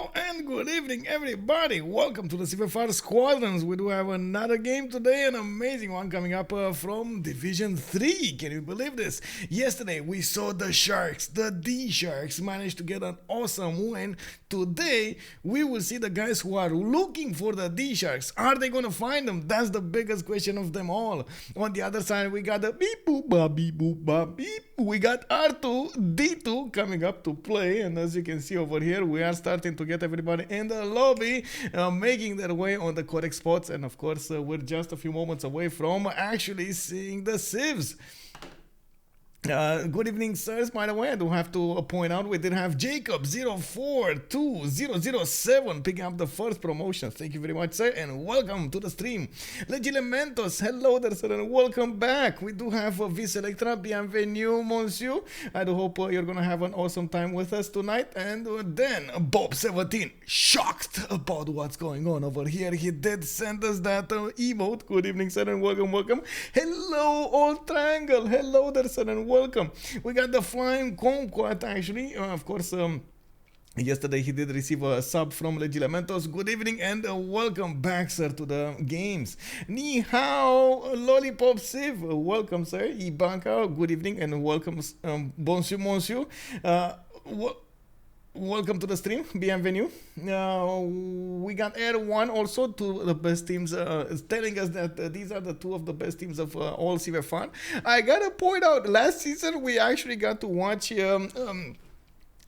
Hello and good evening, everybody. Welcome to the CivFR Squadrons. We do have another game today, an amazing one coming up from Division 3. Can you believe this? Yesterday we saw the Sharks, the DSharks, managed to get an awesome win. Today we will see the guys who are looking for the DSharks. Are they going to find them? That's the biggest question of them all. On the other side, we got the beep boop ba beep boop ba beep. We got R2D2 coming up to play, and as you can see over here, we are starting to get everybody in the lobby, making their way on the correct spots, and of course, we're just a few moments away from actually seeing the civs. Good evening, sirs. By the way, I do have to point out we did have Jacob 042007 picking up the first promotion. Thank you very much, sir, and welcome to the stream. Legilementos, hello there, sir, and welcome back. We do have Vis Electra, bienvenue, monsieur. I do hope you're gonna have an awesome time with us tonight. And then Bob17, shocked about what's going on over here. He did send us that emote. Good evening, sir, and welcome. Hello, Old Triangle. Hello there, sir, and welcome. We got the Flying Conquest actually. Of course, yesterday he did receive a sub from Legilementos. Good evening and welcome back, sir, to the games. Ni hao, Lollipop Civ. Welcome, sir. Ibanka, good evening and welcome, bonjour, monsieur. Welcome to the stream, bienvenue. We got Air1 also, to the best teams, telling us that these are the two of the best teams of all CivFR. I gotta point out, last season we actually got to watch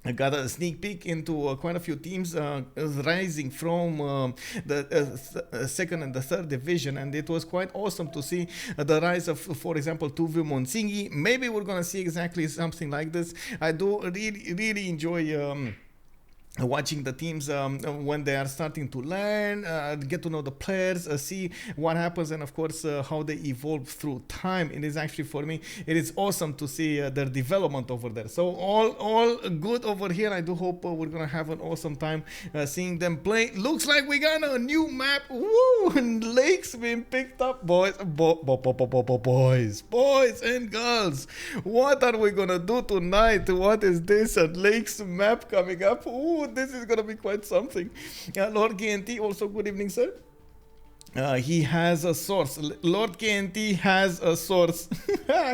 I got a sneak peek into quite a few teams rising from the second and the third division, and it was quite awesome to see the rise of, for example, Tuvu Monsingi. Maybe we're gonna see exactly something like this. I do really enjoy watching the teams when they are starting to learn, get to know the players, see what happens, and of course how they evolve through time. It is actually, for me, it is awesome to see their development over there. So all good over here. I do hope we're gonna have an awesome time seeing them play. Looks like we got a new map. Woo! Lakes being picked up, boys and girls. What are we gonna do tonight? What is this? A lakes map coming up? Ooh, this is gonna be quite something. Lord KNT, also good evening, sir. He has a source. Lord KNT has a source.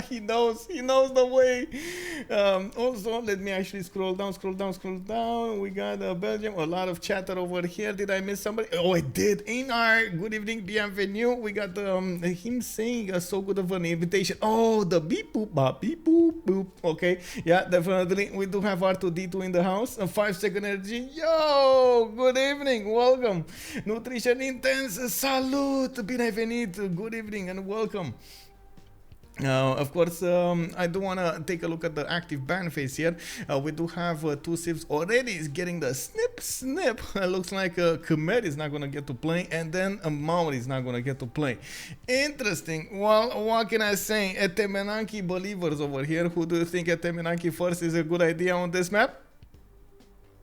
he knows the way. Also, let me actually scroll down. We got Belgium, a lot of chatter over here. Did I miss somebody? Oh, I did. Einar, good evening, bienvenue. We got him saying so good of an invitation. Oh, the beep boop bop, beep boop boop. Okay, yeah, definitely. We do have R2D2 in the house. 5-second energy. Yo, good evening, welcome. Nutrition Intense, salute, bienvenido, good evening and welcome. Of course, I do want to take a look at the active ban phase here. We do have two civs already is getting the snip. Looks like Khmer is not going to get to play, and then Maori is not going to get to play. Interesting. Well, what can I say? Etemenanki believers over here. Who do you think Etemenanki first is a good idea on this map?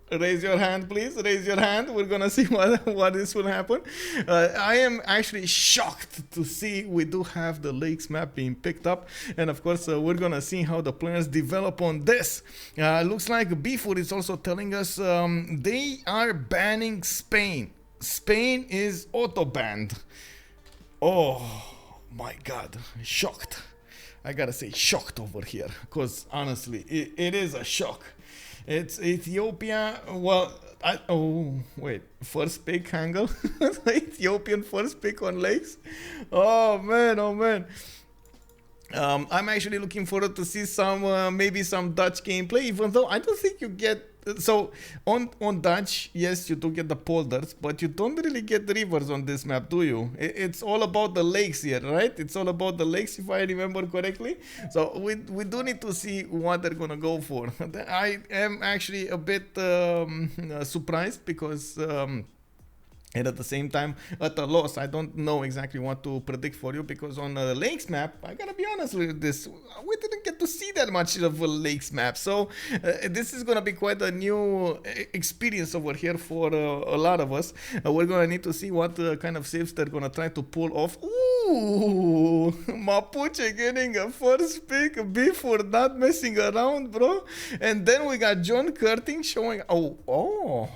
Raise your hand, please. Raise your hand. We're gonna see what this will happen. I am actually shocked to see we do have the lakes map being picked up, and of course we're gonna see how the players develop on this. Looks like Byffur is also telling us they are banning Spain. Spain is auto banned. Oh my God, shocked. I gotta say shocked over here, because honestly, it is a shock. It's Ethiopia. Well, first pick angle. Ethiopian first pick on lakes. Oh man. I'm actually looking forward to see some maybe some Dutch gameplay, even though I don't think you get. So on Dutch, yes, you do get the polders, but you don't really get the rivers on this map, do you? It's all about the lakes here, right? It's all about the lakes, if I remember correctly. So we do need to see what they're gonna go for. I am actually a bit surprised because and at the same time at a loss. I don't know exactly what to predict for you, because on the lakes map, I gotta be honest with this, we didn't get to see that much of a lakes map, so this is gonna be quite a new experience over here for a lot of us. We're gonna need to see what kind of saves they're gonna try to pull off. Ooh, Mapuche getting a first pick, Byffur not messing around, bro. And then we got John Curtin showing, oh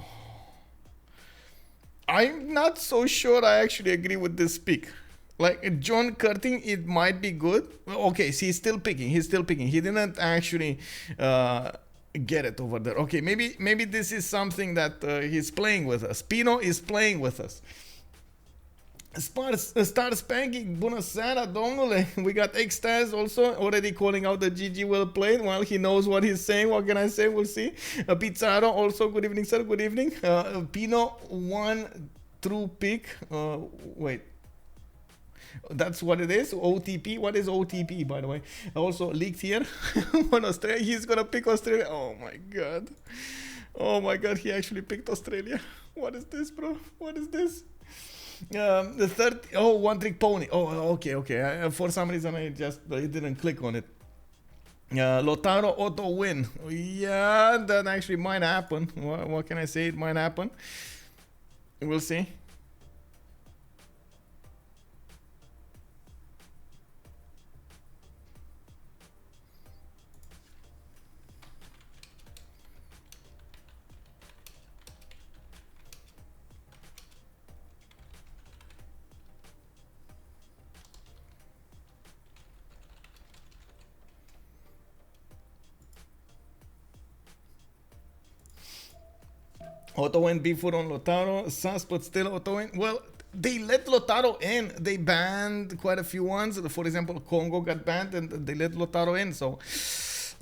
I'm not so sure I actually agree with this pick. Like John Curtin, it might be good. Okay, so he's still picking. He's still picking. He didn't actually get it over there. Okay, maybe this is something that he's playing with us. Pino is playing with us. Star Spanking, bună seara, domnule. We got X-Stars also already calling out the GG well played. Well, he knows what he's saying. What can I say? We'll see. Pizarro also, good evening, sir. Good evening. Pino, one true pick. Wait. That's what it is. OTP. What is OTP, by the way? Also leaked here. One Australia. He's gonna pick Australia. Oh my god. Oh my god. He actually picked Australia. What is this, bro? What is this? The third. Oh, one trick pony. Oh, okay. For some reason, I didn't click on it. Lotaro auto win. Yeah, that actually might happen. What can I say? It might happen. We'll see. Auto win Byffur on Lotaro. Sus, but still auto win. Well, they let Lotaro in. They banned quite a few ones. For example, Congo got banned and they let Lotaro in. So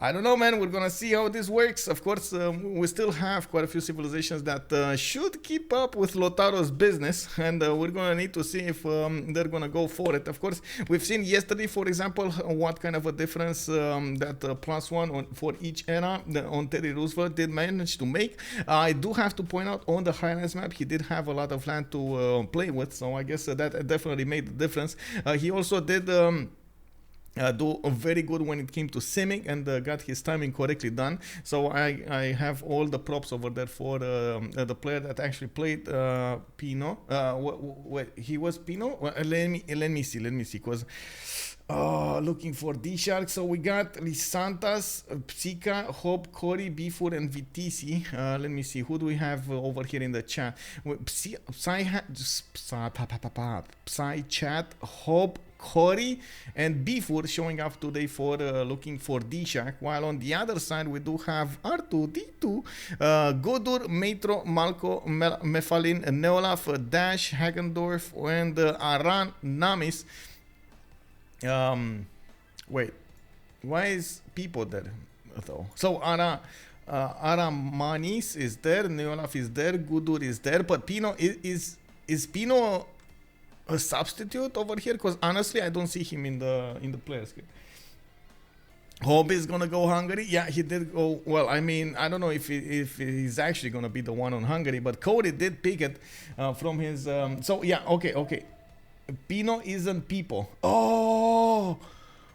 I don't know, man. We're gonna see how this works. Of course, we still have quite a few civilizations that should keep up with Lotaro's business, and we're gonna need to see if they're gonna go for it. Of course, we've seen yesterday, for example, what kind of a difference that +1 for each era on Teddy Roosevelt did manage to make. I do have to point out on the Highlands map, he did have a lot of land to play with, so I guess that definitely made the difference. He also did do very good when it came to simming and got his timing correctly done. So I have all the props over there for the player that actually played Pino. Wait, he was Pino? Well, let me see, because looking for DShark. So we got Lisantas, Psychat, Hoobbbb, Corey, Byffur, and Vitisi. Let me see, who do we have over here in the chat? Psychat, Hoobbbb, Corey, and Byffur showing up today for looking for DShark, while on the other side we do have R2D2, Goudur, Metro, Malco, Mefalin, Neolaf, Dash, Hagendorf, and Aramanis. Wait, why is people there though? So Aramanis is there, Neolaf is there, Goudur is there, but Pino is Pino a substitute over here? Because honestly, I don't see him in the player screen. Hoobbbb is gonna go Hungary. Yeah, he did go. Well, I mean, I don't know if he's actually gonna be the one on Hungary, but Cody did pick it from his. So yeah, okay. Pino isn't people.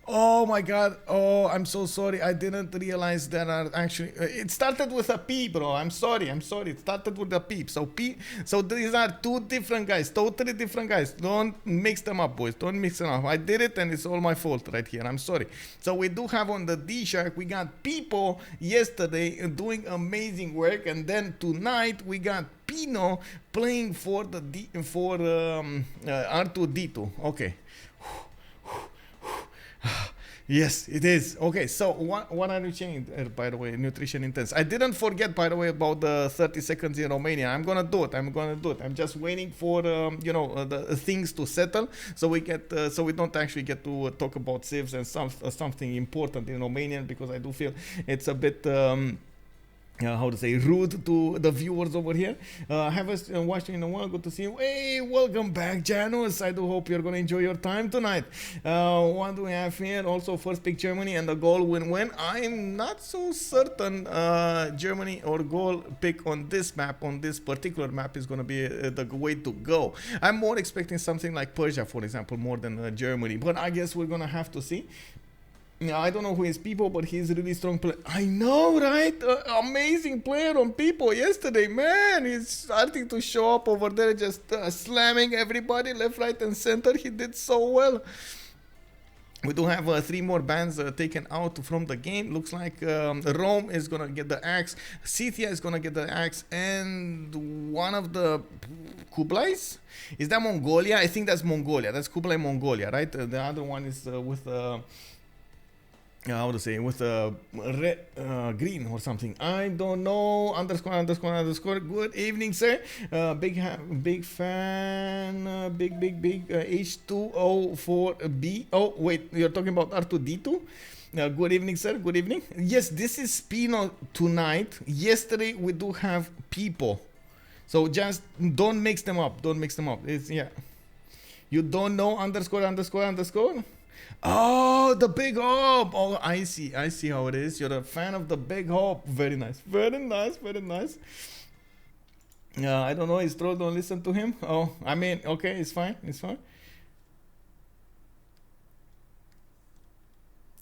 Oh my god. Oh, I'm so sorry. I didn't realize that actually it started with a P, bro. I'm sorry. It started with a P. So these are two different guys, totally different guys. Don't mix them up, boys. Don't mix them up. I did it and it's all my fault right here. I'm sorry. So we do have on the DShark, we got people yesterday doing amazing work, and then tonight we got Pino playing for the R2D2. Okay. Yes, it is. Okay, so what are you saying, by the way, nutrition intense? I didn't forget, by the way, about the 30 seconds in Romania. I'm gonna do it. I'm just waiting for the things to settle, so we don't actually get to talk about civs and something important in Romanian, because I do feel it's a bit how to say, rude to the viewers over here. Haven't watched you in a while. Good to see you. Hey, welcome back, Janus. I do hope you're going to enjoy your time tonight. What do we have here? Also, first pick Germany and the goal win-win. I'm not so certain Germany or goal pick on this map, on this particular map, is going to be the way to go. I'm more expecting something like Persia, for example, more than Germany. But I guess we're going to have to see. Yeah, I don't know who is People, but he's a really strong player. I know, right? Amazing player on People yesterday, man. He's starting to show up over there, just slamming everybody left, right, and center. He did so well. We do have 3 more bands taken out from the game. Looks like Rome is gonna get the axe, Scythia is gonna get the axe, and one of the Kublais, is that Mongolia? I think that's Mongolia. That's Kublai Mongolia, right? The other one is with how to say, with red, green or something. I don't know. Underscore. Good evening, sir. Big fan. Big H2O4B. Oh wait, you're talking about R2D2. Good evening, sir. Good evening. Yes, this is Pino tonight. Yesterday we do have people, so just don't mix them up. Don't mix them up. It's, yeah. You don't know underscore. Oh, the Big Hope. Oh, I see how it is. You're a fan of the Big Hope. Very nice. I don't know. His troll, don't listen to him. Oh, I mean, okay, it's fine.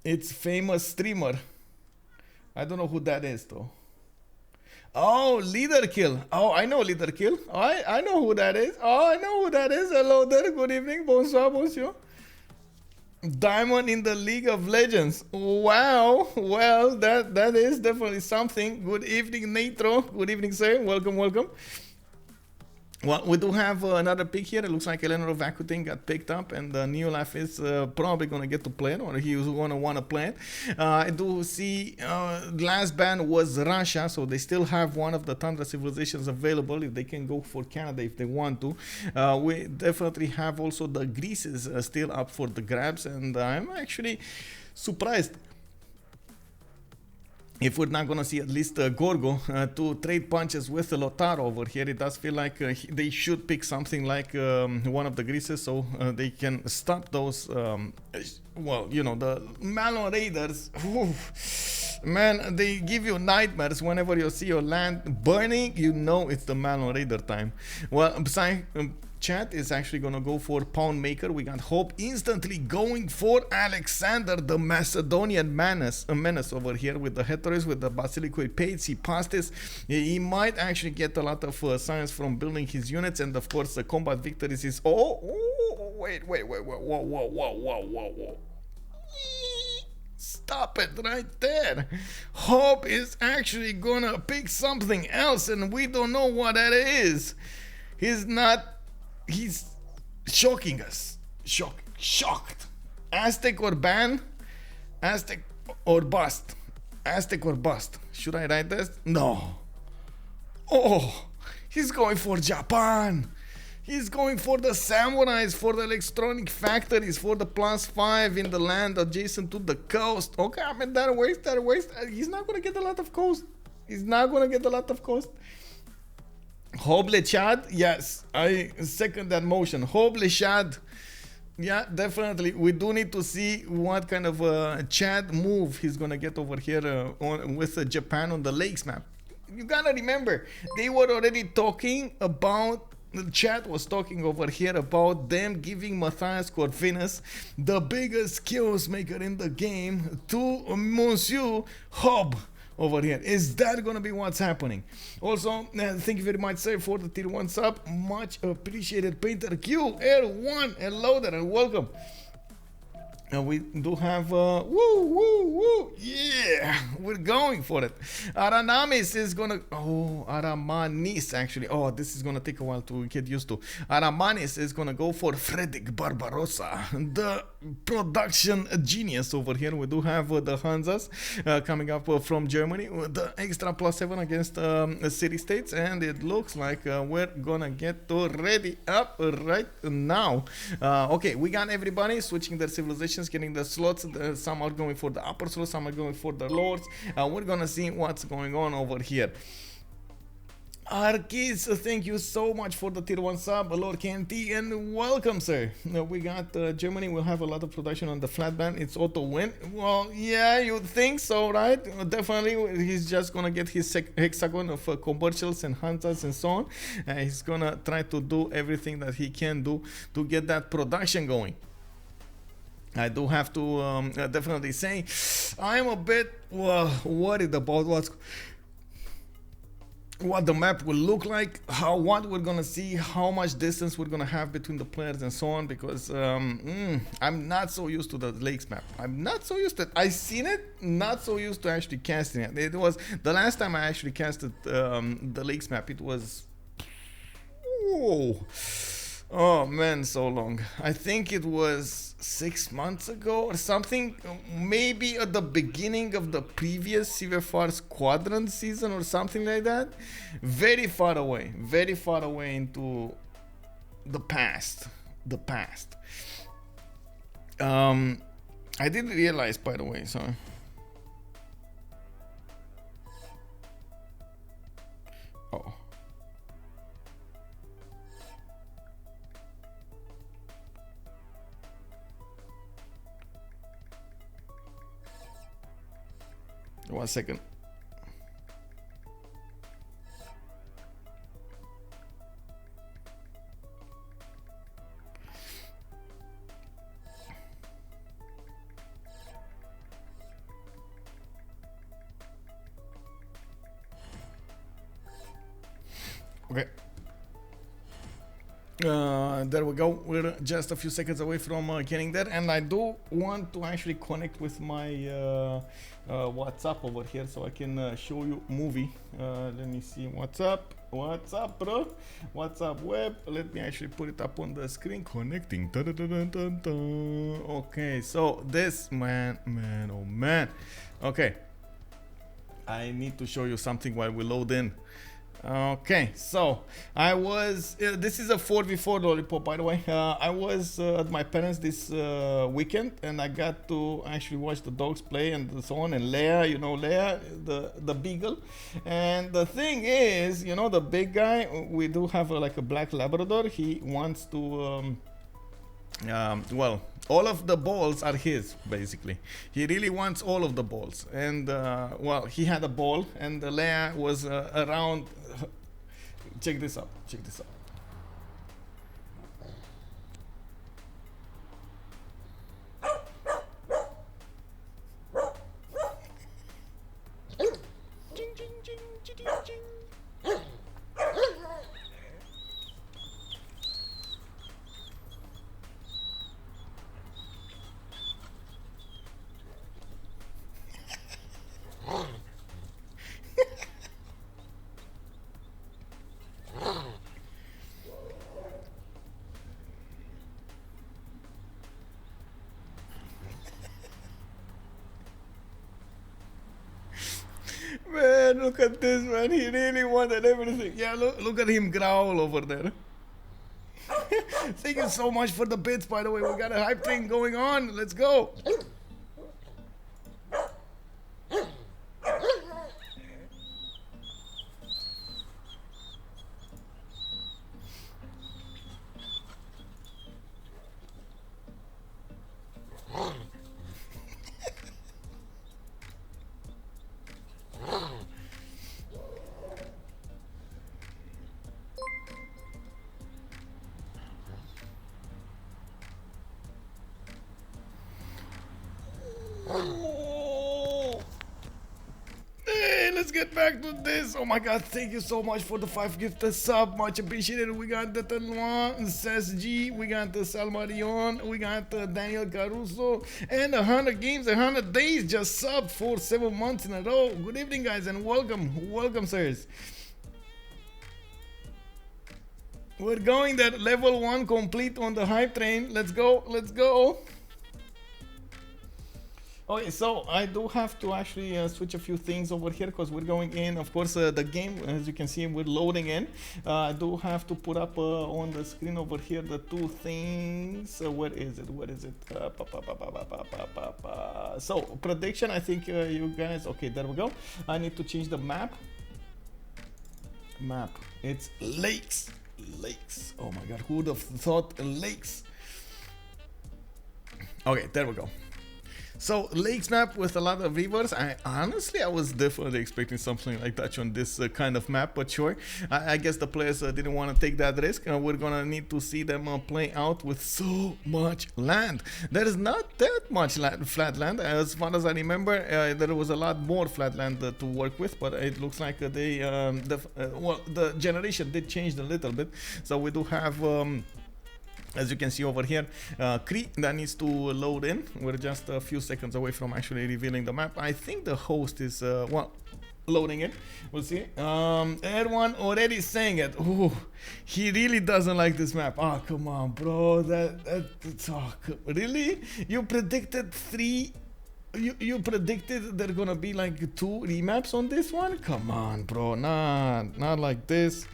It's famous streamer. I don't know who that is though. Oh, Leader Kill. Oh, I know Leader Kill. I know who that is. Hello there. Good evening. Bonsoir. Diamond in the League of Legends. Wow. Well, that is definitely something. Good evening, Nitro. Good evening, sir. Welcome. Well, we do have another pick here. It looks like Eleanor of Akutin got picked up, and Neolaf is probably going to get to play it, or he's going to want to play it. I do see last ban was Russia, so they still have one of the Tundra civilizations available if they can go for Canada if they want to. We definitely have also the Greece still up for the grabs, and I'm actually surprised if we're not going to see at least Gorgo to trade punches with Lotaro over here. It does feel like they should pick something like one of the Greases, so they can stop those, well, you know, the Malon Raiders. Man, they give you nightmares whenever you see your land burning. You know it's the Malon Raider time. Well, Chat is actually gonna go for Pound Maker. We got Hope instantly going for Alexander, the Macedonian menace over here with the Heteros, with the Basilico Pates. He passed this. He might actually get a lot of science from building his units, and of course the combat victories is. Wait, whoa. Stop it right there. Hope is actually gonna pick something else, and we don't know what that is. He's shocking us. Shocked. Aztec or ban? Aztec or bust? Should I write this? No. Oh, he's going for Japan. He's going for the samurais, for the electronic factories, for the +5 in the land adjacent to the coast. Okay, I mean, that works. He's not going to get a lot of coast. Hoobbbb Chad, yes, I second that motion. Hoobbbb Chad, yeah, definitely. We do need to see what kind of Chad move he's gonna get over here with Japan on the lakes map. You gotta remember, they were already talking about. The chat was talking over here about them giving Matthias Corvinus, the biggest skills maker in the game, to Monsieur Hoobbbb over here. Is that gonna be what's happening? Also, thank you very much, sir, for the tier 1 sub. Much appreciated. Painter Q L1, hello there and welcome. We do have yeah, we're going for it. Aramanis is gonna Aramanis actually. Oh, this is gonna take a while to get used to. Aramanis is gonna go for Fredrik Barbarossa, the production genius over here. We do have the Hanzas coming up from Germany with the extra +7 against city states, and it looks like we're gonna get to ready up right now. Okay, we got everybody switching their civilizations, getting the slots. Some are going for the upper slots, some are going for the lords. We're gonna see what's going on over here. Arkis, thank you so much for the tier 1 sub, Lord KNT, and welcome, sir. We got Germany will have a lot of production on the flat band. It's auto win. Well, yeah, you think so, right? Definitely, he's just gonna get his hexagon of commercials and Hansas and so on. He's gonna try to do everything that he can do to get that production going. I do have to definitely say I'm a bit worried about what the map will look like, what we're gonna see, how much distance we're gonna have between the players and so on, because I'm not so used to the lakes map. I'm not so used to it. I seen it, not so used to actually casting it. It was the last time I actually casted the lakes map. It was oh man, so long. I think it was 6 months ago or something, maybe at the beginning of the previous CivFR Squadrons season or something like that. Very far away into the past. I didn't realize, by the way, sorry. Oh. One second. Okay. There we go. We're just a few seconds away from getting there, and I do want to actually connect with my WhatsApp over here so I can show you movie. Let me see. What's up, bro? What's up, web? Let me actually put it up on the screen. Connecting. Okay, so this man, oh man. Okay, I need to show you something while we load in. Okay, so I was this is a 4v4 lollipop, by the way. I was at my parents this weekend, and I got to actually watch the dogs play and so on. And Leia, you know Leia, the beagle. And the thing is, you know, the big guy, we do have like a black Labrador. He wants to well, all of the balls are his, basically. He really wants all of the balls. And well, he had a ball, and Leia was around. Check this out. Man, look at this, man. He really wanted everything. Yeah, look at him growl over there. Thank you so much for the bits, by the way. We got a hype thing going on. Let's go. Hey, let's get back to this. Oh my god, thank you so much for the 5 gifted sub, much appreciated. We got the Talwan, Says G, we got the Salmarion, we got Daniel Caruso, and 100 games, 100 days just subbed for 7 months in a row. Good evening, guys, and welcome, sirs. We're going that level 1 complete on the hype train. Let's go. Okay, so I do have to actually switch a few things over here because we're going in. Of course, the game, as you can see, we're loading in. I do have to put up on the screen over here the 2 things. Where is it? So, prediction, I think you guys... Okay, there we go. I need to change the map. It's lakes. Oh my god, who would have thought lakes? Okay, there we go. So lakes map with a lot of rivers. I was definitely expecting something like that on this kind of map, but sure. I guess the players didn't want to take that risk. We're gonna need to see them play out with so much land. There is not that much flat land. As far as I remember, there was a lot more flat land to work with, but it looks like the generation did change a little bit. So we do have. As you can see over here, Cree that needs to load in. We're just a few seconds away from actually revealing the map. I think the host is, loading it. We'll see. Everyone already saying it. Ooh, he really doesn't like this map. Oh, come on, bro. Really? You predicted 3... You predicted there gonna be like 2 remaps on this one? Come on, bro. Nah, not like this.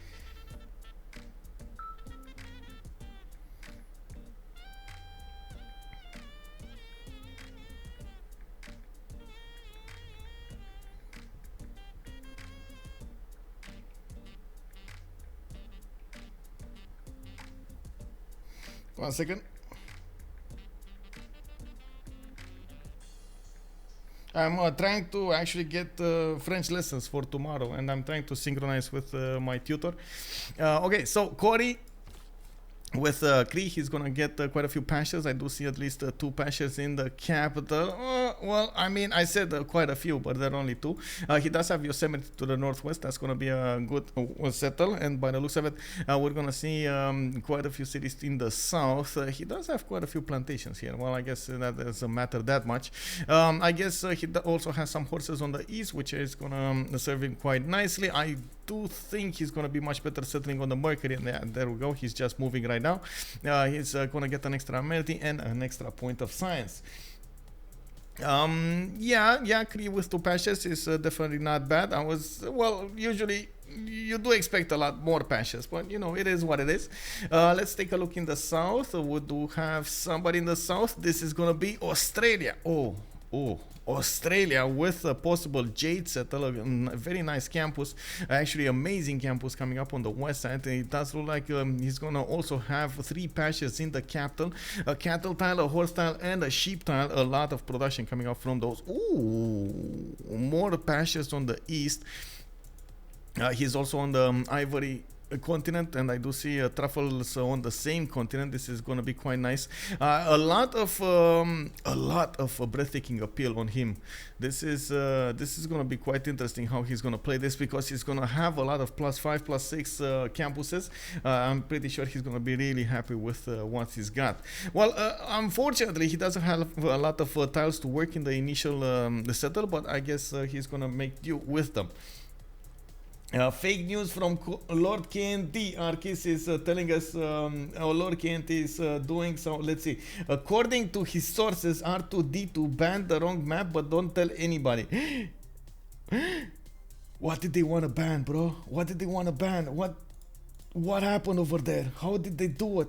1 second. I'm trying to actually get French lessons for tomorrow, and I'm trying to synchronize with my tutor. Okay, so Corey with Cree, he's gonna get quite a few patches. I do see at least 2 patches in the capital. Well, I mean, I said quite a few, but there are only 2. He does have Yosemite to the northwest. That's gonna be a good settle, and by the looks of it, we're gonna see quite a few cities in the south. He does have quite a few plantations here. Well, I guess that doesn't matter that much. I guess he also has some horses on the east, which is gonna serve him quite nicely. I do think he's gonna be much better settling on the Mercury, and there we go. He's just moving right now. He's gonna get an extra amenity and an extra point of science. Yeah, Cree with 2 patches is definitely not bad. Usually you do expect a lot more patches, but you know, it is what it is. Let's take a look in the south. We do have somebody in the south. This is gonna be Australia. Australia with a possible Jade settle, a very nice campus, actually amazing campus coming up on the west side. It does look like he's gonna also have 3 patches in the capital, a cattle tile, a horse tile, and a sheep tile. A lot of production coming up from those. Ooh, more patches on the east. He's also on the Ivory continent, and I do see truffles on the same continent. This is going to be quite nice. A lot of breathtaking appeal on him. This is going to be quite interesting how he's going to play this, because he's going to have a lot of +5, +6 campuses. I'm pretty sure he's going to be really happy with what he's got. Well, unfortunately, he doesn't have a lot of tiles to work in the initial settle, but I guess he's going to make do with them. Fake news from Lord KNT. Arkis is telling us Lord KNT is doing so. Let's see. According to his sources, R2D2 banned the wrong map, but don't tell anybody. What did they want to ban, bro? What did they want to ban? What happened over there? How did they do it?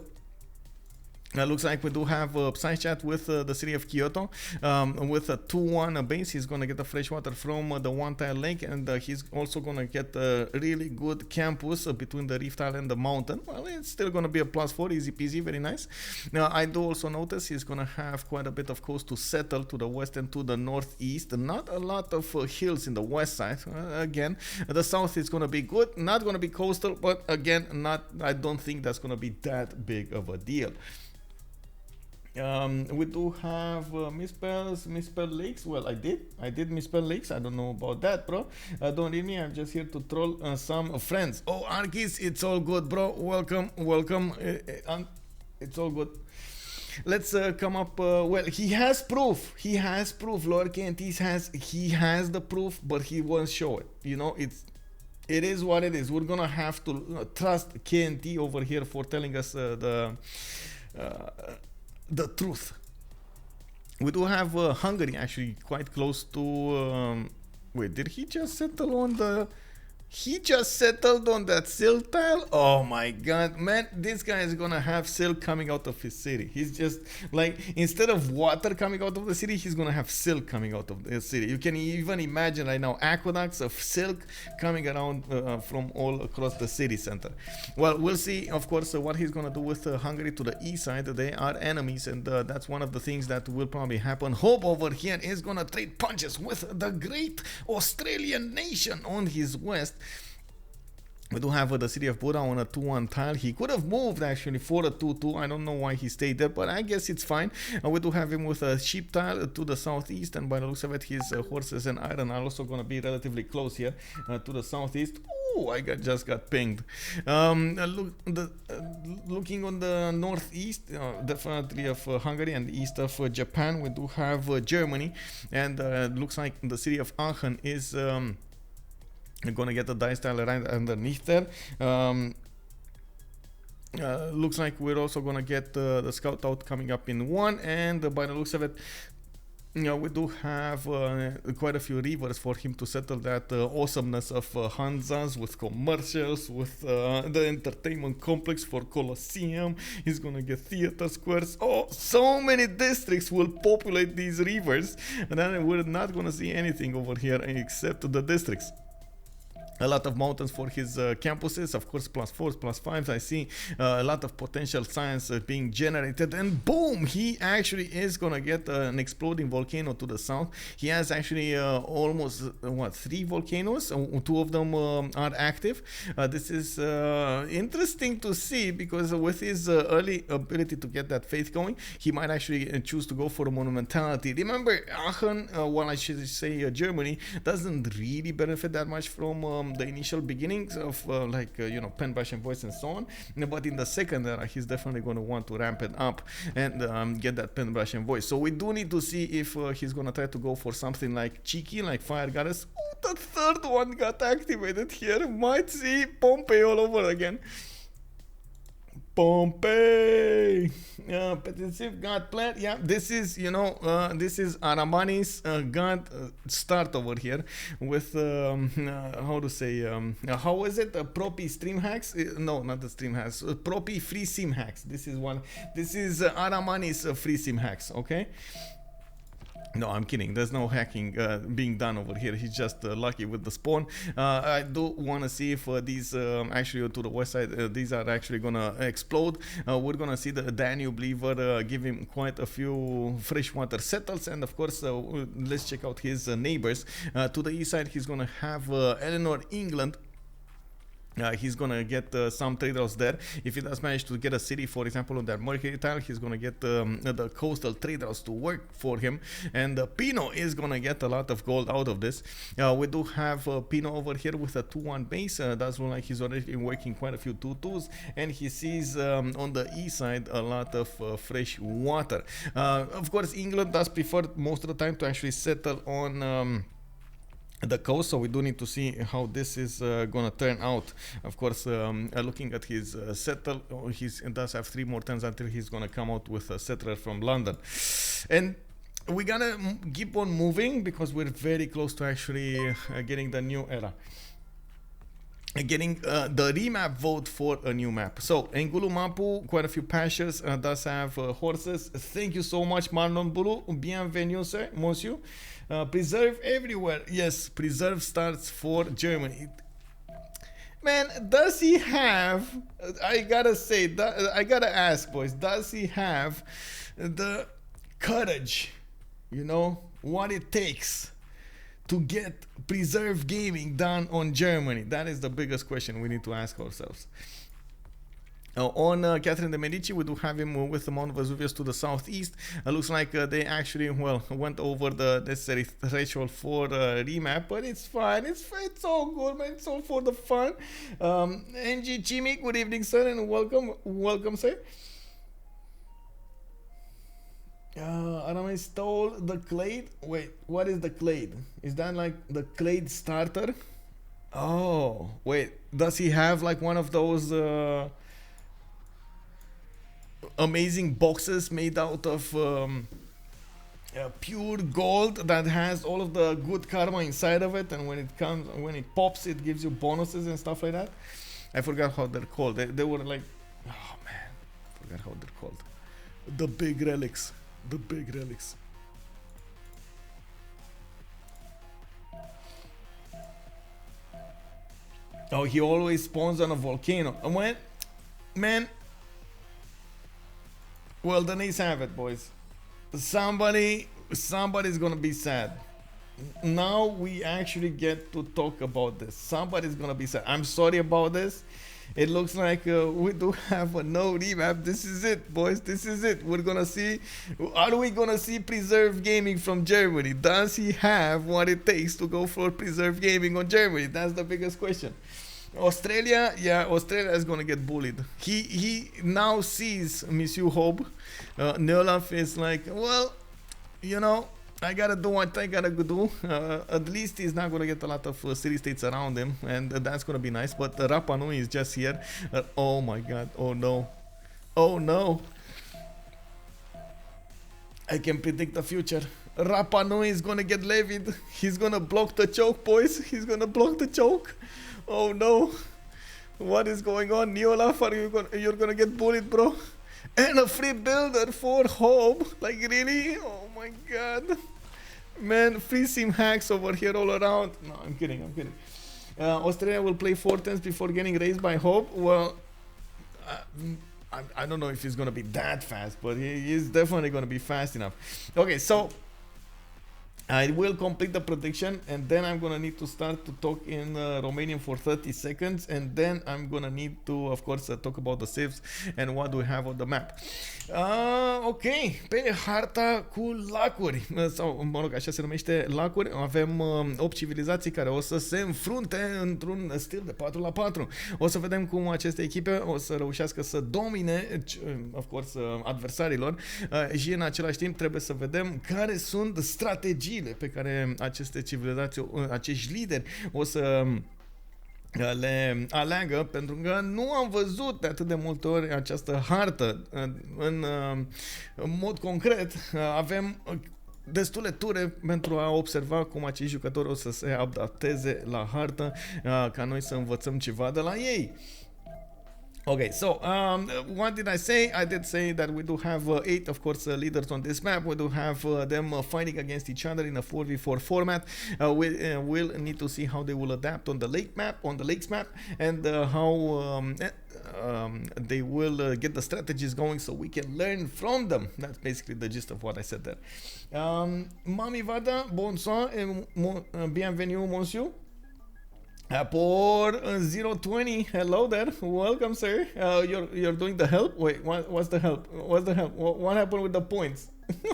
Looks like we do have Psychat with the city of Kyoto with a 2-1 base. He's going to get the fresh water from the one tile lake, and he's also going to get a really good campus between the reef tile and the mountain. Well, it's still going to be a +4, easy peasy, very nice. Now, I do also notice he's going to have quite a bit of coast to settle to the west and to the northeast. Not a lot of hills in the west side. Again, the south is going to be good, not going to be coastal, but again, I don't think that's going to be that big of a deal. We do have misspelled lakes. Well, I did misspell lakes. I don't know about that, bro. Don't read me. I'm just here to troll some friends. Oh, Arkis, it's all good, bro. Welcome. It's all good. Let's come up. Well, he has proof. Lord KNT has the proof, but he won't show it. You know, it is what it is. We're gonna have to trust KNT over here for telling us the truth. We do have Hungary actually quite close to. Wait, did he just settle on the? He just settled on that silk tile. Oh my god, man, this guy is gonna have silk coming out of his city. He's just like, instead of water coming out of the city, he's gonna have silk coming out of the city. You can even imagine right now aqueducts of silk coming around from all across the city center. Well, we'll see, of course, what he's gonna do with Hungary to the east side. They are enemies, and that's one of the things that will probably happen. Hoobbbb over here is gonna trade punches with the great Australian nation on his west. We do have the city of Buddha on a 2-1 tile. He could have moved actually for a 2-2. I don't know why he stayed there, but I guess it's fine. We do have him with a sheep tile to the southeast, and by the looks of it, his horses and iron are also going to be relatively close here to the southeast. Oh, I just got pinged. Looking on the northeast, definitely of Hungary, and the east of Japan, we do have Germany, and looks like the city of Aachen is gonna get the dice tile right underneath there. Looks like we're also gonna get the scout out coming up in 1, and by the looks of it, you know, we do have quite a few rivers for him to settle that awesomeness of Hanzas with commercials, with the entertainment complex for Colosseum. He's gonna get theater squares. Oh, so many districts will populate these rivers, and then we're not gonna see anything over here except the districts. A lot of mountains for his campuses, of course, +4s, +5s. I see a lot of potential science being generated, and boom, he actually is gonna get an exploding volcano to the south. He has actually almost 3 volcanoes. 2 of them are active. This is interesting to see, because with his early ability to get that faith going, he might actually choose to go for a monumentality. Remember, Aachen, well, I should say Germany, doesn't really benefit that much from the initial beginnings of you know, pen, brush, and voice and so on, but in the second era he's definitely going to want to ramp it up and get that pen, brush, and voice. So we do need to see if he's going to try to go for something like cheeky, like Fire Goddess. Oh, the third one got activated here. Might see Pompeii all over again. Pompeii. Petitive God plant. Yeah, this is, you know, this is Aramanis God start over here with how to say, how was it? Propi stream hacks? No, not the stream hacks. Propi free sim hacks. This is one. This is Aramanis free sim hacks. Okay. No, I'm kidding. There's no hacking being done over here. He's just lucky with the spawn. I do want to see if these actually to the west side, these are actually gonna explode. We're gonna see the Danube Lever give him quite a few freshwater settles, and of course, let's check out his neighbors. To the east side, he's gonna have Eleanor, England. He's gonna get some trade-offs there. If he does manage to get a city, for example, on that Mercury tile, he's gonna get the coastal trade-offs to work for him, and Pino is gonna get a lot of gold out of this. We do have Pino over here with a 2-1 base. Does look like he's already working quite a few 2-2s, and he sees on the east side a lot of fresh water. Of course, England does prefer most of the time to actually settle on the coast, so we do need to see how this is gonna turn out. Of course, looking at his settle, he does have 3 more turns until he's gonna come out with a settler from London, and we're gonna keep on moving because we're very close to actually getting the new era, getting the remap vote for a new map. So Engulu Mapu, quite a few pastures, does have horses. Thank you so much, Marlon Bulu. Bienvenue, sir, monsieur. Preserve everywhere. Yes, preserve starts for Germany. Man, does he have, I gotta say, I gotta ask, boys, does he have the courage, you know, what it takes to get preserve gaming done on Germany? That is the biggest question we need to ask ourselves. On Catherine de Medici, we do have him with the Mount Vesuvius to the southeast. Looks like they actually, well, went over the necessary threshold for remap, but it's fine. It's all good, man. It's all for the fun. NG Chimi, good evening, sir, and welcome, sir. Aramanis stole the clade. Wait, what is the clade? Is that like the clade starter? Oh, wait, does he have like one of those amazing boxes made out of pure gold that has all of the good karma inside of it, and when it pops, it gives you bonuses and stuff like that. I forgot how they're called. They were like, oh man, forgot how they're called. The big relics. The big relics. Oh, he always spawns on a volcano. And when, man, well, the Ace have it, boys. Somebody's gonna be sad. Now we actually get to talk about this. Somebody's gonna be sad. I'm sorry about this. It looks like we do have a no remap. This is it, boys. This is it. We're gonna see. Are we gonna see Preserve Gaming from Germany? Does he have what it takes to go for Preserve Gaming on Germany? That's the biggest question. Australia, yeah, Australia is gonna get bullied. He now sees Monsieur Hoobbbb. Neolaf is like, well, you know, I gotta do what I gotta do. At least he's not gonna get a lot of city states around him, and that's gonna be nice. But Rapa Nui is just here. Oh my god! Oh no! Oh no! I can predict the future. Rapa Nui is gonna get levied. He's gonna block the choke, boys. He's gonna block the choke. Oh no! What is going on? Neolaf, you're gonna get bullied, bro. And a free builder for Hoobbbb. Like really? Oh my god. Man, free sim hacks over here all around. No, I'm kidding, I'm kidding. Australia will play 4 turns before getting raised by Hoobbbb. Well, I don't know if he's gonna be that fast, but he is definitely gonna be fast enough. Okay, so I will complete the prediction, and then I'm gonna need to start to talk in Romanian for 30 seconds, and then I'm gonna need to, of course, talk about the saves and what do we have on the map. Ok, pe harta cu lacuri, sau mă rog, așa se numește, lacuri, avem 8 civilizații care o să se înfrunte într-un stil de 4-4. O să vedem cum aceste echipe o să reușească să domine, of course, adversarilor, și în același timp trebuie să vedem care sunt strategii pe care aceste civilizații, acești lideri o să le aleagă, pentru că nu am văzut de atât de multe ori această hartă în mod concret. Avem destule ture pentru a observa cum acești jucători o să se adapteze la hartă, ca noi să învățăm ceva de la ei. Okay, so what did I say? I did say that we do have 8, of course, leaders on this map. We do have them fighting against each other in a 4v4 format. We'll need to see how they will adapt on the lakes map, and how they will get the strategies going, so we can learn from them. That's basically the gist of what I said there. Mami Vada, bonsoir et bienvenue, monsieur. Por 020, hello there, welcome sir. You're doing the help? Wait, what's the help? What happened with the points?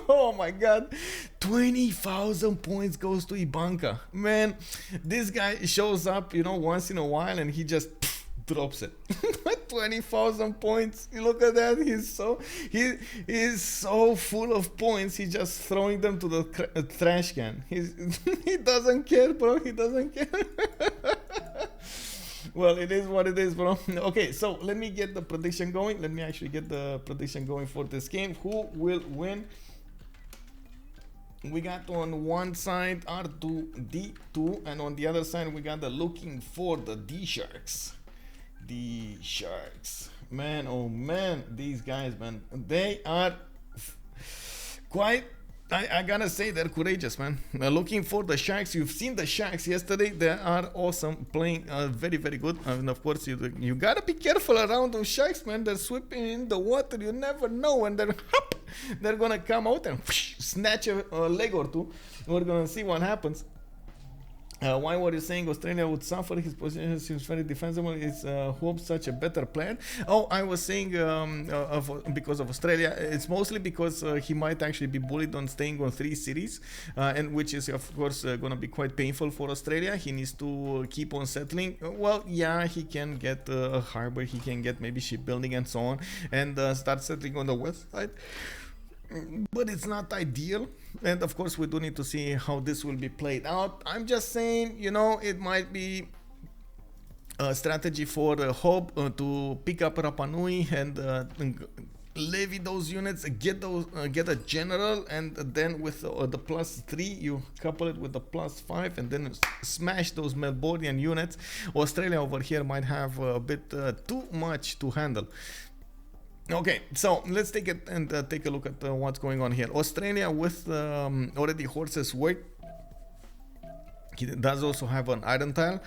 Oh my god, 20,000 points goes to Ibanka. Man, this guy shows up, you know, once in a while, and he just drops it. 20,000 points. You look at that. He's so full of points. He's just throwing them to the trash can. He doesn't care, bro. He doesn't care. Well, it is what it is, bro. Okay, so let me get the prediction going. Let me actually get the prediction going for this game. Who will win? We got on one side R2D2, and on the other side we got the looking for the DSharks. DSharks, man, oh man, these guys, man, they are quite, I gotta say, they're courageous, man. Looking for the Sharks. You've seen the Sharks yesterday. They are awesome, playing very, very good. And of course, you gotta be careful around those Sharks, man. They're sweeping in the water. You never know, and they're gonna come out and snatch a leg or two. We're gonna see what happens. Why were you saying Australia would suffer? His position seems very defensible. Is Hoobbbb such a better player? Oh, I was saying because of Australia. It's mostly because he might actually be bullied on staying on 3 cities, and which is of course going to be quite painful for Australia. He needs to keep on settling. Well, yeah, he can get a harbor. He can get maybe shipbuilding and so on, and start settling on the west side. But it's not ideal, and of course we do need to see how this will be played out. I'm just saying, you know, it might be a strategy for Hoobbbb to pick up Rapa Nui and levy those units, get a general, and then with the +3 you couple it with the +5 and then smash those Melbournian units. Australia over here might have a bit too much to handle. Okay, so let's take it and take a look at what's going on here. Australia with already horses work. He does also have an iron tile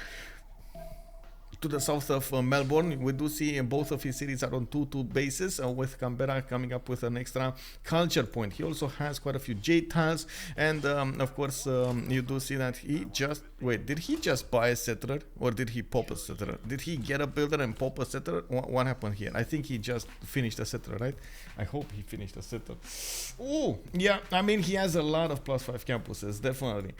to the south of Melbourne. We do see both of his cities are on 2-2 bases, with Canberra coming up with an extra culture point. He also has quite a few jade tiles, and of course you do see that he just did he just buy a settler or did he pop a settler? Did he get a builder and pop a settler? What happened here? I think he just finished a settler, right? I hope he finished a settler. Oh yeah, I mean he has a lot of +5 campuses, definitely.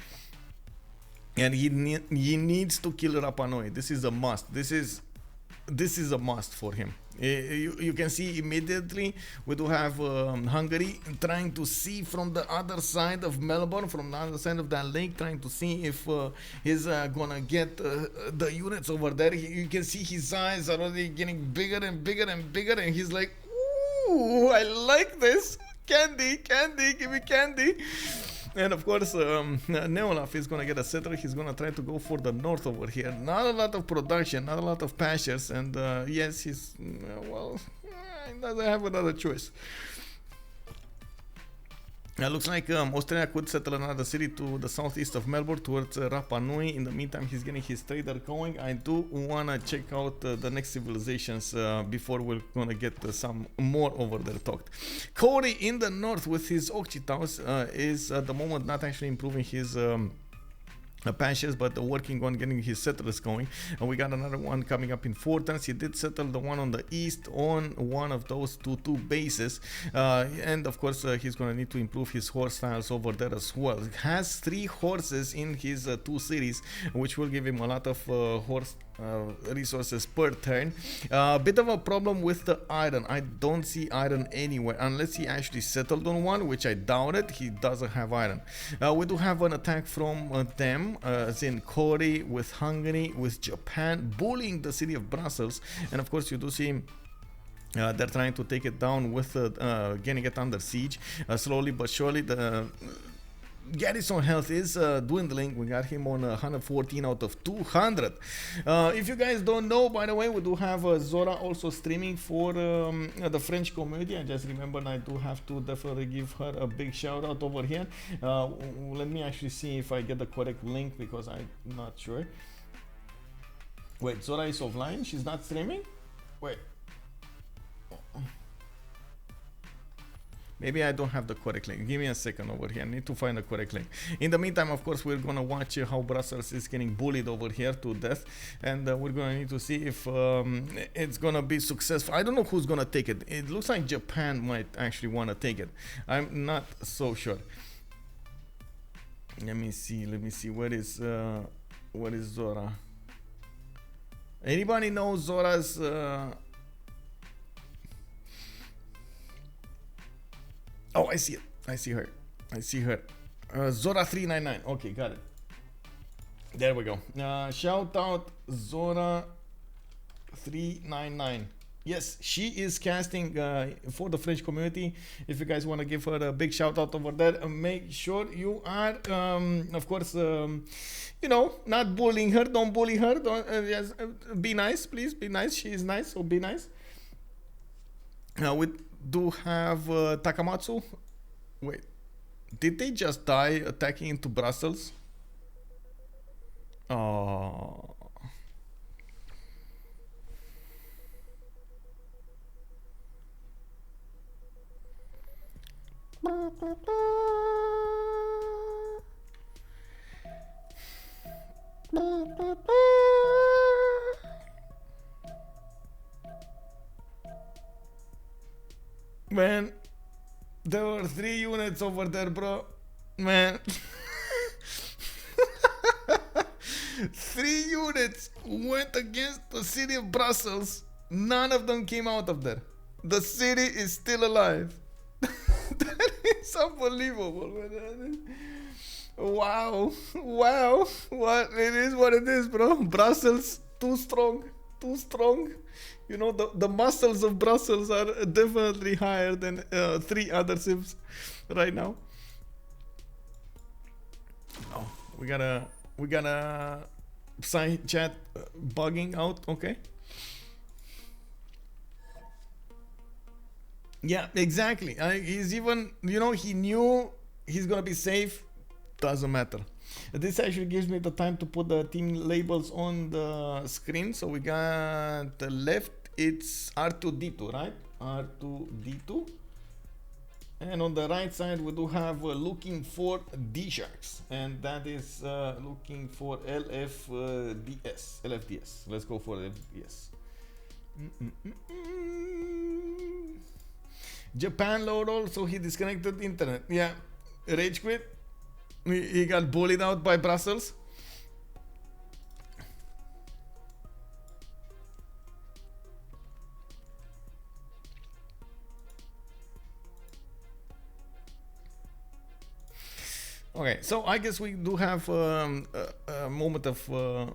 And he needs to kill Rapa Nui. This is a must. This is a must for him. You can see immediately we do have Hungary trying to see from the other side of Melbourne, from the other side of that lake, trying to see if he's gonna get the units over there. You can see his eyes are already getting bigger and bigger and bigger, and he's like, ooh, I like this. Candy, candy, give me candy. And of course, Neolaf is going to get a settler. He's going to try to go for the north over here. Not a lot of production, not a lot of pastures. And yes, he's, well, he doesn't have another choice. It looks like Australia could settle another city to the southeast of Melbourne towards Rapa Nui. In the meantime, he's getting his trader going. I do want to check out the next civilizations before we're going to get some more over there talked. Corey in the north with his Occhitaus is at the moment not actually improving his pastures, but working on getting his settlers going. And we got another one coming up in 4 turns. He did settle the one on the east on one of those 2-2 bases, and of course he's going to need to improve his horse tiles over there as well. He has 3 horses in his 2 cities, which will give him a lot of horse resources per turn. Bit of a problem with the iron. I don't see iron anywhere unless he actually settled on one, which I doubt it. He doesn't have iron. We do have an attack from them, as in Corey with Hungary, with Japan bullying the city of Brussels, and of course you do see they're trying to take it down with getting it under siege slowly but surely. The garrison health is dwindling. We got him on 114 out of 200. If you guys don't know, by the way, we do have Zora also streaming for the French community. I just remembered I do have to definitely give her a big shout out over here. Let me actually see if I get the correct link, because I'm not sure. Wait, Zora is offline? She's not streaming? Wait. Maybe I don't have the correct link. Give me a second over here. I need to find the correct link. In the meantime, of course, we're gonna watch how Brussels is getting bullied over here to death, and we're gonna need to see if it's gonna be successful. I don't know who's gonna take it. It looks like Japan might actually wanna take it. I'm not so sure. Let me see. Where is Zora? Anybody know Zora's? Oh, I see it. I see her. Zora 399. Okay, got it. There we go. Shout out Zora 399. Yes, she is casting for the French community. If you guys want to give her a big shout out over there, make sure you are, of course, you know, not bullying her. Don't bully her. Don't, yes, be nice, please. Be nice. She is nice, so be nice. We do have Takamatsu. Wait, did they just die attacking into Brussels? Oh. Man, there were 3 units over there, bro. Man. 3 units went against the city of Brussels. None of them came out of there. The city is still alive. That is unbelievable, man. Wow. What it is, bro. Brussels, too strong. You know, the muscles of Brussels are definitely higher than 3 other civs right now. Oh, we got a Psychat bugging out. Okay. Yeah, exactly. He's even, you know, he knew he's gonna be safe. Doesn't matter. This actually gives me the time to put the team labels on the screen. So we got the left, it's R2D2, right? R2D2. And on the right side, we do have looking for DSharks. And that is looking for LFDS. LFDS. Let's go for LFDS. Japan load also, he disconnected the internet. Yeah, rage quit. He got bullied out by Brussels. Okay, so I guess we do have a moment of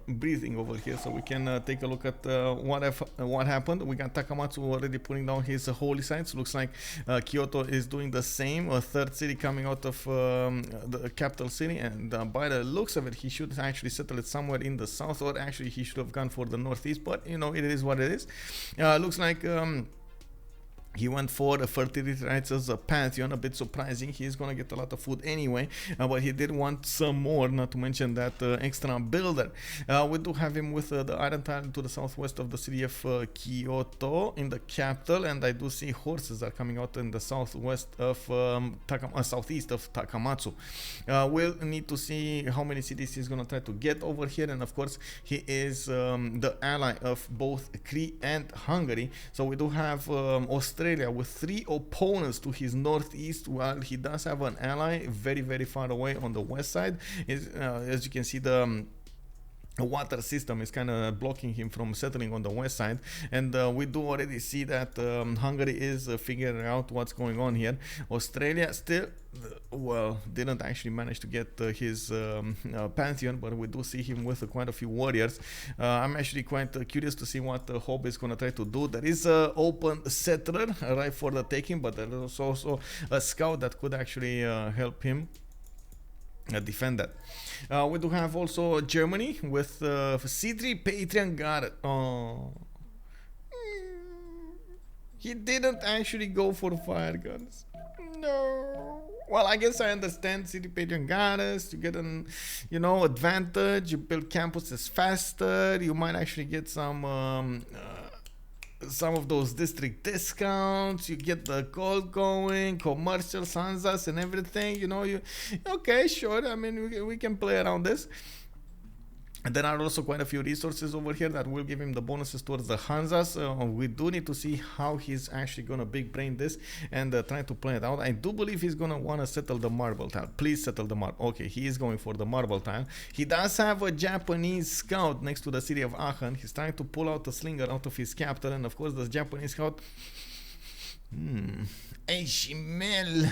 breathing over here, so we can take a look at what happened. We got Takamatsu already putting down his holy sites. Looks like Kyoto is doing the same. A third city coming out of the capital city, and by the looks of it, he should actually settle it somewhere in the south, or actually he should have gone for the northeast. But you know, it is what it is. Looks like. He went for a fertility rights as a pantheon, a bit surprising. He's gonna get a lot of food anyway, but he did want some more, not to mention that extra builder. We do have him with the iron tile to the southwest of the city of Kyoto in the capital, and I do see horses are coming out in the southwest of southeast of Takamatsu. We'll need to see how many cities he's gonna try to get over here, and of course he is the ally of both Cree and Hungary. So we do have Australia with 3 opponents to his northeast, while he does have an ally very far away on the west side. As you can see, the water system is kind of blocking him from settling on the west side, and we do already see that Hungary is figuring out what's going on here. Australia still didn't actually manage to get his pantheon, but we do see him with quite a few warriors. I'm actually quite curious to see what Hoobbbb is going to try to do. There is an open settler right for the taking, but there is also a scout that could actually help him defend that. We do have also Germany with C3 Patreon got it. Oh, he didn't actually go for fire guns. No. Well, I guess I understand. C3 Patreon got us. You get an, you know, advantage. You build campuses faster. You might actually get some of those district discounts. You get the gold going, commercial Hanzas and everything. You know, okay, sure. I mean, we can play around this. And there are also quite a few resources over here that will give him the bonuses towards the Hanzas. We do need to see how he's actually going to big brain this and try to plan it out. I do believe he's going to want to settle the marble tile. Please settle the marble. Okay, he is going for the marble tile. He does have a Japanese scout next to the city of Aachen. He's trying to pull out a slinger out of his capital, and of course the Japanese scout. I smell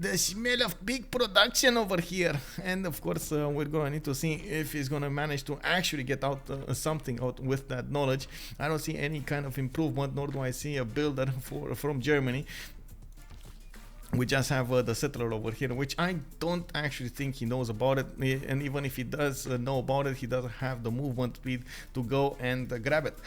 the smell of big production over here, and of course we're gonna need to see if he's gonna manage to actually get out something out with that knowledge. I don't see any kind of improvement, nor do I see a builder from Germany. We just have the settler over here, which I don't actually think he knows about it, and even if he does know about it, he doesn't have the movement speed to go and grab it.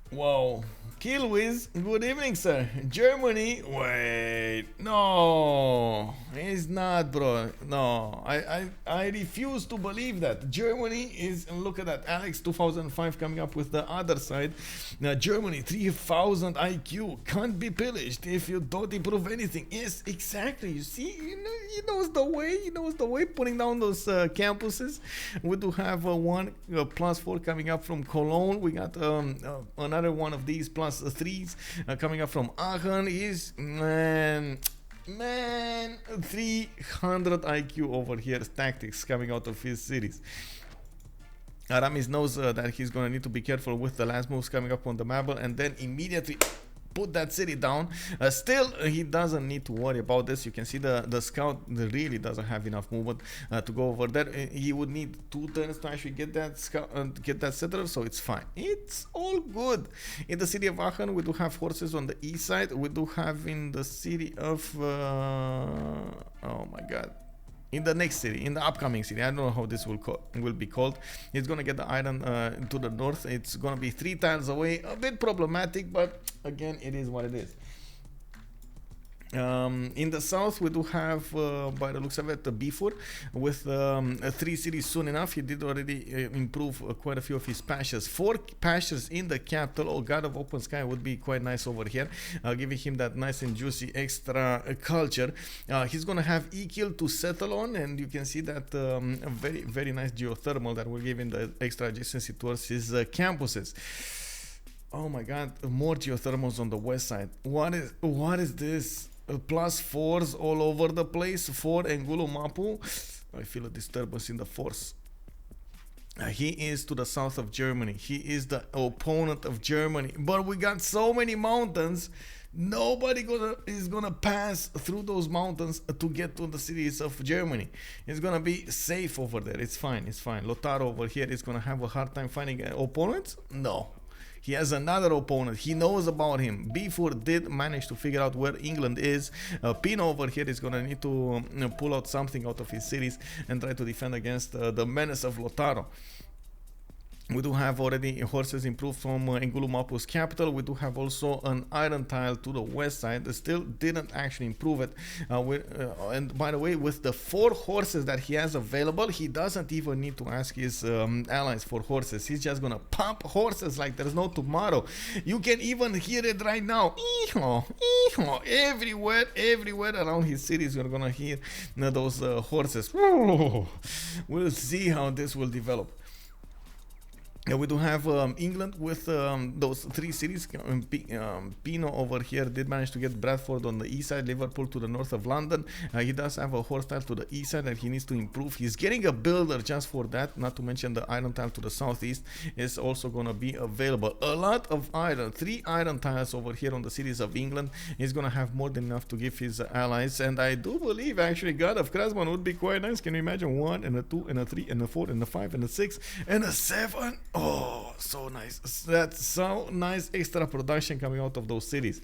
Whoa. Killwiz, good evening, sir. Germany, wait, no, it's not, bro. No, I refuse to believe that. Germany is, look at that, Alex 2005 coming up with the other side. Now, Germany 3000 IQ, can't be pillaged if you don't improve anything. Yes, exactly. You see, he knows the way, putting down those campuses. We do have one +4 coming up from Cologne. We got another one of these +3s coming up from Aachen. Is man 300 IQ over here. Tactics coming out of his cities. Aramis knows that he's gonna need to be careful with the last moves coming up on the marble, and then immediately put that city down. Still, he doesn't need to worry about this. You can see the scout really doesn't have enough movement to go over there. He would need 2 turns to actually get that scout, get that settler, so it's fine. It's all good. In the city of Aachen, we do have horses on the east side. We do have in the city of oh my god, in the next city, in the upcoming city, I don't know how this will be called. It's gonna get the iron to the north. It's gonna be 3 tiles away. A bit problematic, but again, it is what it is. In the south, we do have, by the looks of it, Byffur with 3 cities soon enough. He did already improve quite a few of his pastures. 4 pastures in the capital. Oh, God of Open Sky would be quite nice over here, giving him that nice and juicy extra culture. He's gonna have Ekill to settle on, and you can see that very, very nice geothermal that will give him the extra adjacency towards his campuses. Oh my god, more geothermals on the west side. What is this? +4s all over the place for Ngulu Mapu. I feel a disturbance in the force. He is to the south of Germany. He is the opponent of Germany. But we got so many mountains. Nobody is gonna pass through those mountains to get to the cities of Germany. It's gonna be safe over there. It's fine. It's fine. Lotaro over here is gonna have a hard time finding opponents? No. He has another opponent. He knows about him. Byffur did manage to figure out where England is. Pino over here is going to need to pull out something out of his cities and try to defend against the menace of Lotaro. We do have already horses improved from Ngulu Mapu's capital. We do have also an iron tile to the west side. Still didn't actually improve it. And by the way, with the 4 horses that he has available, he doesn't even need to ask his allies for horses. He's just gonna pump horses like there's no tomorrow. You can even hear it right now. Everywhere around his cities, you're gonna hear those horses. We'll see how this will develop. We do have England with those 3 cities. Pino over here did manage to get Bradford on the east side, Liverpool to the north of London. He does have a horse tile to the east side that he needs to improve. He's getting a builder just for that, not to mention the iron tile to the southeast is also going to be available. A lot of iron, 3 iron tiles over here on the cities of England. He's going to have more than enough to give his allies, and I do believe actually God of Krasman would be quite nice. Can you imagine 1 and a 2 and a 3 and a 4 and a 5 and a 6 and a 7? Oh, so nice. That's so nice extra production coming out of those cities.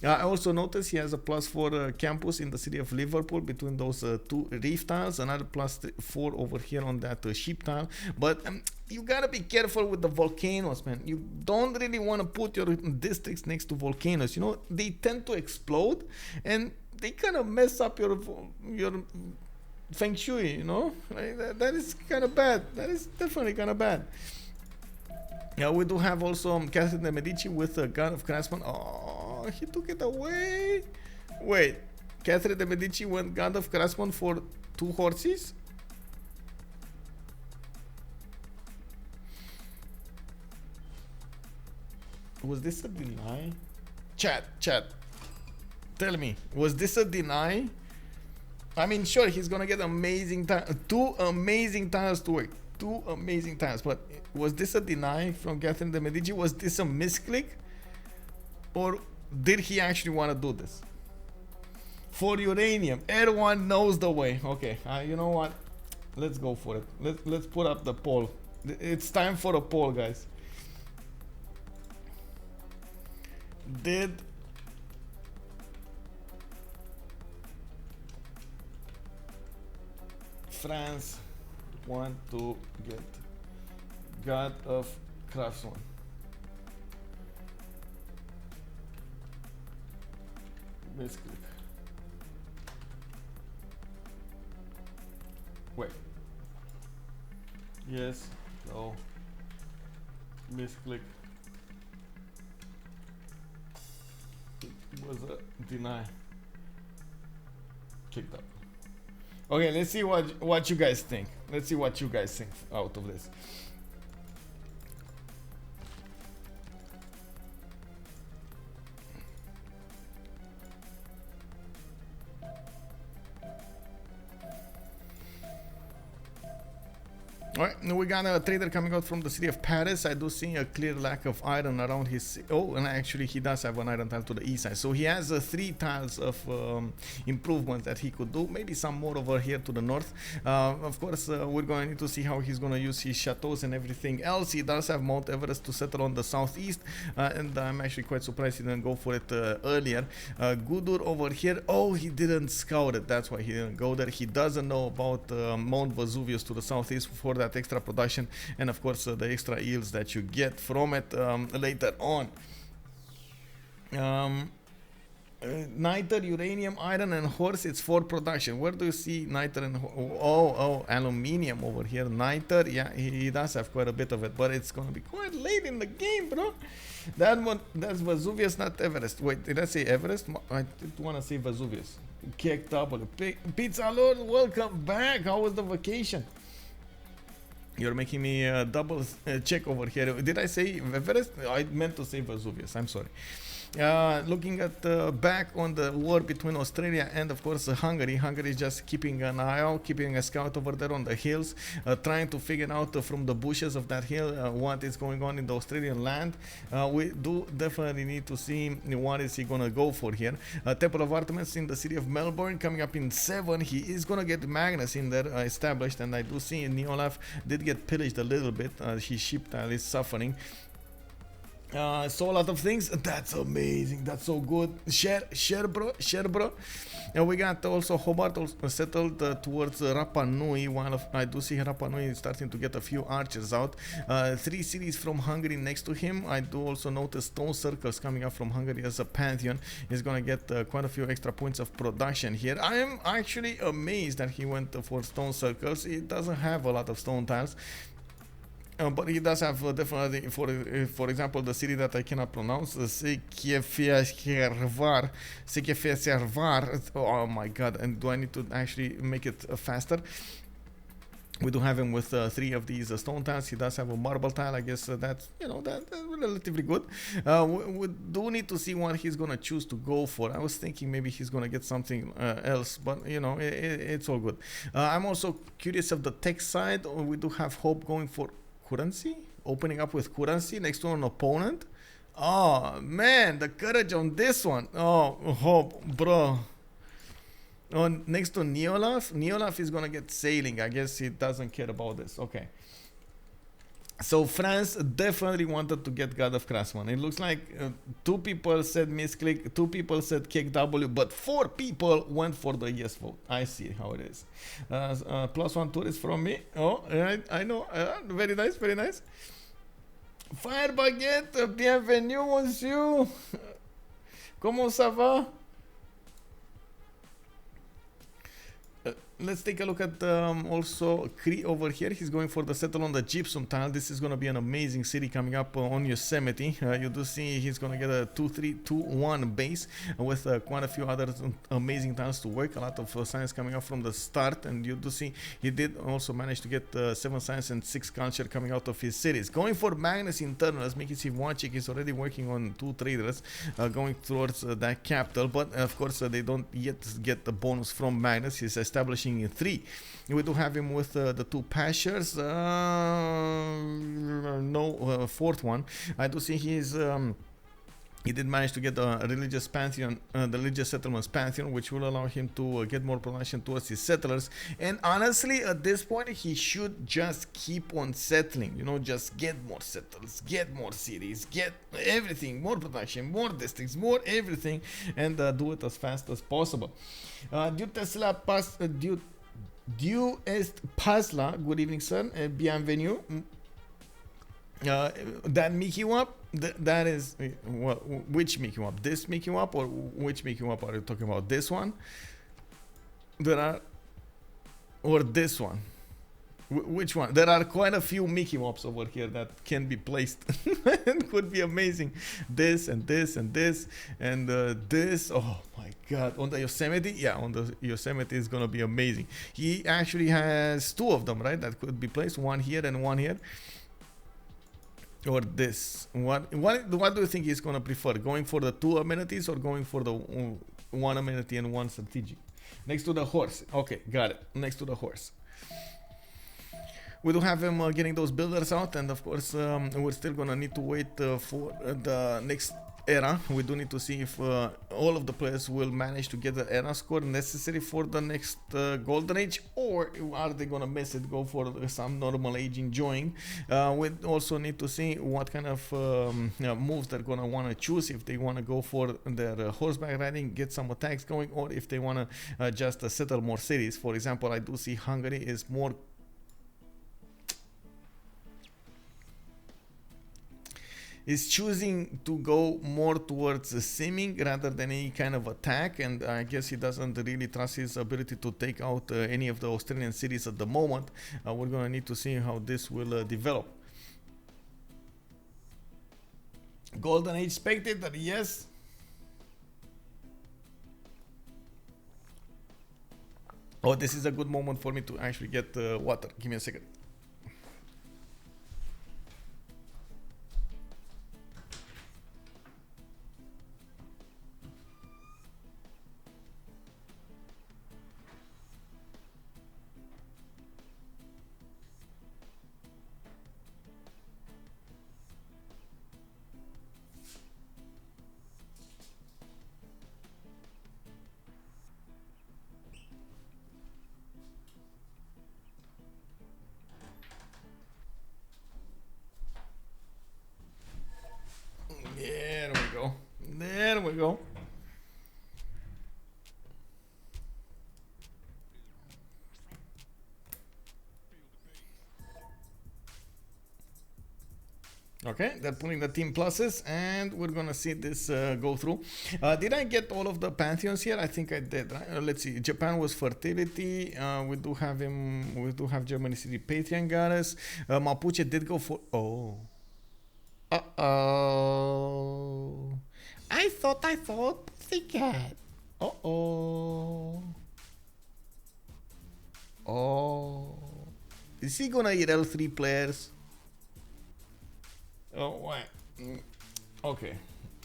I also noticed he has a +4 campus in the city of Liverpool between those 2 reef tiles, another +4 over here on that sheep tile. But you gotta be careful with the volcanoes, man. You don't really want to put your districts next to volcanoes. You know, they tend to explode and they kind of mess up your feng shui, you know? Like that is kind of bad. That is definitely kind of bad. Yeah, we do have also Catherine de Medici with the God of Craftsman. Oh, he took it away. Wait, Catherine de Medici went God of Craftsman for 2 horses? Was this a deny? Chat. Tell me, was this a deny? I mean, sure, he's gonna get amazing 2 amazing tiles to work. 2 amazing tiles, but was this a deny from Catherine de Medici? Was this a misclick? Or did he actually want to do this? For uranium, everyone knows the way. Okay, you know what? Let's go for it. Let's put up the poll. It's time for a poll, guys. Did France want to get God of Craftsman? Misclick. Wait. Yes. No. Misclick. It was a deny. Kicked up. Okay, let's see what you guys think. Let's see what you guys think out of this. Alright, we got a trader coming out from the city of Paris. I do see a clear lack of iron around his... Oh, and actually he does have an iron tile to the east side. So he has 3 tiles of improvements that he could do. Maybe some more over here to the north. Of course, we're going to need to see how he's going to use his chateaus and everything else. He does have Mount Everest to settle on the southeast. And I'm actually quite surprised he didn't go for it earlier. Goudur over here. Oh, he didn't scout it. That's why he didn't go there. He doesn't know about Mount Vesuvius to the southeast for that extra production, and of course the extra yields that you get from it later on. Niter, uranium, iron, and horse, it's for production. Where do you see niter and aluminium over here? Niter, yeah, he does have quite a bit of it, but it's gonna be quite late in the game, bro. That one, that's Vesuvius, not Everest. Wait, did I say Everest? I did want to say Vesuvius. Kicked up. Pizza Lord, welcome back. How was the vacation? You're making me double check over here. Did I say Everest? I meant to say Vesuvius. I'm sorry. Looking at back on the war between Australia and of course Hungary. Hungary is just keeping an eye out, keeping a scout over there on the hills, trying to figure out from the bushes of that hill what is going on in the Australian land. We do definitely need to see what is he gonna go for here. Temple of Artemis in the city of Melbourne coming up in 7. He is gonna get Magnus in there established, and I do see Neolaf did get pillaged a little bit. His ship tile is suffering. So a lot of things. That's amazing. That's so good. Share bro. And we got also Hoobbbb settled towards Rapa Nui. While I do see Rapa Nui starting to get a few archers out. 3 cities from Hungary next to him. I do also notice stone circles coming up from Hungary as a pantheon. He's gonna get quite a few extra points of production here. I am actually amazed that he went for stone circles. He doesn't have a lot of stone tiles. But he does have definitely, for example, the city that I cannot pronounce, CivFR. Oh my god, and do I need to actually make it faster? We do have him with 3 of these stone tiles. He does have a marble tile. I guess that's, you know, that's relatively good. We do need to see what he's going to choose to go for. I was thinking maybe he's going to get something else, but, you know, it's all good. I'm also curious of the tech side. We do have Hoobbbb going for currency, opening up with currency next to an opponent. Oh man, the courage on this one. Oh, Hoobbbb, bro. Next to Neolaf is gonna get sailing. I guess he doesn't care about this. Okay. So France definitely wanted to get God of Craftsman. It looks like 2 people said misclick, 2 people said kick W, but 4 people went for the yes vote. I see how it is. +1 tourist from me. Oh, right, I know. Very nice, very nice. Fire Baguette, bienvenue, monsieur. Comment ça va? Let's take a look at also Cree over here. He's going for the settle on the gypsum tile. This is going to be an amazing city coming up on Yosemite. You do see he's going to get a 2-3-2-1 base with quite a few other amazing tiles to work. A lot of science coming up from the start, and you do see he did also manage to get 7 science and 6 culture coming out of his cities. Going for Magnus internals, making Sivwanchik is already working on 2 traders going towards that capital, but of course they don't yet get the bonus from Magnus. He's establishing in 3. We do have him with the 2 pastures. No 4th one. I do see he's he did manage to get a religious pantheon, the religious settlements pantheon, which will allow him to get more production towards his settlers. And honestly, at this point, he should just keep on settling. You know, just get more settlers, get more cities, get everything, more production, more districts, more everything, and do it as fast as possible. Dieu est Pasla, good evening, sir. Bienvenue. That Mickey Wap, that is, which Mickey Wap? This Mickey Wap, or which Mickey Wap are you talking about? This one? Or this one? Which one? There are quite a few Mickey Wops over here that can be placed and could be amazing. This and this and this and this. Oh my god. On the Yosemite? Yeah, on the Yosemite is gonna be amazing. He actually has 2 of them, right? That could be placed. 1 here and 1 here. Or this. What do you think he's gonna prefer? Going for the 2 amenities or going for the 1 amenity and 1 strategic? Next to the horse. Okay, got it. Next to the horse. we do have him getting those builders out, and of course we're still gonna need to wait for the next era. We do need to see if all of the players will manage to get the era score necessary for the next golden age, or are they gonna miss it, go for some normal age enjoying. We also need to see what kind of moves they're gonna want to choose, if they want to go for their horseback riding, get some attacks going, or if they want to just settle more cities. For example, I do see Hungary is more is choosing to go more towards simming rather than any kind of attack, and I guess he doesn't really trust his ability to take out any of the Australian cities at the moment. We're gonna need to see how this will develop. Golden Age Spectator, yes. Oh, this is a good moment for me to actually get water. Give me a second. There we go. Okay, they're putting the team pluses, and we're gonna see this go through. Did I get all of the pantheons here? I think I did, right? Let's see. Japan was fertility. We do have him. We do have Germany City Patrian goddess. Mapuche did go for. Oh. Uh-oh. I thought Psychat. Uh-oh. Oh. Is he gonna eat L3 players? Oh, wait. Okay.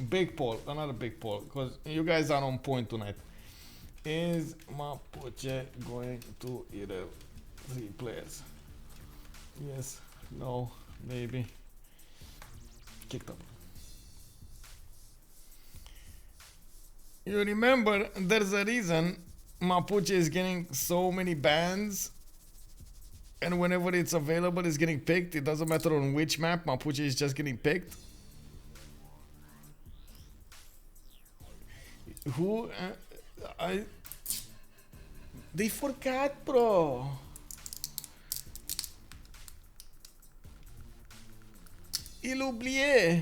Big poll. Another big poll. Because you guys are on point tonight. Is Mapuche going to eat L3 players? Yes. No. Maybe. Kicked up. You remember, there's a reason Mapuche is getting so many bans, and whenever it's available, it's getting picked. It doesn't matter on which map, Mapuche is just getting picked. Who? They forgot, bro. Il oublié.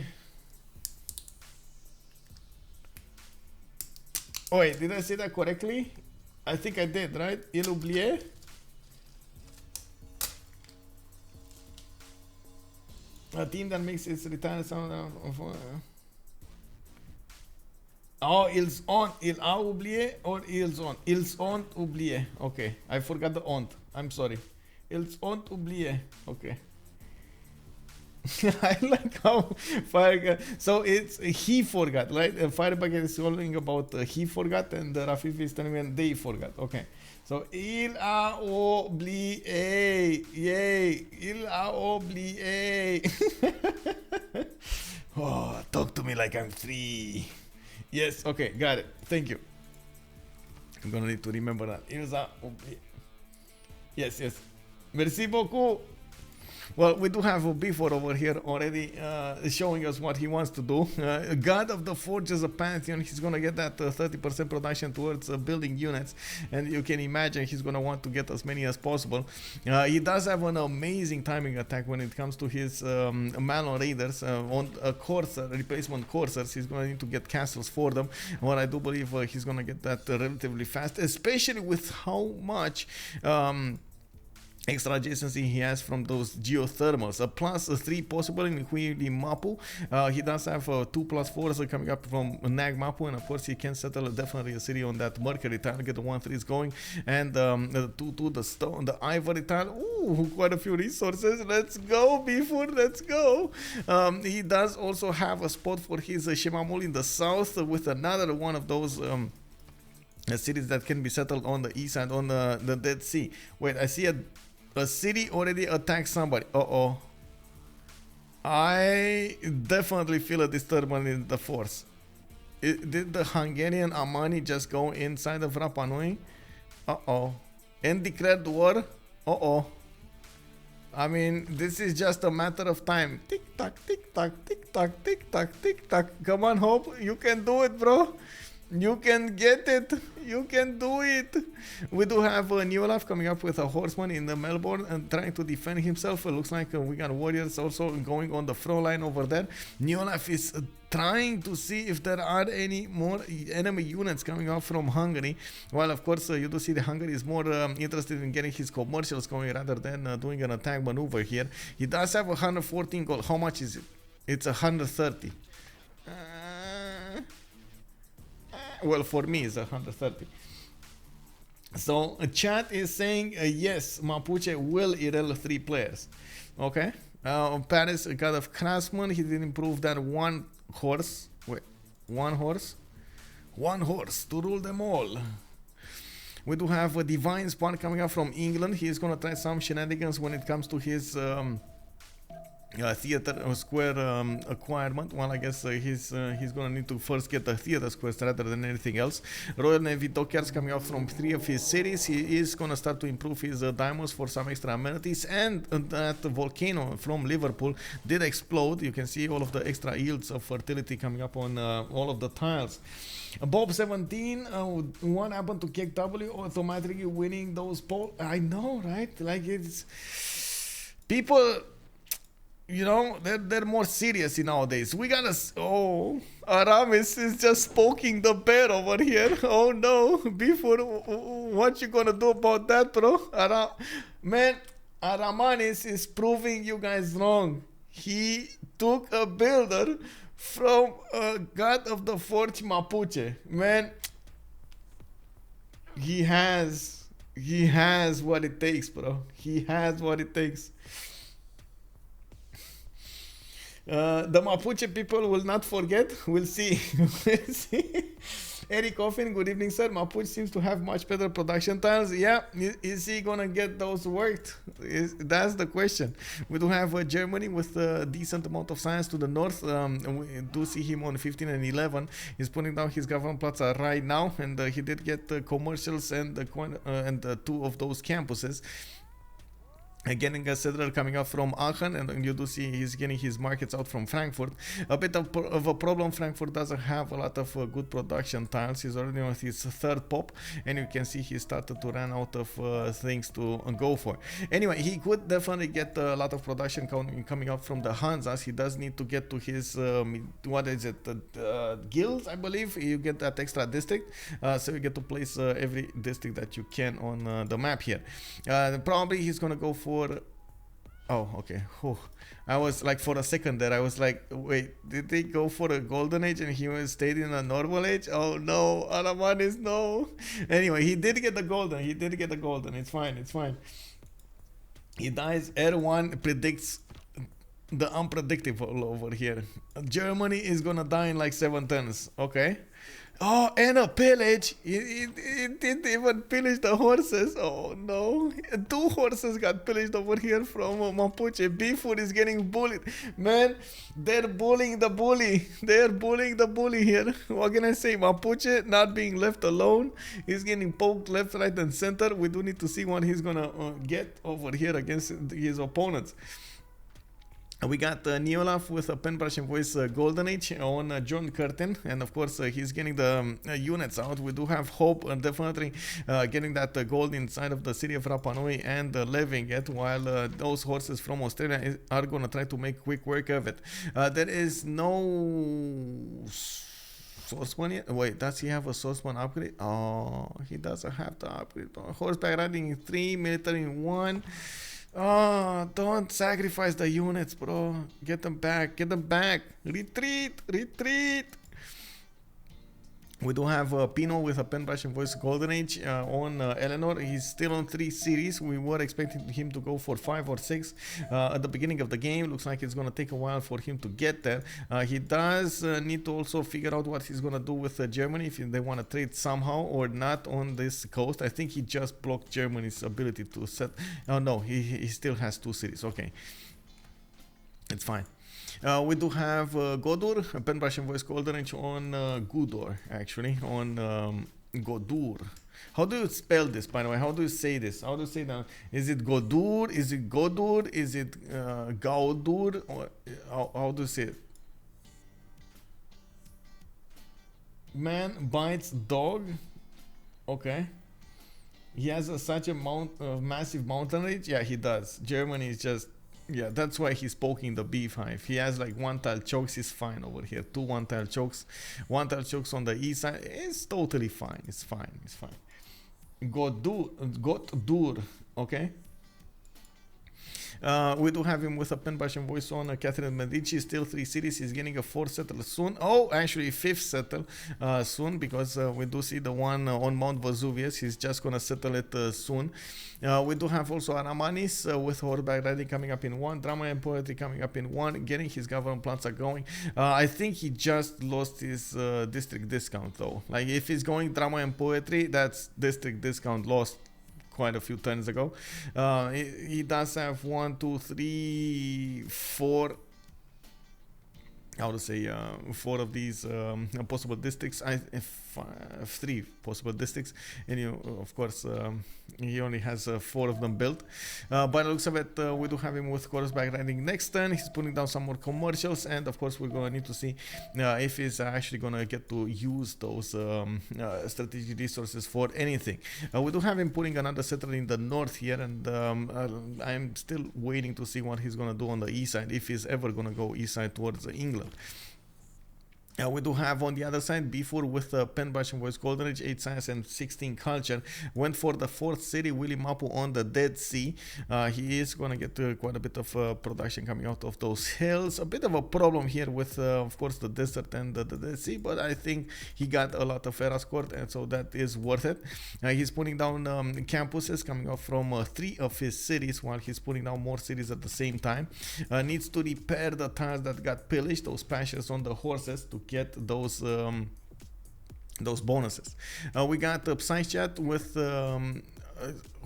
Oh wait, did I say that correctly? I think I did, right? Il oublié? A team that makes its return sound oh, ils ont oublié or ils ont? Ils ont oublié. Okay, I forgot the ont. I'm sorry. Ils ont oublié. Okay. I like how Fire. So it's he forgot, right? Firebug is calling about he forgot, and Rafif is telling me they forgot. Okay. So il a oublié. Yay. Il a oublié. Oh, talk to me like I'm 3. Yes. Okay. Got it. Thank you. I'm gonna need to remember that. Il a oublié. Yes. Yes. Merci beaucoup. Well, we do have Byffur over here already showing us what he wants to do. God of the Forge is a pantheon. He's going to get that 30% production towards building units. And you can imagine he's going to want to get as many as possible. He does have an amazing timing attack when it comes to his Malon Raiders. On a Corsair, replacement Corsairs, he's going to need to get castles for them. Well, I do believe he's going to get that relatively fast, especially with how much extra adjacency he has from those geothermals. A +3 possible in Hoobbbb Mapu. He does have 2+4s coming up from Nag Mapu, and of course he can settle definitely a city on that Mercury tile, get the 1-3s going, and the 2-2, the stone, the ivory tile. Ooh, quite a few resources. Let's go, Byffur, let's go. He does also have a spot for his Shemamul in the south with another one of those cities that can be settled on the east side on the Dead Sea. Wait, I see a A city already attacked somebody. Uh-oh. I definitely feel a disturbance in the force. Did the Hungarian Aramanis just go inside of Rapa Nui? Uh-oh. And declared war? Uh-oh. I mean, this is just a matter of time. Tick-tock, tick-tock, tick-tock, tick-tock, tick-tock. Come on, Hope. You can do it, bro. You can get it. You can do it. We do have a Neolaf coming up with a horseman in the Melbourne and trying to defend himself. It looks like we got warriors also going on the front line over there. Neolaf is trying to see if there are any more enemy units coming up from Hungary. While of course you do see the Hungary is more interested in getting his commercials going rather than doing an attack maneuver here. He does have 114 gold. How much is it? It's 130. Well, for me, it's 130. So, chat is saying, yes, Mapuche will ERL 3 players. Okay. Paris got a craftsman. He did improve that one horse. Wait, one horse? One horse to rule them all. We do have a divine spawn coming up from England. He is going to try some shenanigans when it comes to his theater square acquirement. Well, I guess he's gonna need to first get the theater squares rather than anything else. Royal Navy dockyards coming out from 3 of his cities. He is gonna start to improve his diamonds for some extra amenities, and that volcano from Liverpool did explode. You can see all of the extra yields of fertility coming up on all of the tiles. Bob 17, what happened to Cake W automatically winning those polls? I know, right? Like, it's people, you know, they're more serious nowadays. We gotta. Oh, Aramis is just poking the bear over here. Oh no, Byffur, what you gonna do about that, bro? Man, Aramanis is proving you guys wrong. He took a builder from a god of the forge Mapuche. Man, he has what it takes, bro. He has what it takes. The Mapuche people will not forget. We'll see. We'll see. Eric Coffin, good evening, sir. Mapuche seems to have much better production tiles. Yeah, is he gonna get those worked? That's the question. We do have Germany with a decent amount of science to the north. We do see him on 15 and 11. He's putting down his government plaza right now, and he did get commercials and 2 of those campuses. Getting a settler coming out from Aachen, and you do see he's getting his markets out from Frankfurt. A bit of a problem. Frankfurt doesn't have a lot of good production tiles. He's already on his 3rd pop, and you can see he started to run out of things to go for. Anyway, he could definitely get a lot of production coming up from the Hansas. He does need to get to his what is it, guilds, I believe. You get that extra district, so you get to place every district that you can on the map here. Probably he's gonna go for. Oh, okay. Whew. I was like, for a second there, I was like, wait, did they go for a golden age and he stayed in a normal age? Oh no, Aramanis, no. Anyway, he did get the golden. He did get the golden. It's fine. It's fine. He dies. R1 predicts the unpredictable over here. Germany is gonna die in like 7 turns. Okay. Oh, and a pillage. It didn't even pillage the horses. Oh no. 2 horses got pillaged over here from Mapuche. Byffur is getting bullied. Man, they're bullying the bully. They're bullying the bully here. What can I say? Mapuche not being left alone. He's getting poked left, right, and center. We do need to see what he's gonna get over here against his opponents. We got Neolaf with a pen brush and voice golden age on John Curtin, and of course he's getting the units out. We do have Hope definitely getting that gold inside of the city of Rapa Nui and levying it, while those horses from Australia are going to try to make quick work of it. There is no swordsman yet. Wait, does he have a swordsman upgrade? Oh, he doesn't have the upgrade. Horseback riding in 3, military in 1. Oh, don't sacrifice the units, bro. Get them back. Get them back. Retreat. Retreat. We do have Pino with a pen brush and voice golden age on Eleanor. He's still on 3 series. We were expecting him to go for 5 or 6 at the beginning of the game. Looks like it's going to take a while for him to get there. He does need to also figure out what he's going to do with Germany, if they want to trade somehow or not on this coast. I think he just blocked Germany's ability to set. Oh no, he still has 2 series. Okay, it's fine. We do have Goudur, a pen brush and voice golden age on Goudur, actually, on Goudur. How do you spell this, by the way? How do you say this? How do you say that? Is it Goudur? Is it Goudur? Is it Goudur? Or how do you say it? Man bites dog. Okay. He has such a massive mountain range. Yeah, he does. Germany is just... Yeah, that's why he's poking the beehive. He has like 1 tile chokes. He's fine over here. 2 1 tile chokes. 1 tile chokes on the east side. It's totally fine. It's fine. It's fine. Goudur. Okay. We do have him with a pen brush and voice on Catherine Medici. Still 3 cities. He's getting a 4th settle soon. Oh, actually 5th settle soon, because we do see the one on Mount Vesuvius. He's just gonna settle it soon. We do have also Aramanis with horseback riding coming up in 1. Drama and poetry coming up in 1. Getting his government plans are going. I think he just lost his district discount though. Like if he's going drama and poetry, that's district discount lost quite a few turns ago. He does have 1, 2, 3, 4. How to say 4 of these possible districts. 3 possible districts, and of course he only has 4 of them built. By the looks of it, we do have him with horseback riding next turn. He's putting down some more commercials, and of course we're going to need to see if he's actually going to get to use those strategic resources for anything. We do have him putting another settler in the north here, and I'm still waiting to see what he's going to do on the east side, if he's ever going to go east side towards England. We do have on the other side Byffur with pen brush and voice golden age, 8 science and 16 culture. Went for the 4th city, Willy Mapu on the Dead Sea. He is going to get quite a bit of production coming out of those hills. A bit of a problem here with of course the desert and the Dead Sea, but I think he got a lot of Erascord, and so that is worth it. He's putting down campuses coming out from 3 of his cities, while he's putting down more cities at the same time. Needs to repair the tiles that got pillaged, those patches on the horses, to get those bonuses. We got Psychat with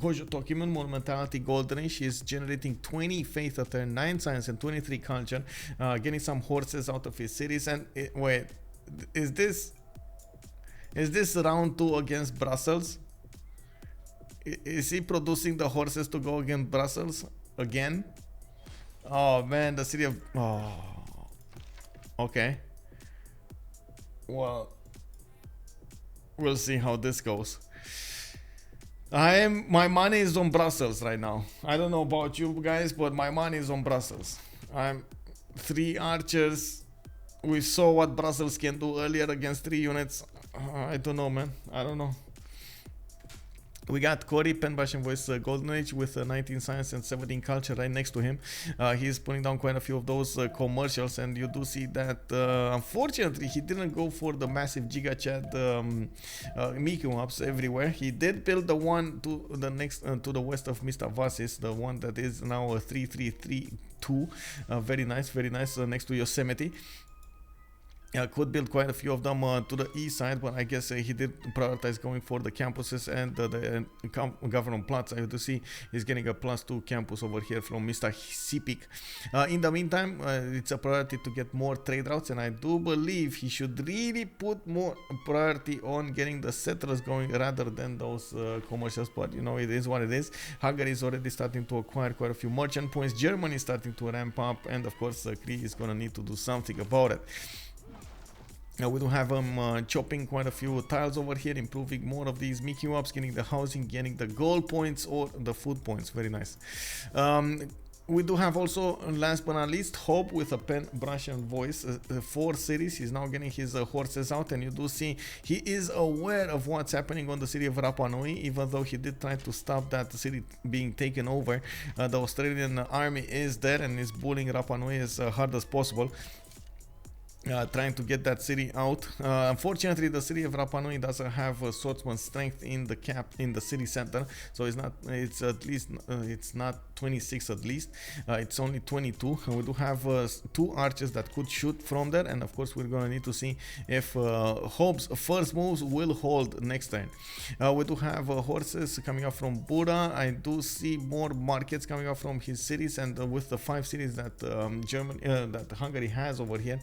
Hojo Tokiman, Monumentality Golden Age. She's generating 20 faith at turn, 9 science and 23 culture, getting some horses out of his cities. And wait, is this round 2 against Brussels? Is he producing the horses to go against Brussels again? Oh man, the city of... Oh, okay. Well, we'll see how this goes. My money is on Brussels right now. I don't know about you guys, but my money is on Brussels. I'm 3 archers. We saw what Brussels can do earlier against 3 units. I don't know, man. I don't know. We got Corey, pen brush and voice golden age with 19 science and 17 culture right next to him. He's putting down quite a few of those commercials, and you do see that unfortunately he didn't go for the massive giga chat Miku ups everywhere. He did build the one to the next to the west of Mr. Vasis, the one that is now a 3332. Very nice next to Yosemite. Could build quite a few of them to the east side, but I guess he did prioritize going for the campuses and the government plots. I do see he's getting a +2 campus over here from Mr. Sipik. In the meantime, it's a priority to get more trade routes, and I do believe he should really put more priority on getting the settlers going rather than those commercials, but you know, it is what it is. Hungary is already starting to acquire quite a few merchant points. Germany is starting to ramp up, and of course Cree is going to need to do something about it. We do have him chopping quite a few tiles over here, improving more of these Mickey ups, getting the housing, getting the gold points or the food points. Very nice. We do have also, last but not least, Hoobbbb with a pen, brush and voice. 4 cities. He's now getting his horses out, and you do see he is aware of what's happening on the city of Rapa Nui, even though he did try to stop that city being taken over. The Australian army is there and is bullying Rapa Nui as hard as possible. trying to get that city out. Unfortunately, the city of Rapa Nui doesn't have swordsman strength in the city center, so it's not. It's at least it's not 26 at least. It's only 22. We do have 2 archers that could shoot from there, and of course we're gonna need to see if Hoobbb's first moves will hold next turn. We do have horses coming up from Buda. I do see more markets coming up from his cities, and with the 5 cities that that Hungary has over here.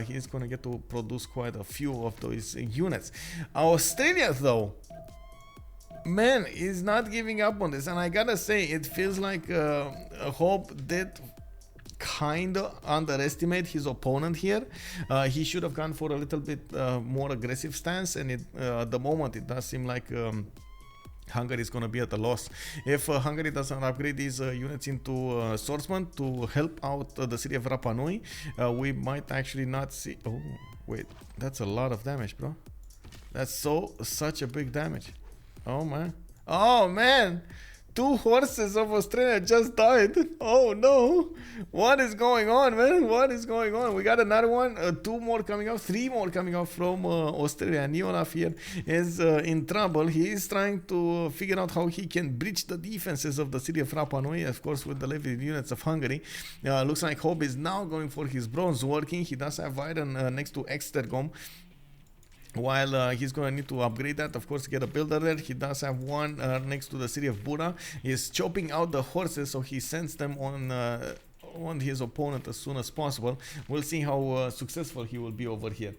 He's gonna get to produce quite a few of those units. Australia, though, man, is not giving up on this, and I gotta say, it feels like Hoobbbb did kinda underestimate his opponent here. He should have gone for a little bit more aggressive stance, and at the moment it does seem like Hungary is going to be at a loss. If Hungary doesn't upgrade these units into swordsmen to help out the city of Rapa Nui, we might actually not see... Oh, wait, that's a lot of damage, bro. That's such a big damage. Oh, man. Oh, man. 2 horses of Australia just died. Oh no. What is going on, man? What is going on? We got another one. 2 more coming up. 3 more coming up from Australia. Neolaf here is in trouble. He is trying to figure out how he can breach the defenses of the city of Rapa Nui, of course, with the levied units of Hungary. Looks like Hoobbbb is now going for his bronze working. He does have iron next to Extergom. While he's going to need to upgrade that, of course, get a builder there. He does have one next to the city of Buda. He's chopping out the horses, so he sends them on his opponent as soon as possible. We'll see how successful he will be over here.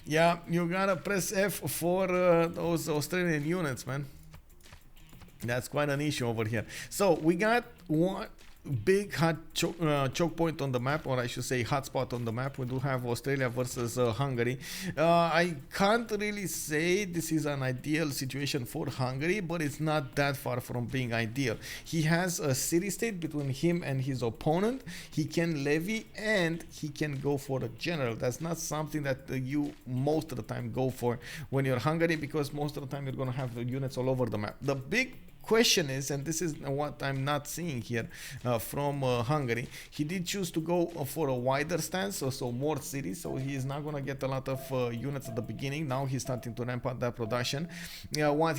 Yeah, you gotta press F for those Australian units, man. That's quite an issue over here. So we got one big hot choke point on the map, or I should say hotspot on the map. We do have Australia versus Hungary. I can't really say this is an ideal situation for Hungary, but it's not that far from being ideal. He has a city-state between him and his opponent. He can levy and he can go for a general. That's not something that you most of the time go for when you're Hungary, because most of the time you're going to have the units all over the map. The big question is, and this is what I'm not seeing here from Hungary, he did choose to go for a wider stance, so more cities, so he is not going to get a lot of units at the beginning. Now he's starting to ramp up that production. What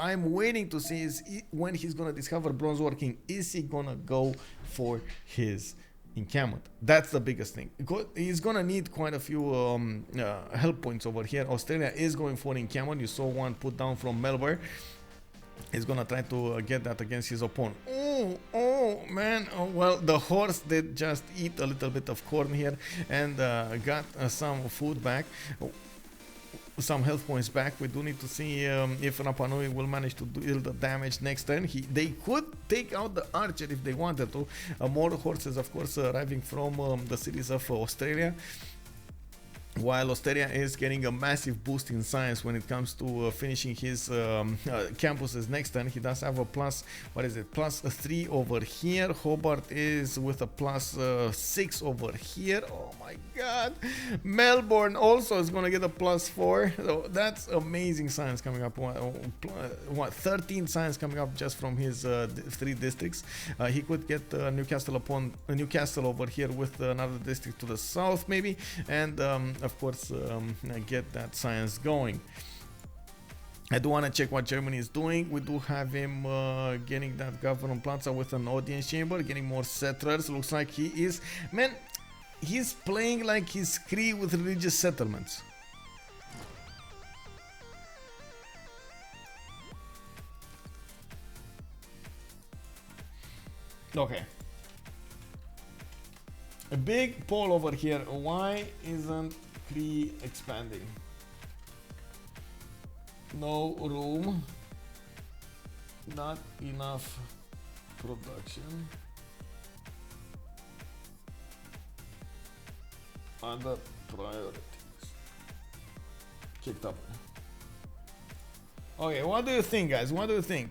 I'm waiting to see is when he's going to discover bronze working, is he going to go for his encampment? That's the biggest thing. He's gonna need quite a few help points over here. Australia is going for encampment. You saw one put down from Melbourne. He's gonna try to get that against his opponent. Oh man. Oh, well, the horse did just eat a little bit of corn here and got some food back, some health points back. We do need to see if Rapa Nui will manage to deal the damage next turn. They could take out the archer if they wanted to. More horses, of course, arriving from the cities of Australia. While Australia is getting a massive boost in science when it comes to finishing his campuses next turn. He does have a plus, what is it, +3 over here. Hobart is with a +6 over here. Oh my god. Melbourne also is going to get a +4. So that's amazing science coming up. What 13 science coming up just from his 3 districts. He could get Newcastle over here with another district to the south maybe, and of course get that science going. I do want to check what Germany is doing. We do have him getting that government plaza with an audience chamber, getting more settlers. Looks like he is, man, he's playing like he's Cree with religious settlements. Okay. A big poll over here. Why isn't Cree expanding? No room. Not enough production. Other priorities. Kicked up. Okay, what do you think, guys? What do you think?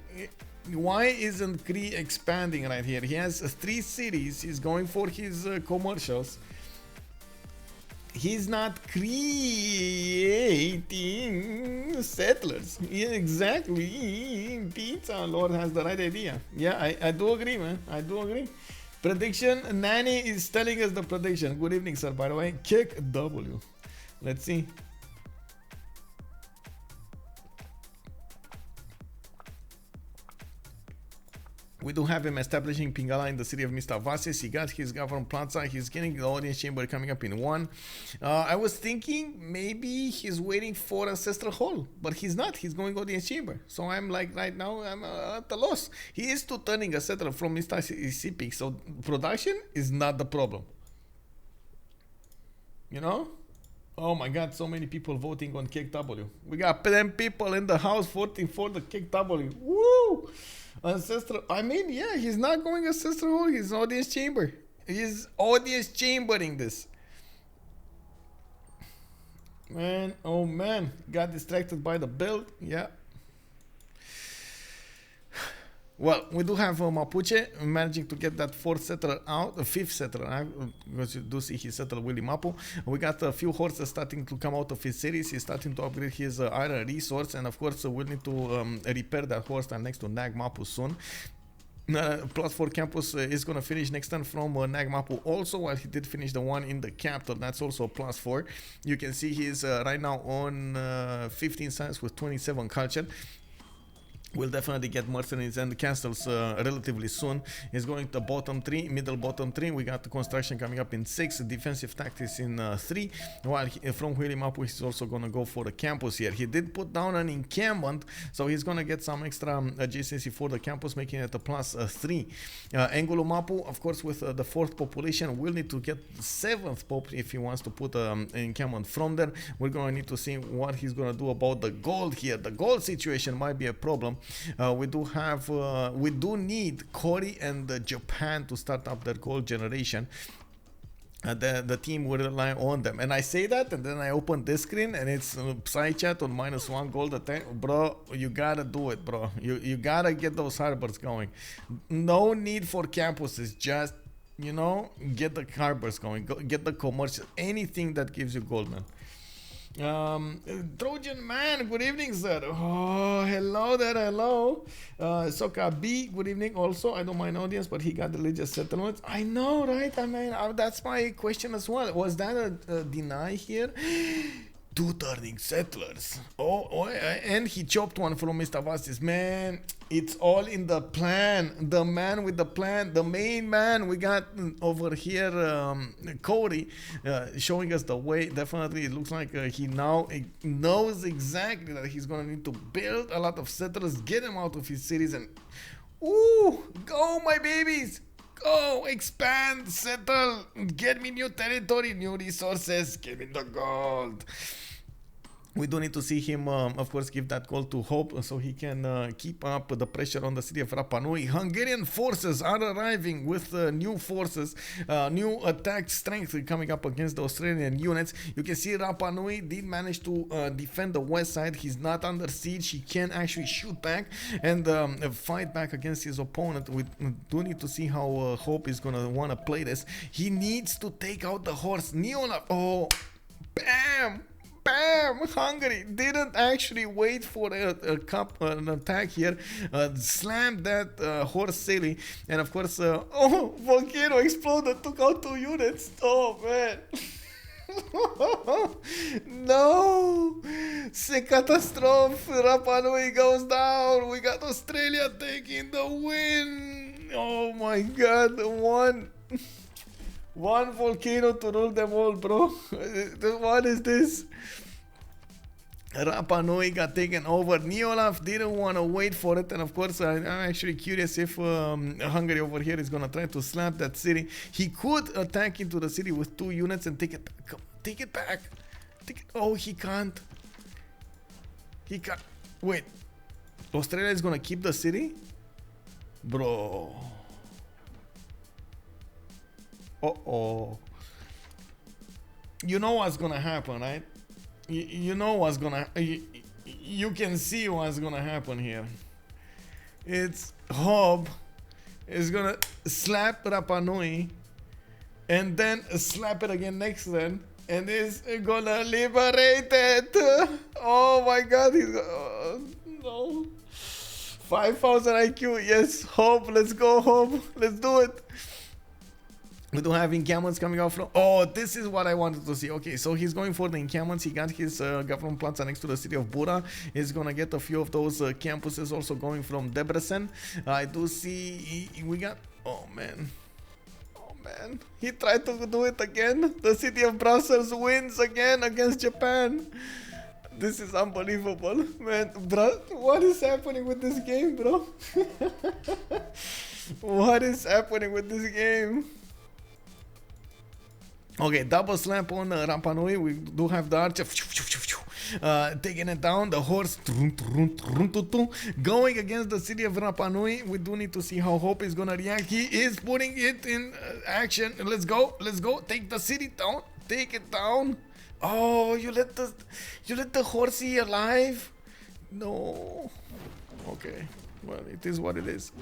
Why isn't Cree expanding right here? He has 3 cities. He's going for his commercials. He's not creating settlers. Yeah, exactly. Pizza Lord has the right idea. Yeah, I do agree, man. I do agree. Prediction. Nanny is telling us the prediction. Good evening, sir. By the way, kick W. Let's see. We do have him establishing Pingala in the city of Mistavasis. He got his government plaza. He's getting the audience chamber coming up in 1. I was thinking maybe he's waiting for Ancestral Hall, but he's not. He's going audience chamber. So I'm like, right now, I'm at a loss. He is to turning a settler from Mississippi. So production is not the problem. You know? Oh my God, so many people voting on Kick W. We got 10 people in the house voting for the Kick W. Woo! Ancestral. I mean, yeah, he's not going Ancestral Hall. He's audience chamber. He's audience chambering this. Man, oh man. Got distracted by the build. Yeah. Well, we do have Mapuche managing to get that 4th settler out, the 5th settler, because you do see he settled Willy Mapu. We got a few horses starting to come out of his cities. He's starting to upgrade his iron resource, and of course we'll need to repair that horse stand next to Nag Mapu soon. Plus 4 campus is going to finish next turn from Nag Mapu also, while he did finish the one in the capital. That's also plus 4. You can see he's right now on 15 science with 27 culture. We'll definitely get mercenaries and castles relatively soon. He's going to bottom 3, middle bottom 3. We got the construction coming up in 6, defensive tactics in 3. While from Willy Mapu, he's also going to go for the campus here. He did put down an encampment, so he's going to get some extra adjacency for the campus, making it a plus 3. Angulo Mapu, of course, with the 4th population, will need to get the 7th pop if he wants to put an encampment from there. We're going to need to see what he's going to do about the gold here. The gold situation might be a problem. We do need Korea and Japan to start up their gold generation. The team will rely on them, and I say that, and then I open this screen, and it's Psychat on -1 gold attack. Bro, you gotta do it, bro. You gotta get those harbors going. No need for campuses, just, you know, get the harbors going, get the commercial, anything that gives you gold, man. Trojan Man, good evening, sir. Oh, hello there, hello. Soka B, good evening also. I don't mind audience, but he got religious settlements. I know, right? I mean, that's my question as well. Was that a deny here? 2 turning settlers. Oh, and he chopped one from Mr. Vastis. Man, it's all in the plan. The man with the plan, the main man. We got over here Cody showing us the way. Definitely, it looks like he now knows exactly that he's going to need to build a lot of settlers, get them out of his cities, and ooh, go my babies. Go, expand, settle, get me new territory, new resources, give me the gold. We do need to see him, of course, give that gold to Hoobbbb so he can keep up the pressure on the city of Rapa Nui. Hungarian forces are arriving with new forces, new attack strength coming up against the Australian units. You can see Rapa Nui did manage to defend the west side. He's not under siege. He can actually shoot back and fight back against his opponent. We do need to see how Hoobbbb is going to want to play this. He needs to take out the horse. Neolaf. Oh, bam! Bam! Hungary didn't actually wait for an attack here. Slammed that horse silly, and of course, oh, volcano exploded, took out 2 units. Oh man! No! C'est catastrophe! Rapa Nui goes down. We got Australia taking the win. Oh my God! One volcano to rule them all, bro. What is this? Rapa Nui got taken over. Neolaf didn't want to wait for it, and of course I'm actually curious if Hungary over here is going to try to slap that city. He could attack into the city with 2 units and take it back. Take it back. Oh, he can't. He can't. Wait. Australia is going to keep the city? Bro. Uh-oh. You know what's going to happen, right? You know what's gonna. You can see what's gonna happen here. It's Hoobbbb is gonna slap Rapa Nui, and then slap it again next turn, and is gonna liberate it. Oh my God! He's no. 5,000 IQ. Yes, Hoobbbb. Let's go, Hoobbbb. Let's do it. We do have encampments coming out from. Oh, this is what I wanted to see. Okay, so he's going for the encampments. He got his government plants next to the city of Bura. He's gonna get a few of those campuses also going from Debrecen. I do see we got. Oh man. Oh man. He tried to do it again. The city of Brussels wins again against Japan. This is unbelievable, man. Bro, what is happening with this game, bro? What is happening with this game? Okay, double slap on Rapa Nui. We do have the archer taking it down. The horse going against the city of Rapa Nui. We do need to see how Hoobbbb is gonna react. He is putting it in action. Let's go. Let's go. Take the city down. Take it down. Oh, you let the horsey alive? No. Okay. Well, it is what it is.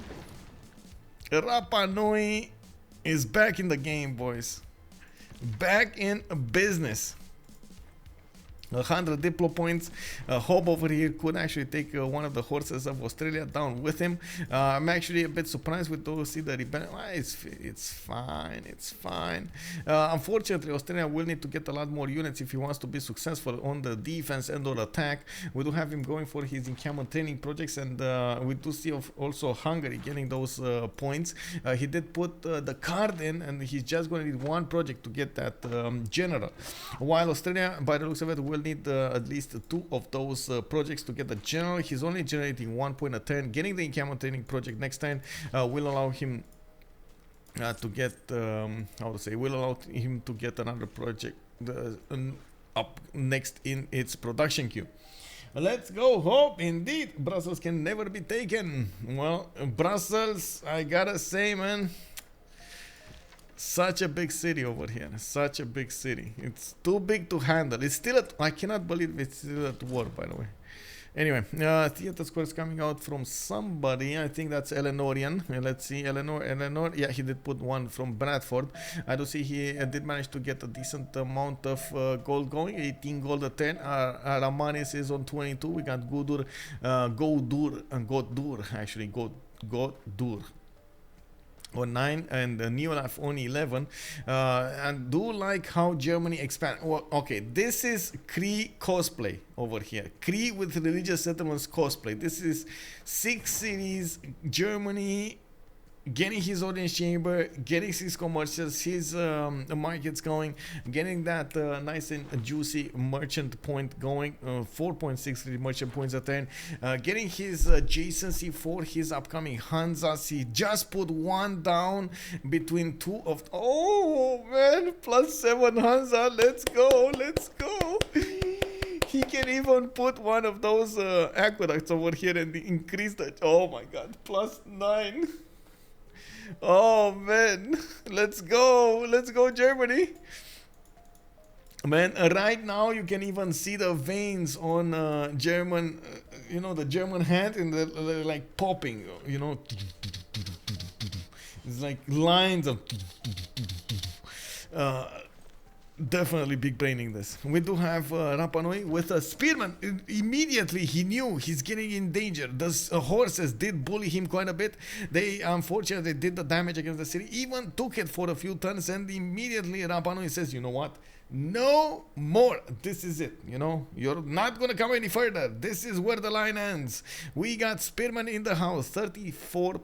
Rapa Nui is back in the game, boys. Back in business. 100 diplo points. Hoobbbb over here could actually take one of the horses of Australia down with him. I'm actually a bit surprised with those. See the rebellion. It's fine. It's fine. Unfortunately, Australia will need to get a lot more units if he wants to be successful on the defense and or attack. We do have him going for his encampment training projects, and we do see also Hungary getting those points. He did put the card in, and he's just going to need one project to get that general. While Australia, by the looks of it, will need at least 2 of those projects to get the general. He's only generating 1 point a turn. Getting the encampment training project next turn will allow him to get will allow him to get another project up next in its production queue. Let's go, Hoobbbb. Indeed, Brussels can never be taken. Well, Brussels, I gotta say, man, such a big city over here. Such a big city. It's too big to handle. It's still at... I cannot believe it's still at war, by the way. Anyway, theater score is coming out from somebody. I think that's Eleanorian. Let's see. Eleanor. Yeah, he did put one from Bradford. I do see he did manage to get a decent amount of gold going. 18 gold a 10. Aramanis is on 22. We got Goudur, Goudur on 9 and Neolaf on 11. And do like how Germany expand. Well, okay, this is Cree cosplay over here. Cree with religious settlements cosplay. This is 6 cities, Germany getting his audience chamber, getting his commercials, his markets going, getting that nice and juicy merchant point going, 4.63 merchant points a turn, getting his adjacency for his upcoming Hanzas. He just put one down between 2 of... Oh man, +7 Hansa. Let's go, let's go. He can even put one of those aqueducts over here and increase the... Oh my god, +9. Oh man, let's go Germany. Man, right now you can even see the veins on German, the German hand, and they're like popping, it's like lines of definitely big braining this. We do have Rapa Nui with a spearman. Immediately he knew he's getting in danger. The horses did bully him quite a bit. They unfortunately did the damage against the city, even took it for a few turns, and immediately Rapa Nui says, you know what? No more. This is it. You're not going to come any further. This is where the line ends. We got spearman in the house. 34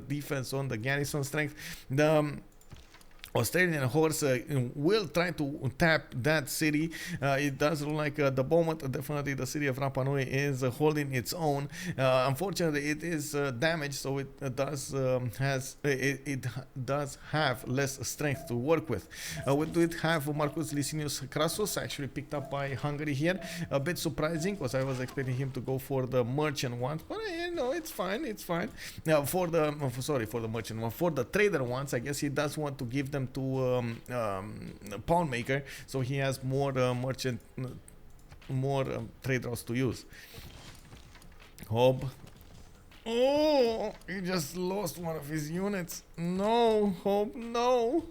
defense on the garrison strength. The Australian horse will try to tap that city. It does look like the moment definitely the city of Rapa Nui is holding its own. Unfortunately, it is damaged, so it does have less strength to work with. We did have Marcus Licinius Crassus actually picked up by Hungary here. A bit surprising because I was expecting him to go for the merchant ones, but it's fine. It's fine. Now for the merchant one, for the trader ones, I guess he does want to give them to Pound Maker, so he has more merchant, more traders to use. Hoobbbb. Oh, he just lost one of his units. No, Hoobbbb, no.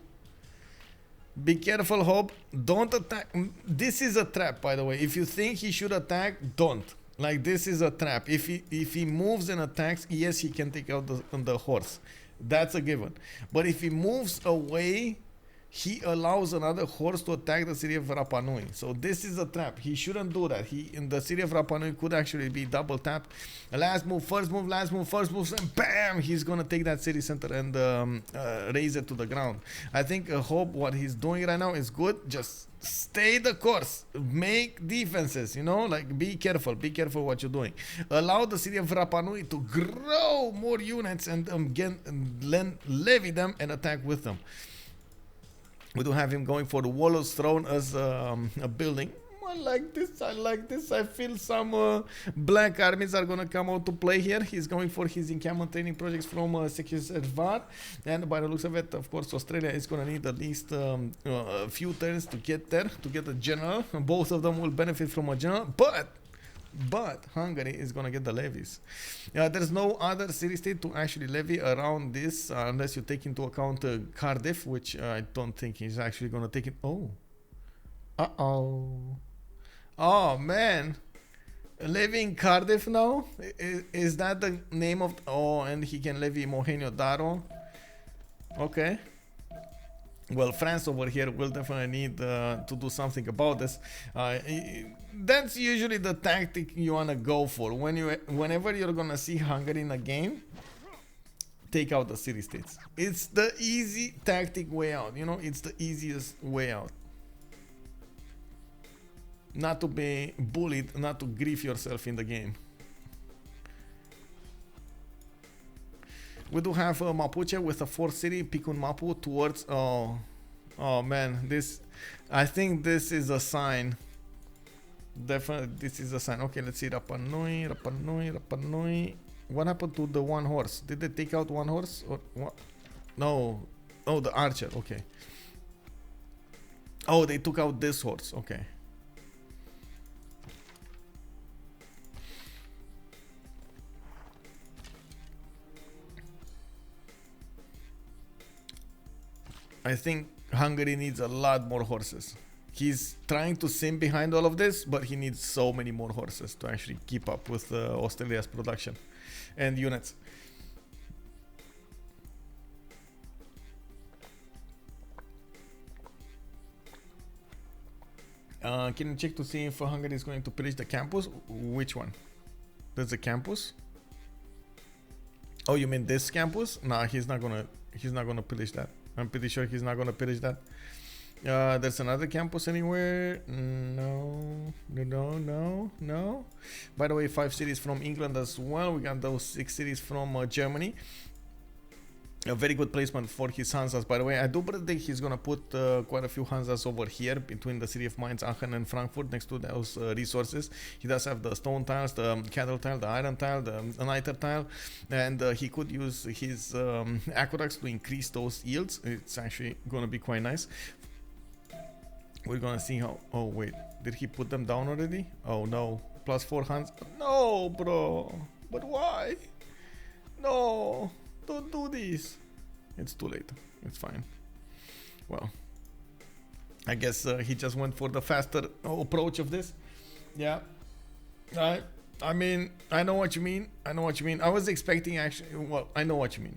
Be careful, Hoobbbb. Don't attack. This is a trap, by the way. If you think he should attack, don't. Like, this is a trap. If he moves and attacks, yes, he can take out the horse. That's a given. But if he moves away he allows another horse to attack the city of Rapa Nui. So this is a trap. He shouldn't do that. He in the city of Rapa Nui could actually be double tapped. Last move, first move, last move, first move, and bam! He's gonna take that city center and raise it to the ground. I think Hoobbbb, what he's doing right now is good. Just stay the course. Make defenses, you know, like be careful what you're doing. Allow the city of Rapa Nui to grow more units and levy them and attack with them. We do have him going for the Wallow's Throne as a building. I like this. I feel some black armies are going to come out to play here. He's going for his encampment training projects from CivFR. And by the looks of it, of course, Australia is going to need at least a few turns to get there, to get a general. Both of them will benefit from a general. But Hungary is going to get the levies. There's no other city-state to actually levy around this unless you take into account Cardiff, which I don't think he's actually going to take it. Oh. Oh, man. Levying Cardiff now? Is that the name of... Oh, and he can levy Mohenjo Daro. Okay. Well, France over here will definitely need to do something about this. That's usually the tactic you want to go for. Whenever you're going to see Hungary in a game, take out the city-states. It's the easy tactic way out. You know, it's the easiest way out. Not to be bullied, not to grief yourself in the game. We do have Mapuche with a 4th city, Pikun Mapu towards... Oh man, this... I think this is a sign. Definitely, this is a sign. Okay, let's see. Rapa Nui. What happened to the one horse? Did they take out one horse? Or what? No. Oh, the archer. Okay. Oh, they took out this horse. Okay. I think Hungary needs a lot more horses. He's trying to sim behind all of this, but he needs so many more horses to actually keep up with Australia's production and units. Can you check to see if Hungary is going to pillage the campus? Which one? There's a campus? Oh, you mean this campus? Nah, he's not gonna pillage that. I'm pretty sure he's not gonna pillage that. There's another campus anywhere? No. By the way, 5 cities from England as well. We got those 6 cities from Germany. A very good placement for his Hansas, by the way. I do predict he's gonna put quite a few Hansas over here between the city of Mainz, Aachen and Frankfurt next to those resources. He does have the stone tiles, the cattle tile, the iron tile, the niter tile, and he could use his aqueducts to increase those yields. It's actually gonna be quite nice. We're gonna see how... Oh wait, did he put them down already? Oh no, +4 Hans. No, bro, but why? No. Don't do this. It's too late. It's fine. Well, I guess he just went for the faster approach of this. Yeah. I mean, I know what you mean. I was expecting actually... Well, I know what you mean.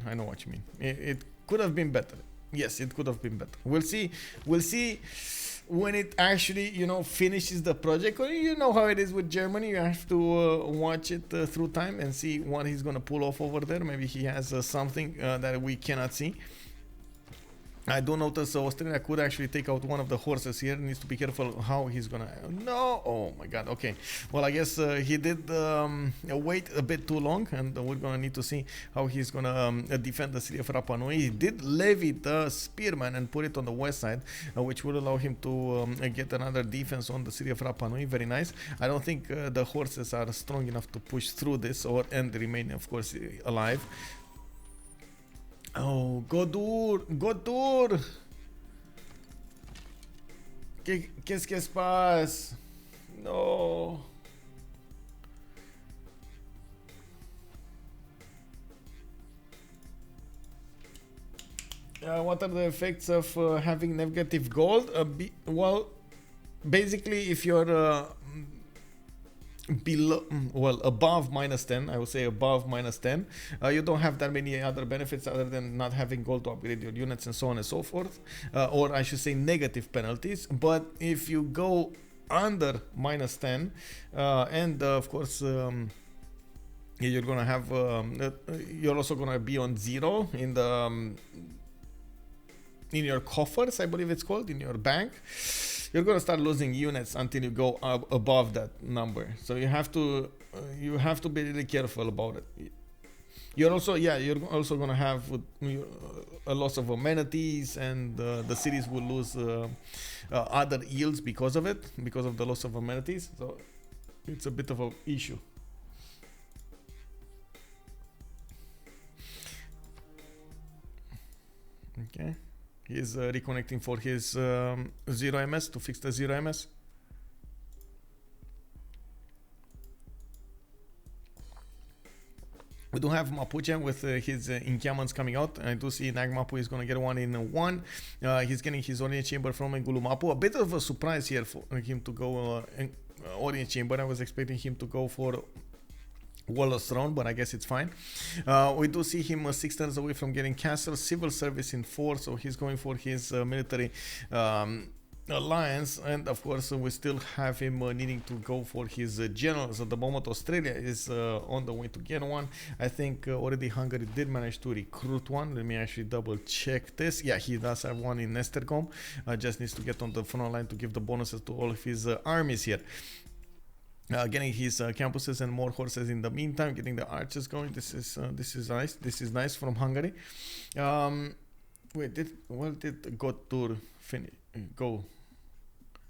It could have been better. Yes, it could have been better. We'll see when it actually, you know, finishes the project. You know how it is with Germany. You have to watch it through time and see what he's gonna pull off over there. Maybe he has something that we cannot see. I do notice Australia could actually take out one of the horses here. Needs to be careful how he's gonna... No! Oh my god, okay. Well, I guess he did wait a bit too long, and we're gonna need to see how he's gonna defend the city of Rapa Nui. He did levy the spearman and put it on the west side, which will allow him to get another defense on the city of Rapa Nui. Very nice. I don't think the horses are strong enough to push through this and remain, of course, alive. Oh, Goudur! Qu'est-ce qui se passe? No. What are the effects of having negative gold? Well, basically, if you're below, well, above -10, I would say above -10, you don't have that many other benefits other than not having gold to upgrade your units and so on and so forth, or I should say negative penalties. But if you go under -10, and of course you're gonna have you're also gonna be on 0 in the in your coffers, I believe it's called, in your bank. You're gonna start losing units until you go up above that number. So you have to be really careful about it. You're also gonna have a loss of amenities, and the cities will lose other yields because of it, because of the loss of amenities. So it's a bit of an issue. Okay. He's reconnecting for his 0 MS to fix the 0 MS. We do have Mapuche with his encampments coming out. I do see Nagmapu is going to get one in 1. He's getting his Orient Chamber from Ngulumapu. A bit of a surprise here for him to go Orient Chamber. I was expecting him to go for Waller's Throne, but I guess it's fine. We do see him 6 turns away from getting castle, civil service in 4, so he's going for his military alliance, and of course we still have him needing to go for his generals. At the moment Australia is on the way to get one. I think already Hungary did manage to recruit one. Let me actually double check this. Yeah, he does have one in Esztergom. Just needs to get on the front line to give the bonuses to all of his armies here. Getting his campuses and more horses in the meantime, getting the archers going. This is nice. This is nice from Hungary. Wait, did Goudur go?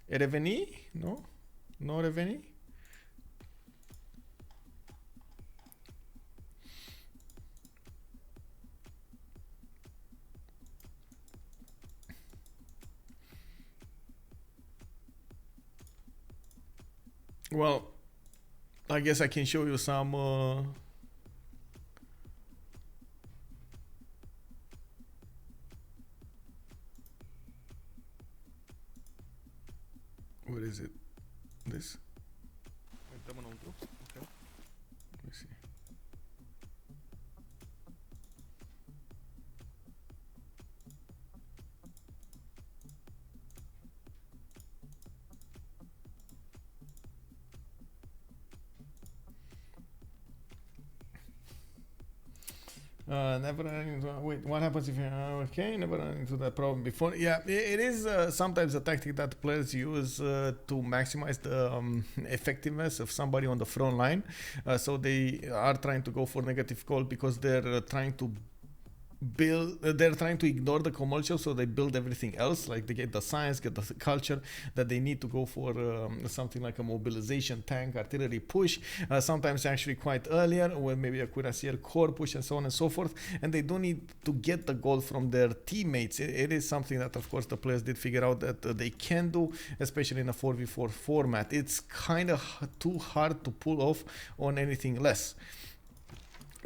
Reveni? No Reveni. Well, I guess I can show you some what is it? This? Okay. Let me see. Never run into, wait, what happens if you okay, never run into that problem before. Yeah, it is sometimes a tactic that players use to maximize the effectiveness of somebody on the front line. So they are trying to go for negative goal because they're trying to ignore the commercial, so they build everything else, like they get the science, get the culture that they need to go for something like a mobilization tank, artillery push, sometimes actually quite earlier, or maybe a cuirassier core push and so on and so forth, and they don't need to get the goal from their teammates. It is something that of course the players did figure out that they can do, especially in a 4v4 format. It's kind of too hard to pull off on anything less.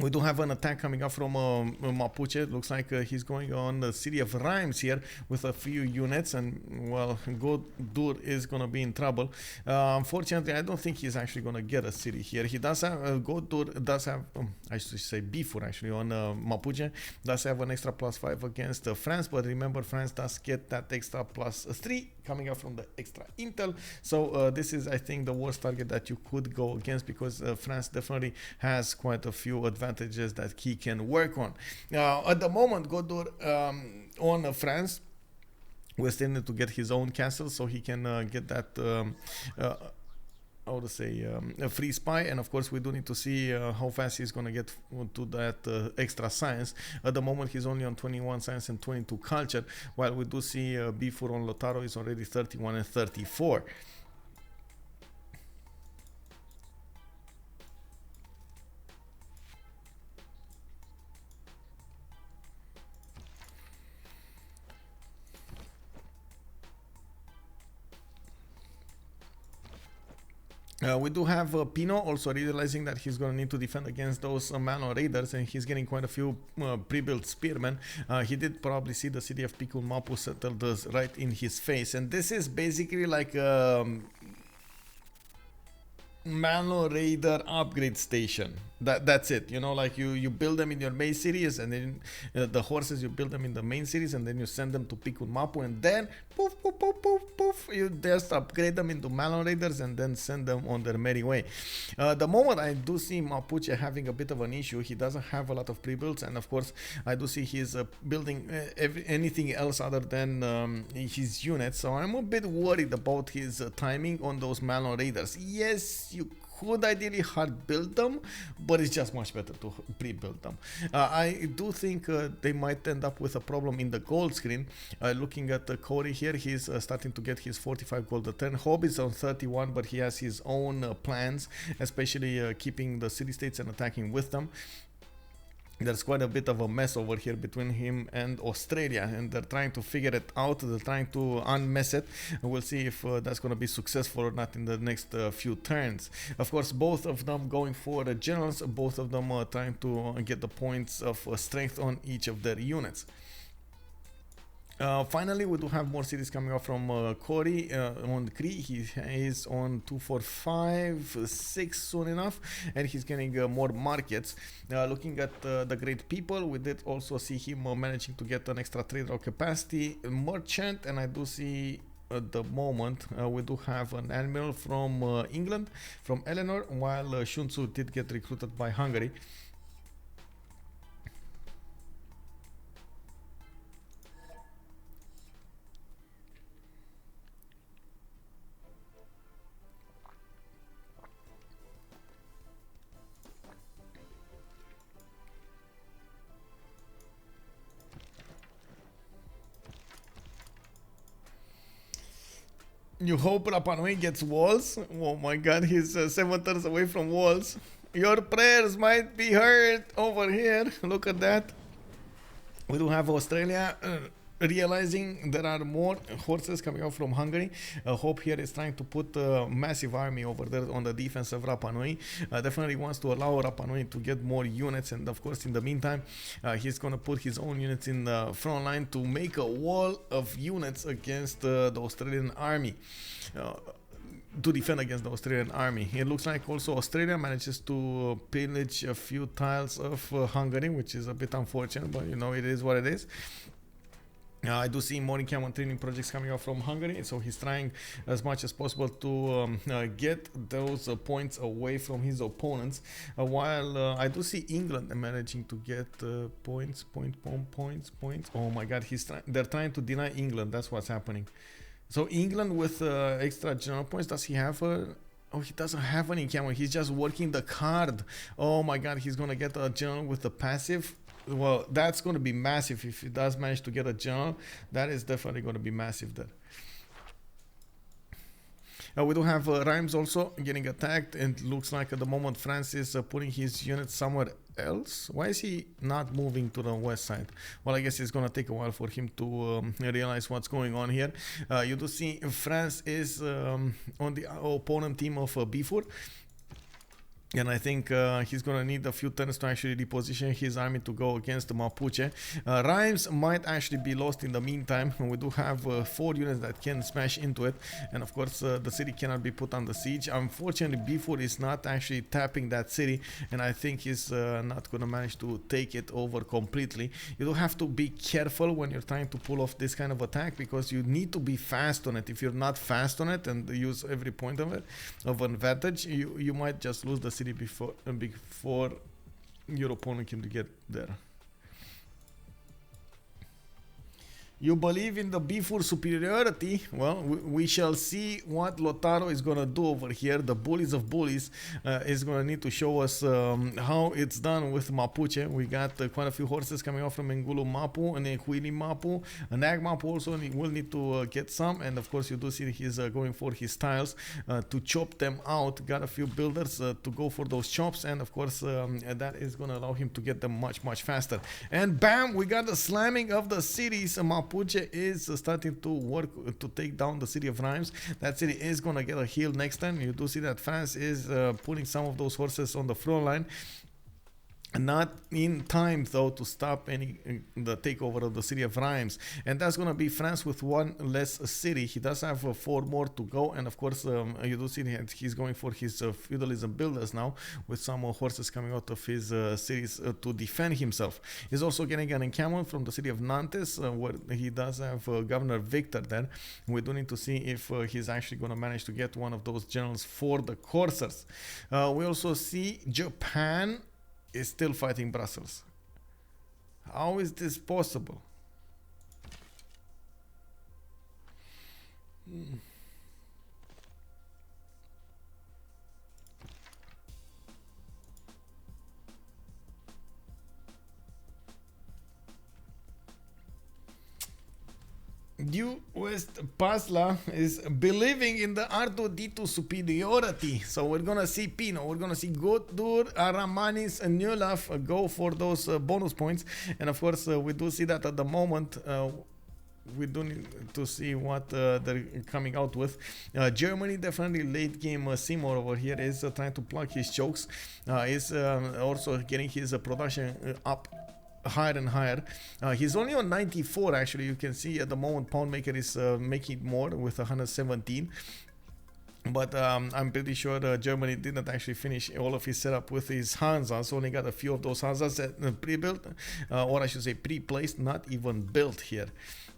We do have an attack coming up from Mapuche. It looks like he's going on the city of Reims here with a few units, and well, Goudur is going to be in trouble. Unfortunately, I don't think he's actually going to get a city here. He does have, Goudur does have, I should say Byffur actually on Mapuche, does have an extra +5 against France, but remember France does get that extra +3 coming up from the extra intel. So this is, I think, the worst target that you could go against, because France definitely has quite a few advantages that he can work on. At the moment, Goudur on France, we still need to get his own castle so he can get that I would say a free spy, and of course we do need to see how fast he's going to get to that extra science. At the moment he's only on 21 science and 22 culture, while we do see Byffur on Lotaro is already 31 and 34. We do have Pino also realizing that he's going to need to defend against those Malo raiders, and he's getting quite a few pre-built spearmen. He did probably see the city of Picul Mapu settled right in his face, and this is basically like Malo Raider upgrade station. That's it. You know, like you build them in your main series, and then the horses you build them in the main series, and then you send them to Pikun Mapu, and then poof poof poof poof poof, you just upgrade them into Malo Raiders and then send them on their merry way. The moment I do see Mapuche having a bit of an issue, he doesn't have a lot of pre-builds, and of course I do see he's building anything else other than his units. So I'm a bit worried about his timing on those Malo Raiders. Yes, you could ideally hard build them, but it's just much better to pre-build them. I do think they might end up with a problem in the gold screen. Looking at Corey here, he's starting to get his 45 gold a turn. Hoobbbb is on 31, but he has his own plans, especially keeping the city-states and attacking with them. There's quite a bit of a mess over here between him and Australia, and they're trying to figure it out. They're trying to unmess it. We'll see if that's going to be successful or not in the next few turns. Of course, both of them going for the generals, both of them are trying to get the points of strength on each of their units. Finally, we do have more cities coming up from Corey on Cree. He is on 245, 6 soon enough, and he's getting more markets. Looking at the great people, we did also see him managing to get an extra trader capacity, merchant, and I do see at the moment we do have an admiral from England, from Eleanor, while Shunsu did get recruited by Hungary. You hope Rapa Nui gets walls? Oh my god, he's 7 turns away from walls. Your prayers might be heard over here. Look at that. We do have Australia realizing there are more horses coming out from Hungary. Hope here is trying to put a massive army over there on the defense of Rapa Nui. Definitely wants to allow Rapa Nui to get more units, and of course in the meantime he's going to put his own units in the front line to make a wall of units against the Australian army. To defend against the Australian army. It looks like also Australia manages to pillage a few tiles of Hungary, which is a bit unfortunate, but you know, it is what it is. I do see more encampment training projects coming out from Hungary, so he's trying as much as possible to get those points away from his opponents, while I do see England managing to get points. Oh my god, they're trying to deny England. That's what's happening. So England with extra general points, does he have a... Oh, he doesn't have any encampment. He's just working the card. Oh my god, he's gonna get a general with the passive. Well, that's going to be massive if he does manage to get a general. That is definitely going to be massive there. We do have Reims also getting attacked, and looks like at the moment France is putting his units somewhere else. Why is he not moving to the west side? Well, I guess it's going to take a while for him to realize what's going on here. You do see France is on the opponent team of Byffur. And I think he's going to need a few turns to actually reposition his army to go against the Mapuche. Reims might actually be lost in the meantime. We do have 4 units that can smash into it. And of course, the city cannot be put under siege. Unfortunately, Byffur is not actually tapping that city. And I think he's not going to manage to take it over completely. You do have to be careful when you're trying to pull off this kind of attack, because you need to be fast on it. If you're not fast on it and use every point of it, of advantage, you might just lose the city before your opponent can get there. You believe in the Byffur superiority? Well, we shall see what Lotaro is going to do over here. The bullies of bullies is going to need to show us how it's done with Mapuche. We got quite a few horses coming off from Ngulu Mapu and Huili Mapu. Nag Mapu also will need to get some. And of course, you do see he's going for his tiles to chop them out. Got a few builders to go for those chops. And of course, that is going to allow him to get them much faster. And bam, we got the slamming of the cities. Mapuche is starting to work to take down the city of Reims. That city is going to get a heal next time. You do see that France is putting some of those horses on the front line. not in time though to stop any the takeover of the city of Reims, and that's gonna be France with one less city. He does have 4 more to go, and of course you do see that he's going for his feudalism builders now, with some horses coming out of his cities to defend himself. He's also getting an encampment from the city of Nantes, where he does have Governor Victor there. We do need to see if he's actually gonna manage to get one of those generals for the coursers. We also see Japan is still fighting Brussels. How is this possible? West Pasla is believing in the R2D2 superiority. So we're gonna see Pino, we're gonna see Goudur, Aramanis, and Neolaf go for those bonus points. And of course, we do see that at the moment. We do need to see what they're coming out with. Germany definitely late game. Seymour over here is trying to plug his chokes. Is also getting his production up higher and higher. He's only on 94 actually. You can see at the moment Poundmaker is making more with 117. But I'm pretty sure Germany didn't actually finish all of his setup with his Hansas. Only got a few of those Hansas pre-built, or I should say pre-placed, not even built here.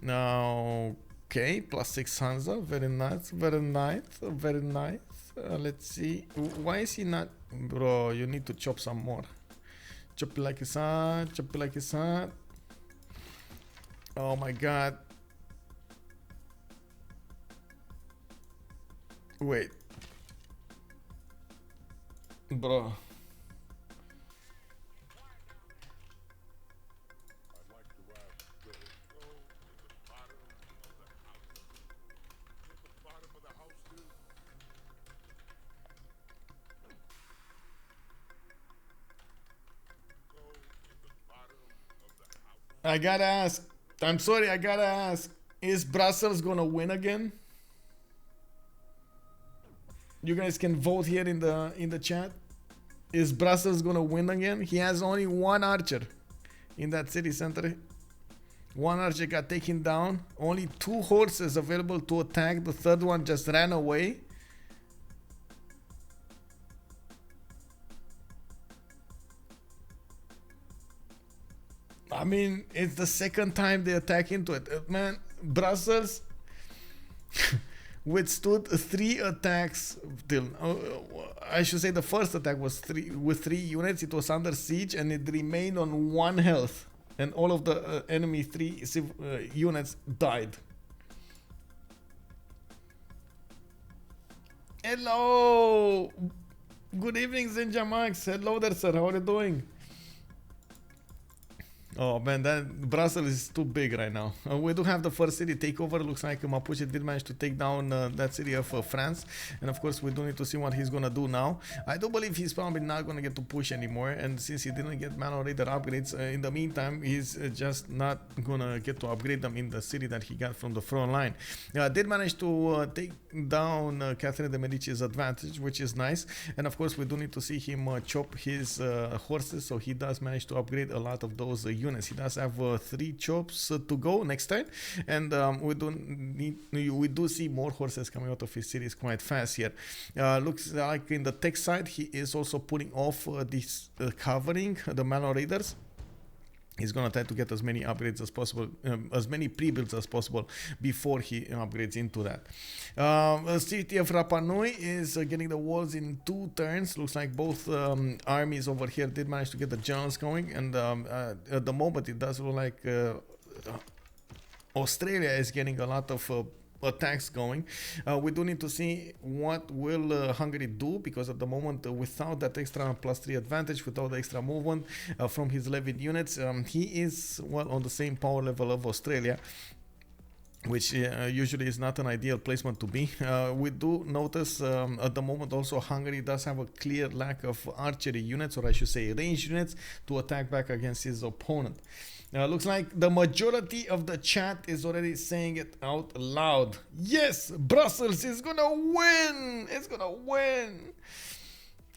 Now, okay, +6 Hansa, very nice, very nice, very nice. Let's see, why is he not, bro? You need to chop some more. Chop like his son, chop like his son. Oh my god. Wait. Bro. I gotta ask. I'm sorry, I gotta ask. Is Brussels gonna win again? You guys can vote here in the chat. Is Brussels gonna win again? He has only 1 archer in that city center. 1 archer got taken down. Only 2 horses available to attack. The 3rd one just ran away. I mean, it's the 2nd time they attack into it. Man, Brussels withstood 3 attacks till I should say the first attack was with 3 units. It was under siege and it remained on 1 health, and all of the enemy 3 units died. Hello, good evening, Zinjamax. Hello there, sir. How are you doing? Oh man, that Brussels is too big right now. We do have the first city takeover. Looks like Mapuche did manage to take down that city of France. And of course, we do need to see what he's gonna do now. I do believe he's probably not gonna get to push anymore. And since he didn't get Manor Raider upgrades, in the meantime, he's just not gonna get to upgrade them in the city that he got from the front line. Did manage to take down Catherine de Medici's advantage, which is nice. And of course, we do need to see him chop his horses. So he does manage to upgrade a lot of those units. He does have 3 chops to go next turn, and we do see more horses coming out of his cities quite fast here. Looks like in the tech side he is also putting off this covering the Manor Raiders. He's gonna try to get as many upgrades as possible, as many pre-builds as possible before he upgrades into that. The city of Rapa Nui is getting the walls in 2 turns. Looks like both armies over here did manage to get the generals going, and at the moment it does look like Australia is getting a lot of attacks going. We do need to see what will Hungary do, because at the moment without that extra +3 advantage, without the extra movement from his levied units, he is well on the same power level of Australia, which usually is not an ideal placement to be. We do notice at the moment also Hungary does have a clear lack of archery units, or I should say range units, to attack back against his opponent. Looks like the majority of the chat is already saying it out loud. Yes, Brussels is gonna win! It's gonna win!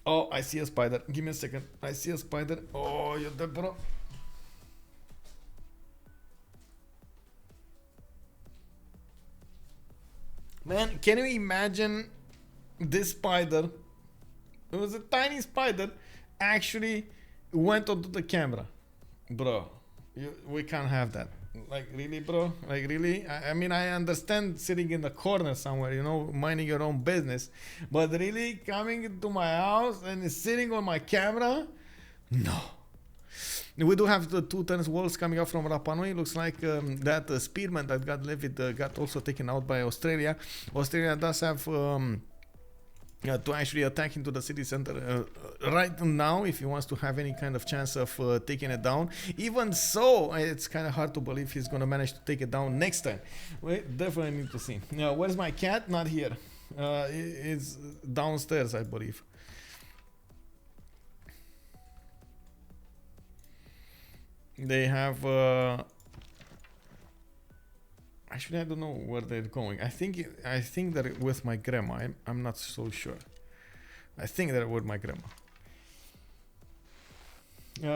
Oh, I see a spider. Give me a second. I see a spider. Oh, you're dead, bro. Man, can you imagine this spider? It was a tiny spider. Actually went onto the camera. Bro, we can't have that. Like, really, bro? Like, really? I mean, I understand sitting in the corner somewhere, you know, minding your own business. But really, coming into my house and sitting on my camera? No. We do have the 2 tennis walls coming up from Rapa Nui. Looks like that spearman that got levied got also taken out by Australia. Australia does have... to actually attack into the city center right now if he wants to have any kind of chance of taking it down. Even so, it's kind of hard to believe he's going to manage to take it down next time. We definitely need to see. Now, where's my cat? Not here. It's downstairs, I believe. They have... Actually, I don't know where they're going. I think they're with my grandma. I'm not so sure. I think they're with my grandma.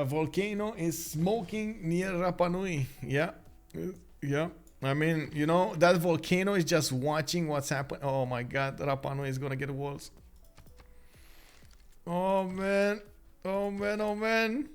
Volcano is smoking near Rapa Nui. Yeah, yeah. I mean, you know, that volcano is just watching what's happening. Oh my God, Rapa Nui is gonna get walls. Oh man, oh man, oh man.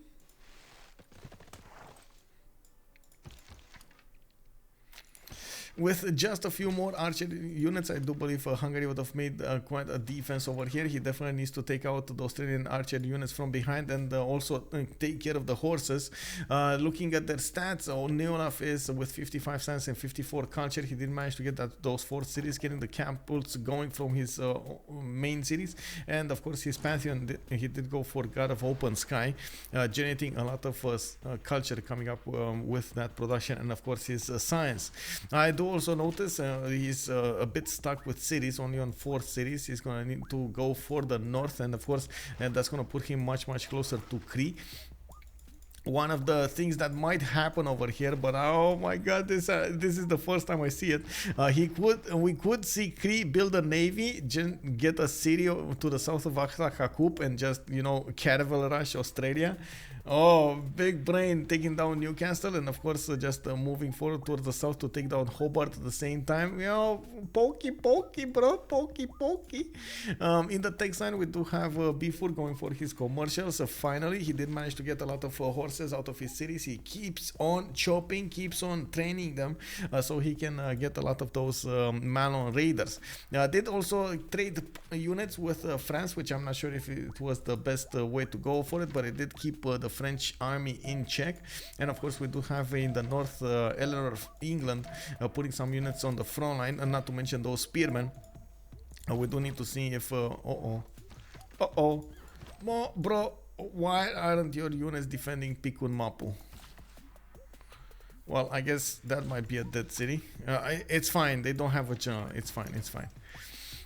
With just a few more archer units, I do believe Hungary would have made quite a defense over here. He definitely needs to take out the Australian archer units from behind and also take care of the horses. Looking at their stats, Neolaf is with 55 science and 54 culture. He did manage to get those 4 cities, getting the camps going from his main cities. And of course, his pantheon, he did go for God of Open Sky, generating a lot of culture coming up with that production. And of course, his science. I do also notice he's a bit stuck with cities, only on 4 cities. He's going to need to go for the north, and of course that's going to put him much closer to Cree. One of the things that might happen over here, but oh my God, this is the first time I see it. We could see Cree build a navy, get a city to the south of Hoobbbb, and just, you know, caravel rush Australia. Oh, big brain taking down Newcastle, and of course just moving forward towards the south to take down Hobart at the same time. You know, pokey, bro, pokey. In the tech side, we do have Byffur going for his commercials. Finally, he did manage to get a lot of horses out of his cities. He keeps on chopping, keeps on training them, so he can get a lot of those Malon raiders. Did also trade units with France, which I'm not sure if it was the best way to go for it, but it did keep the French army in check. And of course, we do have in the north Eleanor of England putting some units on the front line, and not to mention those spearmen. We do need to see if bro, why aren't your units defending Pikun Mapu? Well, I guess that might be a dead city. It's fine, they don't have a general. It's fine.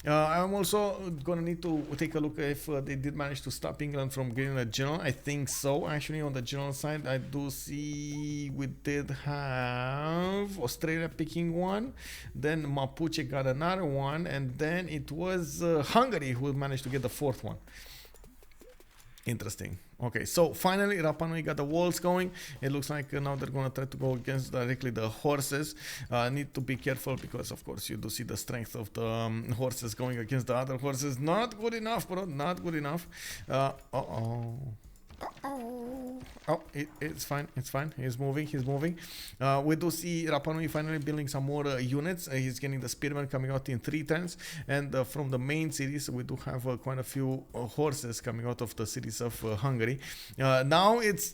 I'm also gonna need to take a look if they did manage to stop England from getting a general. I think so. Actually, on the general side, I do see we did have Australia picking one, then Mapuche got another one, and then it was Hungary who managed to get the 4th one. Interesting. Okay, so finally Rapa Nui got the walls going. It looks like now they're gonna try to go against directly the horses. Need to be careful because of course you do see the strength of the horses going against the other horses. Not good enough, bro, not good enough. Oh, it's fine. He's moving. We do see Rapa Nui finally building some more units. He's getting the spearmen coming out in 3 turns, and from the main cities we do have quite a few horses coming out of the cities of Hungary. Now it's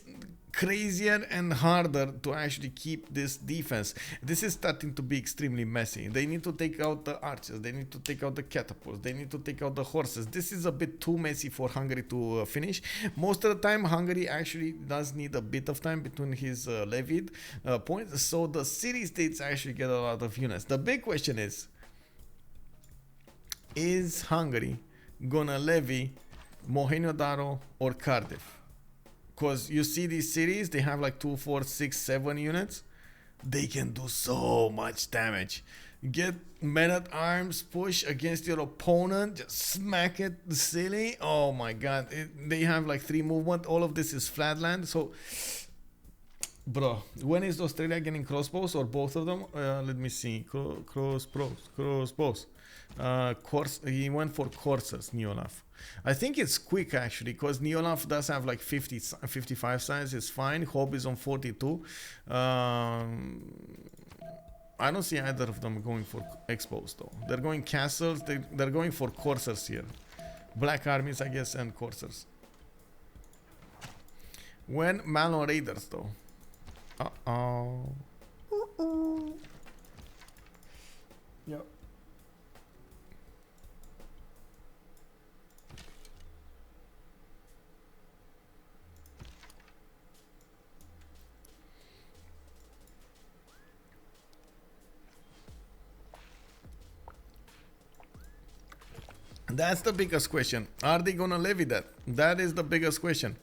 crazier and harder to actually keep this defense. This is starting to be extremely messy. They need to take out the archers, they need to take out the catapults, they need to take out the horses. This is a bit too messy for Hungary to finish. Most of the time Hungary actually does need a bit of time between his levied points, so the city-states actually get a lot of units. The big question is Hungary gonna levy Mohenjo-Daro or Cardiff? Because you see these cities, they have like 2, 4, 6, 7 units. They can do so much damage. Get men at arms, push against your opponent, just smack it silly. Oh my god, they have like 3 movement. All of this is flatland. So, bro, when is Australia getting crossbows or both of them? Let me see. Crossbows. Course, he went for coursers, Neolaf. I think it's quick actually, because Neolaf does have like 55 size. It's fine. Hoobbbb is on 42. I don't see either of them going for expos though. They're going castles. They're going for coursers here. Black armies, I guess, and coursers. When Malon raiders though. Yep. That's the biggest question. Are they gonna levy that? That is the biggest question.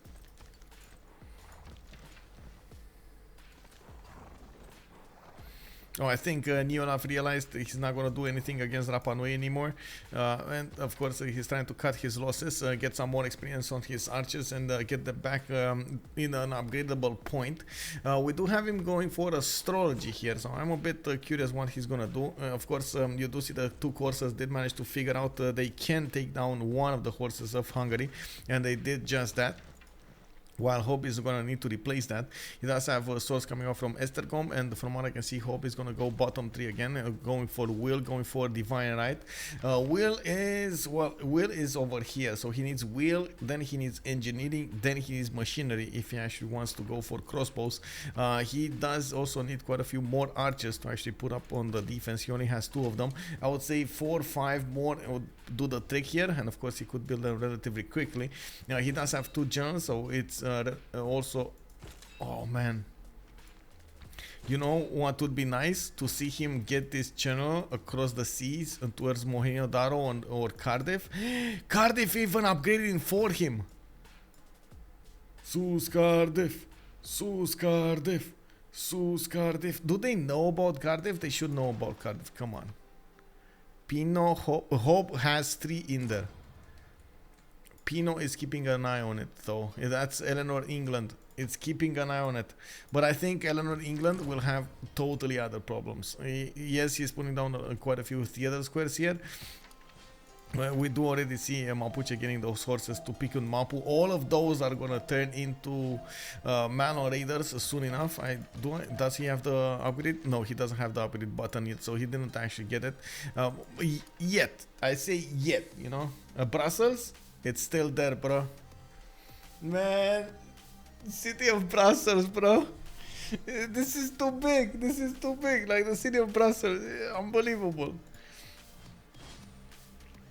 Oh, I think Neolaf realized he's not going to do anything against Rapa Nui anymore. And of course, he's trying to cut his losses, get some more experience on his archers, and get them back in an upgradable point. We do have him going for astrology here, so I'm a bit curious what he's going to do. Of course, you do see the 2 coursers did manage to figure out they can take down one of the horses of Hungary, and they did just that. While Hoobbbb is going to need to replace that. He does have a source coming out from Estercom, and from what I can see, Hoobbbb is going to go bottom 3 again, going for Will, going for Divine Right. Will is over here, so he needs Will, then he needs Engineering, then he needs Machinery if he actually wants to go for crossbows. He does also need quite a few more archers to actually put up on the defense. He only has 2 of them. I would say 4 or 5 more would do the trick here, and of course he could build them relatively quickly. Now he does have 2 generals, so it's also, oh man, you know what would be nice? To see him get this channel across the seas and towards Mohenjo-Daro or Cardiff. Cardiff even upgrading for him. Sus Cardiff, Sus Cardiff, Sus Cardiff. Do they know about Cardiff? They should know about Cardiff, come on. Pino, Hoobbbb has 3 in there. Pino is keeping an eye on it though. That's Eleanor, England. It's keeping an eye on it. But I think Eleanor, England will have totally other problems. Yes, he's putting down quite a few theater squares here. We do already see Mapuche getting those horses to pick on Mapu. All of those are going to turn into Malon Raiders soon enough. Does he have the upgrade? No, he doesn't have the upgrade button yet, so he didn't actually get it. Yet. I say yet, you know. Brussels? It's still there, bro. Man, city of Brussels, bro. This is too big. This is too big. Like the city of Brussels. Unbelievable.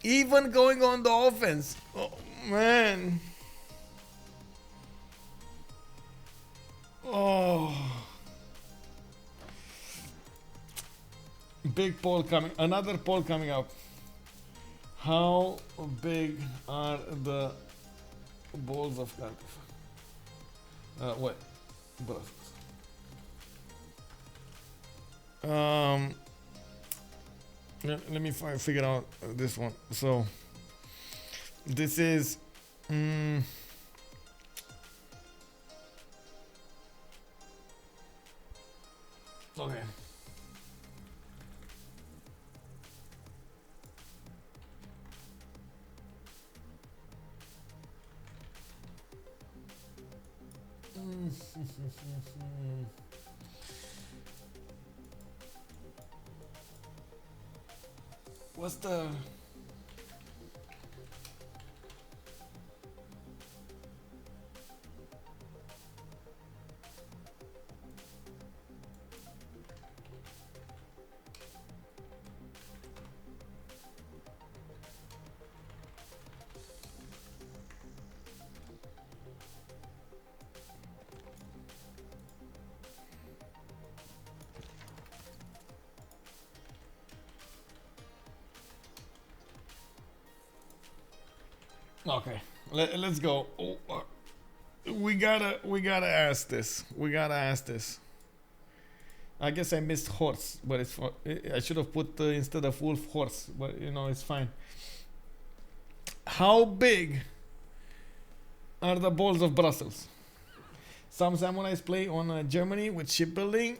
Even going on the offense. Oh, man. Oh. Big poll coming. Another poll coming up. How big are the balls of Cardiff? Wait, Brussels. Let me figure out this one. So, this is. Okay. What's the Okay, let's go. We gotta ask this. We gotta ask this. I guess I missed horse, but it's for, I should have put instead of wolf horse, but you know it's fine. How big are the balls of Brussels? Some samurais play on Germany with shipbuilding.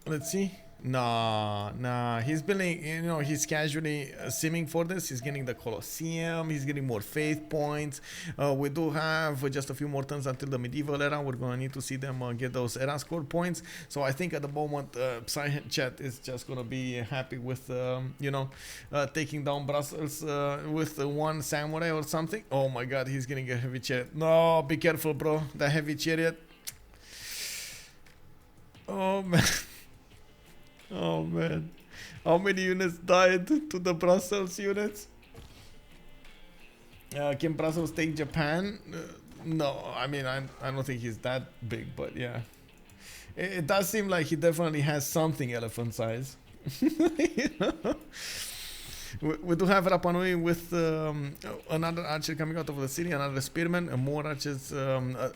Let's see. Nah. He's building, you know, he's casually simming for this. He's getting the Colosseum. He's getting more faith points. We do have just a few more turns until the medieval era. We're going to need to see them get those era score points. So I think at the moment, Psychat is just going to be happy with, you know, taking down Brussels with one samurai or something. Oh my god, he's getting a heavy chariot. No, be careful, bro. The heavy chariot. Oh man. Oh man, how many units died to the Brussels units? Can Brussels take Japan? No, I mean, I don't think he's that big, but yeah. It does seem like he definitely has something elephant size. You know? We do have Rapa Nui with another archer coming out of the city, another spearman, and more archers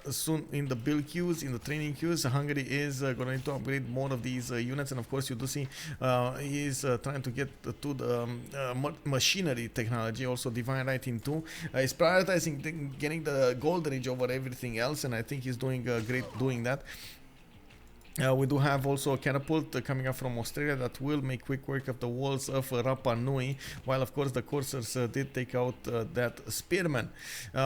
soon in the build queues, in the training queues. Hungary is going to need to upgrade more of these units, and of course you do see he's trying to get to the machinery technology, also divine writing too. He's prioritizing getting the golden age over everything else, and I think he's doing great doing that. We do have also a catapult coming up from Australia that will make quick work of the walls of Rapa Nui, while of course the coursers did take out that spearman.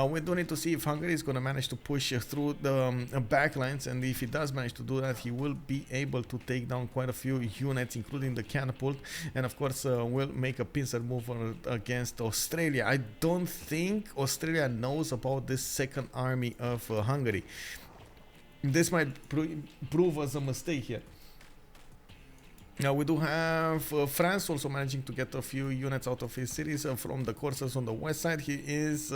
We do need to see if Hungary is going to manage to push through the back lines, and if he does manage to do that, he will be able to take down quite a few units, including the catapult, and of course will make a pincer move against Australia. I don't think Australia knows about this second army of Hungary. This might prove as a mistake here. Now we do have France also managing to get a few units out of his cities from the coursers on the west side. He is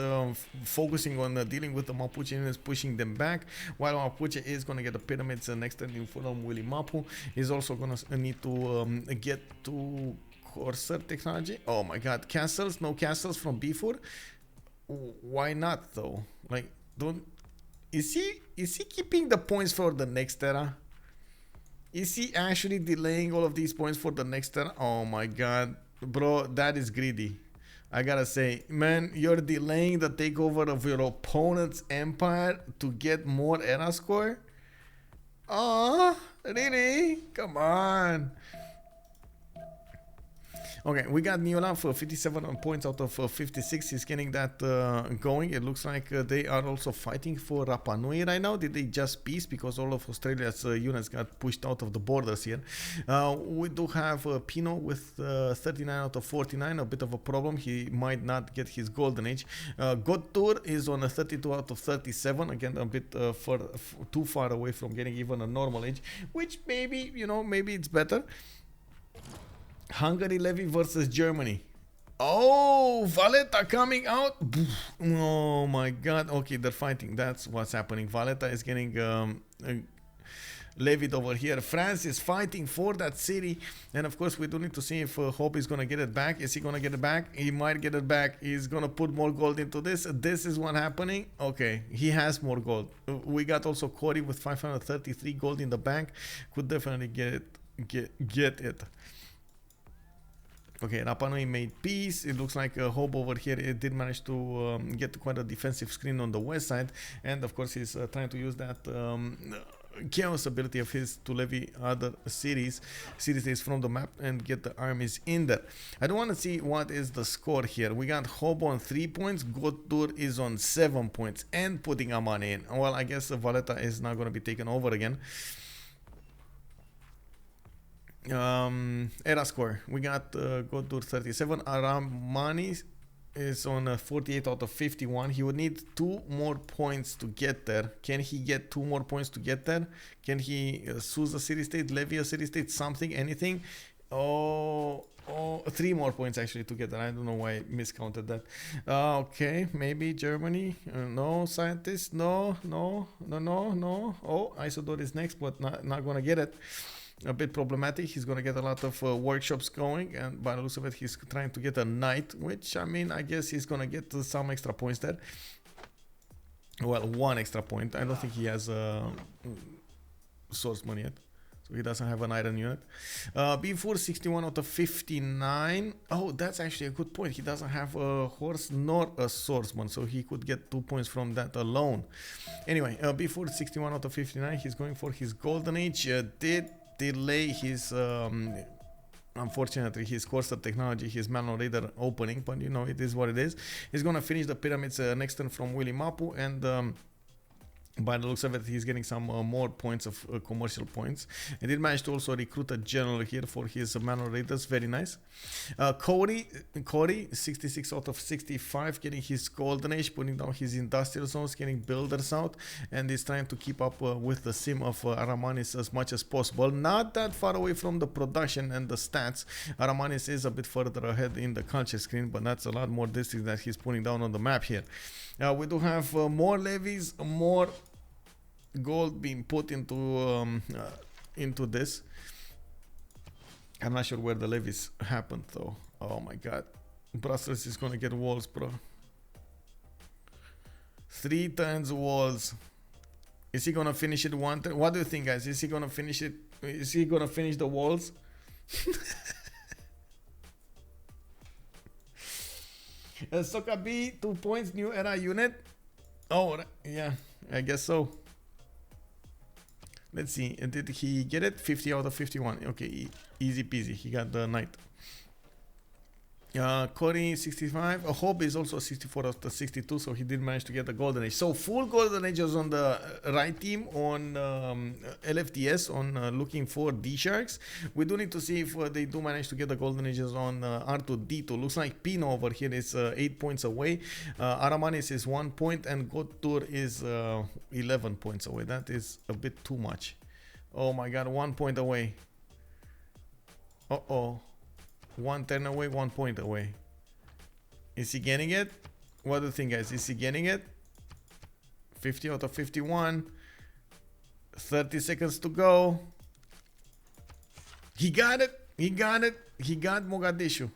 focusing on dealing with the Mapuche units, pushing them back, while Mapuche is going to get the pyramids next turn in from Willy Mapu. He's also going to need to get to Corsair technology. Oh my god, castles? No castles from Byffur? Why not though? Like, don't... Is he keeping the points for the next era? Is he actually delaying all of these points for the next era? Oh my god, bro, that is greedy. I gotta say, man, you're delaying the takeover of your opponent's empire to get more era score? Oh, really? Come on. Okay, we got Neolaf for 57 points out of 56. He's getting that going. It looks like they are also fighting for Rapa Nui right now. Did they just peace because all of Australia's units got pushed out of the borders here? We do have Pino with 39 out of 49. A bit of a problem. He might not get his golden age. Goudur is on a 32 out of 37. Again, a bit too far away from getting even a normal age, which maybe, you know, maybe it's better. Hungary levy versus Germany. Oh, Valletta coming out. Oh my god. Okay, they're fighting. That's what's happening. Valletta is getting levied over here. France is fighting for that city. And of course, we do need to see if Hoobbbb is going to get it back. Is he going to get it back? He might get it back. He's going to put more gold into this. This is what happening. Okay, he has more gold. We got also Corey with 533 gold in the bank. Could definitely get it. Okay, Rapa Nui made peace. It looks like Hoobbbb over here it did manage to get quite a defensive screen on the west side, and of course he's trying to use that chaos ability of his to levy other city-states from the map and get the armies in there. I don't want to see what is the score here. We got Hoobbbb on 3 points, Goudur is on 7 points, and putting Amani in. Well, I guess Valletta is not going to be taken over again. Era score, we got Goudur 37. Aramanis is on 48 out of 51. He would need 2 more points to get there. Can he get 2 more points to get there? Can he seize a city state, levy a city state, something, anything? Oh, 3 more points actually to get there. I don't know why I miscounted that. Okay, maybe Germany. No, scientists. No. Oh, Isodor is next, but not gonna get it. A bit problematic. He's going to get a lot of workshops going, and by the looks of it, he's trying to get a knight, which, I mean, I guess he's going to get some extra points there. Well, 1 extra point. I don't think he has source money yet. So he doesn't have an iron unit. Byffur 61 out of 59. Oh, that's actually a good point. He doesn't have a horse nor a swordsman, so he could get 2 points from that alone. Anyway, Byffur 61 out of 59. He's going for his golden age. Did delay his unfortunately his course of technology, his manual reader opening, but you know, it is what it is. He's gonna finish the pyramids next turn from Willy Mapu, and by the looks of it, he's getting some more points of commercial points. He did manage to also recruit a general here for his manual raiders. Very nice. Cody, 66 out of 65, getting his golden age, putting down his industrial zones, getting builders out, and he's trying to keep up with the sim of Aramanis as much as possible. Not that far away from the production and the stats. Aramanis is a bit further ahead in the culture screen, but that's a lot more districts that he's putting down on the map here. We do have more levies, more gold being put into this. I'm not sure where the levies happened though. Oh my god, Brussels is gonna get walls, bro. 3 turns walls. Is he gonna finish it one turn? What do you think, guys? Is he gonna finish it? Is he gonna finish the walls? Soka B, 2 points, new era unit. Oh yeah, I guess so. Let's see, did he get it? 50 out of 51. Okay, easy peasy. He got the knight. Corey 65. Hoobbbb is also 64 out of 62, so he did manage to get the golden age. So full golden ages on the right team on LFDS on looking for DSharks. We do need to see if they do manage to get the golden ages on R2D2. Looks like Pino over here is 8 points away. Aramanis is 1 point, and Goudur is 11 points away. That is a bit too much. Oh my god, 1 point away. Uh-oh. 1 turn away, 1 point away. Is he getting it? What do you think, guys? Is he getting it? 50 out of 51. 30 seconds to go. He got it. He got it. He got Mogadishu.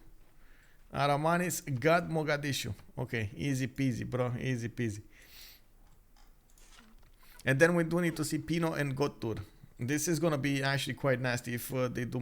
Aramanis got Mogadishu. Okay, easy peasy, bro. Easy peasy. And then we do need to see Pino and Goudur. This is gonna be actually quite nasty if they don't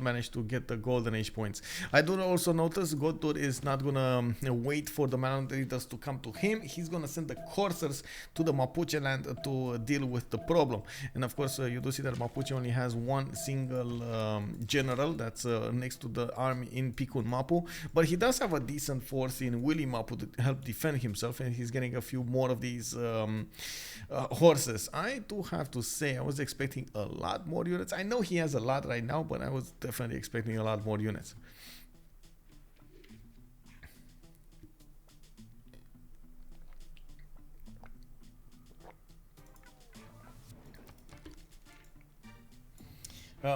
manage to get the golden age points. I do also notice Goudur is not gonna wait for the manual readers to come to him. He's gonna send the coursers to the Mapuche land to deal with the problem. And of course, you do see that Mapuche only has one single general that's next to the army in Pikun Mapu, but he does have a decent force in Willy Mapu to help defend himself, and he's getting a few more of these horses. I do have to say, I was expecting a lot more units. I know he has a lot right now, but I was definitely expecting a lot more units.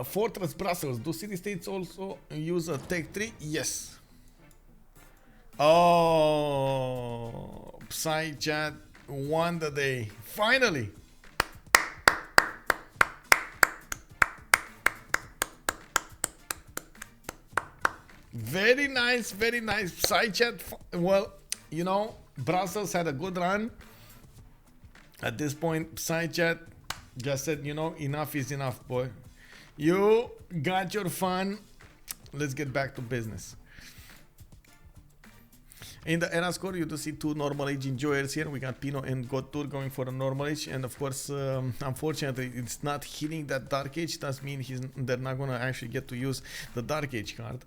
Fortress Brussels. Do city-states also use a Tech 3? Yes. Oh, Psychat won the day. Finally. Very nice, very nice. Psychat, well, you know, Brussels had a good run. At this point, Psychat just said, you know, enough is enough, boy. You got your fun. Let's get back to business. In the era score, you do see 2 normal age enjoyers here. We got Pino and Goudur going for a normal age, and of course, unfortunately, it's not hitting that dark age. Does mean they're not gonna actually get to use the dark age card.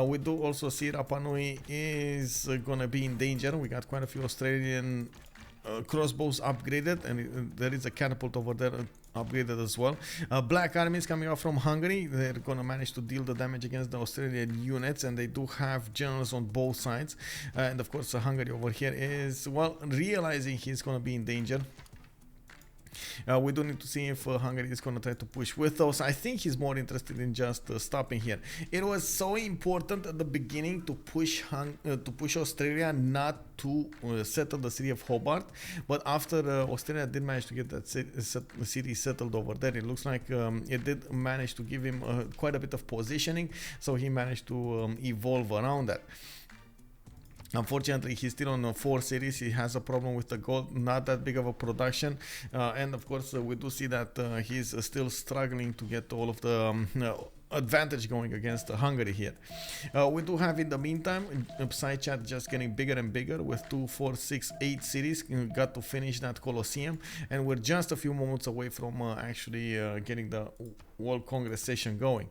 We do also see Rapa Nui is gonna be in danger. We got quite a few Australian crossbows upgraded, and there is a catapult over there upgraded as well. Black armies coming out from Hungary. They're gonna manage to deal the damage against the Australian units, and they do have generals on both sides. And of course, Hungary over here is, well, realizing he's gonna be in danger. We do need to see if Hungary is going to try to push with those. I think he's more interested in just stopping here. It was so important at the beginning to push Australia not to settle the city of Hoobbbb, but after Australia did manage to get that city settled over there, it looks like it did manage to give him quite a bit of positioning, so he managed to evolve around that. Unfortunately, he's still on 4 cities. He has a problem with the gold, not that big of a production. And of course, we do see that he's still struggling to get all of the advantage going against Hungary here. We do have in the meantime Psychat just getting bigger and bigger with 2, 4, 6, 8 cities. We got to finish that Colosseum, and we're just a few moments away from actually getting the World Congress session going.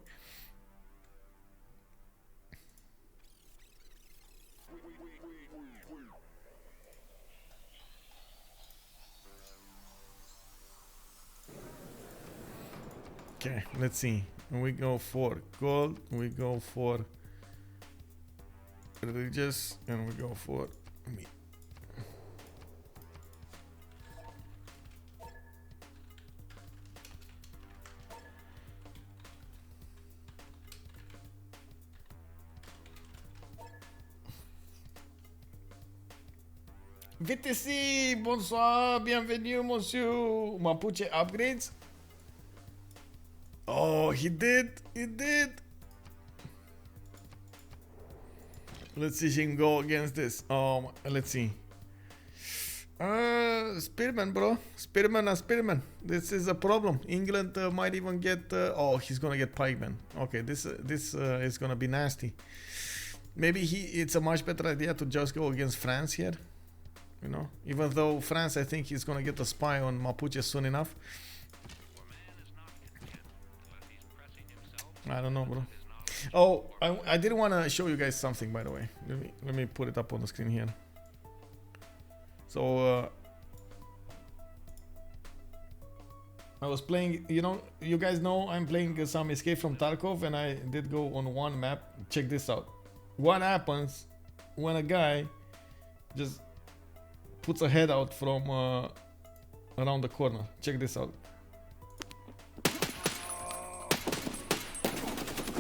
Okay, let's see. We go for gold, we go for religious, and we go for meat. VTC, bonsoir, bienvenue, monsieur. Mapuche upgrades. Oh, he did. Let's see if he can go against this. Let's see. Spearman, bro. Spearman. This is a problem. England might even get... oh, he's gonna get pikeman. Okay, this is gonna be nasty. Maybe it's a much better idea to just go against France here. You know, even though France, I think he's gonna get a spy on Mapuche soon enough. I don't know, bro. Oh, I did want to show you guys something, by the way. Let me put it up on the screen here. So I was playing, you guys know I'm playing some Escape from Tarkov, and I did go on one map. Check this out. What happens when a guy just puts a head out from around the corner? Check this out.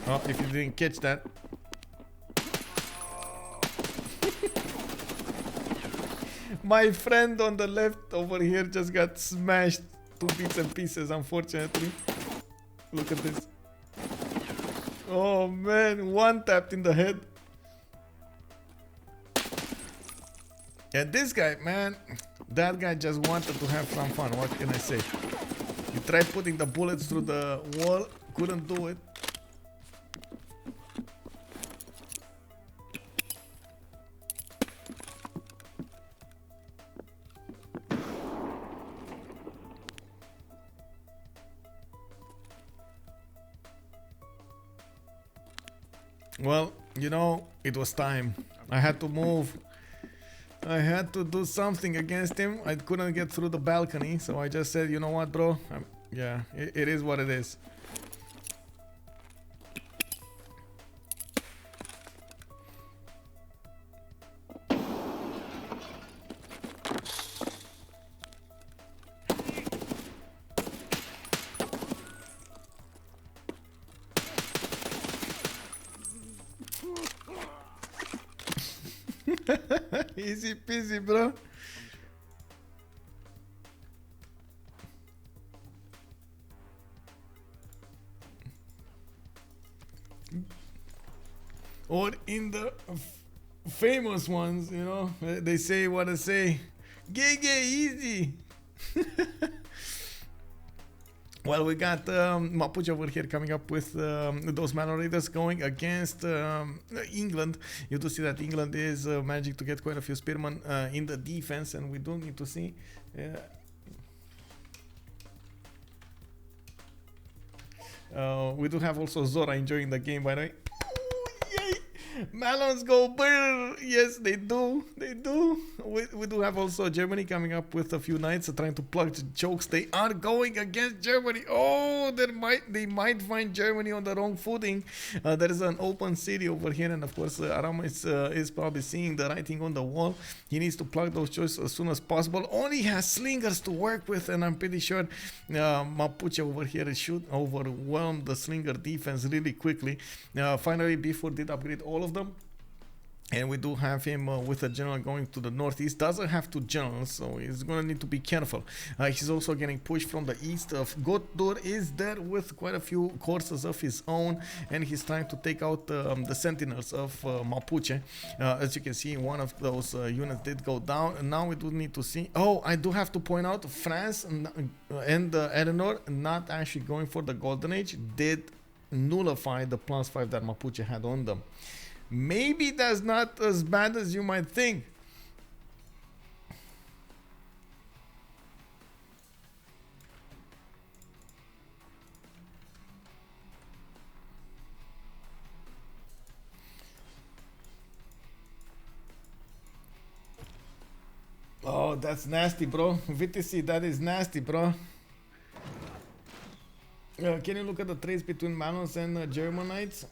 Oh, if you didn't catch that. My friend on the left over here just got smashed to bits and pieces, unfortunately. Look at this. Oh man, one tapped in the head. And this guy, man, that guy just wanted to have some fun. What can I say? He tried putting the bullets through the wall, couldn't do it. Well, it was time. I had to move. I had to do something against him. I couldn't get through the balcony, so I just said, you know what, bro? Yeah, it is what it is. Easy peasy, bro. Or in the famous ones, they say what I say. Gay, easy. Well, we got Mapuche over here coming up with those Manor Raiders going against England. You do see that England is managing to get quite a few spearmen in the defense, and we do need to see. We do have also Zora enjoying the game, by the way. Melons go brrr. Yes, they do. We do have also Germany coming up with a few knights trying to plug the jokes. They are going against Germany. Oh, they might find Germany on the wrong footing. There is an open city over here, and of course Aramanis is probably seeing the writing on the wall. He needs to plug those jokes as soon as possible. Only has slingers to work with, and I'm pretty sure Mapuche over here should overwhelm the slinger defense really quickly. Finally, Byffur did upgrade all of them. And we do have him with a general going to the northeast. Doesn't have two generals, so he's gonna need to be careful. He's also getting pushed from the east. Goudur is there with quite a few courses of his own, and he's trying to take out the sentinels of Mapuche. As you can see, one of those units did go down. And now we do need to see. Oh, I do have to point out, France and Eleanor not actually going for the Golden Age did nullify the +5 that Mapuche had on them. Maybe that's not as bad as you might think. Oh, that's nasty, bro. VTC, that is nasty, bro. Can you look at the trades between Malons and Germanites?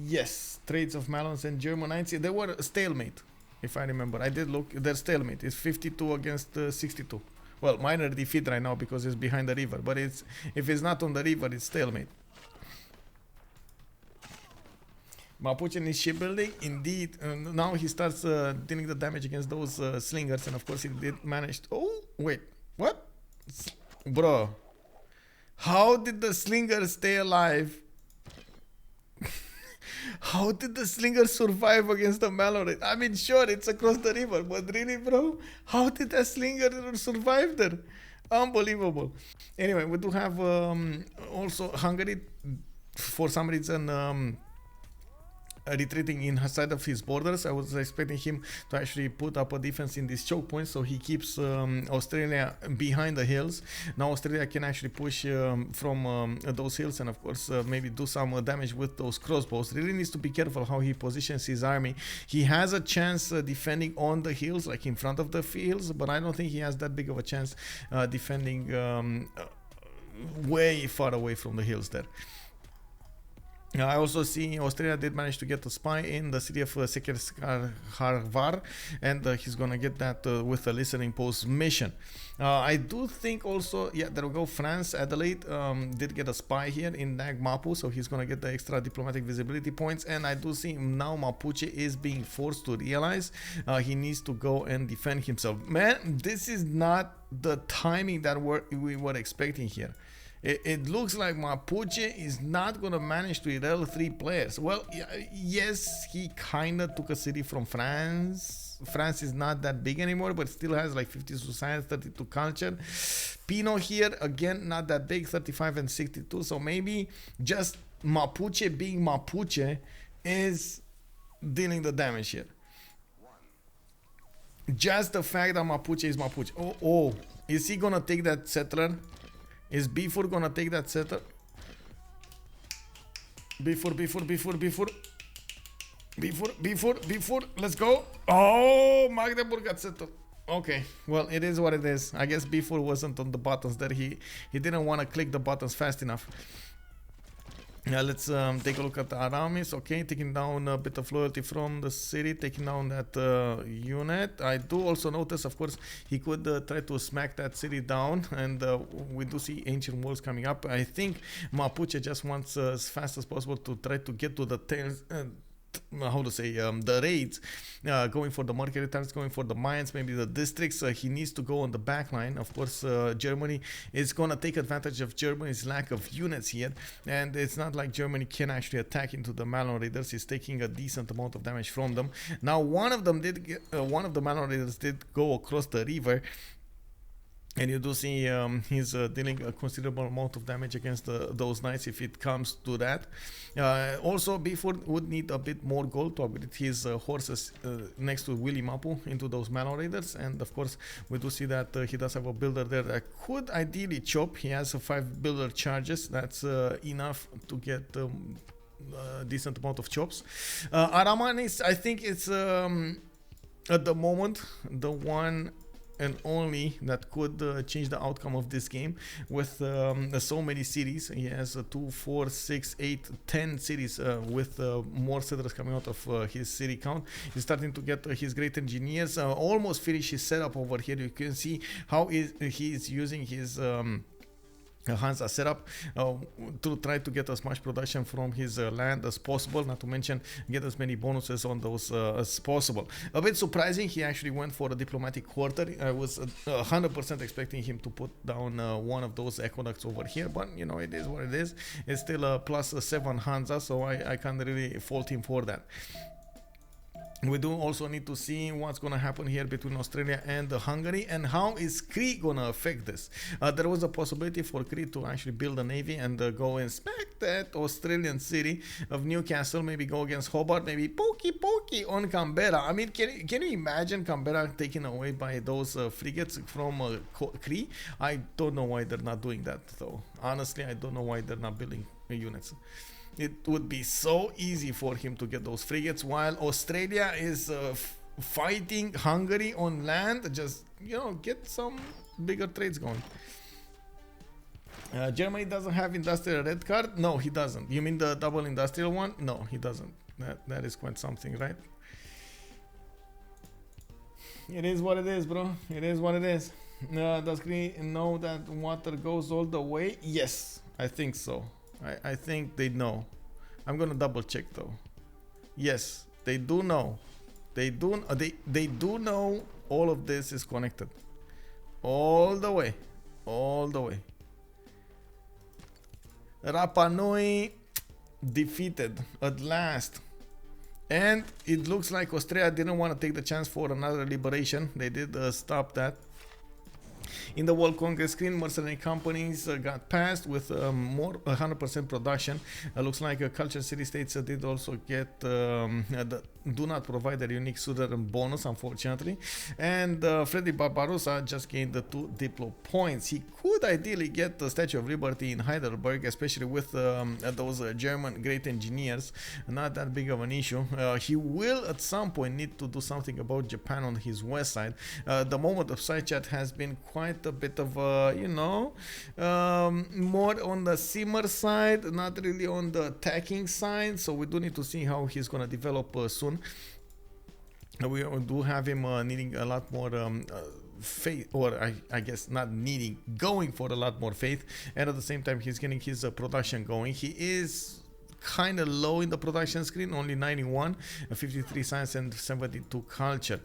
Yes, trades of Malons and Germanites. They were stalemate, if I remember. I did look. Their stalemate is 52 against 62. Well, minor defeat right now because it's behind the river. But it's if it's not on the river, it's stalemate. Mapuche is shipbuilding. Indeed, now he starts dealing the damage against those slingers, and of course he did manage. Oh, wait, what, bro? How did the slinger stay alive? How did the slinger survive against the Mallory? I mean, sure, it's across the river, but really, bro? How did that slinger survive there? Unbelievable. Anyway, we do have also Hungary, for some reason, retreating inside of his borders. I was expecting him to actually put up a defense in these choke points, so he keeps Australia behind the hills. Now Australia can actually push from those hills, and of course maybe do some damage with those crossbows. Really needs to be careful how he positions his army. He has a chance defending on the hills, like in front of the hills, but I don't think he has that big of a chance defending way far away from the hills there. I also see Australia did manage to get a spy in the city of Psychat, and he's gonna get that with a listening post mission. I do think also, yeah, there we go, France, Adelaide did get a spy here in Mapu, so he's gonna get the extra diplomatic visibility points. And I do see now Mapuche is being forced to realize he needs to go and defend himself. Man, this is not the timing that we were expecting here. It looks like Mapuche is not going to manage to erel 3 players. Well, yes, he kind of took a city from France. France is not that big anymore, but still has like 50 society, 32 culture. Pino here, again, not that big, 35 and 62. So maybe just Mapuche being Mapuche is dealing the damage here. Just the fact that Mapuche is Mapuche. Oh, is he going to take that settler? Is Byffur gonna take that setter? Byffur. Let's go. Oh, Magdeburg got settled. Okay, well, it is what it is. I guess Byffur wasn't on the buttons there. He didn't want to click the buttons fast enough. Let's take a look at the Aramanis. Okay, taking down a bit of loyalty from the city, taking down that unit. I do also notice, of course, he could try to smack that city down, and we do see ancient walls coming up. I think Mapuche just wants as fast as possible to try to get to the tails. How to say, the raids, going for the market returns, going for the mines, maybe the districts. He needs to go on the back line. Of course, Germany is going to take advantage of Germany's lack of units here, and it's not like Germany can actually attack into the Malon raiders. He's taking a decent amount of damage from them. Now, one of them did get, one of the Malon raiders did go across the river, and you do see he's dealing a considerable amount of damage against those knights if it comes to that. Also, Byffur would need a bit more gold to upgrade his horses next to Willy Mapu into those Malon raiders. And of course, we do see that he does have a builder there that could ideally chop. He has 5 builder charges. That's enough to get a decent amount of chops. Aramanis, I think it's at the moment the one and only that could change the outcome of this game with so many cities. He has 2, 4, 6, 8, 10 cities with more settlers coming out of his city count. He's starting to get his great engineers almost finish his setup over here. You can see how he is using his Hansa set up to try to get as much production from his land as possible, not to mention get as many bonuses on those as possible. A bit surprising, he actually went for a diplomatic quarter. I was 100% expecting him to put down one of those aqueducts over here, but you know, it is what it is. It's still a +7 Hansa, so I can't really fault him for that. We do also need to see what's going to happen here between Australia and Hungary, and how is Cree going to affect this. There was a possibility for Cree to actually build a navy and go and smack that Australian city of Newcastle, maybe go against Hoobbbb, maybe pokey on Canberra. I mean, can you imagine Canberra taken away by those frigates from Cree? I don't know why they're not doing that, though. Honestly, I don't know why they're not building units. It would be so easy for him to get those frigates while Australia is fighting Hungary on land. Just, you know, get some bigger trades going. Germany doesn't have industrial red card? No, he doesn't. You mean the double industrial one? No, he doesn't. That is quite something, right? It is what it is, bro. It is what it is. Does Cree know that water goes all the way? Yes, I think so. I think they know. I'm gonna double check though. Yes, they do know. They do know all of this is connected. All the way. All the way. Rapa Nui defeated at last. And it looks like Australia didn't want to take the chance for another liberation. They did stop that. In the World Congress screen, mercenary companies got passed with more 100% production. Looks like culture city states did also get do not provide their unique suzerain bonus, unfortunately. And Freddy Barbarossa just gained the 2 Diplo points. He could ideally get the Statue of Liberty in Heidelberg, especially with those German great engineers. Not that big of an issue. He will at some point need to do something about Japan on his west side. The moment of Psychat has been quite a bit of you know, more on the simmer side, not really on the attacking side, so we do need to see how he's gonna develop soon. We do have him needing a lot more faith, or I guess not needing, going for a lot more faith, and at the same time he's getting his production going. He is kind of low in the production screen, only 91, 53 science and 72 culture.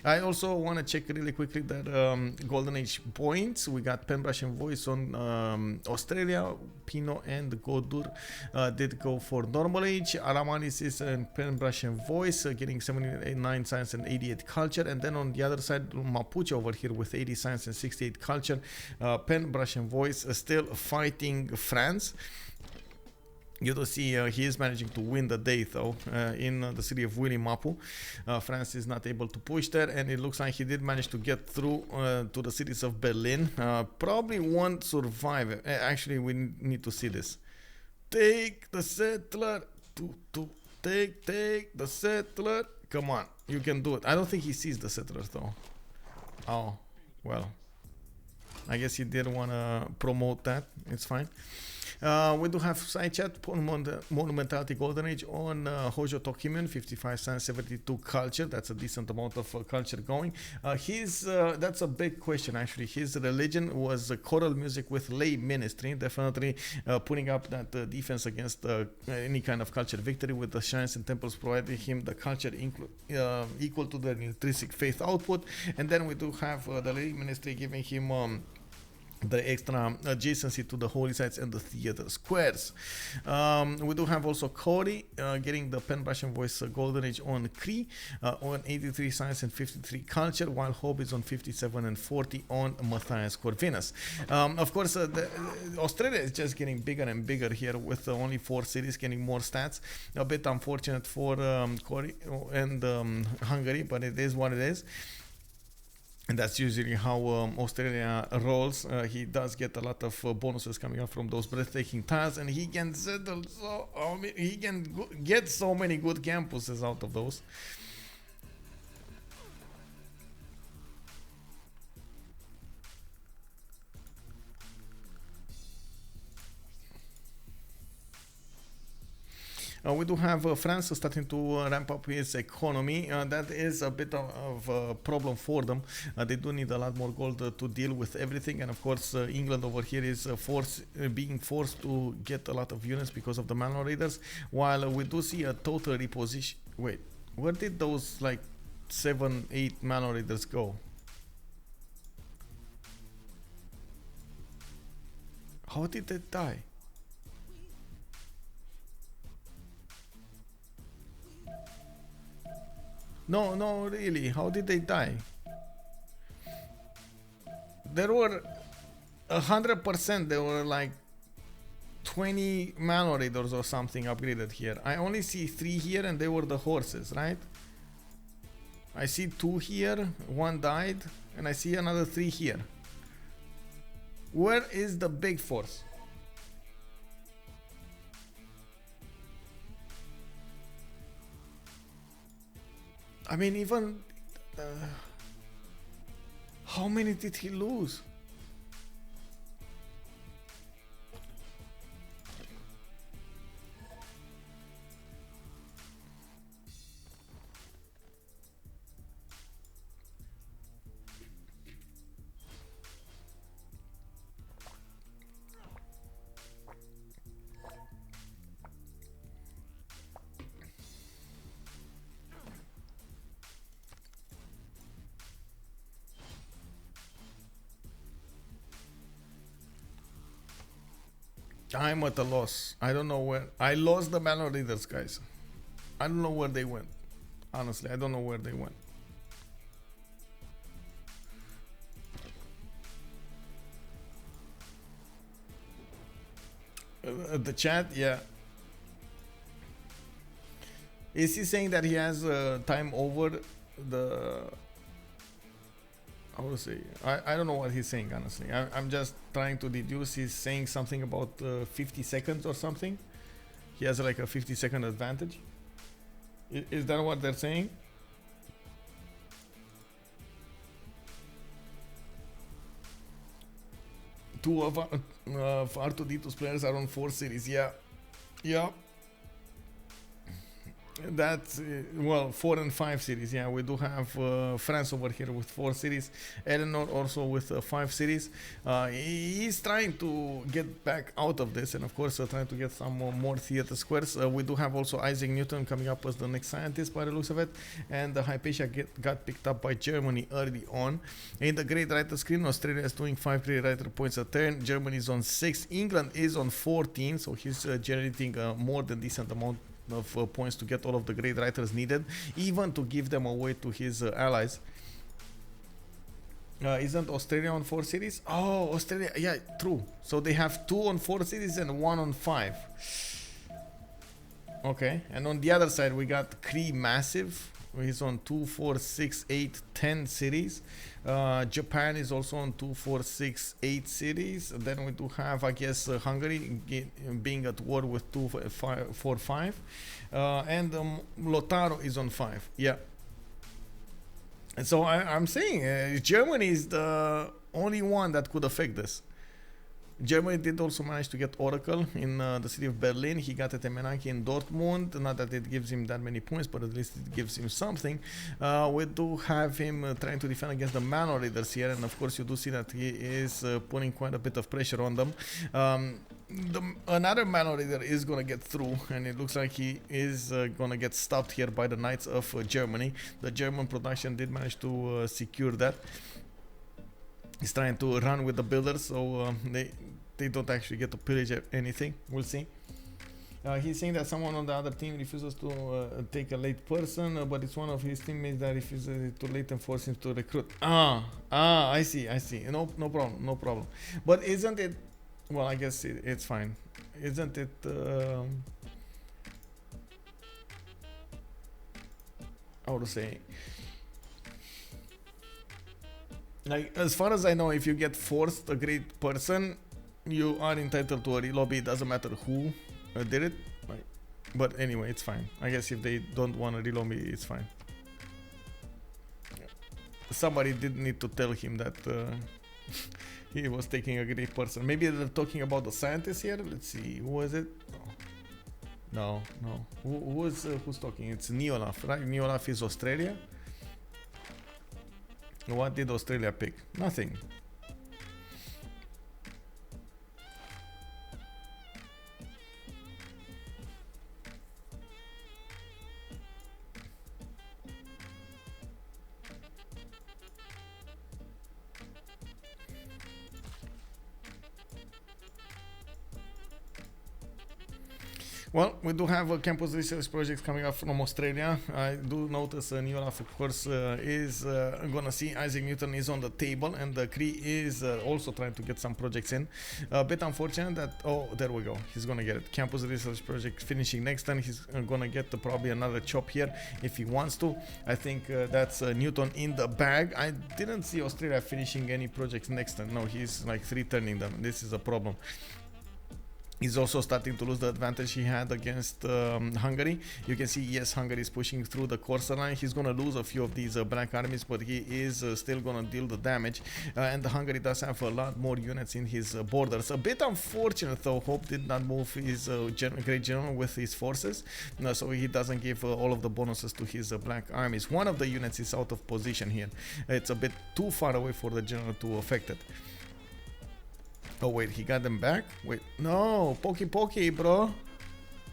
I also want to check really quickly that golden age points. We got Penbrush and Voice on Australia. Pino and Goudur did go for normal age. Aramanis is in Penbrush and Voice, getting 79 science and 88 culture. And then on the other side, Mapuche over here with 80 science and 68 culture. Penbrush and Voice still fighting France. You do see he is managing to win the day though in the city of Willy Mapu. France is not able to push there, and it looks like he did manage to get through to the cities of Berlin. Probably won't survive. Actually, we need to see this. Take the settler. Take the settler. Come on, you can do it. I don't think he sees the settlers though. Oh, well. I guess he did want to promote that. It's fine. We do have Psychat, Monumentality Golden Age on Hojo Tokimen, 55 science, 72 culture. That's a decent amount of culture going. That's a big question actually. His religion was choral music with lay ministry, definitely putting up that defense against any kind of culture victory, with the shrines and temples providing him the culture equal to the intrinsic faith output. And then we do have the lay ministry giving him the extra adjacency to the holy sites and the theater squares. We do have also Cody getting the Penbrush and Voice Golden Age on Cree, on 83 science and 53 culture, while Hoobbbb is on 57 and 40 on Matthias Corvinus. Of course, Australia is just getting bigger and bigger here, with only 4 cities getting more stats. A bit unfortunate for Cody and Hungary, but it is what it is. And that's usually how Australia rolls. He does get a lot of bonuses coming up from those breathtaking tiles, and he can settle he can get so many good campuses out of those. We do have France starting to ramp up its economy. That is a bit of a problem for them. They do need a lot more gold to deal with everything, and of course England over here is being forced to get a lot of units because of the Malno raiders, while we do see a total reposition. Wait, where did those like 7-8 Malno raiders go? How did they die? No, no, really, how did they die? There were 100%, there were like 20 Malno raiders or something upgraded here. I only see 3 here, and they were the horses, right? I see 2 here, 1 died, and I see another 3 here. Where is the big force? I mean, even how many did he lose? I'm at a loss. I don't know where. I lost the Malno Raiders, guys. I don't know where they went. Honestly, I don't know where they went. The chat, yeah. Is he saying that he has time over the... How to say? I don't know what he's saying, honestly. I'm just trying to deduce. He's saying something about 50 seconds or something. He has like a 50-second advantage. Is that what they're saying? Two of R2D2's players are on 4 series. Yeah. Yeah. That's well, 4 and 5 series. Yeah, we do have France over here with 4 series, Eleanor also with 5 series. He's trying to get back out of this, and of course trying to get some more theater squares. We do have also Isaac Newton coming up as the next scientist by the looks of it, and Hypatia got picked up by Germany early on. In the grade writer screen, Australia is doing 5 grade writer points a turn, Germany is on 6, England is on 14, so he's generating a more than decent amount of points to get all of the grade writers needed, even to give them away to his allies. Isn't Australia on 4 series? Oh, Australia, yeah, true. So they have 2 on 4 series and 1 on 5. Okay, and on the other side we got Cree Massive. He's on 2, 4, 6, 8, 10 series. Japan is also on 2, 4, 6, 8 series. And then we do have, I guess, Hungary being at war with 2, 5, 4, 5. And Lotaro is on 5. Yeah. And so I'm saying Germany is the only one that could affect this. Germany did also manage to get Oracle in the city of Berlin. He got a Temenaki in Dortmund. Not that it gives him that many points, but at least it gives him something. We do have him trying to defend against the Malno Raiders here, and of course you do see that he is putting quite a bit of pressure on them. Another Malno Raider is going to get through, and it looks like he is going to get stopped here by the Knights of Germany. The German production did manage to secure that. He's trying to run with the builders, so they don't actually get to pillage anything. We'll see. He's saying that someone on the other team refuses to take a late person, but it's one of his teammates that refuses to late and force him to recruit. I see. No problem. But isn't it? Well, I guess it's fine. Isn't it? How to say? Like, as far as I know, if you get forced a great person, you are entitled to a relobby. It doesn't matter who did it. Like, but anyway, it's fine. I guess if they don't want a relobby, it's fine. Somebody did need to tell him that he was taking a great person. Maybe they're talking about the scientist here. Let's see, who was it? Oh. No, no. Who's talking? It's Neolaf, right? Neolaf is Australia. What did Australia pick? Nothing. Well, we do have campus research projects coming up from Australia. I do notice Neolaf, of course, is gonna see Isaac Newton is on the table, and Cree is also trying to get some projects in. A bit unfortunate that, oh, there we go. He's gonna get it. Campus research project finishing next turn. He's gonna get probably another chop here if he wants to. I think that's Newton in the bag. I didn't see Australia finishing any projects next turn. No, he's like 3-turning them. This is a problem. He's also starting to lose the advantage he had against Hungary. You can see, yes, Hungary is pushing through the Corsa line. He's going to lose a few of these black armies, but he is still going to deal the damage. And Hungary does have a lot more units in his borders. A bit unfortunate, though. Hoobbbb did not move his great general with his forces, so he doesn't give all of the bonuses to his black armies. One of the units is out of position here. It's a bit too far away for the general to affect it. Oh wait, he got them back? Wait, no, pokey, bro.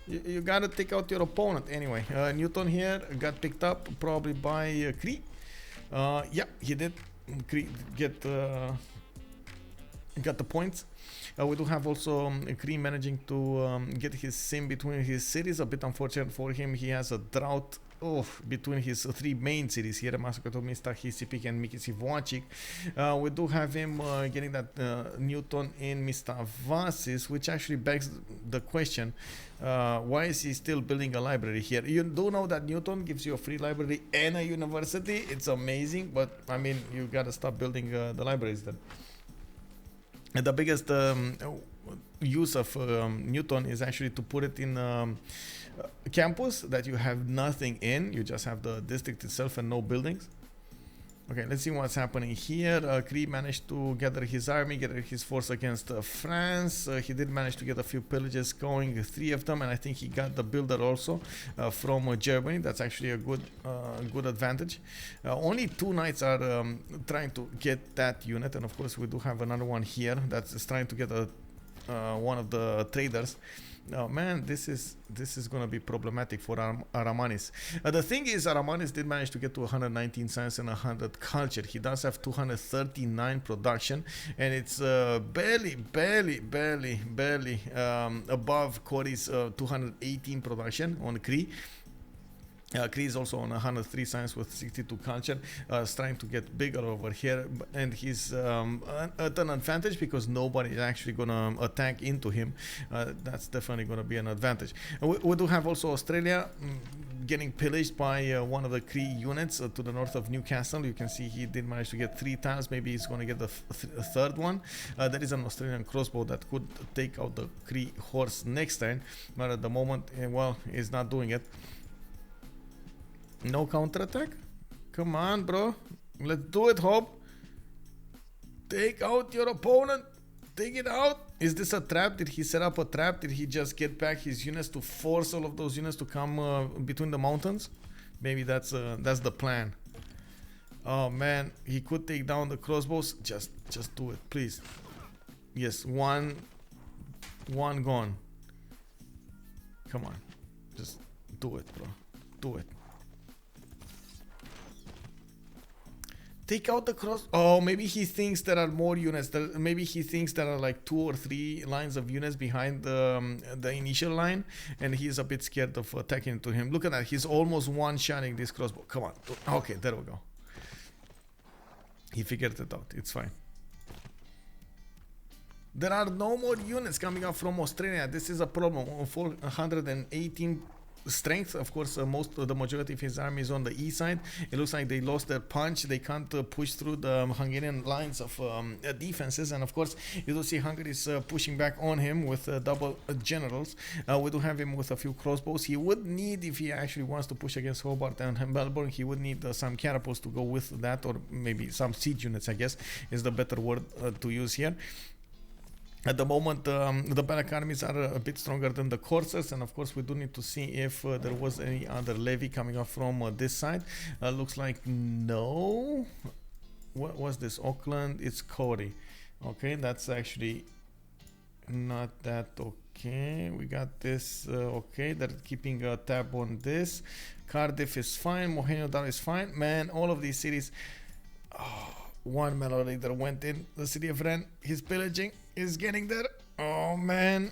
You gotta take out your opponent. Anyway, Newton here got picked up probably by Cree. Yeah, he did. Cree got the points. We do have also Cree managing to get his sim between his cities. A bit unfortunate for him. He has a drought between his three main cities here, Massachusetts, Mista, Hisipik, and Mikisivoacik. We do have him getting that Newton in Mistavasis, which actually begs the question, why is he still building a library here? You do know that Newton gives you a free library and a university. It's amazing, but I mean, you gotta stop building the libraries then. And the biggest use of Newton is actually to put it in campus that you have nothing in. You just have the district itself and no buildings. Okay, let's see what's happening here. Cree managed to gather his army, gather his force against France. He did manage to get a few pillages going, 3 of them, and I think he got the builder also from Germany. That's actually a good advantage. Only 2 knights are trying to get that unit, and of course we do have another one here that's trying to get one of the traders. Oh man, this is gonna be problematic for Aramanis. The thing is, Aramanis did manage to get to 119 science and 100 culture. He does have 239 production, and it's barely above Cory's 218 production on Cree. Cree is also on 103 science with 62 culture, trying to get bigger over here, and he's at an advantage because nobody is actually gonna attack into him. That's definitely gonna be an advantage. We do have also Australia getting pillaged by one of the Cree units to the north of Newcastle. You can see he did manage to get 3 tiles. Maybe he's gonna get the third one. There is an Australian crossbow that could take out the Cree horse next turn, but at the moment, well, he's not doing it. No counterattack? Come on, bro. Let's do it, Hoobbbb. Take out your opponent. Take it out. Is this a trap? Did he set up a trap? Did he just get back his units to force all of those units to come between the mountains? Maybe that's the plan. Oh man, he could take down the crossbows. Just do it, please. Yes, one gone. Come on, just do it, bro. Do it. Take out the cross. Oh, maybe he thinks there are more units. Maybe he thinks there are like 2 or 3 lines of units behind the initial line, and he's a bit scared of attacking into him. Look at that. He's almost one-shotting this crossbow. Come on. Okay, there we go. He figured it out. It's fine. There are no more units coming up from Australia. This is a problem. 418 strength. Of course, the majority of his army is on the east side. It looks like they lost their punch. They can't push through the Hungarian lines of defenses, and of course you do see Hungary is pushing back on him with double generals. We do have him with a few crossbows. He would need, if he actually wants to push against Hobart and Melbourne, he would need some catapults to go with that, or maybe some siege units, I guess is the better word to use here. At the moment, the Black armies are a bit stronger than the Corsairs, and of course we do need to see if there was any other levy coming up from this side. Looks like no. What was this? Auckland? It's Cody. Okay, that's actually not that okay. We got this. Okay, they're keeping a tab on this. Cardiff is fine. Mohenjo-Daro is fine. Man, all of these cities. Oh, one melody that went in the city of Rennes. He's pillaging. He's getting there. Oh man.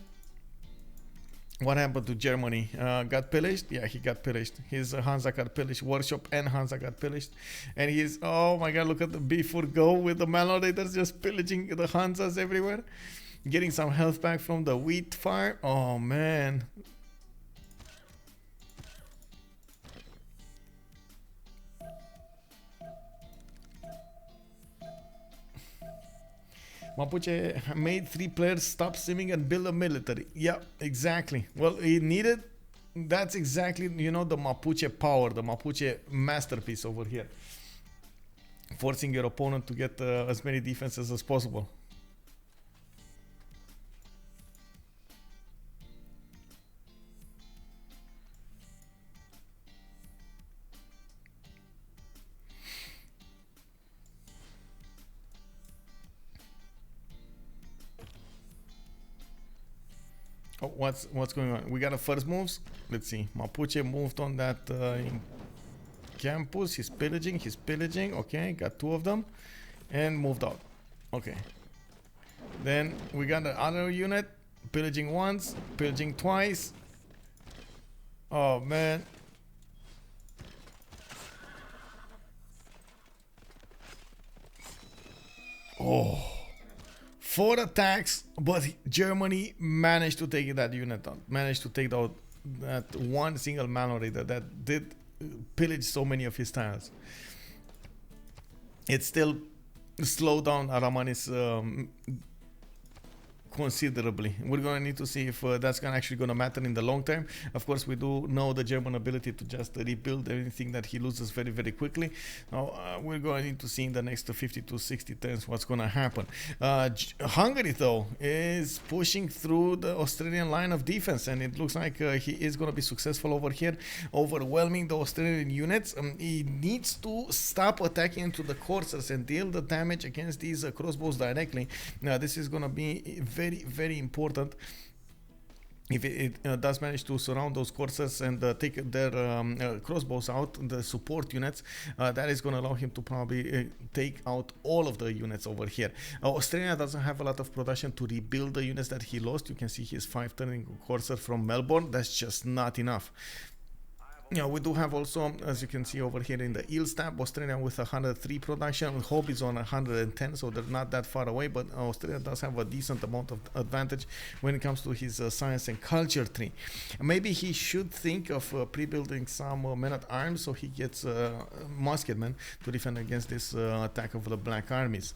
What happened to Germany? Got pillaged? Yeah, he got pillaged. His Hansa got pillaged. Workshop and Hansa got pillaged. And he's, oh my god, look at the Byffur go with the Malnodators just pillaging the Hansas everywhere. Getting some health back from the wheat fire. Oh man. Mapuche made 3 players stop simming and build a military. Yeah, exactly. Well, he needed. That's exactly, you know, the Mapuche power, the Mapuche masterpiece over here. Forcing your opponent to get as many defenses as possible. Oh, what's going on? We got a first moves. Let's see. Mapuche moved on that campus. He's pillaging. Okay, got 2 of them, and moved out. Okay. Then we got the other unit pillaging once, pillaging twice. Oh man. Oh. 4 attacks, but Germany managed to take that unit on. Managed to take out that one single Malnodator that did pillage so many of his tiles. It still slowed down Aramanis considerably. We're going to need to see if that's actually going to matter in the long term. Of course, we do know the German ability to just rebuild anything that he loses very, very quickly. Now, we're going to need to see in the next 50 to 60 turns what's going to happen. Hungary, though, is pushing through the Australian line of defense, and it looks like he is going to be successful over here, overwhelming the Australian units. He needs to stop attacking into the Corsairs and deal the damage against these crossbows directly. Now, this is going to be very, very important. If it does manage to surround those Corsairs and take their crossbows out, the support units, that is going to allow him to probably take out all of the units over here. Australia doesn't have a lot of production to rebuild the units that he lost. You can see his 5 turning Corsair from Melbourne. That's just not enough. Yeah, we do have also, as you can see over here in the Eels tab, Australia with 103 production, Hoobbbb is on 110, so they're not that far away, but Australia does have a decent amount of advantage when it comes to his science and culture tree. Maybe he should think of pre-building some men-at-arms so he gets musketmen to defend against this attack of the Black armies.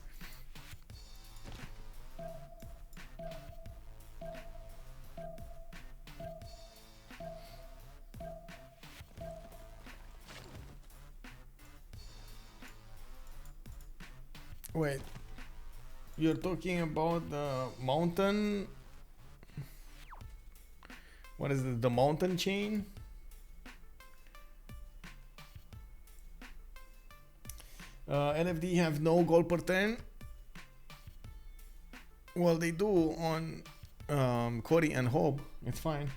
Wait, you're talking about the mountain? What is it? The mountain chain? LFD have no gold per turn. Well, they do on Cody and Hoobbbb. It's fine.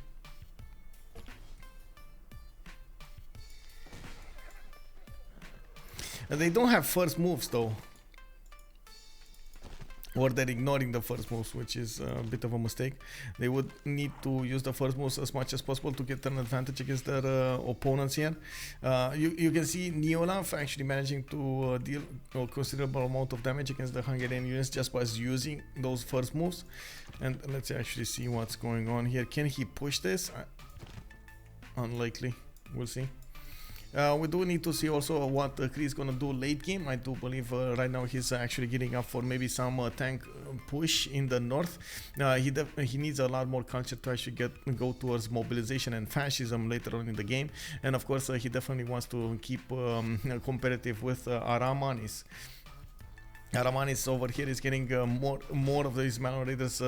They don't have first moves though. Or they're ignoring the first moves, which is a bit of a mistake. They would need to use the first moves as much as possible to get an advantage against their opponents here. You can see Neolaf actually managing to deal a considerable amount of damage against the Hungarian units just by using those first moves. And let's actually see what's going on here. Can he push this? Unlikely. We'll see. We do need to see also what Cree is going to do late game. I do believe right now he's actually getting up for maybe some tank push in the north. He needs a lot more culture to actually go towards mobilization and fascism later on in the game. And of course he definitely wants to keep competitive with Aramanis. Aramanis over here is getting more of these Malon Raiders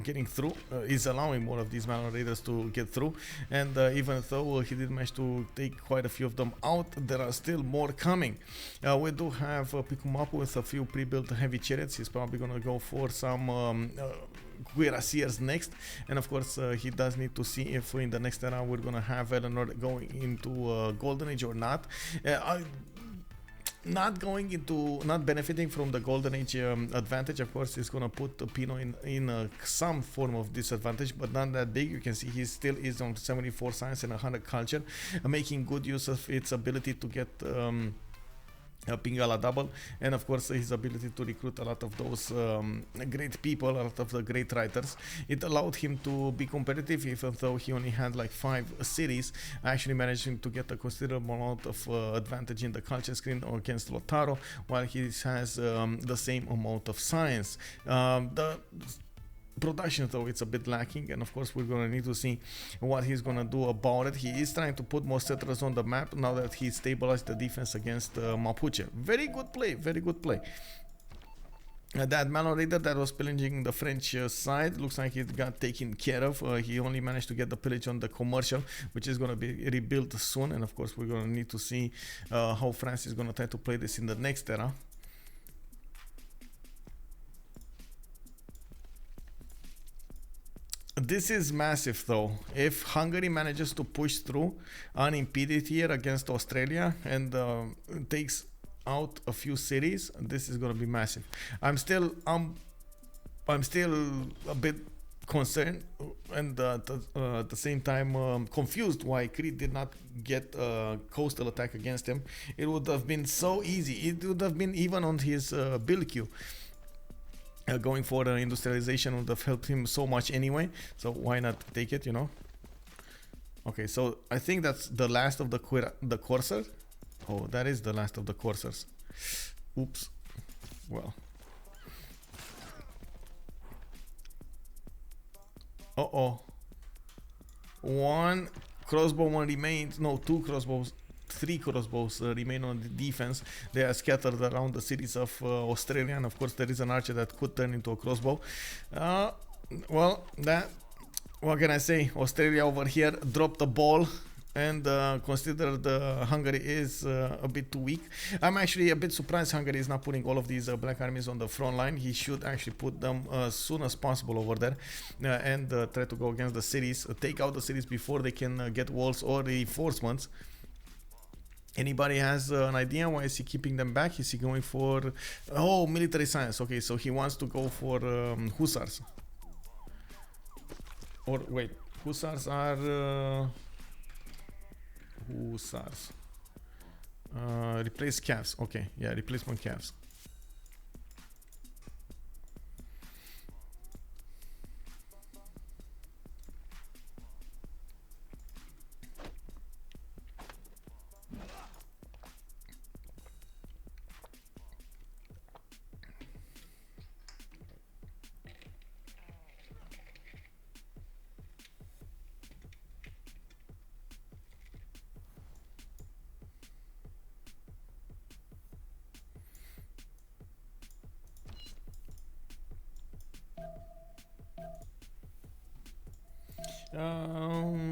getting through. Is allowing more of these Malon Raiders to get through, and even though he did manage to take quite a few of them out, there are still more coming. We do have Pino with a few pre-built heavy chariots. He's probably gonna go for some cuirassiers next, and of course he does need to see if in the next era we're gonna have Eleanor going into Golden Age or not. Not benefiting from the Golden Age advantage, of course, is gonna put Pino in some form of disadvantage, but not that big. You can see he still is on 74 science and 100 culture, making good use of its ability to get Pingala double, and of course his ability to recruit a lot of those great people, a lot of the great writers. It allowed him to be competitive, even though he only had like 5 cities, actually managing to get a considerable amount of advantage in the culture screen against Lotaro, while he has the same amount of science. The production though, it's a bit lacking, and of course we're gonna need to see what he's gonna do about it. He is trying to put more settlers on the map now that he stabilized the defense against Mapuche. Very good play, very good play. That Malon Raider that was pillaging the French side looks like it got taken care of. He only managed to get the pillage on the commercial, which is going to be rebuilt soon, and of course we're going to need to see how France is going to try to play this in the next era. This is massive though. If Hungary manages to push through unimpeded here against Australia and takes out a few cities, this is gonna be massive. I'm still a bit concerned and at the same time confused why Cree did not get a coastal attack against him. It would have been so easy. It would have been even on his build queue. Going for industrialization would have helped him so much anyway, so why not take it, you know? Okay, so I think that's the last of the coursers. Oh, that is the last of the coursers. Oops. Well. Uh-oh. One crossbowman remains. No, 2 crossbows. 3 crossbows remain on the defense. They are scattered around the cities of Australia, and of course there is an archer that could turn into a crossbow. Well, that, what can I say? Australia over here dropped the ball and considered Hungary is a bit too weak. I'm actually a bit surprised Hungary is not putting all of these black armies on the front line. He should actually put them as soon as possible over there and try to go against the cities, take out the cities before they can get walls or reinforcements. Anybody has an idea why is he keeping them back? Is he going for military science? Okay, so he wants to go for hussars. Or wait, hussars are hussars. Replace calves. Okay, yeah, replacement calves.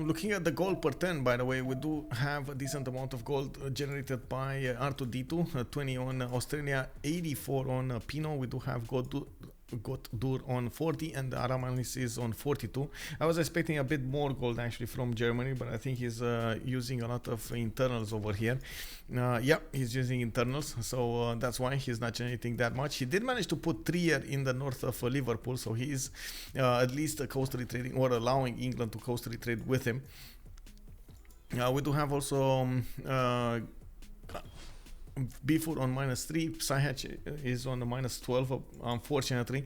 Looking at the gold per turn, by the way, we do have a decent amount of gold generated by R2D2, 20 on Australia, 84 on Pino. We do have Goudur on 40 and Aramanis is on 42. I was expecting a bit more gold actually from Germany, but I think he's using a lot of internals over here. Yeah, he's using internals, so that's why he's not generating that much. He did manage to put Trier in the north of Liverpool, so he is at least coastally trading or allowing England to coastally trade with him. We do have also Byffur on -3, Psychat is on the -12, unfortunately.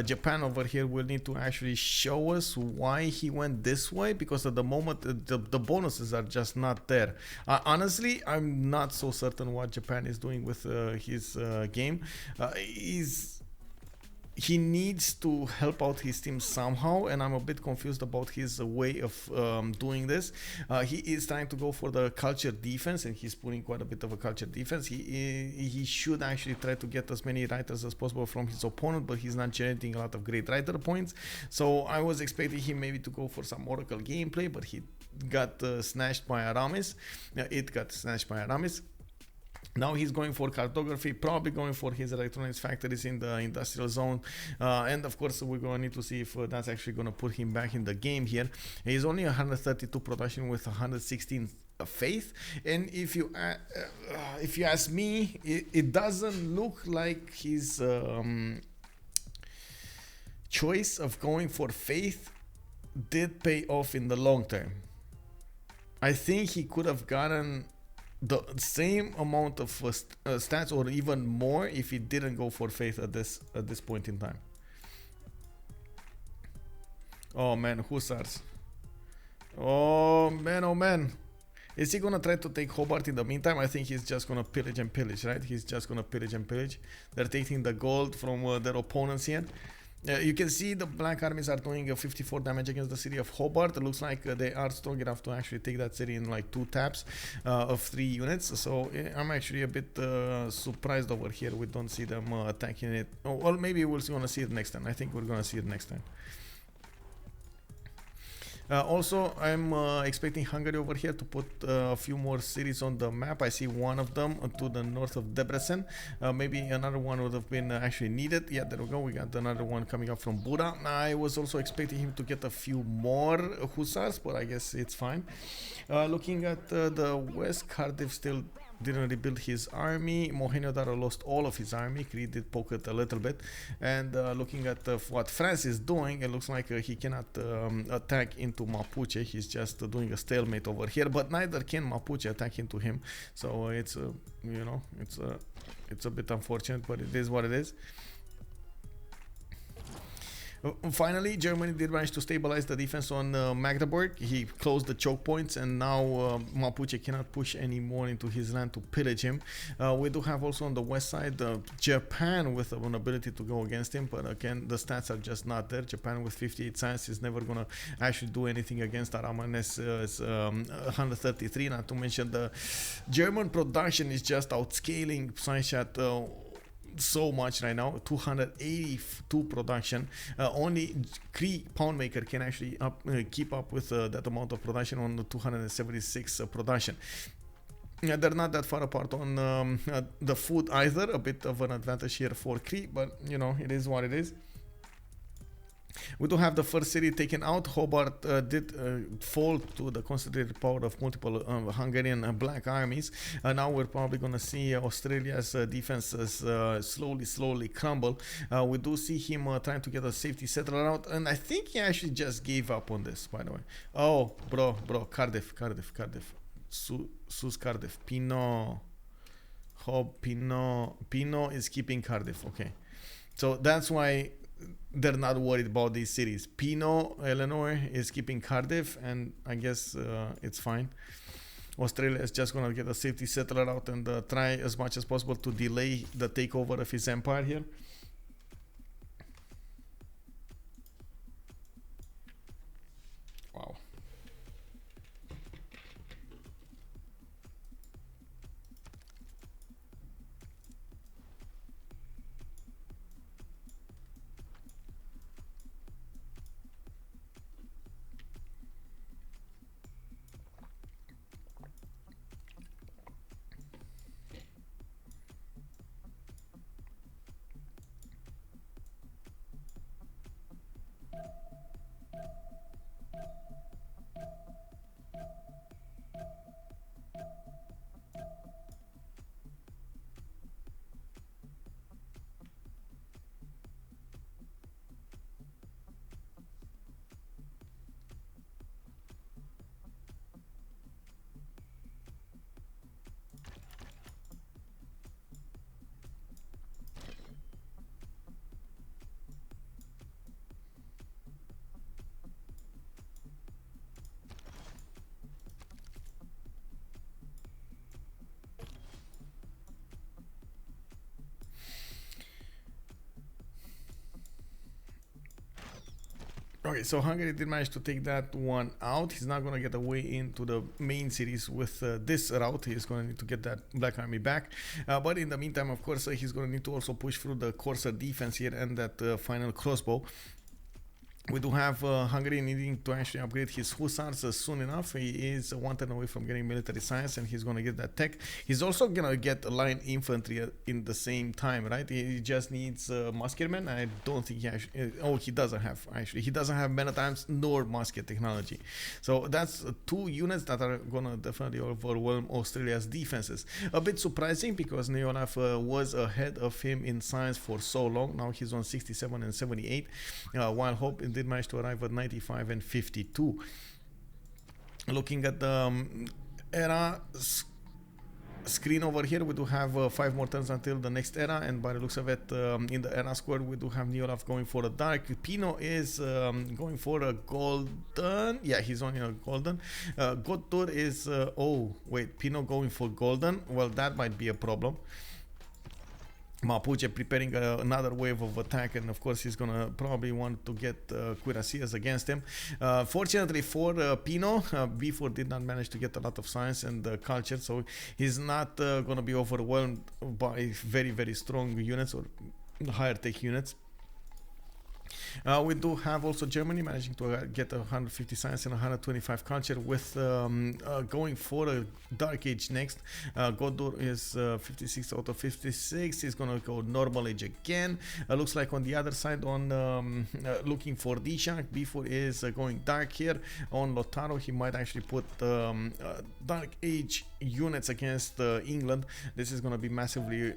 Japan over here will need to actually show us why he went this way, because at the moment the bonuses are just not there. Honestly, I'm not so certain what Japan is doing with his game. he needs to help out his team somehow, and I'm a bit confused about his way of doing this. He is trying to go for the culture defense, and he's putting quite a bit of a culture defense. He should actually try to get as many writers as possible from his opponent, but he's not generating a lot of great writer points. So I was expecting him maybe to go for some Oracle gameplay, but he got snatched by Aramanis. It got snatched by Aramanis. Now he's going for cartography, probably going for his electronics factories in the industrial zone. And of course, we're going to need to see if that's actually going to put him back in the game here. He's only 132 production with 116 faith. And if you ask me, it doesn't look like his choice of going for faith did pay off in the long term. I think he could have gotten the same amount of stats or even more if he didn't go for faith at this point in time. Oh man, Hussars. Oh man. Is he gonna try to take Hoobbbb in the meantime? I think he's just gonna pillage and pillage, right? He's just gonna pillage and pillage. They're taking the gold from their opponents here. You can see the black armies are doing 54 damage against the city of Hoobbbb. It looks like they are strong enough to actually take that city in like 2 taps of 3 units. So I'm actually a bit surprised over here. We don't see them attacking it. Oh, well, maybe we're gonna see it next time. I think we're gonna see it next time. Also, I'm expecting Hungary over here to put a few more cities on the map. I see one of them to the north of Debrecen. Maybe another one would have been actually needed. Yeah, there we go. We got another one coming up from Buda. I was also expecting him to get a few more hussars, but I guess it's fine. Looking at the west, Cardiff still didn't rebuild his army. Mohenjo-Daro lost all of his army. Cree did poke it a little bit. And looking at what France is doing, it looks like he cannot attack into Mapuche. He's just doing a stalemate over here, but neither can Mapuche attack into him. So it's you know, it's a bit unfortunate, but it is what it is. Finally, Germany did manage to stabilize the defense on Magdeburg. He closed the choke points, and now Mapuche cannot push any more into his land to pillage him. We do have also on the west side Japan with an ability to go against him, but again, the stats are just not there. Japan with 58 science is never going to actually do anything against Aramanis. Is 133, not to mention the German production is just outscaling Psychat so much right now. 282 production. Only Cree Poundmaker can actually keep up with that amount of production on the 276 production. They're not that far apart on the food either. A bit of an advantage here for Cree, but you know, it is what it is. We do have the first city taken out. Hoobbbb did fall to the concentrated power of multiple Hungarian black armies. Now we're probably going to see Australia's defenses slowly crumble. We do see him trying to get a safety settler out, and I think he actually just gave up on this, by the way. Oh, bro, Cardiff. Sus Cardiff. Pino. Pino is keeping Cardiff. Okay. So that's why they're not worried about these cities. Pino, Eleanor is keeping Cardiff, and I guess it's fine. Australia is just gonna get a safety settler out and try as much as possible to delay the takeover of his empire here. Wow. Okay, so Hungary did manage to take that one out. He's not going to get away into the main cities with this route. He's going to need to get that Black Army back. But in the meantime, of course, he's going to need to also push through the Corsair defense here and that final crossbow. We do have Hungary needing to actually upgrade his hussars soon enough. He is 1 turn away from getting military science, and he's going to get that tech. He's also going to get line infantry in the same time, right? He just needs musketmen. I don't think he actually... oh, he doesn't have, actually. He doesn't have men at arms nor musket technology. So that's 2 units that are going to definitely overwhelm Australia's defenses. A bit surprising because Neolaf was ahead of him in science for so long. Now he's on 67 and 78, while Hoobbbb did manage to arrive at 95 and 52. Looking at the era screen over here, we do have 5 more turns until the next era, and by the looks of it, in the era square we do have Neolaf going for a dark. Pino is going for a golden. Yeah, he's only a golden. Goudur is oh wait, Pino going for golden. Well, that might be a problem. Mapuche preparing another wave of attack, and of course he's gonna probably want to get cuirassiers against him. Fortunately for Pino, Byffur did not manage to get a lot of science and culture, so he's not gonna be overwhelmed by very, very strong units or higher tech units. We do have also Germany managing to get 150 science and 125 culture with going for a dark age next. Goudur is 56 out of 56. He's gonna go normal age again. Looks like on the other side, on looking for DShark, Byffur is going dark here. On Lotaro, he might actually put dark age units against England. This is gonna be massively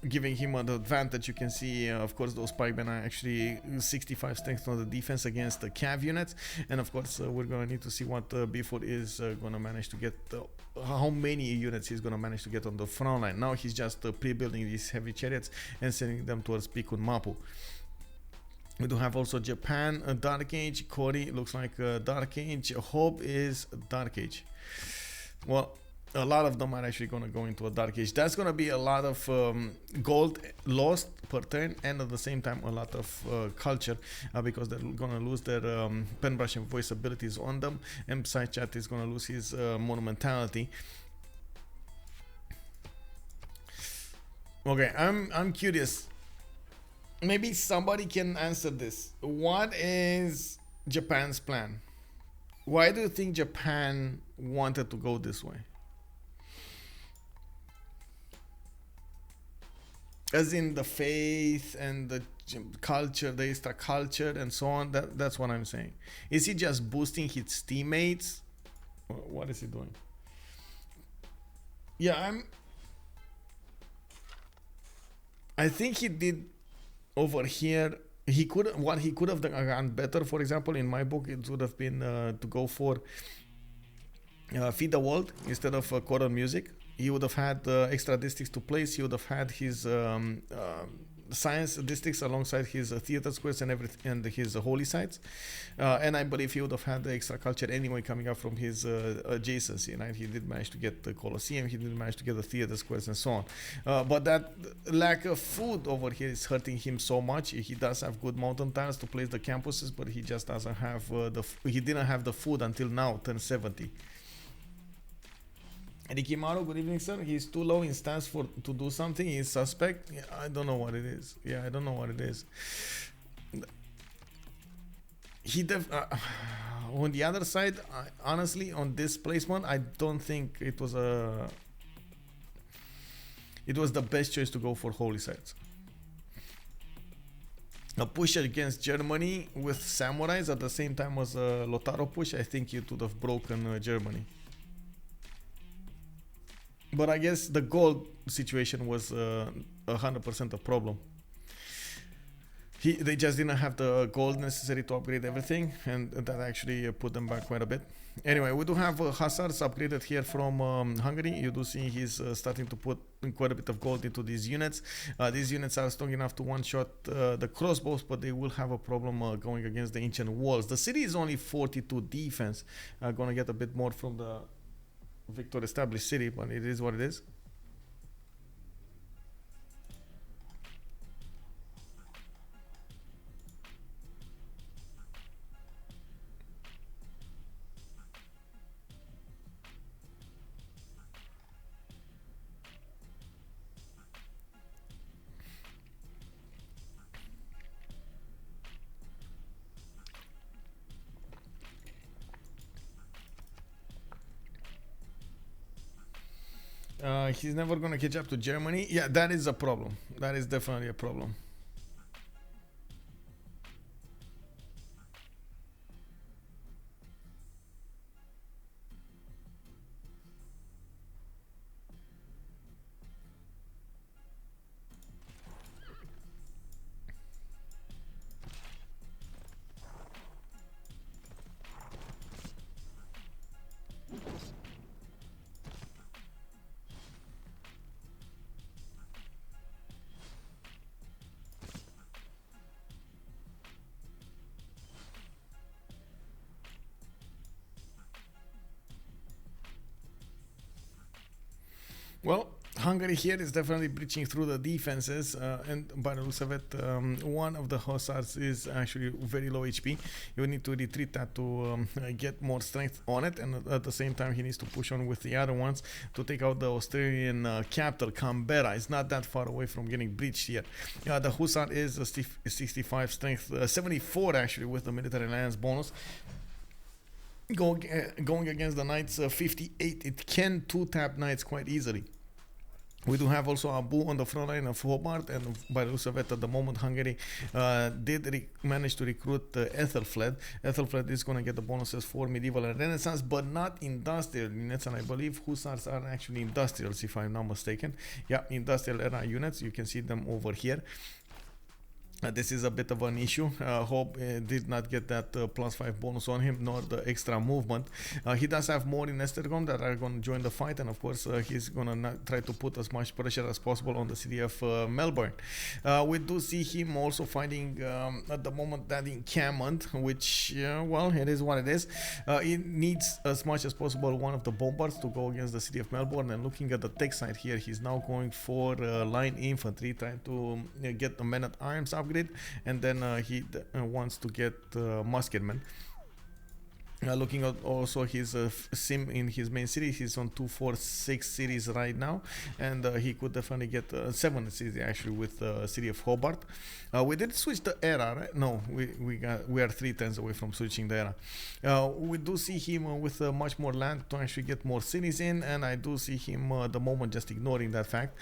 giving him an advantage. You can see, of course, those pikemen are actually 65 strength on the defense against the cav units, and of course we're gonna need to see what Byffur is gonna manage to get, how many units he's gonna manage to get on the front line. Now he's just pre-building these heavy chariots and sending them towards Pikun Mapu. We do have also Japan, Dark Age. Korea looks like Dark Age. Hoobbbb is Dark Age. Well, a lot of them are actually going to go into a Dark Age. That's going to be a lot of gold lost per turn, and at the same time a lot of culture, because they're going to lose their pen brush and voice abilities on them, and Psychat is going to lose his monumentality. Okay, I'm curious. Maybe somebody can answer this. What is Japan's plan? Why do you think Japan wanted to go this way? As in the faith and the culture, the extra culture and so on. That's what I'm saying. Is he just boosting his teammates? What is he doing? Yeah, I think he did over here. What he could have done better, for example, in my book, it would have been to go for Feed the World instead of choral music. He would have had extra districts to place. He would have had his science districts alongside his theater squares and everything, and his holy sites. And I believe he would have had the extra culture anyway coming up from his adjacency. Right? He did manage to get the Colosseum. He did manage to get the theater squares and so on. But that lack of food over here is hurting him so much. He does have good mountain tiles to place the campuses, but he just doesn't have he didn't have the food until now, turn 70. Rikimaru, good evening, sir. He's too low in stats to do something. He's suspect. Yeah, I don't know what it is. Yeah, I don't know what it is. He on the other side, honestly, on this placement, I don't think it was the best choice to go for holy sites. A push against Germany with samurais at the same time as a Lotaro push, I think it would have broken Germany. But I guess the gold situation was 100% a problem. They just didn't have the gold necessary to upgrade everything, and that actually put them back quite a bit. Anyway, we do have Hussars upgraded here from Hungary. You do see he's starting to put quite a bit of gold into these units. These units are strong enough to one-shot the crossbows, but they will have a problem going against the ancient walls. The city is only 42 defense. Gonna get a bit more from the Victor established city, but it is what it is. He's never gonna catch up to Germany. Yeah, that is a problem. That is definitely a problem. Well, Hungary here is definitely breaching through the defenses, and by the looks of it, one of the hussars is actually very low HP. You need to retreat that to get more strength on it, and at the same time he needs to push on with the other ones to take out the Australian capital, Canberra. It's not that far away from getting breached here. The hussar is a 65 strength, 74 actually with the military alliance bonus. Going against the knights 58, it can two-tap knights quite easily. We do have also Abu on the front line of Hoobbbb, and by the looks of it, at the moment Hungary did manage to recruit Ethelfled. Ethelfled is going to get the bonuses for medieval and renaissance, but not industrial units, and I believe hussars are actually industrials if I'm not mistaken. Yeah, industrial era units, you can see them over here. This is a bit of an issue. Hoobbbb did not get that +5 bonus on him, nor the extra movement. He does have more in Esztergom that are going to join the fight, and of course he's going to try to put as much pressure as possible on the city of Melbourne. We do see him also fighting at the moment that encampment, which, well, it is what it is. It needs as much as possible one of the bombards to go against the city of Melbourne, and looking at the tech side here, he's now going for line infantry, trying to get the men-at-arms upgrade, and then he wants to get musketmen. Looking at also his sim in his main series, he's on 246 series right now, and he could definitely get 7 series actually with the city of Hoobbbb. We did switch the era, right? No, we are 3 turns away from switching the era. We do see him with much more land to actually get more cities in, and I do see him at the moment just ignoring that fact.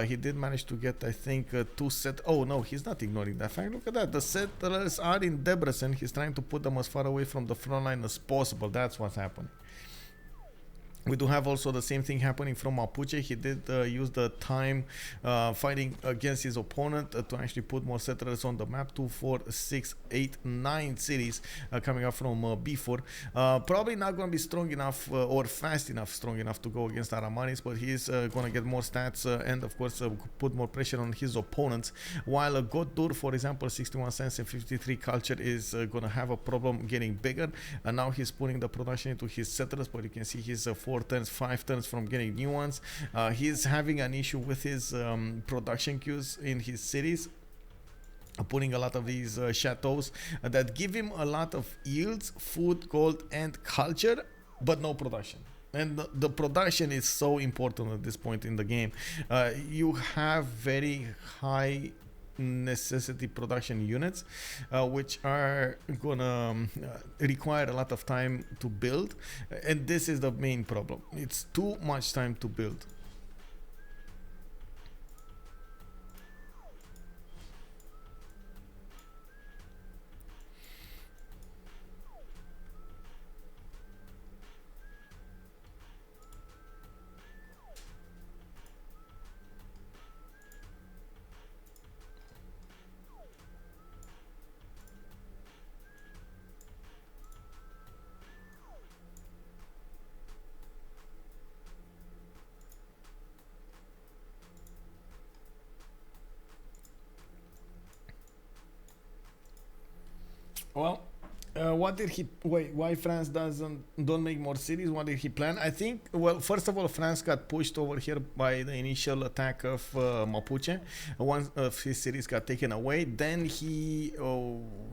He did manage to get, I think, 2 set. Oh no, he's not ignoring that fact. Look at that. The settlers are in Debrecen. He's trying to put them as far away from the front line as possible. That's what's happening. We do have also the same thing happening from Mapuche. He did use the time fighting against his opponent to actually put more settlers on the map. 2, 4, 6, 8, 9 cities coming up from Byffur. Probably not going to be strong enough or fast enough, strong enough to go against Aramanis, but he's going to get more stats and of course put more pressure on his opponents. While Goudur, for example, 61 cents and 53 culture is going to have a problem getting bigger. And now he's putting the production into his settlers, but you can see he's 4 turns, 5 turns from getting new ones. He's having an issue with his production queues in his cities, putting a lot of these chateaus that give him a lot of yields, food, gold, and culture, but no production. And the production is so important at this point in the game. You have very high necessity production units which are gonna require a lot of time to build, and this is the main problem. It's too much time to build. Well, what did he wait? Why France don't make more cities? What did he plan? I think, well, first of all, France got pushed over here by the initial attack of Mapuche. One of his cities got taken away. Then he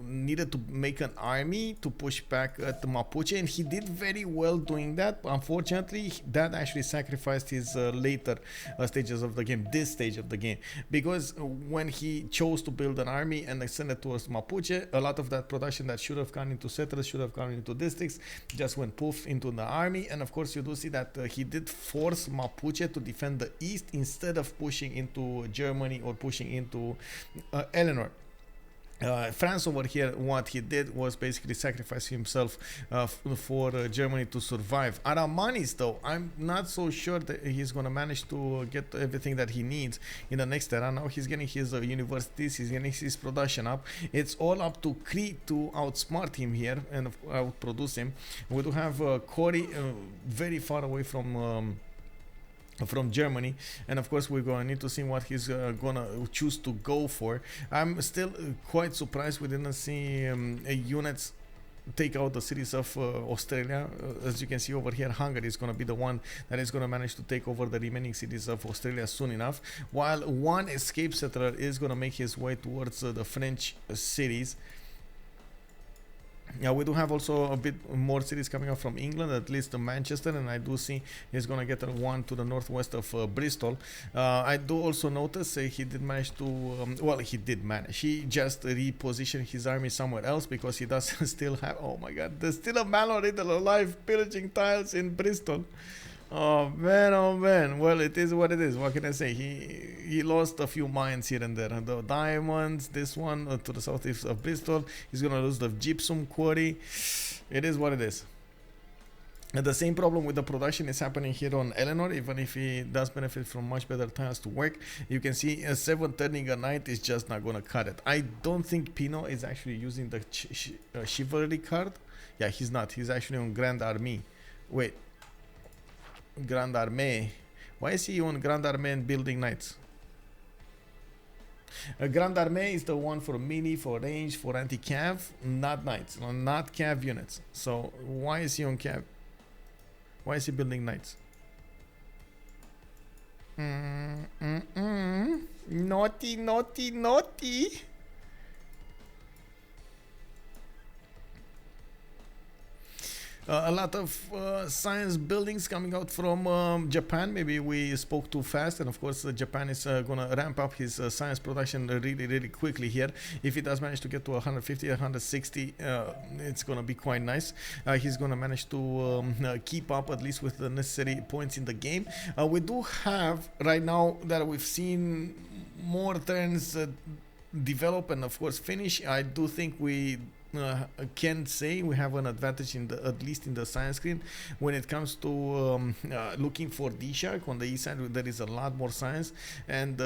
needed to make an army to push back at Mapuche, and he did very well doing that. Unfortunately, that actually sacrificed his later stages of the game, this stage of the game, because when he chose to build an army and extend it towards Mapuche, a lot of that production that should have gone gone into settlers, should have gone into districts, just went poof into the army. And of course you do see that he did force Mapuche to defend the east instead of pushing into Germany or pushing into Eleanor. France over here, what he did was basically sacrifice himself for Germany to survive. Aramanis, though, I'm not so sure that he's going to manage to get everything that he needs in the next era. Now he's getting his universities, he's getting his production up. It's all up to Cree to outsmart him here and outproduce him. We do have Corey very far away from Germany, and of course we're going to need to see what he's gonna choose to go for. I'm still quite surprised we didn't see units take out the cities of Australia. As you can see over here, Hungary is going to be the one that is going to manage to take over the remaining cities of Australia soon enough, while one escape settler is going to make his way towards the French cities. Yeah, we do have also a bit more cities coming up from England, at least Manchester, and I do see he's going to get one to the northwest of Bristol. I do also notice he did manage to, well, he did manage. He just repositioned his army somewhere else because he does still have, oh my god, there's still a Mallorittle alive pillaging tiles in Bristol. Oh man, well, it is what it is. What can I say? He lost a few mines here and there. The diamonds, this one to the southeast of Bristol. He's gonna lose the gypsum quarry. It is what it is. And the same problem with the production is happening here on Eleanor, even if he does benefit from much better tiles to work. You can see a 7 turning a knight is just not gonna cut it. I don't think Pino is actually using the chivalry card. Yeah, he's not. He's actually on Grand Army. Wait. Grand Armée. Why is he on Grand Armée and building knights? Grand Armée is the one for melee, for range, for anti-cav, not knights, not cav units. So why is he on cav? Why is he building knights? Naughty, naughty, naughty. A lot of science buildings coming out from Japan. Maybe we spoke too fast, and of course Japan is gonna ramp up his science production really quickly here. If he does manage to get to 150, 160, it's gonna be quite nice. He's gonna manage to keep up at least with the necessary points in the game. We do have right now that we've seen more turns develop and of course finish. I do think we can say we have an advantage in the, at least in the science screen when it comes to looking for DShark. On the east side there is a lot more science, and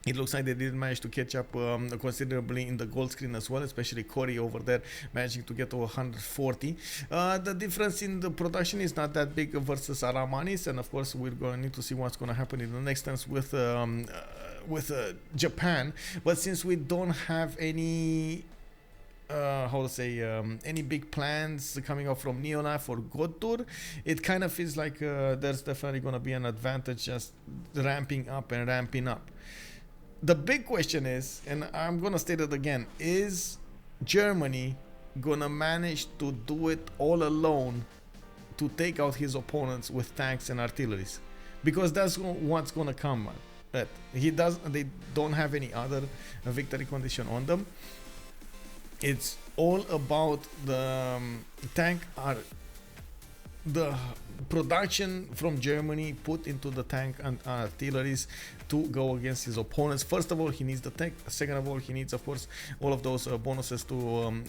it looks like they did manage to catch up considerably in the gold screen as well, especially Corey over there managing to get to 140. The difference in the production is not that big versus Aramanis, and of course we're going to need to see what's going to happen in the next turns with Japan. But since we don't have any any big plans coming up from Neolaf or Goudur, it kind of feels like there's definitely going to be an advantage just ramping up and ramping up. The big question is, and I'm going to state it again, is Germany going to manage to do it all alone to take out his opponents with tanks and artilleries? Because that's what's going to come. They don't have any other victory condition on them. It's all about the the production from Germany put into the tank and artilleries to go against his opponents. First of all, he needs the tank. Second of all, he needs, of course, all of those bonuses to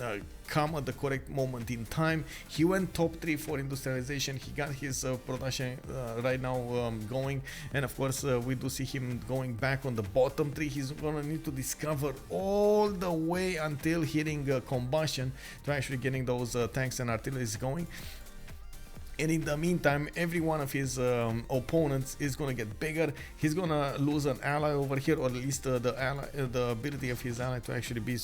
come at the correct moment in time. He went top 3 for industrialization. He got his production right now going, and of course we do see him going back on the bottom 3. He's gonna need to discover all the way until hitting combustion to actually getting those tanks and artilleries going. And in the meantime, every one of his opponents is going to get bigger. He's going to lose an ally over here, or at least the ability of his ally to actually be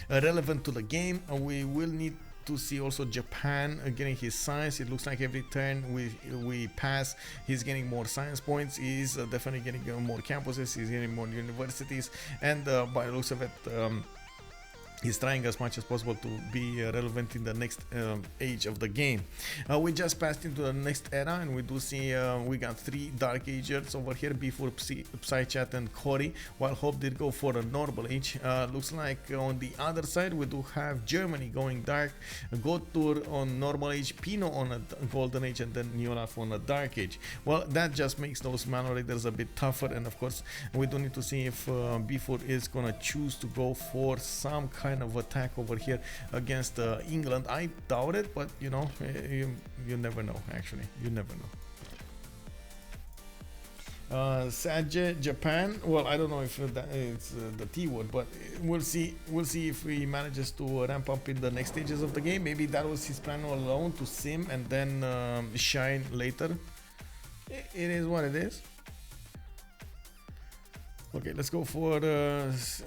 relevant to the game. We will need to see also Japan getting his science. It looks like every turn we pass, he's getting more science points. He's definitely getting more campuses. He's getting more universities, and by the looks of it, he's trying as much as possible to be relevant in the next age of the game. We just passed into the next era, and we do see we got 3 Dark Agers over here, Byffur, Psychat and Cree, while Hoobbbb did go for a normal age. Looks like on the other side we do have Germany going dark, Goudur on normal age, Pino on a golden age, and then Neolaf on a dark age. Well, that just makes those Mano Raiders a bit tougher, and of course we do need to see if Byffur is gonna choose to go for some kind of attack over here against England. I doubt it, but you know, you never know. Actually, you never know. Sage Japan. Well, I don't know if that it's the T word, but we'll see. We'll see if he manages to ramp up in the next stages of the game. Maybe that was his plan all along, to sim and then shine later. It is what it is. Okay, let's go for this.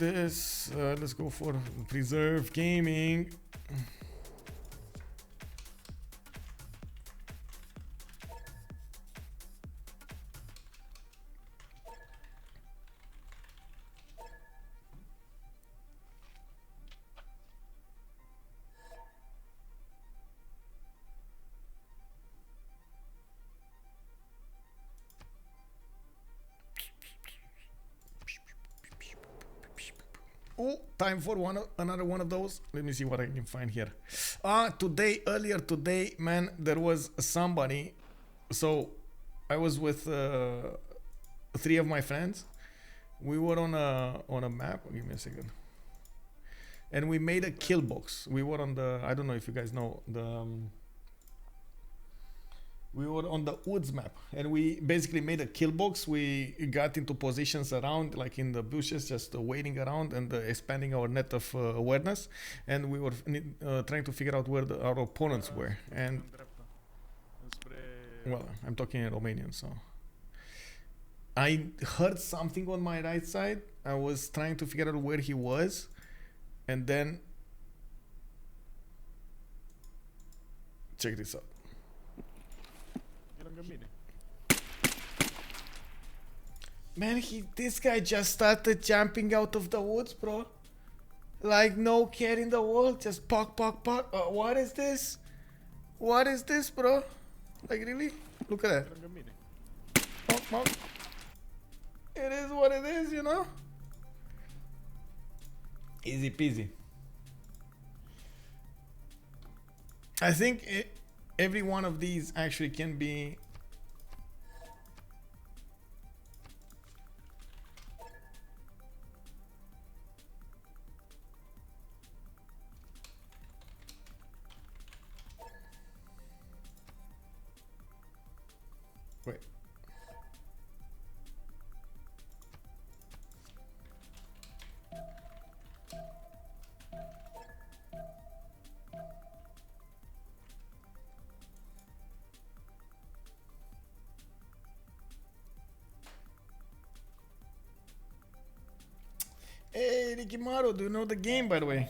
Let's go for preserve gaming. Oh, time for another one of those. Let me see what I can find here. Earlier today, man, there was somebody. So I was with 3 of my friends. We were on a map. Give me a second. And we made a kill box. We were on the, I don't know if you guys know the. We were on the woods map, and we basically made a kill box. We got into positions around, like in the bushes, just waiting around and expanding our net of awareness. And we were trying to figure out where our opponents were. And well, I'm talking in Romanian, so I heard something on my right side. I was trying to figure out where he was, and then check this out. Man, this guy just started jumping out of the woods, bro. Like no care in the world, just pok. What is this? What is this, bro? Like really? Look at that. Pok. It is what it is, you know? Easy peasy. I think every one of these actually can be. Wait. Hey, Rikimaru, do you know the game, by the way?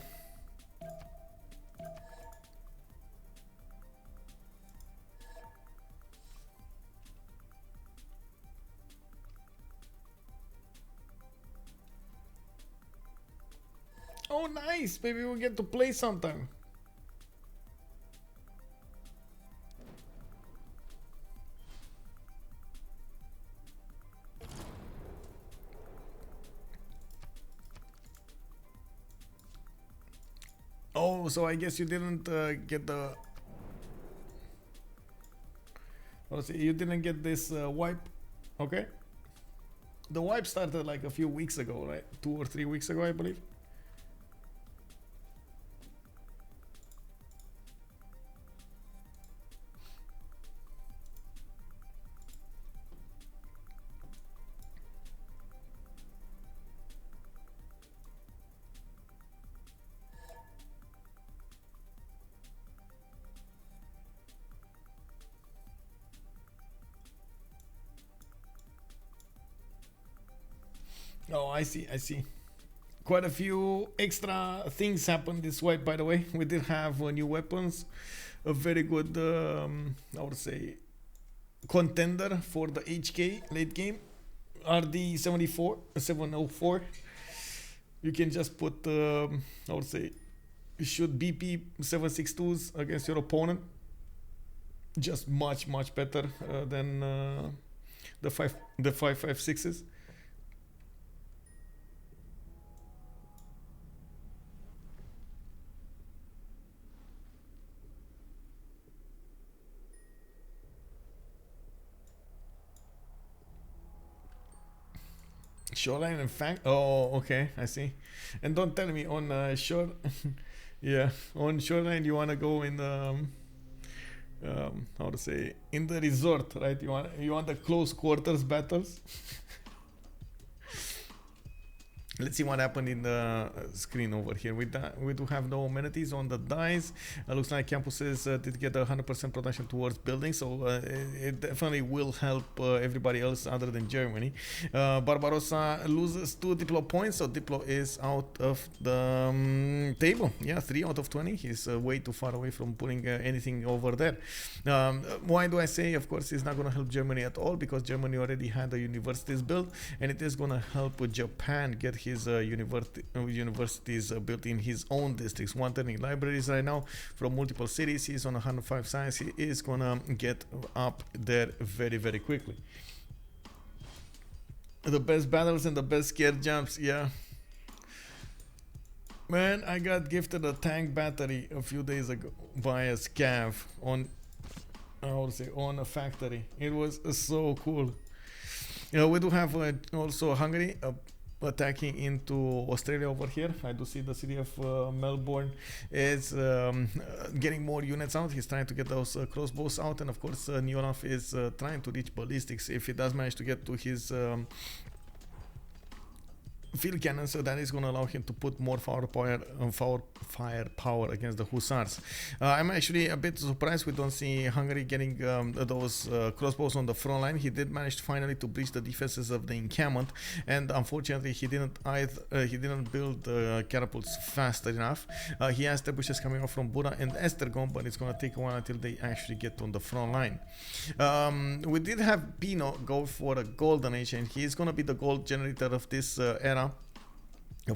Oh, nice. Maybe we'll get to play sometime. Oh, so I guess you didn't get the. Let's see, you didn't get this wipe. Okay. The wipe started like a few weeks ago, right? 2 or 3 weeks ago, I believe. Oh, I see. Quite a few extra things happened this wipe, by the way. We did have new weapons, a very good, I would say, contender for the HK late game, RD 704. You can just put, I would say, shoot BP 7.62s against your opponent. Just much better than the 5.56s. Shoreline and Fang. Oh, okay, I see. And don't tell me on shore. Yeah, on Shoreline you wanna go in the how to say, in the resort, right? You want the close quarters battles. Let's see what happened in the screen over here. We do have no amenities on the dice. Looks like campuses did get 100% production towards building, so it definitely will help everybody else other than Germany. Barbarossa loses 2 Diplo points, so Diplo is out of the table. Yeah, 3 out of 20. He's way too far away from putting anything over there. Why do I say, of course, it's not going to help Germany at all? Because Germany already had the universities built, and it is going to help Japan get his universities built in his own districts. 130 libraries right now from multiple cities. He's on 105 science. He is gonna get up there very quickly. The best battles and the best scare jumps. Yeah, man, I got gifted a tank battery a few days ago by a scav on, I would say, on a factory. It was so cool. We do have also Hungary attacking into Australia over here. I do see the city of Melbourne is getting more units out. He's trying to get those crossbows out, and of course Neolaf is trying to reach ballistics. If he does manage to get to his field cannon, so that is going to allow him to put more firepower against the hussars. I'm actually a bit surprised we don't see Hungary getting those crossbows on the front line. He did manage finally to breach the defenses of the encampment, and unfortunately he didn't build catapults fast enough. He has trebuchets coming off from Bura and Estergon, but it's going to take a while until they actually get on the front line. We did have Pino go for a golden age, and he's going to be the gold generator of this era.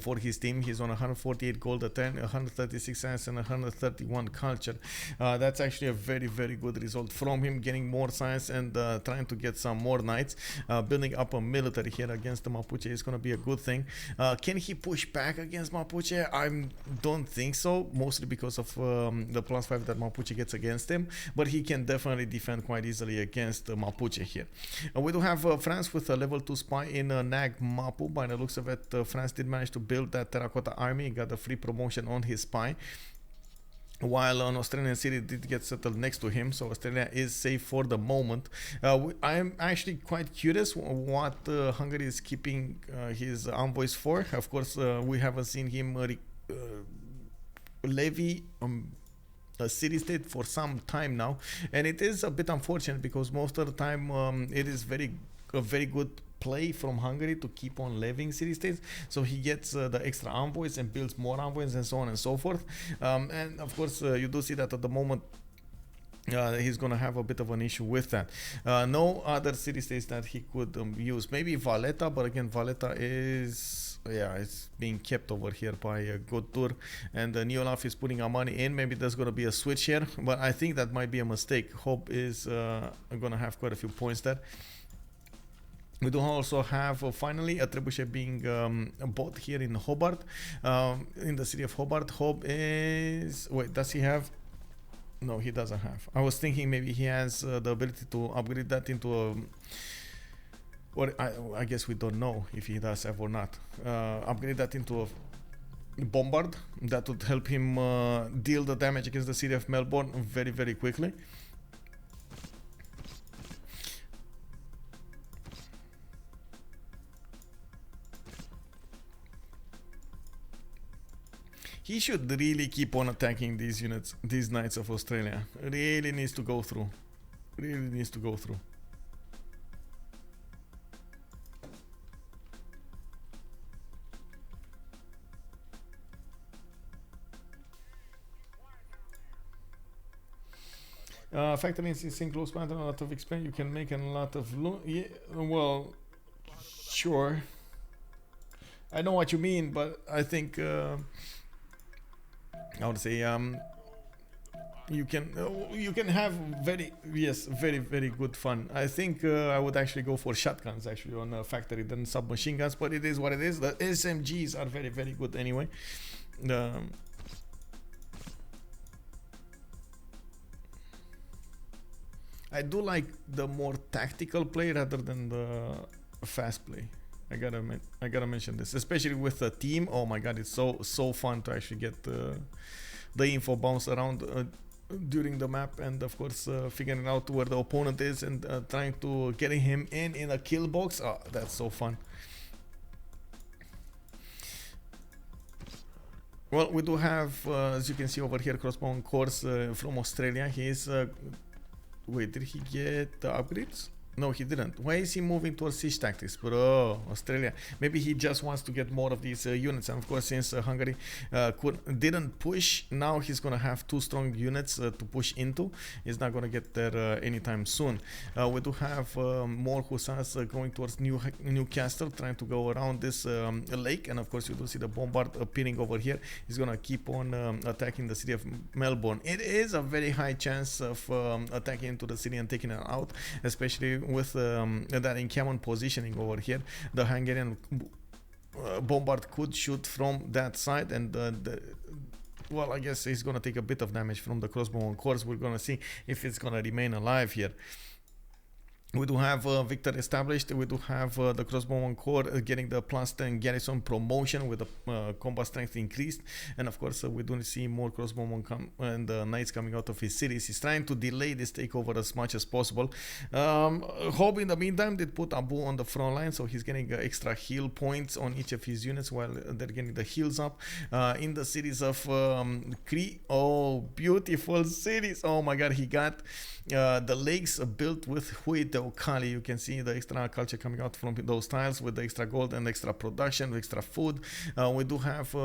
For his team, he's on 148 gold, 136 science, and 131 culture. That's actually a very good result from him, getting more science and trying to get some more knights. Building up a military here against the Mapuche is going to be a good thing. Can he push back against Mapuche? I don't think so, mostly because of the +5 that Mapuche gets against him, but he can definitely defend quite easily against Mapuche here. We do have France with a level 2 spy in Nag Mapu. By the looks of it, France did manage to build that terracotta army, got a free promotion on his spy, while an Australian city did get settled next to him, so Australia is safe for the moment. I am actually quite curious what Hungary is keeping his envoys for. Of course, we haven't seen him levy a city-state for some time now, and it is a bit unfortunate because most of the time it is a very good play from Hungary to keep on levying city-states, so he gets the extra envoys and builds more envoys and so on and so forth. And of course you do see that at the moment he's gonna have a bit of an issue with that. No other city-states that he could use. Maybe Valletta, but again Valletta is, yeah, it's being kept over here by Goudur, and Neolaf is putting our money in. Maybe there's gonna be a switch here, but I think that might be a mistake. Hoobbbb is gonna have quite a few points there. We do also have finally a trebuchet being bought here in Hoobbbb, in the city of Hoobbbb. Hoobbbb is, wait, does he have? No, he doesn't have. I was thinking maybe he has the ability to upgrade that into a, or I guess we don't know if he does have or not. Upgrade that into a bombard that would help him deal the damage against the city of Melbourne very quickly. He should really keep on attacking these units, these Knights of Australia. Really needs to go through. Really needs to go through. Factory is in close matter, a lot of experience. You can make a lot of yeah, well, sure. I know what you mean, but I think I would say you can have very good fun. I think I would actually go for shotguns actually on a factory than submachine guns, but it is what it is. The SMGs are very good anyway. I do like the more tactical play rather than the fast play. I gotta mention this, especially with a team. Oh my god, it's so fun to actually get the info bounce around during the map, and of course figuring out where the opponent is and trying to getting him in a kill box. Oh, that's so fun. Well, we do have, as you can see over here, crossbow course from Australia. He is wait, did he get the upgrades? No, he didn't. Why is he moving towards siege tactics? Bro, Australia. Maybe he just wants to get more of these units. And of course, since Hungary didn't push, now he's going to have 2 strong units to push into. He's not going to get there anytime soon. We do have more hussars going towards Newcastle, trying to go around this lake. And of course, you do see the bombard appearing over here. He's going to keep on attacking the city of Melbourne. It is a very high chance of attacking into the city and taking it out, especially with that encampment positioning over here. The Hungarian bombard could shoot from that side, and well, I guess he's gonna take a bit of damage from the crossbow on course. We're gonna see if it's gonna remain alive here. We do have Victor established. We do have the crossbow on core getting the +10 garrison promotion with the combat strength increased, and of course we do see more crossbow and knights coming out of his cities. He's trying to delay this takeover as much as possible. Hoobbbb in the meantime did put Abu on the front line, so he's getting extra heal points on each of his units while they're getting the heals up in the cities of Cree. Oh, beautiful cities! Oh my god, he got the lakes built with Hoobbbb. Kali, you can see the extra culture coming out from those tiles with the extra gold and extra production, extra food. We do have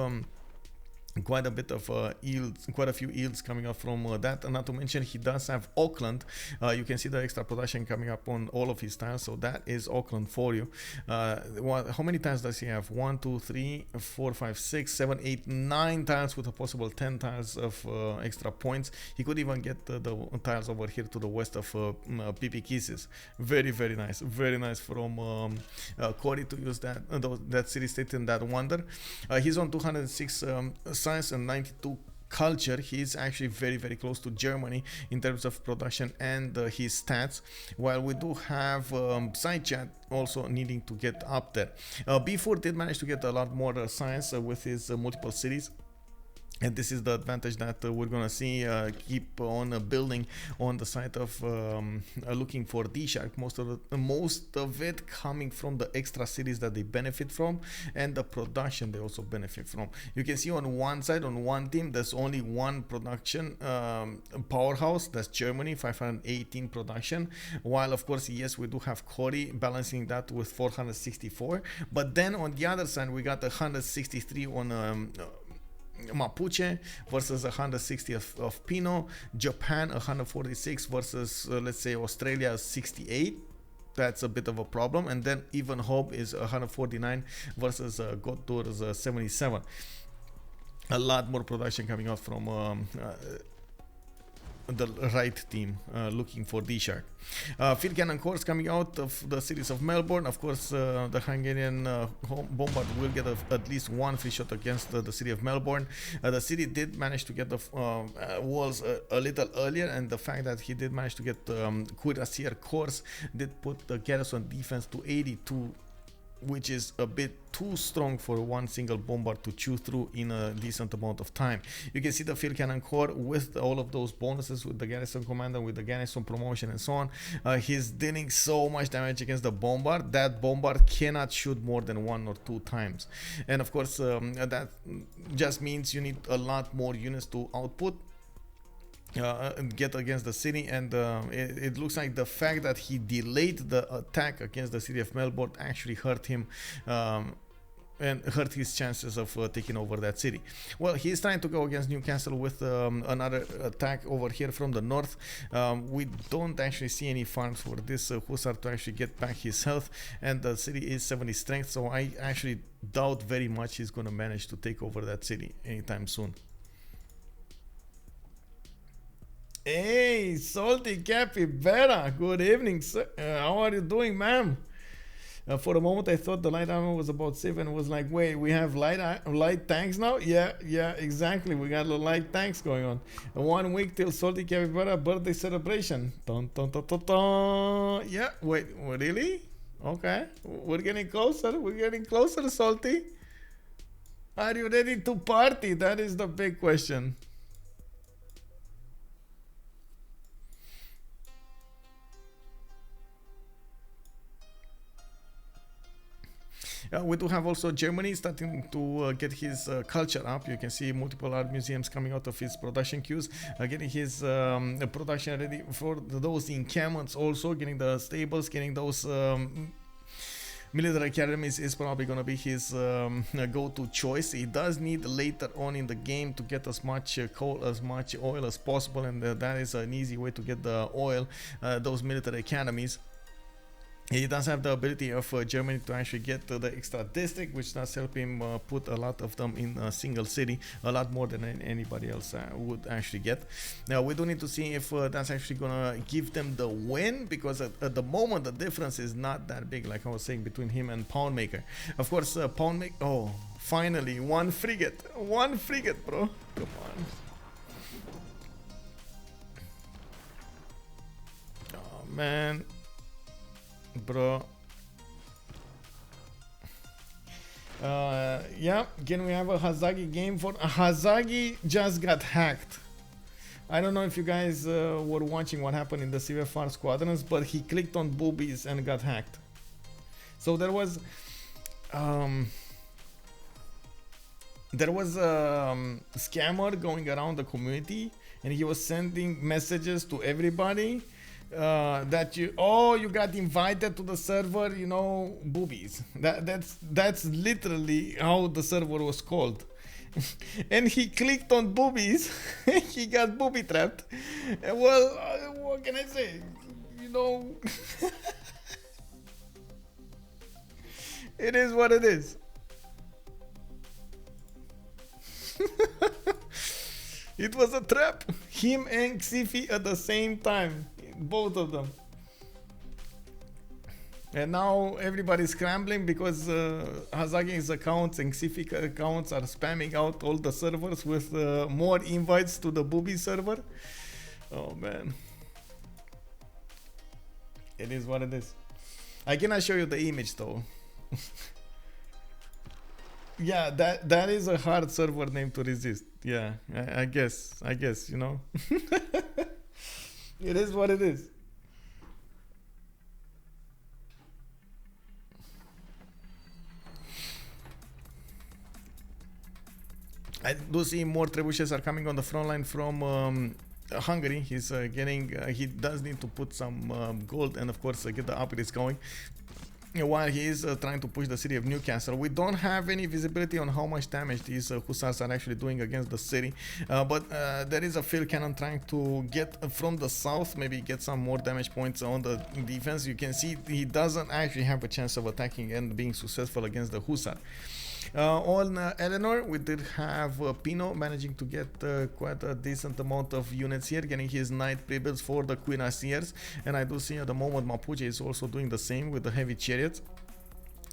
quite a bit of yields, quite a few yields coming up from that, and not to mention he does have Auckland. You can see the extra production coming up on all of his tiles, so that is Auckland for you. How many tiles does he have? 1, 2, 3, 4, 5, 6, 7, 8, 9 tiles with a possible 10 tiles of extra points. He could even get the tiles over here to the west of PP Kisses. Very nice from Corey to use that city state in that wonder. He's on 206 science and 92 culture. He's actually very close to Germany in terms of production and his stats, while we do have Psychat also needing to get up there. Byffur did manage to get a lot more science with his multiple cities. And this is the advantage that we're gonna see keep on building on the side of looking for DShark. Most of it coming from the extra cities that they benefit from, and the production they also benefit from. You can see on one side, on one team, there's only one production powerhouse. That's Germany, 518 production. While of course, yes, we do have Corey balancing that with 464. But then on the other side, we got 163 on Mapuche versus 160 of Pino. Japan 146 versus let's say Australia 68. That's a bit of a problem. And then even Hoobbbb is 149 versus Goudur's 77. A lot more production coming out from the right team looking for DShark. Field cannon cores coming out of the cities of Melbourne. Of course, the Hungarian bombard will get at least one free shot against the city of Melbourne. The city did manage to get the walls a little earlier, and the fact that he did manage to get cuirassier cores did put the garrison defense to 82, which is a bit too strong for one single bombard to chew through in a decent amount of time. You can see the field cannon core with all of those bonuses, with the garrison commander, with the garrison promotion and so on. He's dealing so much damage against the bombard. That bombard cannot shoot more than 1 or 2 times. And of course, that just means you need a lot more units to output get against the city, and it looks like the fact that he delayed the attack against the city of Melbourne actually hurt him and hurt his chances of taking over that city. Well, he's trying to go against Newcastle with another attack over here from the north. We don't actually see any farms for this Hussar to actually get back his health, and the city is 70 strength, so I actually doubt very much he's going to manage to take over that city anytime soon. Hey, Salty Capybara, good evening, sir. How are you doing, ma'am? For a moment, I thought the light armor was about safe and was like, wait, we have light tanks now? Yeah, exactly. We got light tanks going on. 1 week till Salty Capybara birthday celebration. Dun, dun, dun, dun, dun. Yeah, wait, really? Okay, we're getting closer. We're getting closer, Salty. Are you ready to party? That is the big question. We do have also Germany starting to get his culture up. You can see multiple art museums coming out of his production queues, getting his production ready for those encampments, also getting the stables, getting those military academies is probably going to be his go-to choice. He does need later on in the game to get as much coal, as much oil as possible, and that is an easy way to get the oil, those military academies. He does have the ability of Germany to actually get the extra district, which does help him put a lot of them in a single city, a lot more than anybody else would actually get. Now we do need to see if that's actually gonna give them the win, because at the moment the difference is not that big, like I was saying, between him and Poundmaker. Of course, Poundmaker. Oh, finally, one frigate, bro. Come on. Oh man. Bro. Yeah, can we have a Hazagi game for Hazagi? Just got hacked. I don't know if you guys were watching what happened in the CivFR Squadrons, but he clicked on boobies and got hacked. So there was a scammer going around the community, and he was sending messages to everybody that you got invited to the server, you know, boobies. That's literally how the server was called. And he clicked on boobies. He got booby trapped. Well, what can I say, you know? It is what it is. It was a trap. Him and Xifi at the same time. Both of them. And now everybody's scrambling because Hazagi's accounts and Xifi accounts are spamming out all the servers with more invites to the booby server. Oh man. It is what it is. I cannot show you the image though. Yeah, that is a hard server name to resist. Yeah, I guess, you know. It is what it is. I do see more trebuchets are coming on the front line from Hungary. He's he does need to put some gold and of course get the upgrades going. While he is trying to push the city of Newcastle. We don't have any visibility on how much damage these hussars are actually doing against the city, but there is a field cannon trying to get from the south, maybe get some more damage points on the defense. You can see he doesn't actually have a chance of attacking and being successful against the hussar. On Eleanor, we did have Pino managing to get quite a decent amount of units here, getting his knight pre-builds for the cuirassiers, and I do see at the moment Mapuche is also doing the same with the heavy chariots.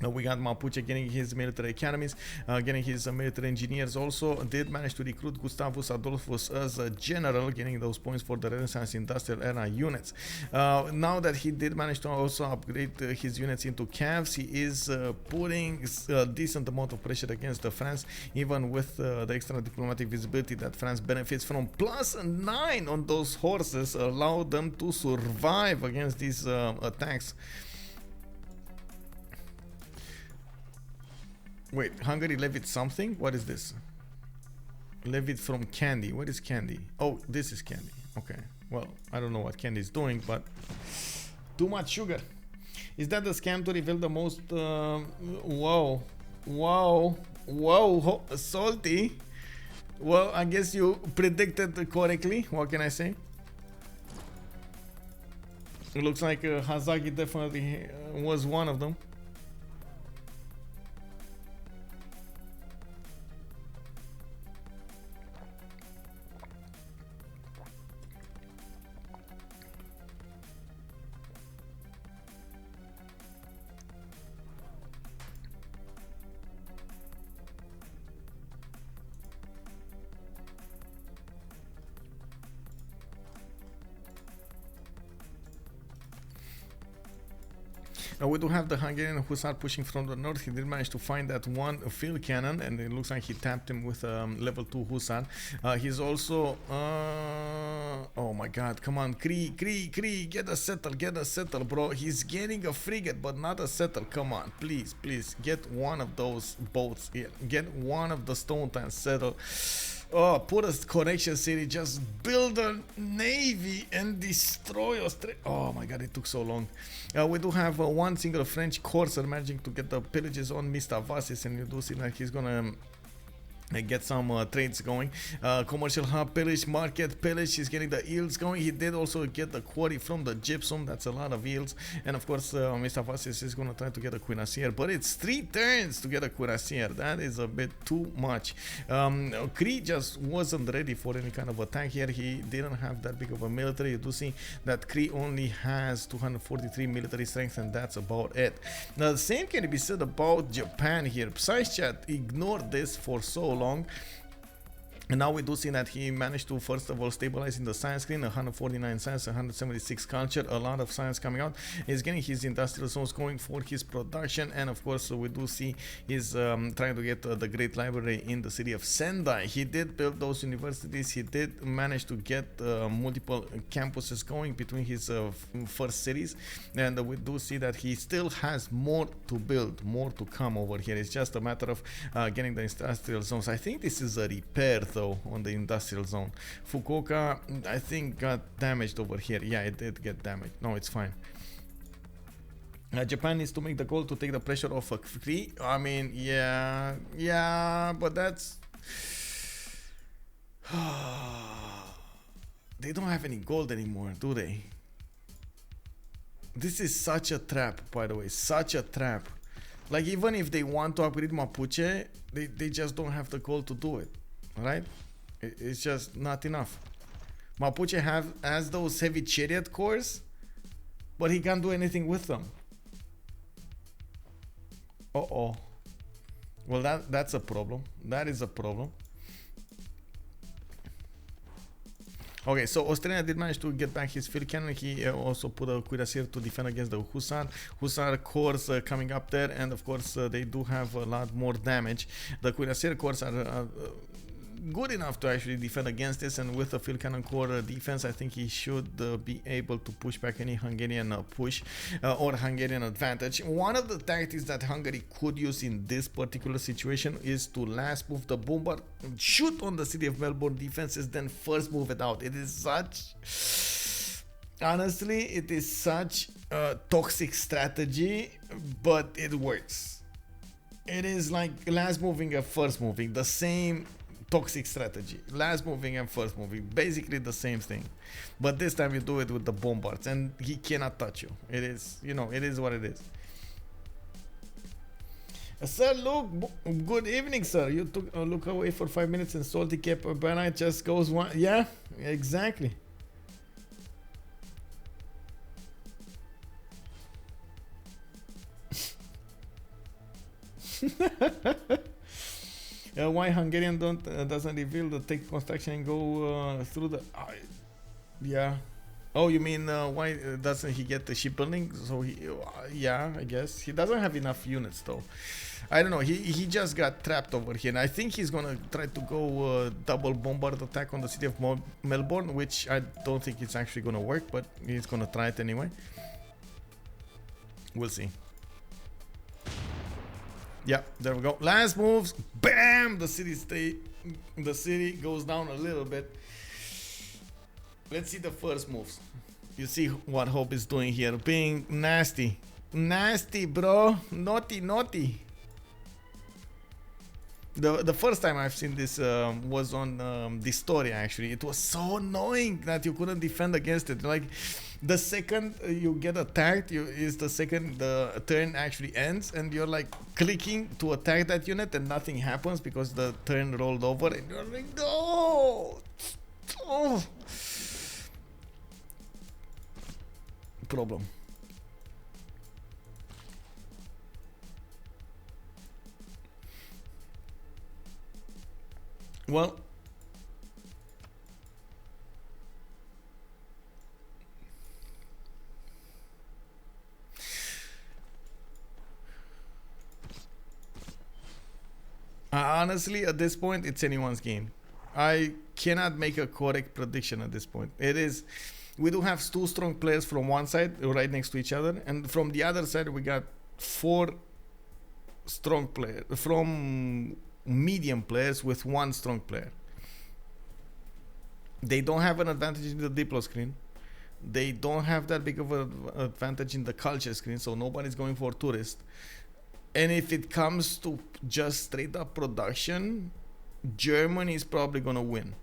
We got Mapuche getting his military academies, getting his military engineers also. Did manage to recruit Gustavus Adolphus as a general, getting those points for the Renaissance Industrial Era units. Now that he did manage to also upgrade his units into calves, he is putting a decent amount of pressure against France, even with the extra diplomatic visibility that France benefits from. +9 on those horses allow them to survive against these attacks. Wait, Hungary levied something? What is this? Levied from Candy. What is Candy? Oh, this is Candy. Okay. Well, I don't know what Candy is doing, but too much sugar. Is that the scam to reveal the most? Wow. Wow. Wow, salty. Well, I guess you predicted correctly. What can I say? It looks like Hazagi definitely was one of them. We do have the Hungarian who started pushing from the north. He did manage to find that one field cannon, and it looks like he tapped him with level 2 Hussar. He's also oh my god, come on, Cree, get a settle, bro. He's getting a frigate but not a settle. Come on, please get one of those boats here. Get one of the stone tanks settle. Oh, put a connection city, just build a navy and destroy us. Oh my god, it took so long. We do have one single French courser managing to get the pillages on Mr. Vassis, and you do see that he's gonna get some trades going. Commercial hub pillage, market pillage, he's getting the yields going. He did also get the quarry from the gypsum, that's a lot of yields. And of course Mr. Vassis is going to try to get a cuirassier, but it's 3 turns to get a cuirassier. That is a bit too much. Cree just wasn't ready for any kind of attack here. He didn't have that big of a military. You do see that Cree only has 243 military strength, and that's about it. Now the same can be said about Japan here. Psychat ignored this for so long. And now we do see that he managed to first of all stabilize in the science screen, 149 science, 176 culture, a lot of science coming out. He's getting his industrial zones going for his production, and of course we do see he's trying to get the great library in the city of Sendai. He did build those universities. He did manage to get multiple campuses going between his first cities, and we do see that he still has more to build, more to come over here. It's just a matter of getting the industrial zones. I think this is a repair though on the industrial zone. Fukuoka, I think, got damaged over here. Yeah, it did get damaged. No, it's fine. Japan needs to make the goal to take the pressure off a Cree. I mean, yeah, but that's they don't have any gold anymore, do they? This is such a trap, by the way, such a trap. Like, even if they want to upgrade Mapuche, they just don't have the gold to do it. Right? It's just not enough. Mapuche has those heavy chariot cores, but he can't do anything with them. Uh-oh. Well, that's a problem. That is a problem. Okay, so Australia did manage to get back his field cannon. He also put a cuirassier to defend against the Hussar cores coming up there, and of course they do have a lot more damage. The cuirassier cores are good enough to actually defend against this, and with the field cannon core defense, I think he should be able to push back any Hungarian push or Hungarian advantage. One of the tactics that Hungary could use in this particular situation is to last move the bomber, shoot on the city of Melbourne defenses, then first move it out. It is such, honestly, it is such a toxic strategy, but it works. It is like last moving and first moving, the same toxic strategy. Last moving and first moving, basically the same thing, but this time you do it with the bombards and he cannot touch you. It is, you know, it is what it is. Sir Luke, good evening, sir. You took a look away for 5 minutes and salty cap banana just goes one. Yeah, exactly. Why Hungarian doesn't reveal the tech construction and go through the yeah. Oh, you mean why doesn't he get the shipbuilding? So he yeah, I guess he doesn't have enough units though. I don't know. He just got trapped over here, and I think he's gonna try to go double bombard attack on the city of Melbourne, which I don't think it's actually gonna work, but he's gonna try it anyway. We'll see. Yeah, there we go. Last moves. Bam! The city goes down a little bit. Let's see the first moves. You see what Hoobbbb is doing here. Being nasty. Nasty, bro. Naughty, naughty. The first time I've seen this was on Dystoria. Actually, it was so annoying that you couldn't defend against it. Like, the second you get attacked, is the second the turn actually ends, and you're like clicking to attack that unit, and nothing happens because the turn rolled over, and you're like, no. Oh. Problem. Well, honestly, at this point, it's anyone's game. I cannot make a correct prediction at this point. It is. We do have two strong players from one side, right next to each other, and from the other side, we got four strong players from medium players with one strong player. They don't have an advantage in the Diplo screen. They don't have that big of an advantage in the culture screen, so nobody's going for tourist. And if it comes to just straight up production, Germany is probably gonna win.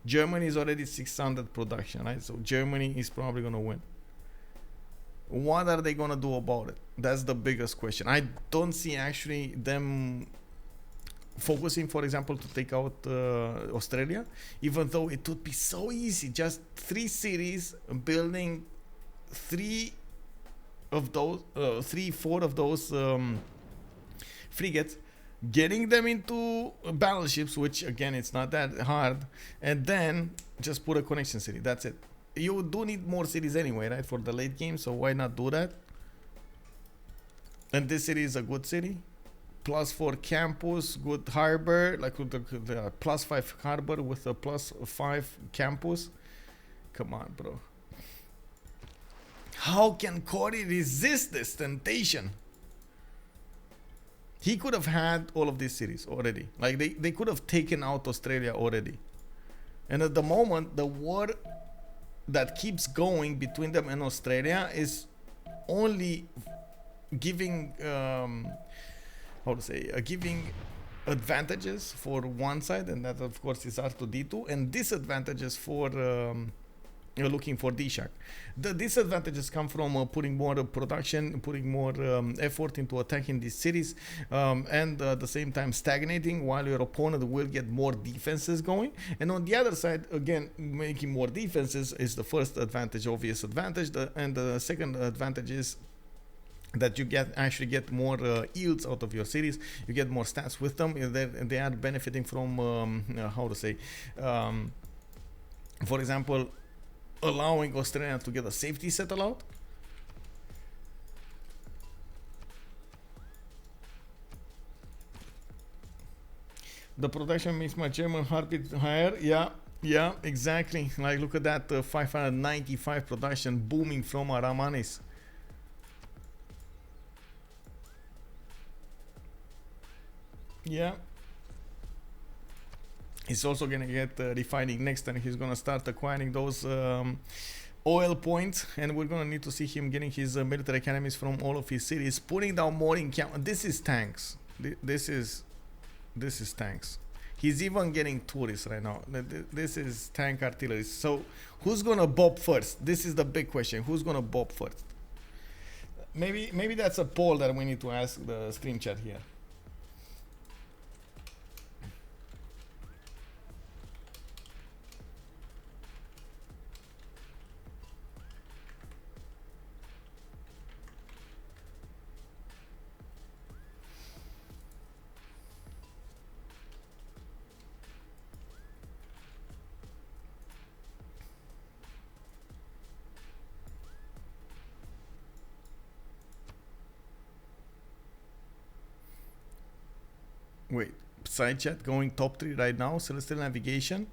Germany is already 600 production, right? So Germany is probably gonna win. What are they gonna do about it? That's the biggest question. I don't see actually them focusing, for example, to take out Australia, even though it would be so easy. Just 3 cities, building 4 of those frigates, getting them into battleships, which again, it's not that hard, and then just put a connection city. That's it. You do need more cities anyway, right, for the late game, so why not do that? And this city is a good city. +4 campus, good harbor, like with the +5 harbor with a +5 campus. Come on, bro. How can Corey resist this temptation? He could have had all of these cities already. Like, they could have taken out Australia already. And at the moment, the war that keeps going between them and Australia is only giving giving advantages for one side, and that of course is R2D2, and disadvantages for looking for DShark. The disadvantages come from putting more production, putting more effort into attacking these cities, and at the same time stagnating, while your opponent will get more defenses going. And on the other side, again, making more defenses is the first advantage, obvious advantage, and the second advantage is that you actually get more yields out of your cities. You get more stats with them. They are benefiting from for example, allowing Australia to get a safety settle out. The production makes my German heartbeat higher. Yeah, exactly. Like, look at that 595 production booming from Aramanis. Yeah. He's also gonna get refining next, and he's gonna start acquiring those oil points, and we're gonna need to see him getting his military academies from all of his cities, putting down more in camp. This is tanks. This is tanks. He's even getting tourists right now. This is tank artillery. So who's gonna bob first? This is the big question. Who's gonna bob first? Maybe that's a poll that we need to ask the stream chat here. Wait, Psychat going top 3 right now, Celestial Navigation.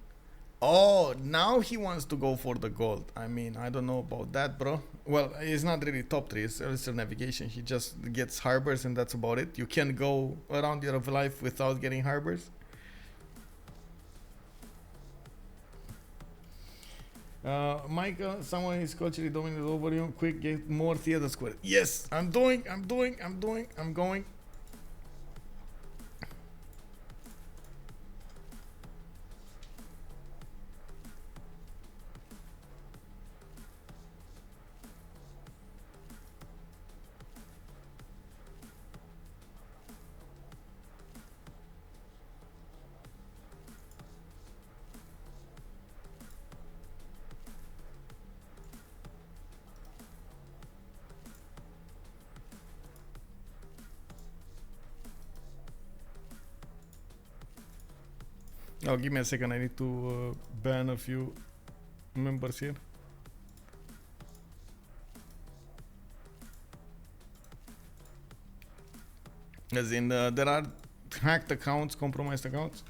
Oh, now he wants to go for the gold. I mean, I don't know about that, bro. Well, it's not really top 3, it's Celestial Navigation. He just gets harbors and that's about it. You can't go around your life without getting harbors. Micah, someone is culturally dominated over you. Quick, get more theater square. Yes, I'm going. Oh, give me a second. I need to ban a few members here. As in, there are hacked accounts, compromised accounts.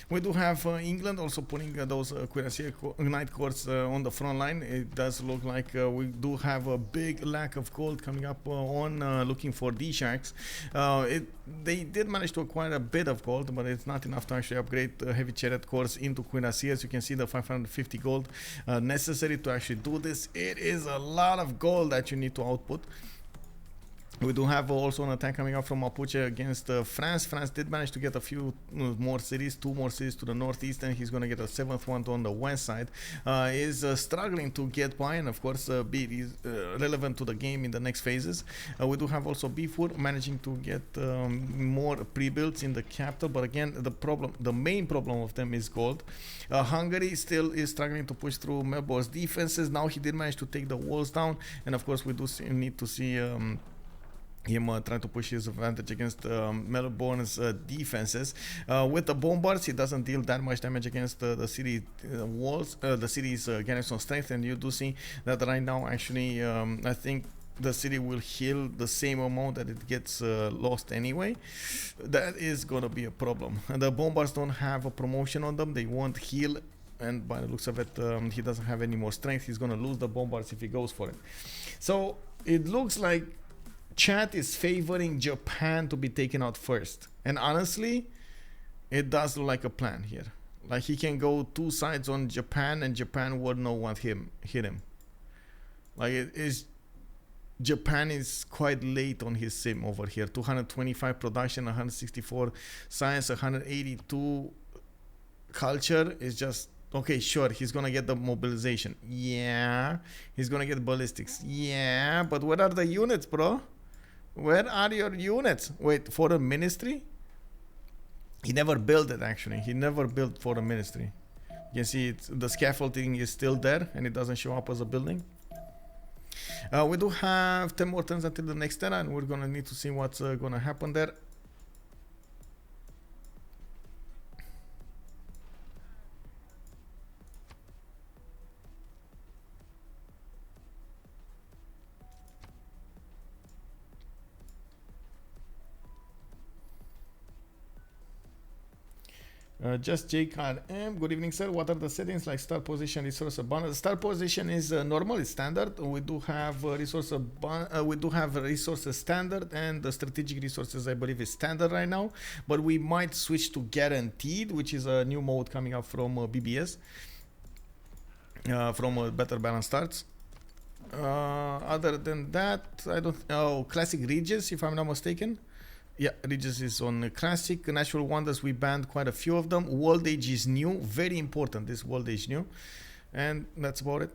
We do have England also putting those cuirassier night courts on the front line. It does look like we do have a big lack of gold coming up on looking for DSharks. They did manage to acquire a bit of gold, but it's not enough to actually upgrade heavy chariot cores into cuirassiers. You can see the 550 gold necessary to actually do this. It is a lot of gold that you need to output. We do have also an attack coming up from Mapuche against France. France did manage to get a few more cities, 2 more cities to the northeast, and he's going to get a 7th one on the west side. Is struggling to get by and of course be relevant to the game in the next phases. We do have also Byffur managing to get more pre-builds in the capital, but again the main problem of them is gold. Hungary still is struggling to push through Melbourne's defenses. Now he did manage to take the walls down, and of course we do need to see him trying to push his advantage against Melbourne's defenses. With the bombards, he doesn't deal that much damage against the city walls, the city's garrison strength, and you do see that right now actually I think the city will heal the same amount that it gets lost anyway. That is gonna be a problem. And the bombards don't have a promotion on them, they won't heal, and by the looks of it he doesn't have any more strength. He's gonna lose the bombards if he goes for it. So it looks like chat is favoring Japan to be taken out first, and honestly it does look like a plan here. Like he can go 2 sides on Japan and Japan would not want him hit him. Like it is, Japan is quite late on his sim over here. 225 production, 164 science, 182 culture is just okay. Sure, he's gonna get the mobilization, yeah, he's gonna get ballistics, yeah, but where are the units, bro? Where are your units? Wait, for a ministry? He never built it actually. He never built for a ministry. You can see the scaffolding is still there and it doesn't show up as a building. We do have 10 more turns until the next era, and we're gonna need to see what's gonna happen there. Just JKRM, good evening sir. What are the settings like start position, resource abundance? Start position is normal, it's standard. We do have resources standard, and the strategic resources I believe is standard right now, but we might switch to guaranteed, which is a new mode coming up from BBS, from Better Balance Starts. Other than that, I don't know. Classic Regis, if I'm not mistaken. Yeah, Regis is on classic. Natural wonders, we banned quite a few of them. World age is new, very important, this world age new, and that's about it.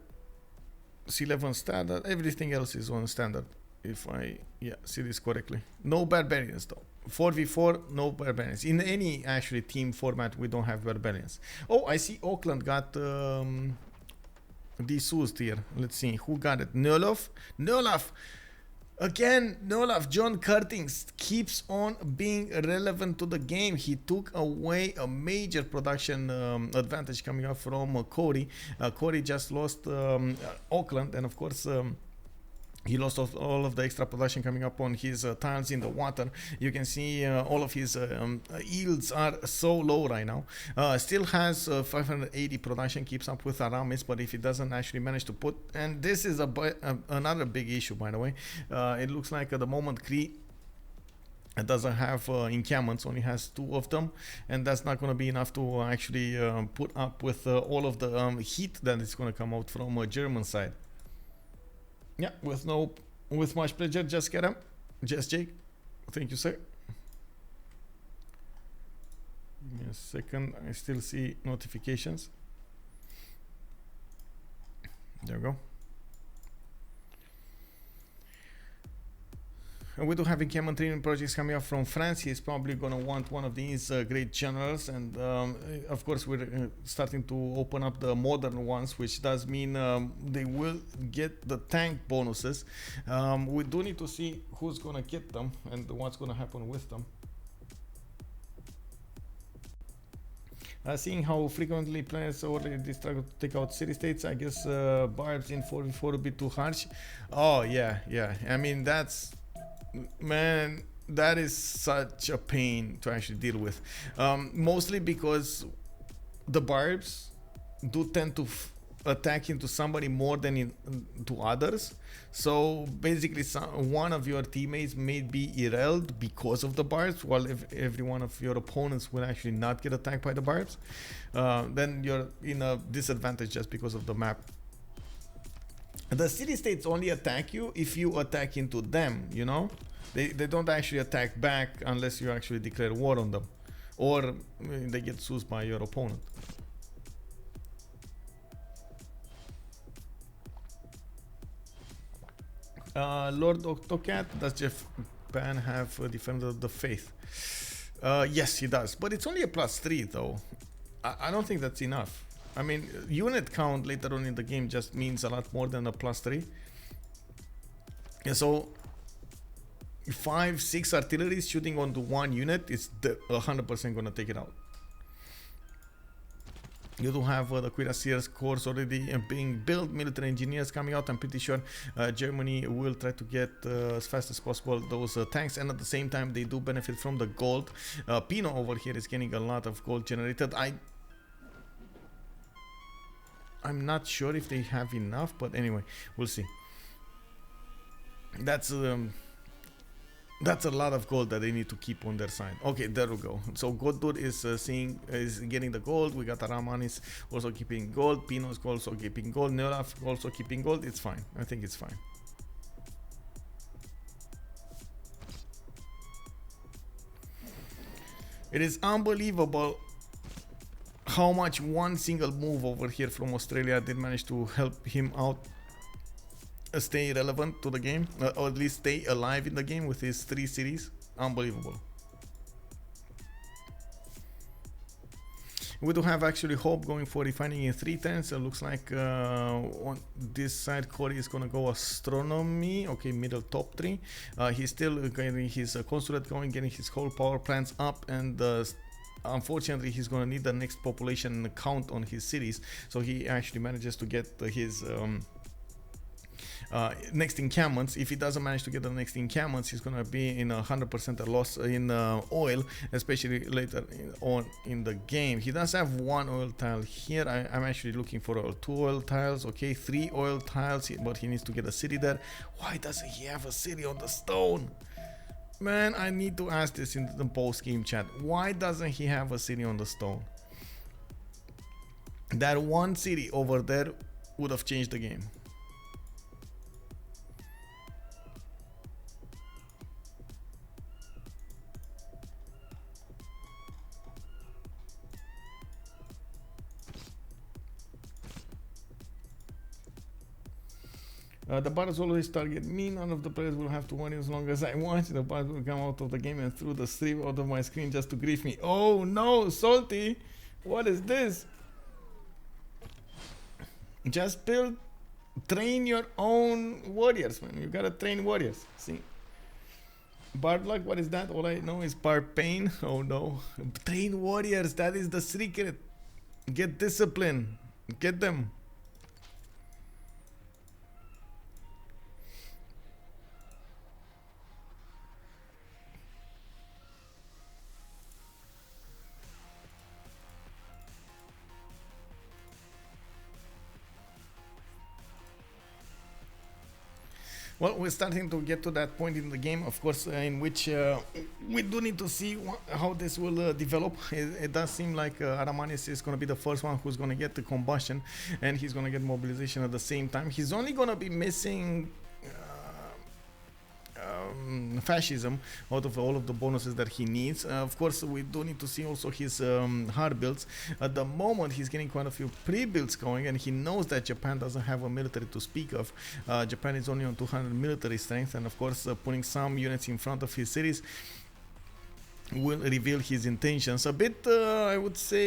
C11 standard, everything else is on standard, if I see this correctly. No barbarians though. 4v4, no barbarians. In any actually team format we don't have barbarians. Oh, I see Auckland got desused here. Let's see who got it. Neolaf. Again, Neolaf, John Curtings keeps on being relevant to the game. He took away a major production advantage coming up from Corey. Corey just lost Auckland, and of course he lost all of the extra production coming up on his tiles in the water. You can see all of his yields are so low right now. Still has 580 production, keeps up with Aramanis, but if he doesn't actually manage to put, and this is another big issue by the way, it looks like at the moment Cree doesn't have encampments, only has 2 of them, and that's not going to be enough to actually put up with all of the heat that is going to come out from German side. Yeah, with much pleasure, just get him. Just Jake. Thank you, sir. Give me a second. I still see notifications. There we go. We do have encampment training projects coming up from France. He's probably going to want one of these great generals, and of course we're starting to open up the modern ones, which does mean they will get the tank bonuses. We do need to see who's going to get them and what's going to happen with them. Seeing how frequently players already struggle to take out city-states, I guess barbs in 4v4 would be too harsh. Oh yeah, I mean that's, man, that is such a pain to actually deal with. Mostly because the barbs do tend to attack into somebody more than to others. So basically one of your teammates may be irreled because of the barbs, while if every one of your opponents will actually not get attacked by the barbs. Then you're in a disadvantage just because of the map. The city-states only attack you if you attack into them, you know? They don't actually attack back unless you actually declare war on them, or they get soused by your opponent. Lord Octocat, does Jeff Ban have Defender of the Faith? Yes, he does, but it's only a +3 though. I don't think that's enough. I mean, unit count later on in the game just means a lot more than a +3. And so 5-6 artillery shooting onto one unit is 100% gonna take it out. You do have the Cuirassiers course already being built, military engineers coming out. I'm pretty sure Germany will try to get as fast as possible those tanks, and at the same time they do benefit from the gold. Pino over here is getting a lot of gold generated. I'm not sure if they have enough, but anyway, we'll see. That's a lot of gold that they need to keep on their side. Okay, there we go. So Goudur is getting the gold. We got Aramanis also keeping gold. Pino is also keeping gold. Neolaf also keeping gold. It's fine. I think it's fine. It is unbelievable how much one single move over here from Australia did manage to help him out stay relevant to the game, or at least stay alive in the game with his 3 cities. Unbelievable. We do have actually Hoobbbb going for refining in 3 turns. It looks like on this side Corey is gonna go astronomy. Okay, middle top 3. He's still getting his consulate going, getting his whole power plants up, and unfortunately he's gonna need the next population count on his cities, so he actually manages to get his next encampments. If he doesn't manage to get the next encampments, he's gonna be in 100% loss in oil, especially later on in the game. He does have 1 oil tile here. I'm actually looking for 2 oil tiles. Okay, 3 oil tiles, but he needs to get a city there. Why doesn't he have a city on the stone? Man, I need to ask this in the post game chat. Why doesn't he have a city on the stone? That one city over there would have changed the game. The bars always target me. None of the players will have to worry as long as I want. The bars will come out of the game and through the stream out of my screen just to grief me. Oh no, Salty! What is this? Just train your own warriors, man. You gotta train warriors. See? Bard luck, what is that? All I know is bard pain. Oh no. Train warriors, that is the secret. Get discipline. Get them. Well, we're starting to get to that point in the game, of course, in which we do need to see how this will develop. It does seem like Aramanis is going to be the first one who's going to get the combustion, and he's going to get mobilization at the same time. He's only going to be missing fascism out of all of the bonuses that he needs. Of course, we do need to see also his hard builds. At the moment, he's getting quite a few pre-builds going, and he knows that Japan doesn't have a military to speak of. Japan is only on 200 military strength, and of course, putting some units in front of his cities will reveal his intentions a bit, I would say,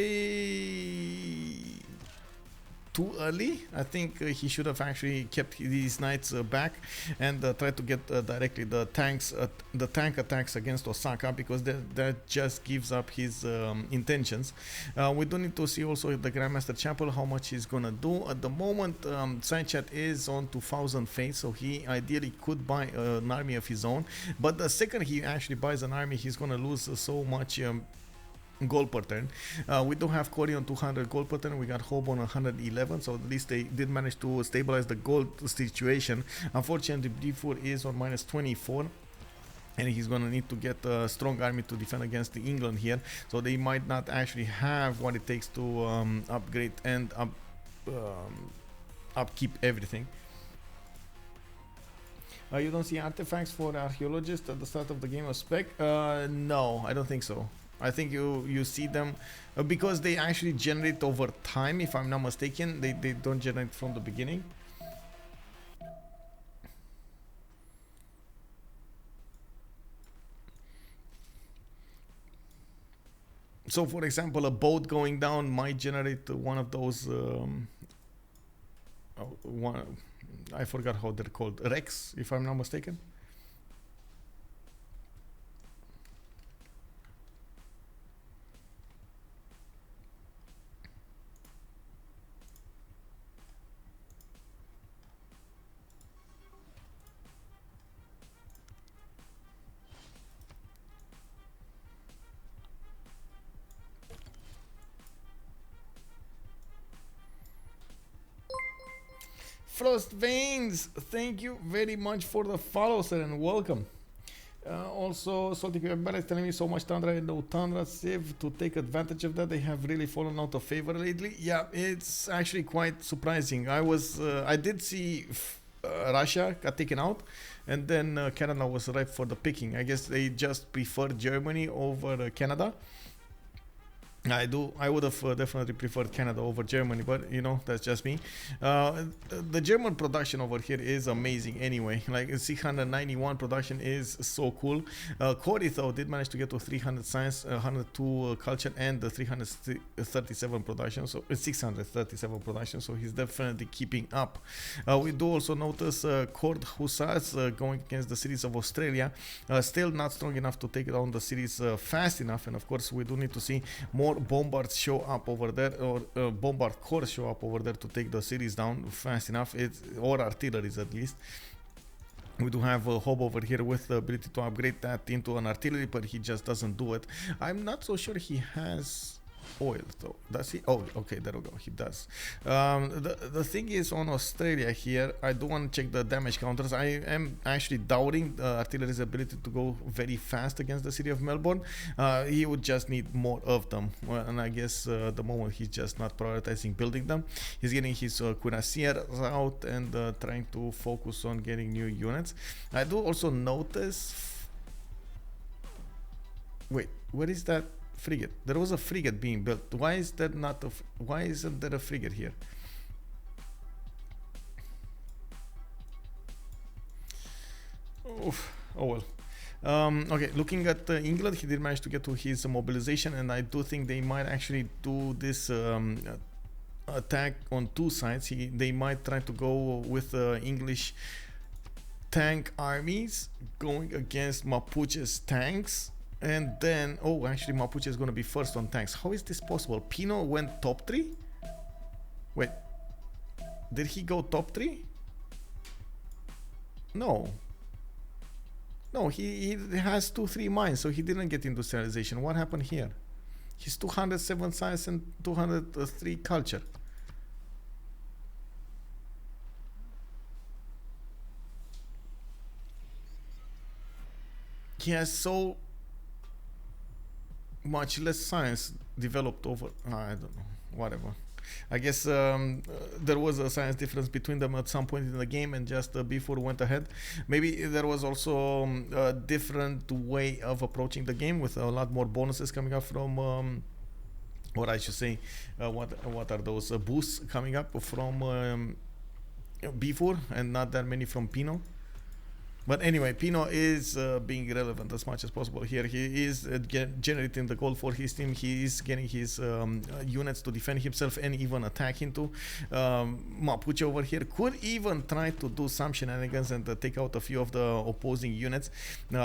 too early. I think he should have actually kept these knights back and tried to get directly the tank attacks against Osaka, because that just gives up his intentions. We do need to see also the Grandmaster Chapel, how much he's gonna do. At the moment, Psychat is on 2000 faith, so he ideally could buy an army of his own, but the second he actually buys an army, he's gonna lose so much gold per turn. We do have Corey on 200 gold per turn. We got Hoobbbb on 111, so at least they did manage to stabilize the gold situation. Unfortunately, Byffur is on minus 24, and he's gonna need to get a strong army to defend against the England here, so they might not actually have what it takes to upgrade and upkeep everything. You don't see artifacts for archaeologists at the start of the game of spec? No, I don't think so. I think you see them because they actually generate over time, if I'm not mistaken. They don't generate from the beginning. So for example, a boat going down might generate one of those I forgot how they're called, wrecks, if I'm not mistaken. Frost Veins, thank you very much for the follow, sir, and welcome. Also, Salty Bear is telling me so much Tundra and no Tundra Civ to take advantage of that. They have really fallen out of favor lately. Yeah, it's actually quite surprising. I did see Russia got taken out, and then Canada was ripe for the picking. I guess they just preferred Germany over Canada. I would have definitely preferred Canada over Germany, but you know, that's just me. The German production over here is amazing anyway. Like 691 production is so cool. Corey though did manage to get to 300 science, 102 culture, and the 337 production, so 637 production, so he's definitely keeping up. We do also notice Court Hussars going against the cities of Australia, still not strong enough to take down the cities fast enough, and of course we do need to see more bombards show up over there, or bombard corps show up over there to take the cities down fast enough, or artilleries at least. We do have Hoobbbb over here with the ability to upgrade that into an artillery, but he just doesn't do it. I'm not so sure he has oil though. Does he? Oh, okay, there we go, he does. The thing is, on Australia here, I do want to check the damage counters. I am actually doubting the artillery's ability to go very fast against the city of Melbourne. He would just need more of them, and I guess at the moment he's just not prioritizing building them. He's getting his cuirassiers out and trying to focus on getting new units. I do also notice, wait, where is that frigate? There was a frigate being built. Why is there not why isn't there a frigate here? Oof. Oh well. Okay, looking at England, he did manage to get to his mobilization, and I do think they might actually do this attack on two sides. They might try to go with English tank armies going against Mapuche's tanks. And then, oh, actually Mapuche is going to be first on tanks. How is this possible? Pino went top 3? Wait, did he go top 3? No. No, he has 2-3 mines, so he didn't get industrialization. What happened here? He's 207 science and 203 culture. He has so much less science developed over, I don't know, whatever. I guess there was a science difference between them at some point in the game, and just Byffur went ahead. Maybe there was also a different way of approaching the game with a lot more bonuses coming up from, or I should say, what are those boosts coming up from Byffur, and not that many from Pino. But anyway, Pino is being relevant as much as possible here. He is generating the gold for his team. He is getting his units to defend himself and even attack into. Mapuche over here could even try to do some shenanigans and take out a few of the opposing units.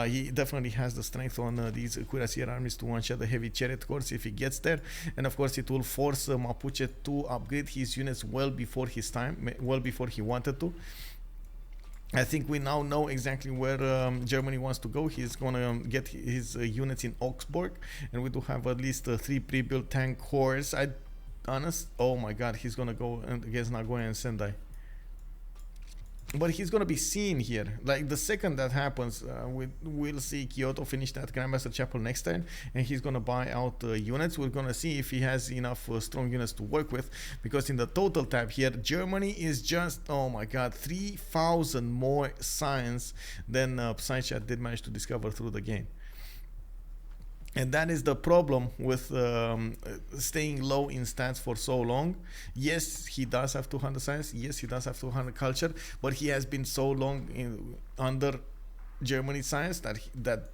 He definitely has the strength on these cuirassier armies to one-shot the heavy chariot corps if he gets there. And of course, it will force Mapuche to upgrade his units well before his time, well before he wanted to. I think we now know exactly where Germany wants to go. He's going to get his units in Augsburg, and we do have at least 3 pre-built tank corps. Oh my god, he's going to go against Nagoya and Sendai. But he's going to be seen here. Like, the second that happens, we'll see Kyoto finish that Grandmaster Chapel next turn, and he's going to buy out units. We're going to see if he has enough strong units to work with, because in the total tab here, Germany is just, oh my god, 3,000 more science than Psychat did manage to discover through the game. And that is the problem with staying low in stats for so long. Yes, he does have 200 science. Yes, he does have 200 culture. But he has been so long under Germany's science that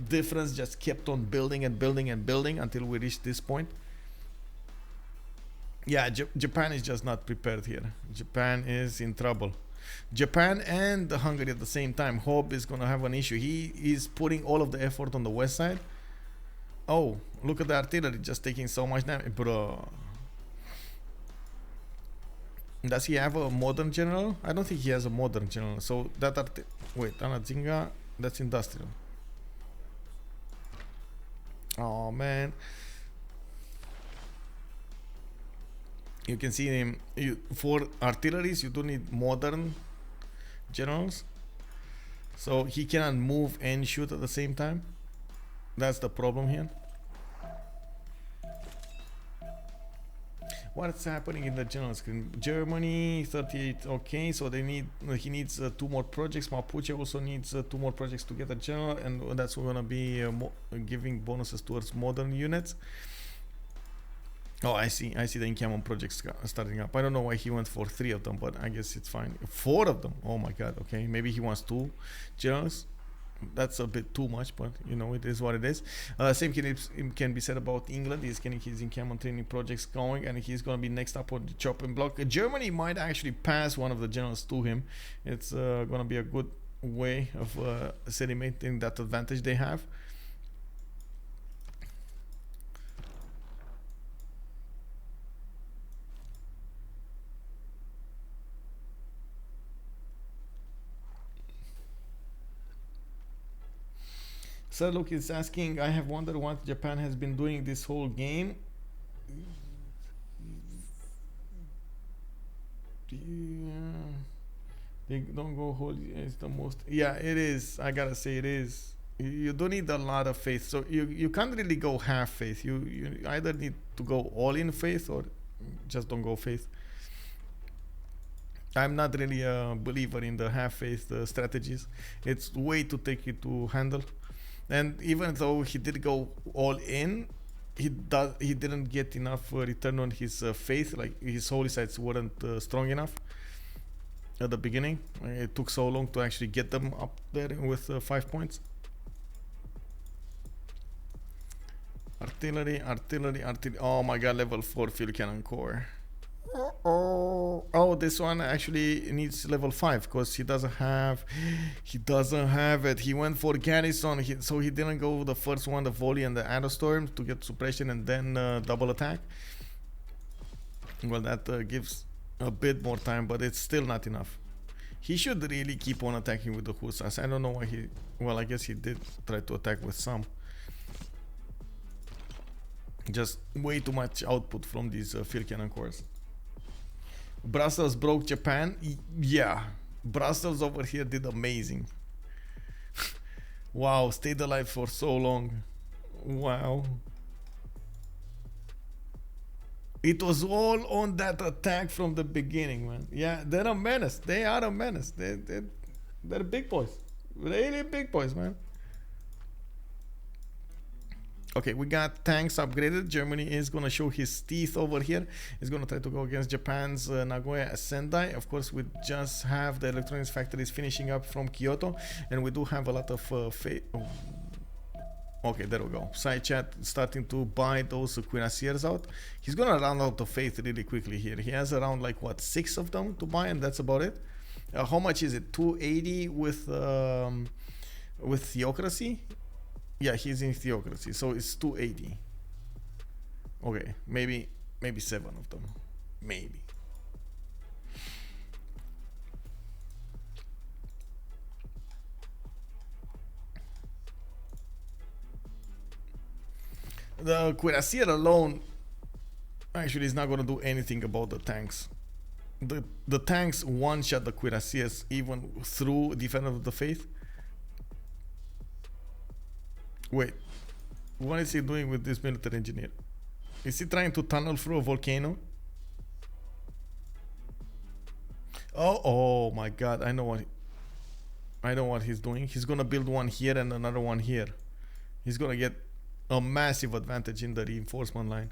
difference just kept on building and building and building until we reached this point. Yeah, Japan is just not prepared here. Japan is in trouble. Japan and Hungary at the same time. Hoobbbb is going to have an issue. He is putting all of the effort on the west side. Oh, look at the artillery just taking so much damage, bro. Does he have a modern general? I don't think he has a modern general. So that wait, Anazinga, that's industrial. Oh man. You can see him for artilleries. You do need modern generals, so he cannot move and shoot at the same time. That's the problem here. What's happening in the general screen? Germany 38. Okay, so he needs 2 more projects. Mapuche also needs 2 more projects to get a general, and that's going to be giving bonuses towards modern units. Oh, I see the encampment projects starting up. I don't know why he went for 3 of them, but I guess it's fine. 4 of them. Oh my god. Okay, maybe he wants 2 generals. That's a bit too much, but you know, it is what it is. Same can be said about England. He's getting his encampment training projects going, and he's going to be next up on the chopping block. Germany might actually pass one of the generals to him. It's going to be a good way of sedimenting that advantage they have. Sir Luke is asking, I have wondered what Japan has been doing this whole game. Yeah. They don't go whole, it's the most. Yeah, it is. I gotta say, it is. You do need a lot of faith. So you can't really go half faith. You either need to go all in faith or just don't go faith. I'm not really a believer in the half faith strategies. It's way too tricky to handle. And even though he did go all in, he didn't get enough return on his faith. Like, his holy sites weren't strong enough at the beginning. It took so long to actually get them up there with 5 points. Artillery. Oh my god, level 4 field cannon core. Oh, this one actually needs level 5 because he doesn't have it. He went for garrison, so he didn't go the first one, the volley and the aerostorm, to get suppression and then double attack. Well, that gives a bit more time, but it's still not enough. He should really keep on attacking with the hussars. I don't know why he, well, I guess he did try to attack with some. Just way too much output from these field cannon cores. Brussels broke Japan. Yeah, Brussels over here did amazing. Wow, stayed alive for so long. Wow. It was all on that attack from the beginning, man. Yeah, they're a menace. They are a menace. They're big boys. Really big boys, man. Okay, we got tanks upgraded. Germany is going to show his teeth over here. He's going to try to go against Japan's Nagoya Sendai. Of course, we just have the electronics factories finishing up from Kyoto. And we do have a lot of okay, there we go. Psychat starting to buy those cuirassiers out. He's going to run out of faith really quickly here. He has around like, what, 6 of them to buy, and that's about it. How much is it? 280 with theocracy? Yeah, he's in theocracy, so it's 280. Okay, maybe 7 of them. Maybe. The cuirassier alone actually is not going to do anything about the tanks. The tanks one-shot the cuirassiers even through Defender of the Faith. Wait, what is he doing with this military engineer? Is he trying to tunnel through a volcano? Oh my god, I know what he's doing. He's gonna build one here and another one here. He's gonna get a massive advantage in the reinforcement line.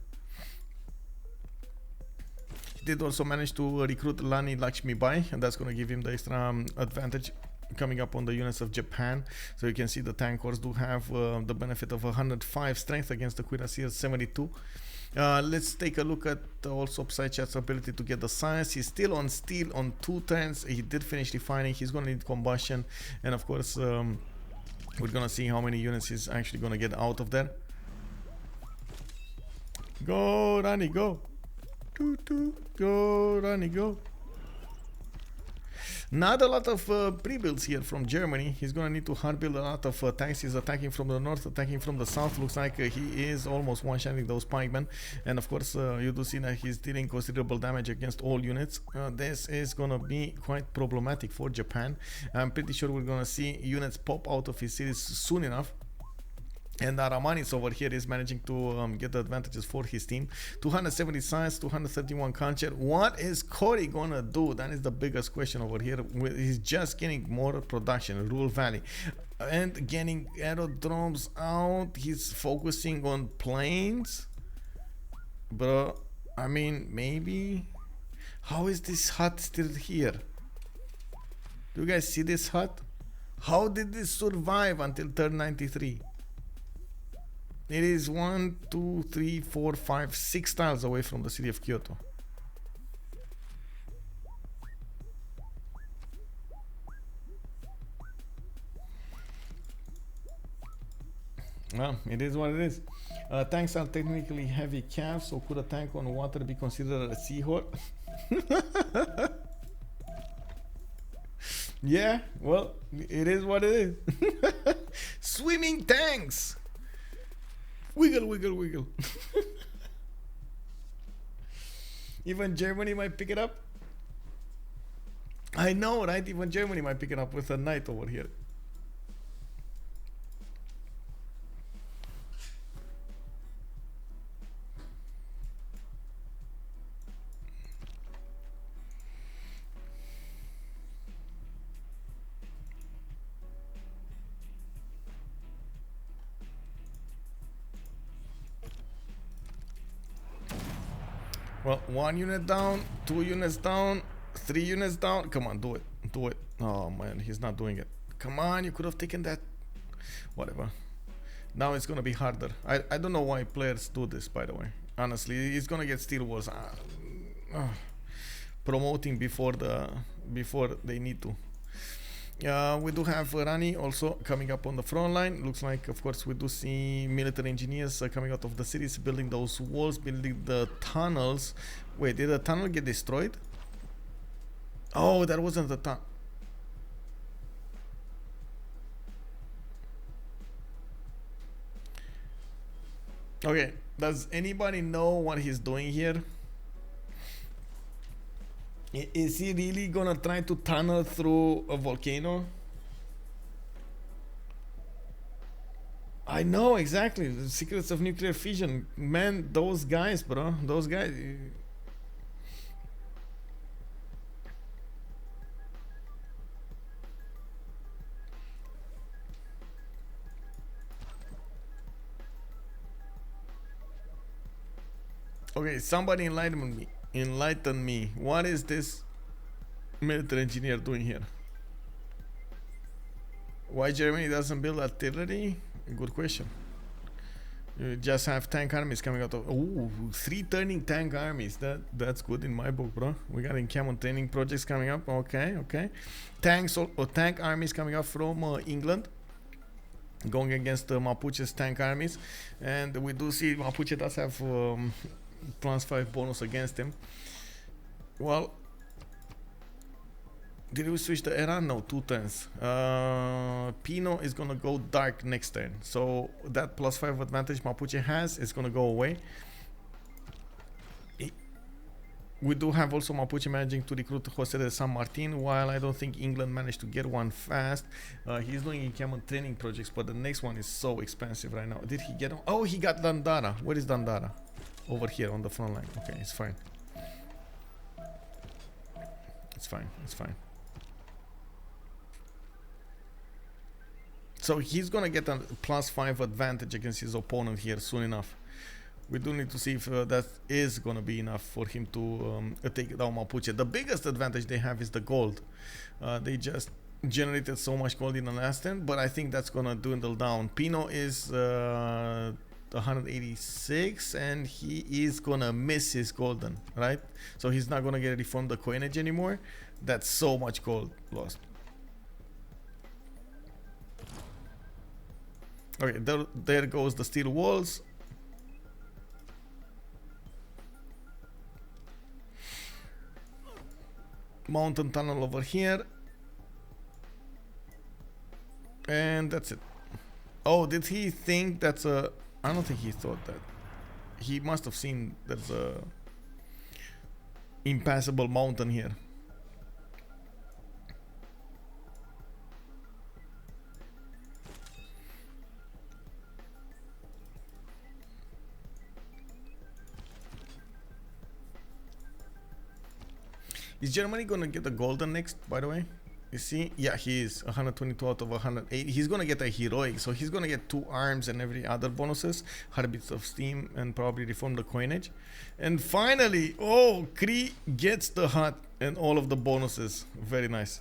He did also manage to recruit Lani Lakshmi Bai, and that's gonna give him the extra advantage coming up on the units of Japan. So you can see the tank corps do have the benefit of 105 strength against the cuirassiers 72. Let's take a look at also Psychat's ability to get the science. He's still on steel on 2 turns. He did finish refining. He's going to need combustion, and of course we're gonna see how many units he's actually gonna get out of there. Go Rani, go! Go Rani, go! Not a lot of pre-builds here from Germany. He's gonna need to hard build a lot of tanks. He's attacking from the north, attacking from the south. Looks like he is almost one-shotting those pikemen. And of course, you do see that he's dealing considerable damage against all units. This is gonna be quite problematic for Japan. I'm pretty sure we're gonna see units pop out of his cities soon enough. And Aramanis over here is managing to get the advantages for his team. 270 science, 231 culture. What is Corey gonna do? That is the biggest question over here. He's just getting more production, Rural Valley, and getting aerodromes out. He's focusing on planes. Bro, I mean, maybe. How is this hut still here? Do you guys see this hut? How did this survive until turn 93? It is 1, 2, 3, 4, 5, 6 tiles away from the city of Kyoto. Well, it is what it is. Tanks are technically heavy calves, so could a tank on water be considered a seahorse? Yeah, well, it is what it is. Swimming tanks! Wiggle, wiggle, wiggle. Even Germany might pick it up. I know, right? Even Germany might pick it up with a knight over here. Well, 1 unit down, 2 units down, 3 units down. Come on, do it. Do it. Oh, man, he's not doing it. Come on, you could have taken that. Whatever. Now it's going to be harder. I don't know why players do this, by the way. Honestly, he's going to get Steel Wars. Promoting before they need to. We do have Rani also coming up on the front line. Looks like, of course, we do see military engineers coming out of the cities, building those walls, building the tunnels. Wait, did the tunnel get destroyed? Oh, that wasn't the tunnel. Okay, does anybody know what he's doing here? Is he really gonna try to tunnel through a volcano? I know exactly the secrets of nuclear fission, man. Those guys, bro. Those guys. Okay, somebody enlighten me. Enlighten me. What is this military engineer doing here? Why Germany doesn't build artillery? Good question. You just have tank armies coming out of. Ooh, 3 turning tank armies. That's good in my book, bro. We got encampment training projects coming up. Okay, okay. Tanks or tank armies coming up from England, going against Mapuche's tank armies, and we do see Mapuche does have +5 bonus against him. Well, did we switch the era? No, 2 turns. Pino is gonna go dark next turn, so that +5 advantage Mapuche has is gonna go away. We do have also Mapuche managing to recruit Jose de San Martin, while I don't think England managed to get one fast. He's doing encampment training projects, but the next one is so expensive right now. Did he get one? Oh, he got Dandara. Where is Dandara? Over here on the front line. Okay, it's fine. It's fine. It's fine. So he's gonna get a +5 advantage against his opponent here soon enough. We do need to see if that is gonna be enough for him to take down Mapuche. The biggest advantage they have is the gold. They just generated so much gold in the last turn, but I think that's gonna dwindle down. Pino is 186 and he is gonna miss his golden, right? So he's not gonna get it from the coinage anymore. That's so much gold lost. Okay, there goes the steel walls. Mountain tunnel over here. And that's it. Oh, did he think that's a... I don't think he thought that. He must have seen there's a impassable mountain here. Is Germany gonna get the golden next, by the way? You see? Yeah, he is. 122 out of 108. He's gonna get a heroic, so he's gonna get 2 arms and every other bonuses. Heartbeats of Steam and probably reform the coinage. And finally, oh, Cree gets the hut and all of the bonuses. Very nice.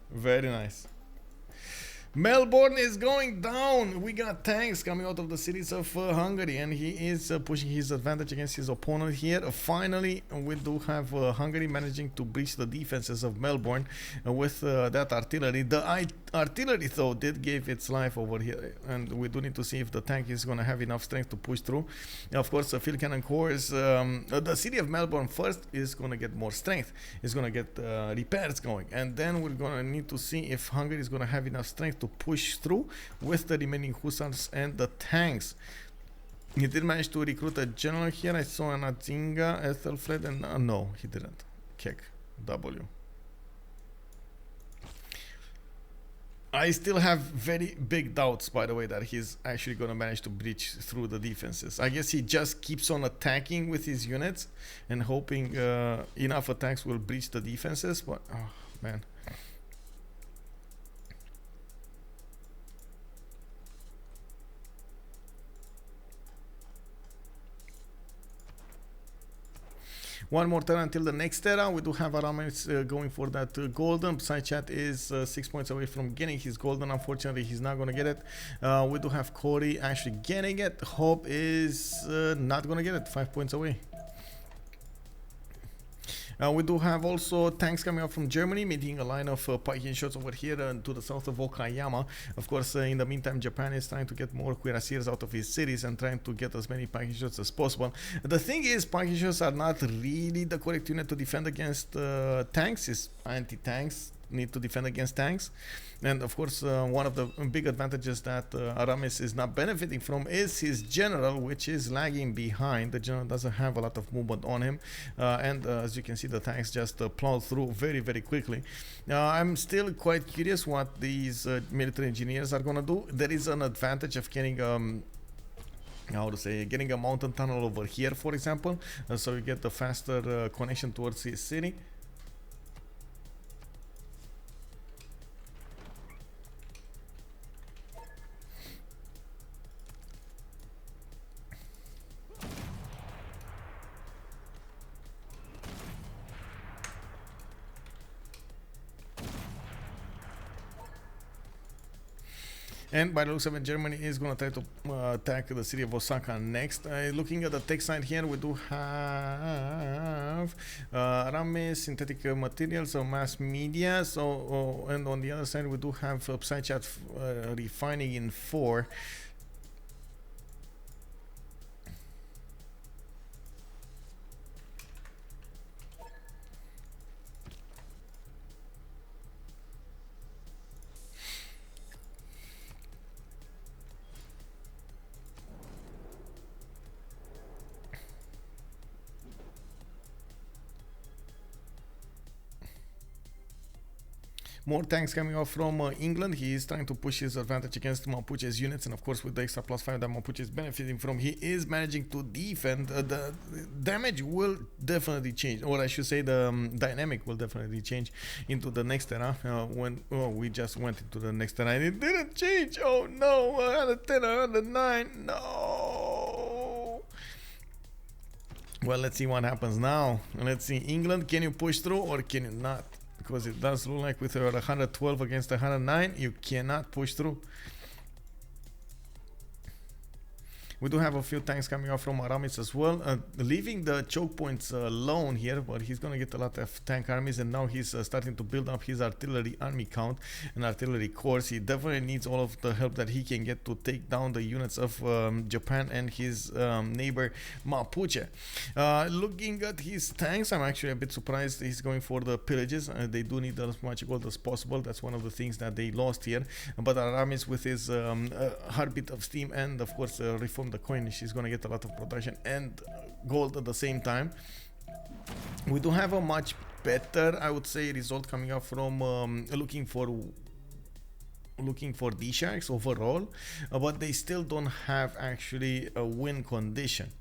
Very nice. Melbourne is going down. We got tanks coming out of the cities of Hungary, and he is pushing his advantage against his opponent here. Finally, we do have Hungary managing to breach the defenses of Melbourne with that artillery. The artillery, though, did give its life over here, and we do need to see if the tank is going to have enough strength to push through. Of course, the field cannon cores, the city of Melbourne first is going to get more strength. It's going to get repairs going, and then we're going to need to see if Hungary is going to have enough strength to push through with the remaining hussars and the tanks. He did manage to recruit a general here. I saw an Azinga, Ethelfred, and no, he didn't. Kek, W. I still have very big doubts, by the way, that he's actually going to manage to breach through the defenses. I guess he just keeps on attacking with his units and hoping enough attacks will breach the defenses, but oh man. One more turn until the next era. We do have Aramanis going for that golden. Psychat is 6 points away from getting his golden. Unfortunately, he's not going to get it. We do have Corey actually getting it. Hoobbbb is not going to get it. 5 points away. We do have also tanks coming up from Germany, meeting a line of Pike shots over here to the south of Okayama. Of course, in the meantime, Japan is trying to get more cuirassiers out of his cities and trying to get as many Pike shots as possible. The thing is, Pike shots are not really the correct unit to defend against tanks. It's anti-tanks. need to defend against tanks. And of course, one of the big advantages that Aramanis is not benefiting from is his general, which is lagging behind. The general doesn't have a lot of movement on him, and as you can see, the tanks just plow through very, very quickly. I'm still quite curious what these military engineers are gonna do. There is an advantage of getting how to say, getting a mountain tunnel over here, for example, so you get the faster connection towards his city. And by the looks of it, Germany is going to try to attack the city of Osaka next. Looking at the tech side here, we do have Aramis, synthetic materials, or mass media. So, and on the other side, we do have Psychat refining in 4. More tanks coming off from England. He is trying to push his advantage against Mapuche's units, and of course with the extra +5 that Mapuche is benefiting from, he is managing to defend. The damage will definitely change, or I should say the dynamic will definitely change into the next era, when we just went into the next era and it didn't change. Oh no, 110, 109, no. Well, let's see what happens now. Let's see, England, can you push through or can you not? Because it does look like with 112 against 109, you cannot push through. We do have a few tanks coming out from Aramis as well, leaving the choke points alone here, but he's going to get a lot of tank armies, and now he's starting to build up his artillery army count and artillery corps. He definitely needs all of the help that he can get to take down the units of Japan and his neighbor Mapuche. Looking at his tanks, I'm actually a bit surprised he's going for the pillages. They do need as much gold as possible. That's one of the things that they lost here. But Aramis, with his heartbeat of steam and of course reform the coin, she's gonna get a lot of production and gold at the same time. We do have a much better, I would say, result coming out from looking for DSharks overall, but they still don't have actually a win condition.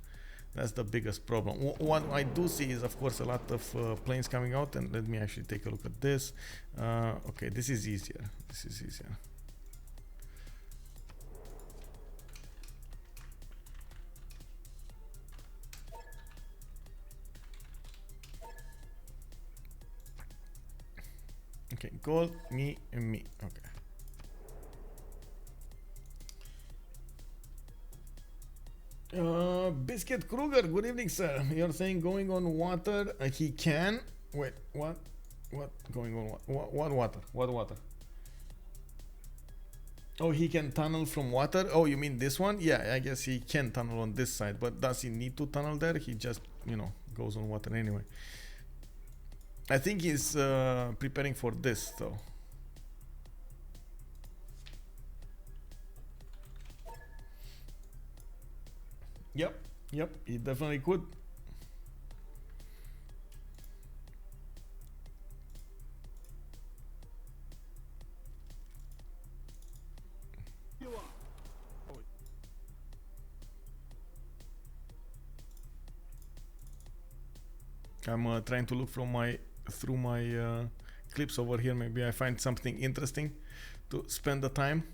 That's the biggest problem. What I do see is, of course, a lot of planes coming out, and let me actually take a look at this. Okay, this is easier. This is easier. Okay, gold, me, and me. Okay. Biscuit Kruger, good evening, sir. You're saying going on water? He can. Wait, what? What going on? What water? What water? Oh, he can tunnel from water. Oh, you mean this one? Yeah, I guess he can tunnel on this side, but does he need to tunnel there? He just, you know, goes on water anyway. I think he's preparing for this though. Yep, he definitely could. I'm trying to look through my clips over here. Maybe I find something interesting to spend the time.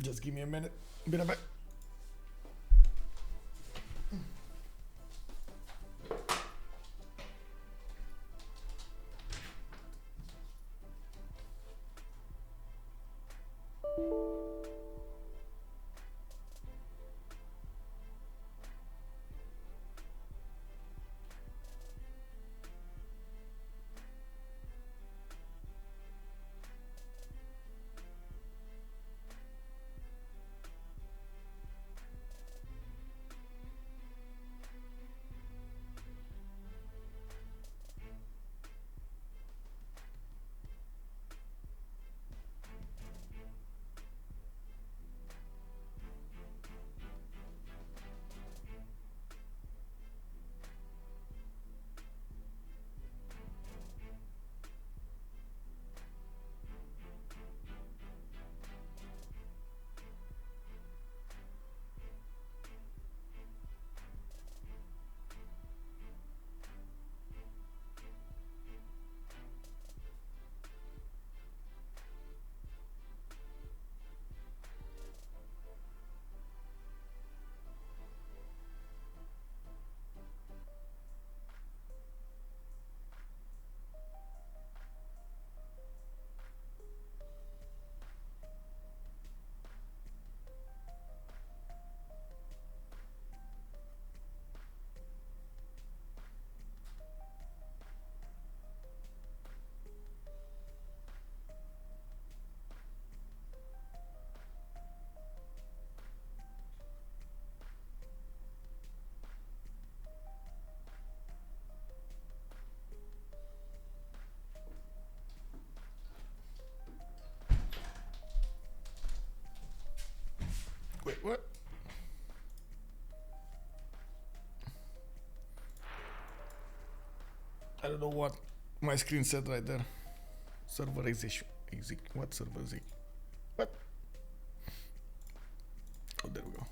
Just give me a minute. Be right back. Wait, what? I don't know what my screen said right there. Server exec. What server exec? What? Oh, there we go.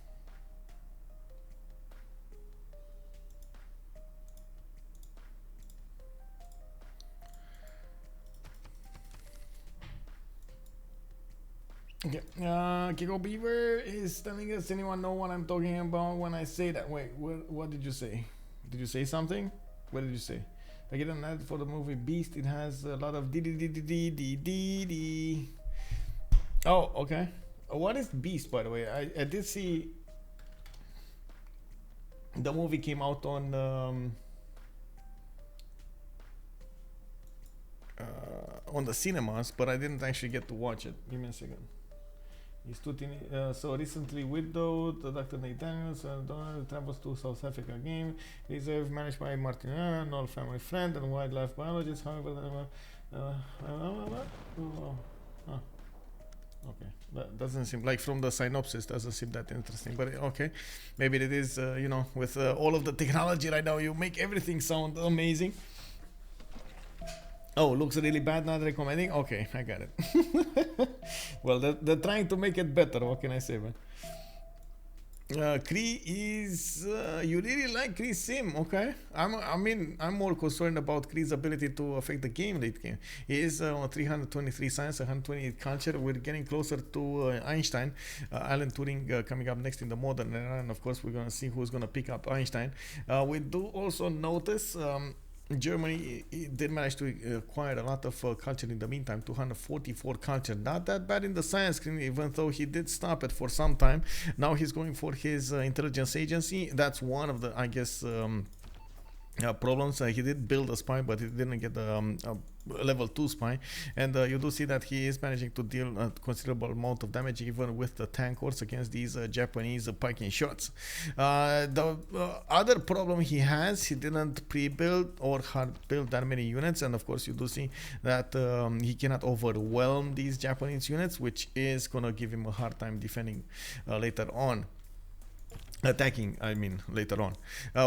Okay, Hoobbbb is telling us, anyone know what I'm talking about when I say that? Wait, what did you say? Did you say something? What did you say? I get an ad for the movie Beast. It has a lot of d. Oh, okay. What is Beast, by the way? I did see the movie came out on the cinemas, but I didn't actually get to watch it. Give me a second. He's so recently widowed, Dr. Nate Daniels travels to South Africa game. Reserve managed by Martin, an old family friend and wildlife biologist. However, okay, that doesn't seem like from the synopsis. Doesn't seem that interesting, but okay, maybe it is. You know, with all of the technology right now, you make everything sound amazing. Oh, looks really bad, not recommending? Okay, I got it. Well, they're trying to make it better. What can I say, man? Cree is... you really like Cree's sim, okay? I'm more concerned about Cree's ability to affect the game late game. He is on 323 science, 128 culture. We're getting closer to Einstein. Alan Turing coming up next in the modern era. And of course, we're going to see who's going to pick up Einstein. We do also notice... Germany did manage to acquire a lot of culture in the meantime, 244 culture. Not that bad in the science screen, even though he did stop it for some time. Now he's going for his intelligence agency. That's one of the, I guess, problems. He did build a spy, but he didn't get a level 2 spy, and you do see that he is managing to deal a considerable amount of damage even with the tank horse against these Japanese piking shots. The other problem he has, he didn't pre-build or hard build that many units, and of course you do see that he cannot overwhelm these Japanese units, which is gonna give him a hard time defending later on. Attacking, I mean, later on.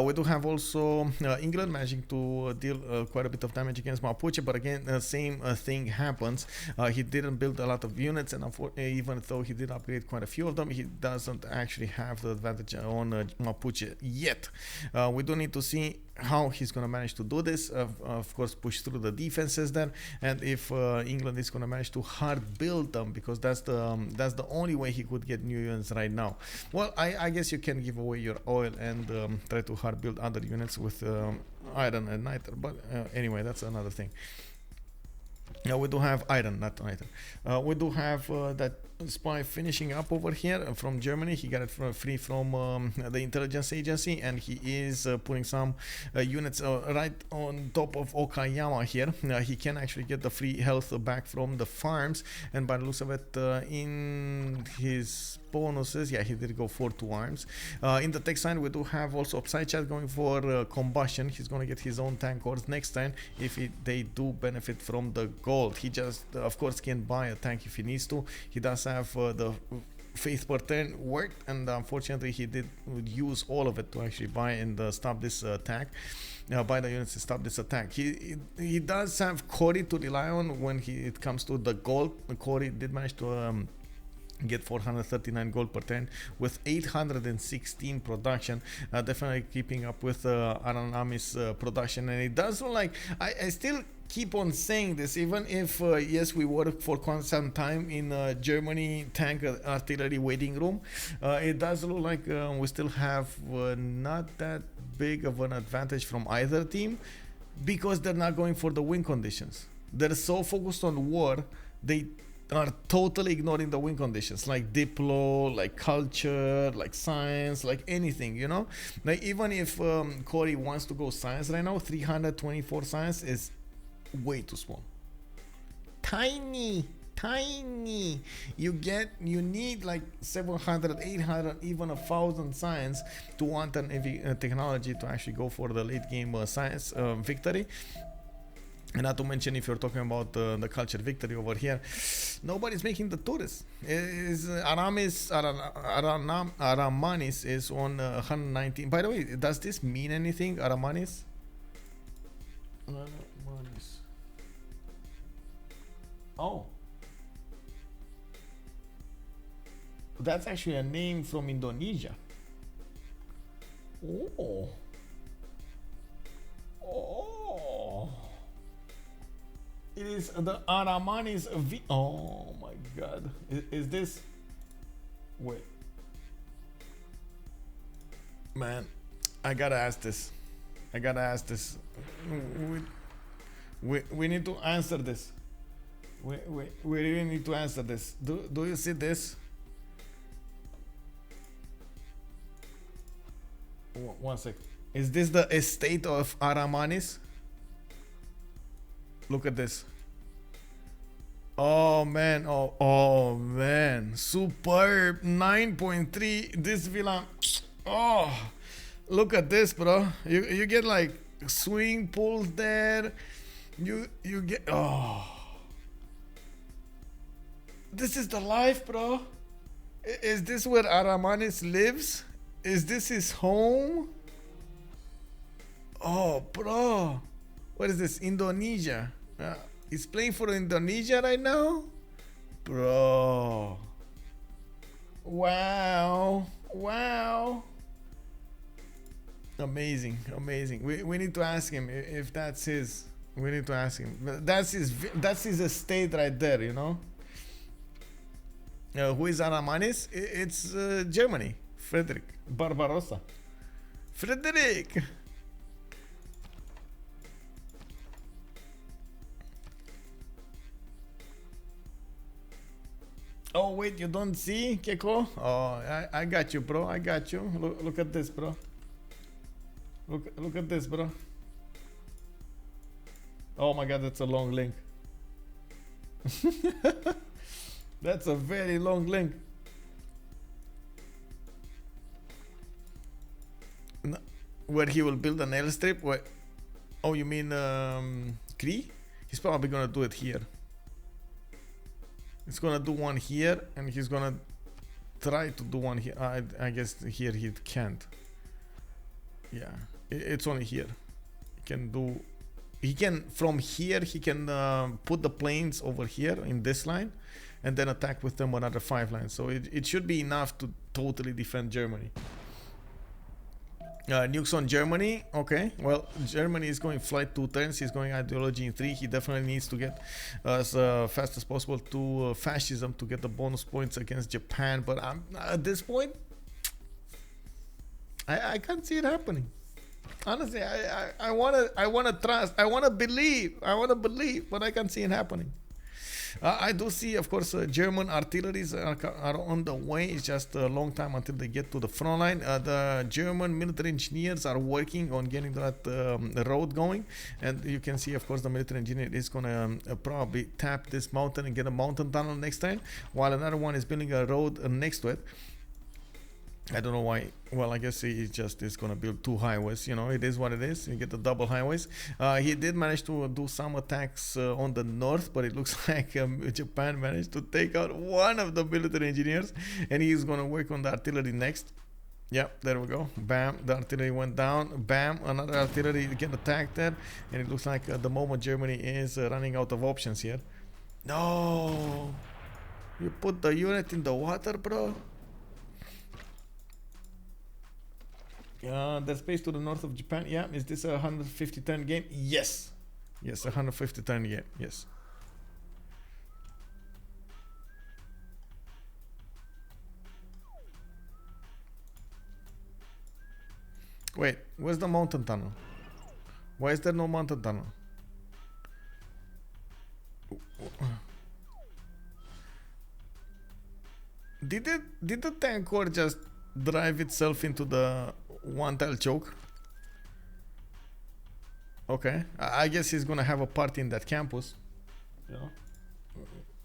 We do have also England managing to deal quite a bit of damage against Mapuche, but again, same thing happens. He didn't build a lot of units, and even though he did upgrade quite a few of them, he doesn't actually have the advantage on Mapuche yet. We do need to see how he's going to manage to do this. Of course, push through the defenses then, and if England is going to manage to hard build them, because that's the only way he could get new units right now. Well, I guess you can give away your oil and try to hard build other units with iron and niter, but anyway, that's another thing. We do have iron, not niter. We do have that spy finishing up over here from Germany. He got it free from the intelligence agency, and he is putting some units right on top of Okayama here. He can actually get the free health back from the farms, and by the looks of it, in his bonuses, yeah, he did go for 2 arms. In the tech side, we do have also Psychat going for combustion. He's going to get his own tank horse next time if they do benefit from the gold. He just, of course, can buy a tank if he needs to. He does have the faith per turn worked, and unfortunately he did use all of it to actually buy and stop this attack. Buy the units to stop this attack. He does have Cree to rely on when it comes to the gold. Cree did manage to get 439 gold per turn with 816 production, definitely keeping up with Aramanis production. And it does look like I still keep on saying this, even if yes, we work for quite some time in Germany tank artillery waiting room, it does look like we still have not that big of an advantage from either team, because they're not going for the win conditions. They're so focused on war, they are totally ignoring the win conditions, like diplo, like culture, like science, like anything, you know. Like even if Cree wants to go science right now, 324 science is way too small. Tiny. You need like 700, 800, even 1,000 science to want an technology to actually go for the late game science victory. And not to mention, if you're talking about the culture victory over here, nobody's making the tourists. Aramanis is on 119. By the way, does this mean anything, Aramanis? Aramanis. Oh. That's actually a name from Indonesia. Oh. Oh. It is the Aramanis V. Oh my god. Is this. Wait. Man, I gotta ask this. We need to answer this. We really need to answer this. Do you see this? One sec. Is this the estate of Aramanis? Look at this. Oh man, oh man, superb. 9.3. This villa. Oh, look at this, bro. You get like swimming pools there. You get. Oh, this is the life, bro. Is this where Aramanis lives? Is this his home? Oh, bro. What is this? Indonesia. He's playing for Indonesia right now? Bro. Wow. Wow. Amazing. Amazing. We need to ask him if that's his. We need to ask him. That's his estate right there, you know? Who is Aramanis? It's Germany. Frederick Barbarossa. Frederick. Oh wait, you don't see, Keko? Oh, I got you, bro. I got you. Look at this, bro. Look at this, bro. Oh my god, that's a long link. That's a very long link. Where he will build an airstrip? What? Oh, you mean Cree? He's probably gonna do it here. He's gonna do one here, and he's gonna try to do one here. I guess here he can't. Yeah, it's only here. He can do. He can from here. He can put the planes over here in this line, and then attack with them another 5 lines. So it should be enough to totally defend Germany. Nukes on Germany. Okay, well, Germany is going flight 2 turns. He's going ideology in 3. He definitely needs to get as fast as possible to fascism to get the bonus points against Japan. But at this point, I can't see it happening. Honestly, I wanna trust. I wanna believe, but I can't see it happening. I do see, of course, German artilleries are on the way. It's just a long time until they get to the front line. The German military engineers are working on getting that road going. And you can see, of course, the military engineer is going to probably tap this mountain and get a mountain tunnel next time, while another one is building a road next to it. I don't know why. Well, I guess he just is going to build 2 highways. You know, it is what it is. You get the double highways. He did manage to do some attacks on the north, but it looks like Japan managed to take out one of the military engineers, and he's going to work on the artillery next. Yep, there we go. Bam, the artillery went down. Bam, another artillery get attacked there, and it looks like at the moment Germany is running out of options here. No, you put the unit in the water, bro. There's space to the north of Japan. Yeah, is this a 150 turn game? Yes. Yes, 150 turn game. Yes. Wait, where's the mountain tunnel? Why is there no mountain tunnel? Did the tank war just drive itself into the one tile choke? Okay, I guess he's gonna have a party in that campus. You know,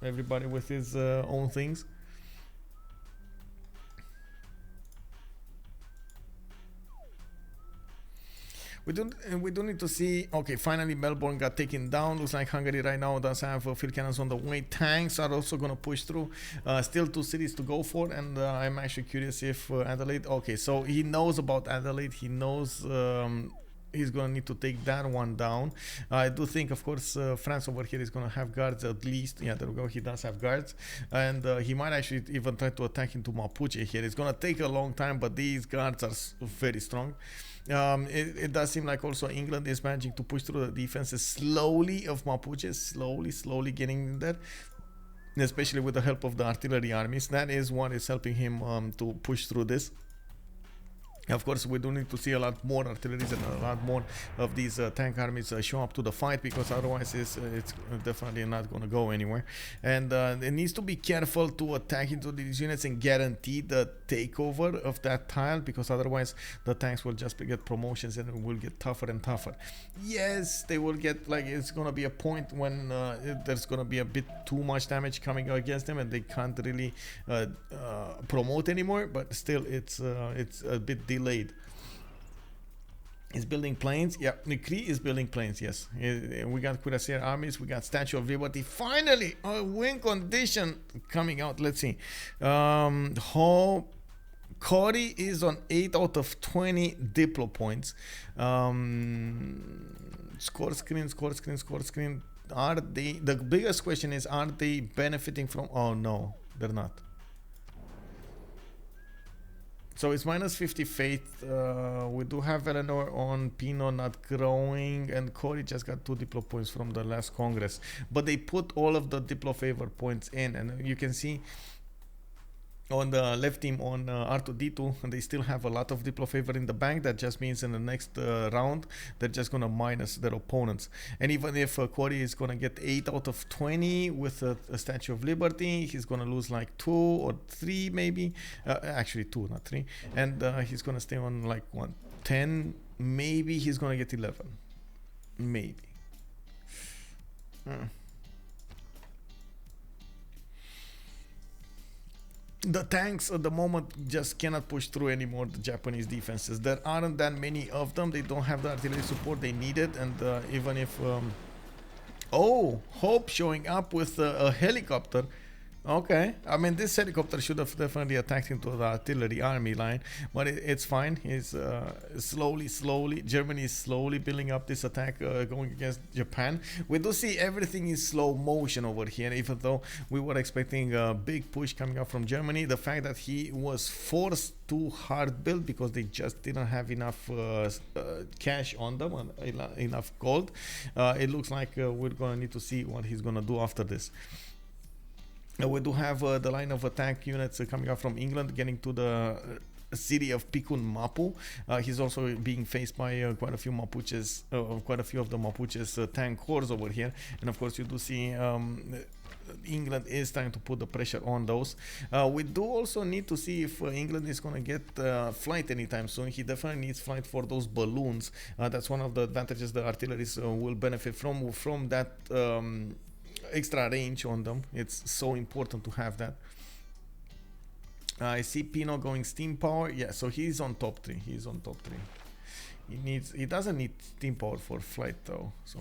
everybody with his own things. We do need to see. Okay, finally Melbourne got taken down. Looks like Hungary right now does have field cannons on the way. Tanks are also gonna push through. Still 2 cities to go for, and I'm actually curious if Adelaide. Okay, so he knows about Adelaide. He knows. He's gonna need to take that one down. I do think, of course, France over here is gonna have guards at least. Yeah, there we go. He does have guards, and he might actually even try to attack into Mapuche here. It's gonna take a long time, but these guards are very strong. It does seem like also England is managing to push through the defenses slowly of Mapuche, slowly getting in there, especially with the help of the artillery armies. That is what is helping him to push through this. Of course, we do need to see a lot more artillery and a lot more of these tank armies show up to the fight, because otherwise it's definitely not going to go anywhere. And it needs to be careful to attack into these units and guarantee the takeover of that tile, because otherwise the tanks will just get promotions and it will get tougher and tougher. Yes, they will get, like, it's going to be a point when there's going to be a bit too much damage coming against them and they can't really promote anymore, but still it's a bit delayed. Is building planes. Yeah, the Cree is building planes. Yes, we got cuirassier armies. We got Statue of Liberty. Finally, a win condition coming out. Let's see. Cody is on 8 out of 20 Diplo points. Score screen. Are they? The biggest question is, are they benefiting from? Oh no, they're not. So it's minus 50 faith. We do have Eleanor on Pino not growing, and Corey just got 2 Diplo points from the last Congress. But they put all of the Diplo favor points in, and you can see on the left team on R2D2, they still have a lot of Diplo favor in the bank. That just means in the next round, they're just going to minus their opponents. And even if Corey is going to get 8 out of 20 with a Statue of Liberty, he's going to lose like 2 or 3 maybe. Actually 2, not 3. And he's going to stay on like 10. Maybe he's going to get 11. Maybe. The tanks at the moment just cannot push through anymore the Japanese defenses. There aren't that many of them. They don't have the artillery support they needed, and even if oh, Hoobbbb showing up with a helicopter. Okay, I mean, this helicopter should have definitely attacked into the artillery army line, but it's fine. He's slowly, Germany is slowly building up this attack going against Japan. We do see everything in slow motion over here, even though we were expecting a big push coming up from Germany. The fact that he was forced to hard build because they just didn't have enough cash on them, enough gold. It looks like we're gonna need to see what he's gonna do after this. We do have the line of attack units coming up from England, getting to the city of Pikun Mapu. He's also being faced by quite a few Mapuches, quite a few of the Mapuches tank corps over here. And of course, you do see England is trying to put the pressure on those. We do also need to see if England is going to get flight anytime soon. He definitely needs flight for those balloons. That's one of the advantages the artilleries will benefit from that extra range on them. It's so important to have that. I see Pino going steam power. Yeah, so he's on top 3. He's on top 3. He doesn't need steam power for flight though. So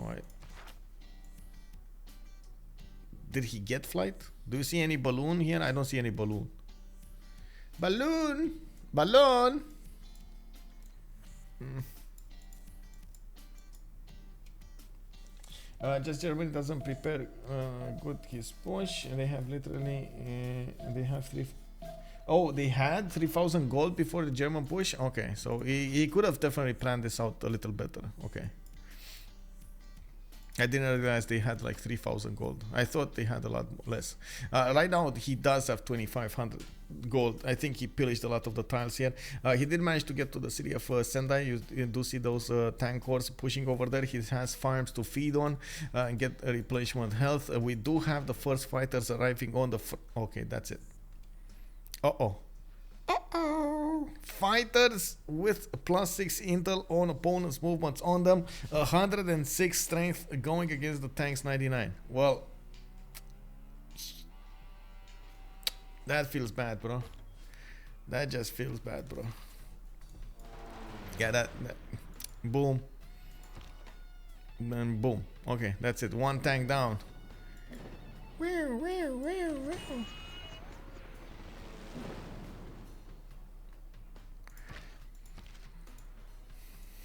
did he get flight? Do you see any balloon here? I don't see any balloon. Balloon. Just Germany doesn't prepare good his push. They have literally they have 3. Oh, they had 3,000 gold before the German push. Okay, so he could have definitely planned this out a little better. Okay, I didn't realize they had like 3,000 gold. I thought they had a lot less. Right now he does have 2,500 gold. I think he pillaged a lot of the tiles here. He did manage to get to the city of Sendai. You do see those tank corps pushing over there. He has farms to feed on and get a replenishment health. We do have the first fighters arriving on the okay, that's it. Fighters with +6 intel on opponents' movements on them, 106 strength going against the tanks 99. Well, that feels bad, bro. That just feels bad, bro. Yeah, that boom. And boom. Okay, that's it. One tank down.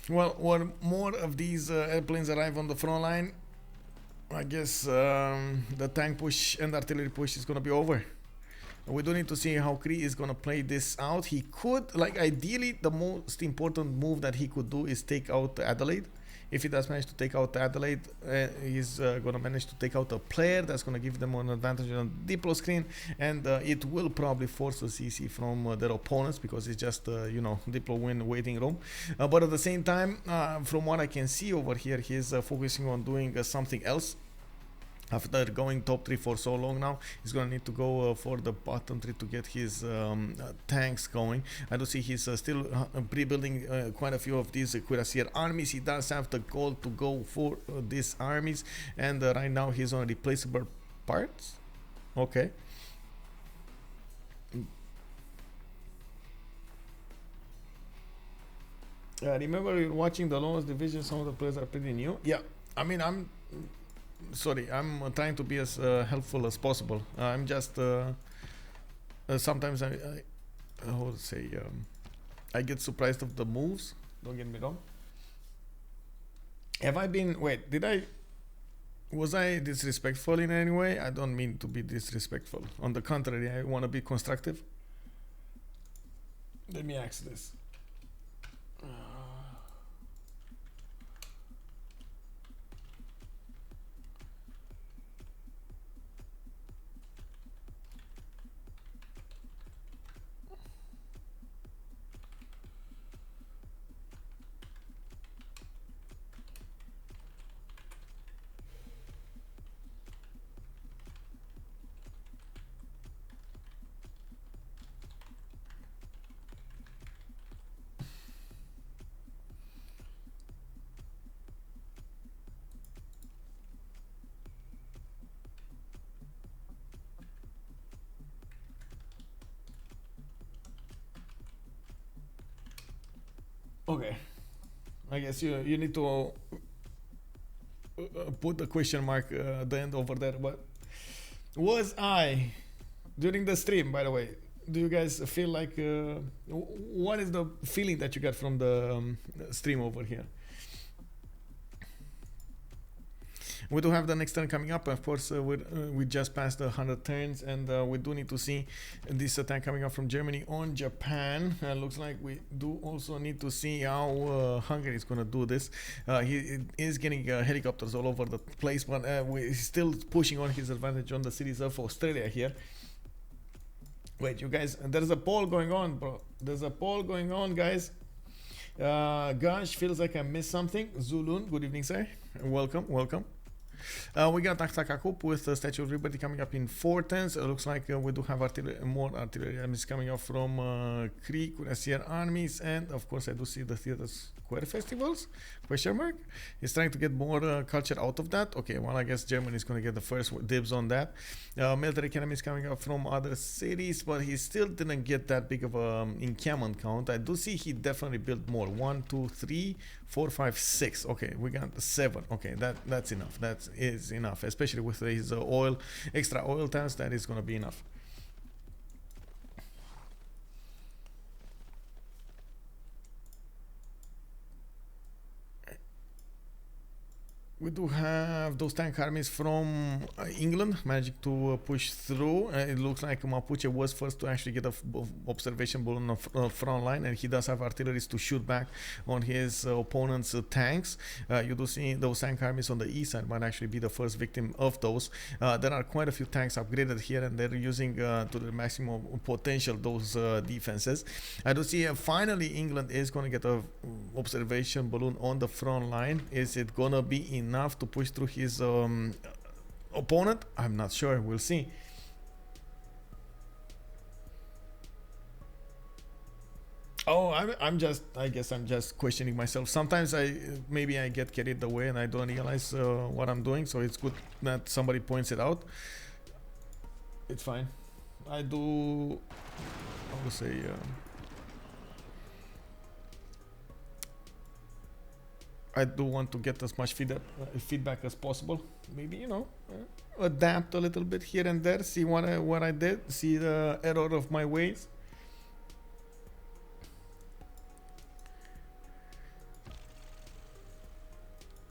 Well, when more of these airplanes arrive on the front line, I guess the tank push and artillery push is gonna be over. We do need to see how Cree is gonna play this out. He could, like, ideally, the most important move that he could do is take out Adelaide. If he does manage to take out Adelaide, he's gonna manage to take out a player that's gonna give them an advantage on Diplo screen, and it will probably force a CC from their opponents because it's just you know, Diplo win waiting room. But at the same time, from what I can see over here, he's focusing on doing something else. After going top 3 for so long now, he's gonna need to go for the bottom 3 to get his tanks going. I do see he's still pre-building quite a few of these cuirassier armies. He does have the goal to go for these armies, and right now he's on replaceable parts. Okay. Remember, you're watching the lowest division. Some of the players are pretty new. Yeah, I mean, I'm sorry, I'm trying to be as helpful as possible. I'm just sometimes I how to say, I get surprised of the moves. Don't get me wrong. Have I been? Wait, was I disrespectful in any way? I don't mean to be disrespectful. On the contrary, I want to be constructive. Let me ask this. Okay, I guess you need to put a question mark at the end over there. But was I during the stream? By the way, do you guys feel like what is the feeling that you got from the stream over here? We do have the next turn coming up. Of course, we just passed the 100 turns, and we do need to see this attack coming up from Germany on Japan. Looks like we do also need to see how Hungary is going to do this. He is getting helicopters all over the place, but he's still pushing on his advantage on the cities of Australia here. Wait, you guys, there's a poll going on, bro. There's a poll going on, guys. Gosh, feels like I missed something. Zulun, good evening, sir. Welcome, welcome. We got Aktakakup with the Statue of Liberty coming up in 4 turns. Looks like we do have more artillery armies coming up from Cree, Cuirassier armies, and of course I do see the Theater Square festivals. Question mark. He's trying to get more culture out of that. Okay, well I guess Germany is going to get the first dibs on that. Military academies coming up from other cities, but he still didn't get that big of a encampment count. I do see he definitely built more. 1, 2, 3, 4, 5, 6. Okay, we got 7. Okay, that's enough. That is enough, especially with his extra oil tanks. That is going to be enough. We do have those tank armies from England managing to push through. It looks like Mapuche was first to actually get an observation bull on the front line, and he does have artilleries to shoot back on his opponent's tanks. You do see those tank armies on the east side might actually be the first victim of those. There are quite a few tanks upgraded here, and they're using to the maximum potential those defenses. I do see finally England is going to get an observation balloon on the front line. Is it going to be enough to push through his opponent? I'm not sure. We'll see. Oh, I guess I'm just questioning myself. Sometimes maybe I get carried away and I don't realize what I'm doing. So it's good that somebody points it out. It's fine. I would say, I do want to get as much feedback as possible. Maybe, you know, adapt a little bit here and there. See what I did. See the error of my ways.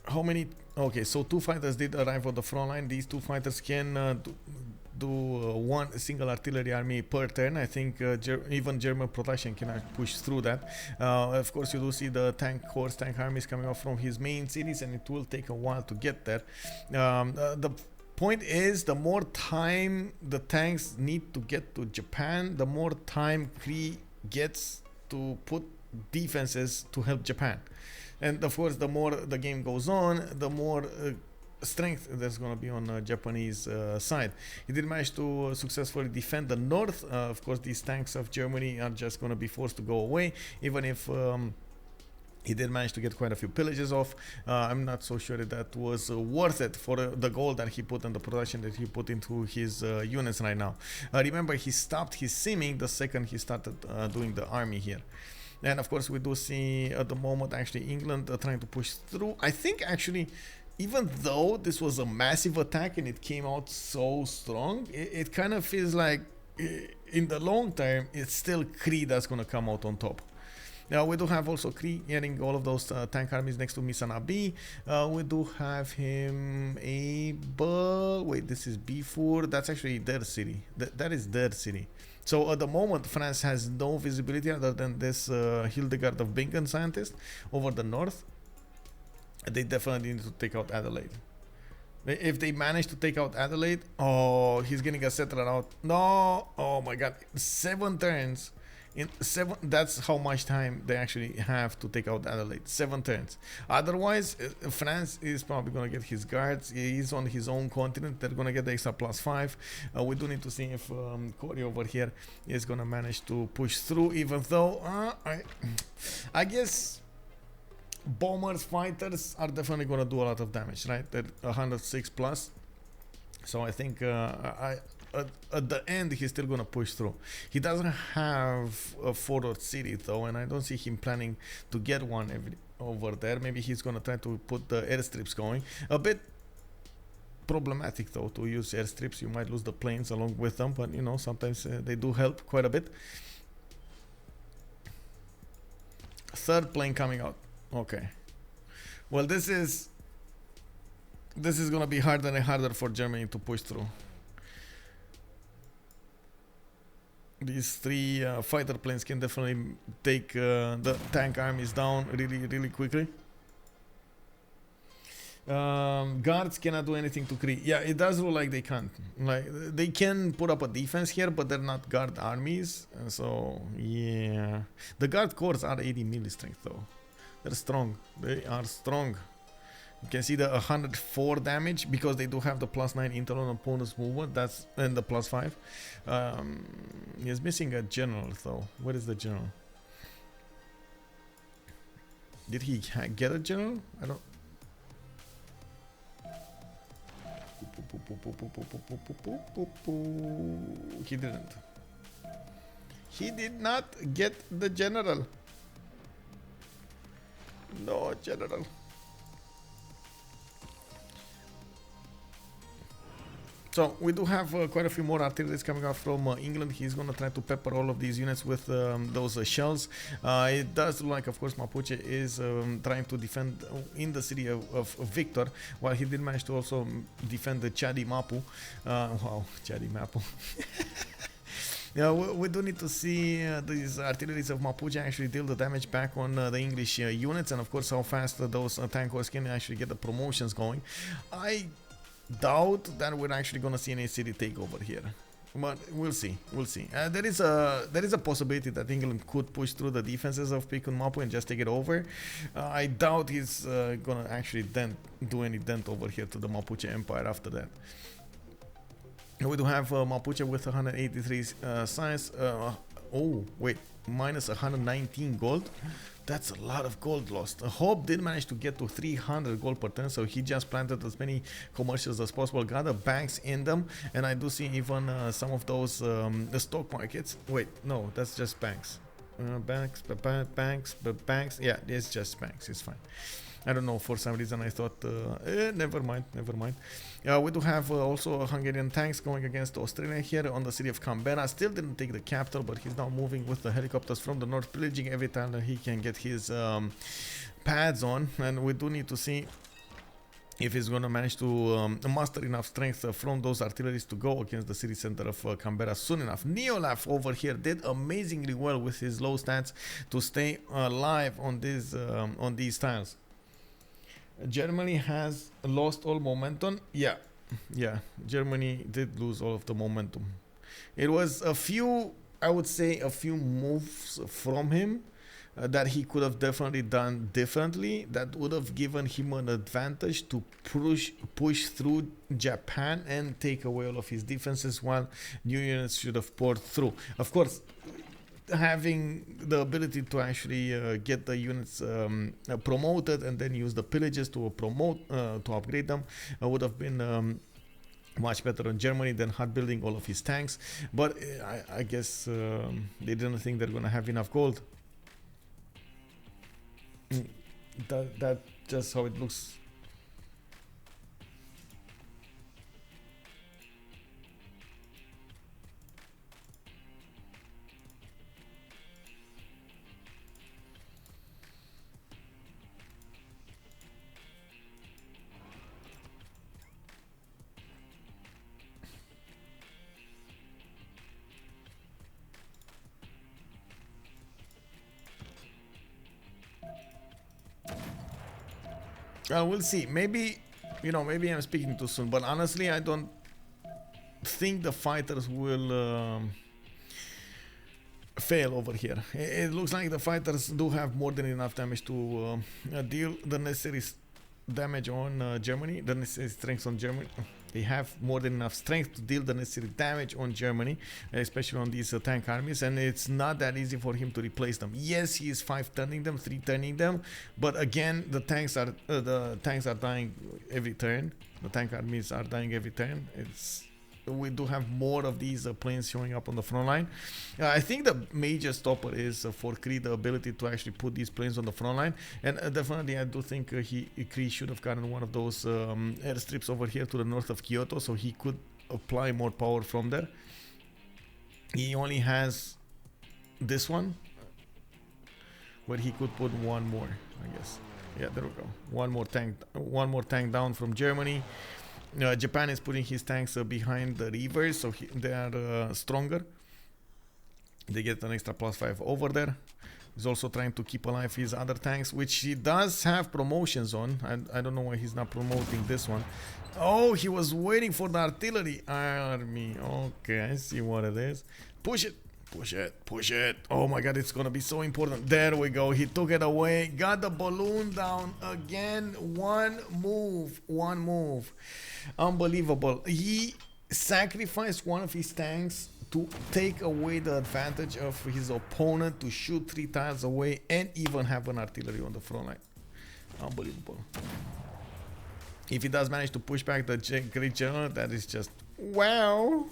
How many? Okay, so 2 fighters did arrive on the front line. These 2 fighters can do one single artillery army per turn. I think even German production cannot push through that. Of course, you do see the tank armies coming off from his main cities, and it will take a while to get there. The point is, the more time the tanks need to get to Japan, the more time Cree gets to put defenses to help Japan. And of course, the more the game goes on, the more strength there's going to be on the Japanese side. He did manage to successfully defend the north. Of course, these tanks of Germany are just going to be forced to go away, even if he did manage to get quite a few pillages off. I'm not so sure that was worth it for the gold that he put and the production that he put into his units right now. Remember, he stopped his simming the second he started doing the army here. And of course, we do see at the moment actually England trying to push through. I think actually, even though this was a massive attack and it came out so strong, it kind of feels like in the long term, it's still Cree that's going to come out on top. Now we do have also Cree getting all of those tank armies next to Misanabi. We do have him able. Wait, this is Byffur. That's actually their city. That is their city. So at the moment, France has no visibility other than this Hildegard of Bingen scientist over the north. They definitely need to take out Adelaide. If they manage to take out Adelaide, oh, he's getting a settler out. No, oh my God, 7 turns. In 7, that's how much time they actually have to take out Adelaide. 7 turns. Otherwise, France is probably going to get his guards. He's on his own continent. They're going to get the extra +5. We do need to see if Corey over here is going to manage to push through, even though I guess bombers, fighters are definitely going to do a lot of damage, right? They're 106+. So I think at the end he's still gonna push through. He doesn't have a forward city though, and I don't see him planning to get one over there. Maybe he's gonna try to put the airstrips going. A bit problematic though to use airstrips. You might lose the planes along with them, but you know, sometimes they do help quite a bit. 3rd plane coming out. Okay, well, this is gonna be harder and harder for Germany to push through. These 3 fighter planes can definitely take the tank armies down really quickly. Guards cannot do anything to Cree. Yeah, it does look like they can't. Like, they can put up a defense here, but they're not guard armies. So yeah, the guard corps are 80 milli strength though. They're strong. They are strong. You can see the 104 damage because they do have the +9 intel on opponent's movement. That's and the +5. He's missing a general though. Where is the general? Did he get a general? I don't. He didn't. He did not get the general. No general. So we do have quite a few more artilleries coming out from England. He's going to try to pepper all of these units with those shells. It does look like, of course, Mapuche is trying to defend in the city of Victor, while he did manage to also defend the Chadi Mapu. Wow, Chadi Mapu. Yeah, we do need to see these artilleries of Mapuche actually deal the damage back on the English units, and of course how fast those tank corps can actually get the promotions going. I doubt that we're actually gonna see any city takeover here, but we'll see. There is a possibility that England could push through the defenses of Pico and Mapu and just take it over. I doubt he's gonna actually do any dent over here to the Mapuche Empire after that. We do have Mapuche with 183 science. Oh wait, minus 119 gold. That's a lot of gold lost. Hoobbbb did manage to get to 300 gold per turn, so he just planted as many commercials as possible, got the banks in them, and I do see even some of those the stock markets. Wait, no, that's just banks. Banks. Yeah, it's just banks. It's fine. I don't know, for some reason I thought, never mind. We do have also Hungarian tanks going against Australia here on the city of Canberra. Still didn't take the capital, but he's now moving with the helicopters from the north, pillaging every time that he can get his pads on. And we do need to see if he's going to manage to muster enough strength from those artilleries to go against the city center of Canberra soon enough. Neolaf over here did amazingly well with his low stats to stay alive on these tiles. Germany has lost all momentum. Yeah, Germany did lose all of the momentum. It was a few, I would say, a few moves from him that he could have definitely done differently, that would have given him an advantage to push through Japan and take away all of his defenses, while new units should have poured through. Of course, having the ability to actually get the units promoted and then use the pillages to to upgrade them would have been much better on Germany than hard building all of his tanks. But I guess they didn't think they're gonna have enough gold. That just how it looks. We'll see. Maybe, maybe I'm speaking too soon, but honestly, I don't think the fighters will fail over here. It looks like the fighters do have more than enough damage to deal the necessary damage on Germany, the necessary strength on Germany. They have more than enough strength to deal the necessary damage on Germany, especially on these tank armies, and it's not that easy for him to replace them. Yes, he is 5-turning them, 3-turning them, but again, the tanks are dying every turn. The tank armies are dying every turn. We do have more of these planes showing up on the front line. I think the major stopper is for Cree the ability to actually put these planes on the front line, and definitely I do think Cree should have gotten one of those airstrips over here to the north of Kyoto, so he could apply more power from there. He only has this one, where he could put one more, I guess. Yeah, there we go. One more tank down from Germany. Japan is putting his tanks behind the rivers, so they are stronger. They get an extra +5 over there. He's also trying to keep alive his other tanks, which he does have promotions on. I don't know why he's not promoting this one. Oh, he was waiting for the artillery army. Okay, I see what it is. Push it. Push it, push it. Oh my god, it's gonna be so important. There we go. He took it away. Got the balloon down again. One move. Unbelievable. He sacrificed one of his tanks to take away the advantage of his opponent, to shoot 3 tiles away and even have an artillery on the front line. Unbelievable. If he does manage to push back the Great General, that is just wow.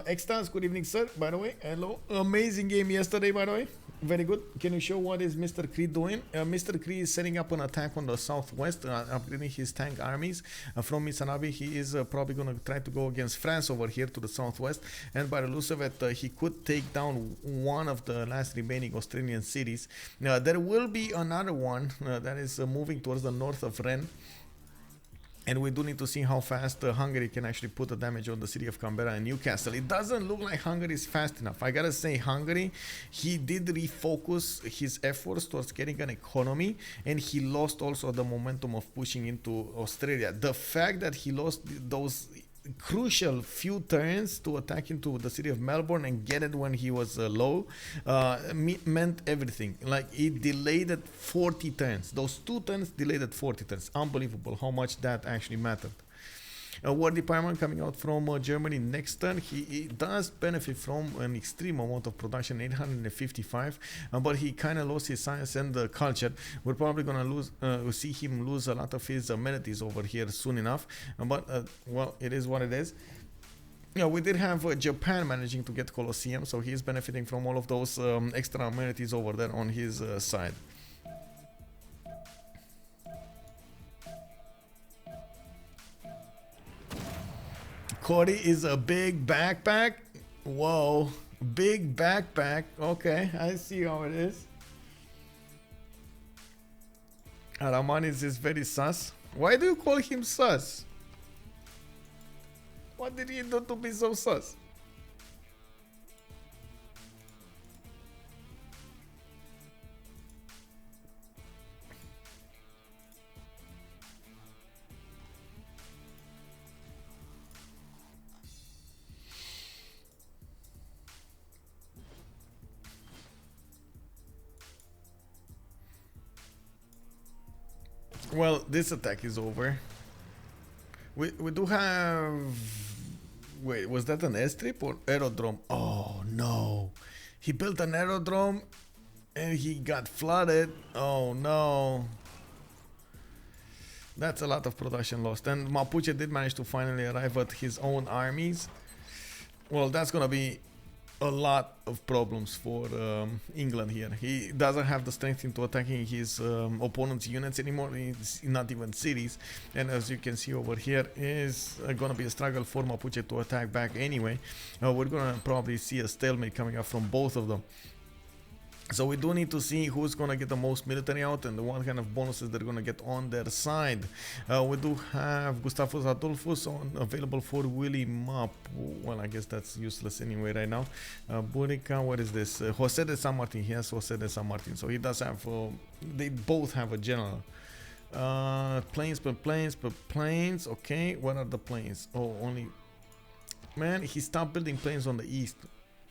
Extras, good evening, sir. By the way, hello. Amazing game yesterday, by the way. Very good. Can you show what is Mr. Cree doing? Mr. Cree is setting up an attack on the southwest, upgrading his tank armies. From Misanabi, he is probably going to try to go against France over here to the southwest. And by the looks of it, he could take down one of the last remaining Australian cities. There will be another one that is moving towards the north of Rennes. And we do need to see how fast Hungary can actually put the damage on the city of Canberra and Newcastle. It doesn't look like Hungary is fast enough. I gotta say, Hungary, he did refocus his efforts towards getting an economy, and he lost also the momentum of pushing into Australia. The fact that he lost those crucial few turns to attack into the city of Melbourne and get it when he was low meant everything. Like, it delayed it 40 turns. Those 2 turns delayed it 40 turns. Unbelievable how much that actually mattered. War Department coming out from Germany next turn. He does benefit from an extreme amount of production, 855, but he kind of lost his science and culture. We're probably going to see him lose a lot of his amenities over here soon enough, but well, it is what it is. Yeah, we did have Japan managing to get Colosseum, so he's benefiting from all of those extra amenities over there on his side. Cody is a big backpack. Whoa, big backpack. Okay, I see how it is. Aramanis is very sus. Why do you call him sus? What did he do to be so sus? Well, this attack is over. We do have... Wait, was that an airstrip or aerodrome? Oh no. He built an aerodrome and he got flooded. Oh no. That's a lot of production lost. And Mapuche did manage to finally arrive at his own armies. Well, that's gonna be a lot of problems for England here. He doesn't have the strength into attacking his opponent's units anymore. It's not even cities, and as you can see over here, is gonna be a struggle for Mapuche to attack back anyway. We're gonna probably see a stalemate coming up from both of them. So we do need to see who's gonna get the most military out and what kind of bonuses they're gonna get on their side. We do have Gustavus Adolphus available for Willy Map. Well, I guess that's useless anyway right now. Burica, what is this? Jose de San Martin. He has Jose de San Martin. So he does have, they both have a general. Planes per planes per planes. Okay, what are the planes? Oh, only... Man, he stopped building planes on the east.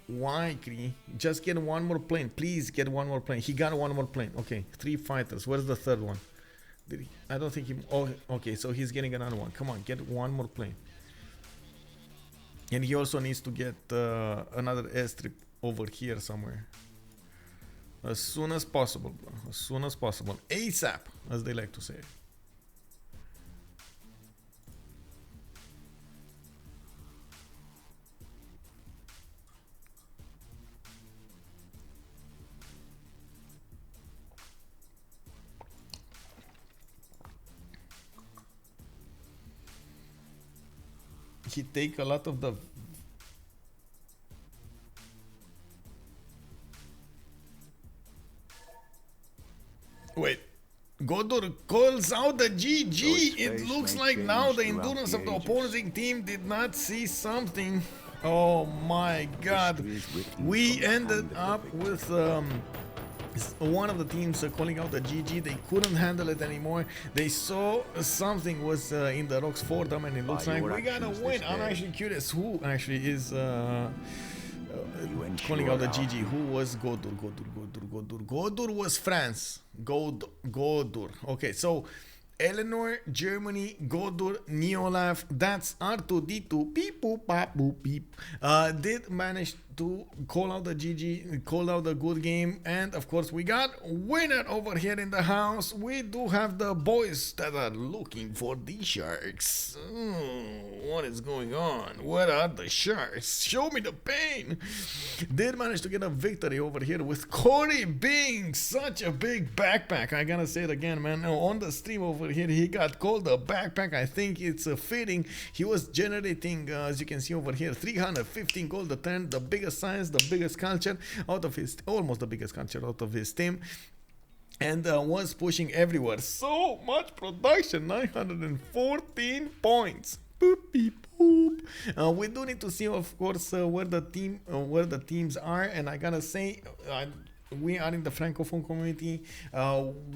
Why, Cree? Just get one more plane. Please get one more plane. He got one more plane. Okay, 3 fighters. Where's the third one? Did he? I don't think he... Oh, okay, so he's getting another one. Come on, get one more plane. And he also needs to get another airstrip over here somewhere. As soon as possible, bro. As soon as possible. ASAP, as they like to say. He take a lot of the... Wait, Goudur calls out the GG. It looks like now the endurance of the opposing team did not see something. Oh my god. We ended up with one of the teams calling out the GG. They couldn't handle it anymore. They saw something was in the rocks for them, and it looks like we gotta win. I'm actually curious who actually is calling out the GG. Who was Goudur? Goudur was France. Goudur. Okay, so Eleanor, Germany, Goudur, Neolaf, that's R2D2, beep boop bop boop beep, did manage to call out the GG, call out the good game, and of course we got winner over here in the house. We do have the boys that are looking for the sharks. What is going on? What are the sharks? Show me the pain. Did manage to get a victory over here with Corey being such a big backpack. I gotta say it again, man. On the stream over here, he got called a backpack. I think it's fitting. He was generating, as you can see over here, 315 gold a turn, the biggest science, the biggest culture out of his, almost the biggest culture out of his team, and was pushing everywhere. So much production, 914 points. Boop, beep, boop. We do need to see, of course, where the teams are, and I gotta say, we are in the Francophone community.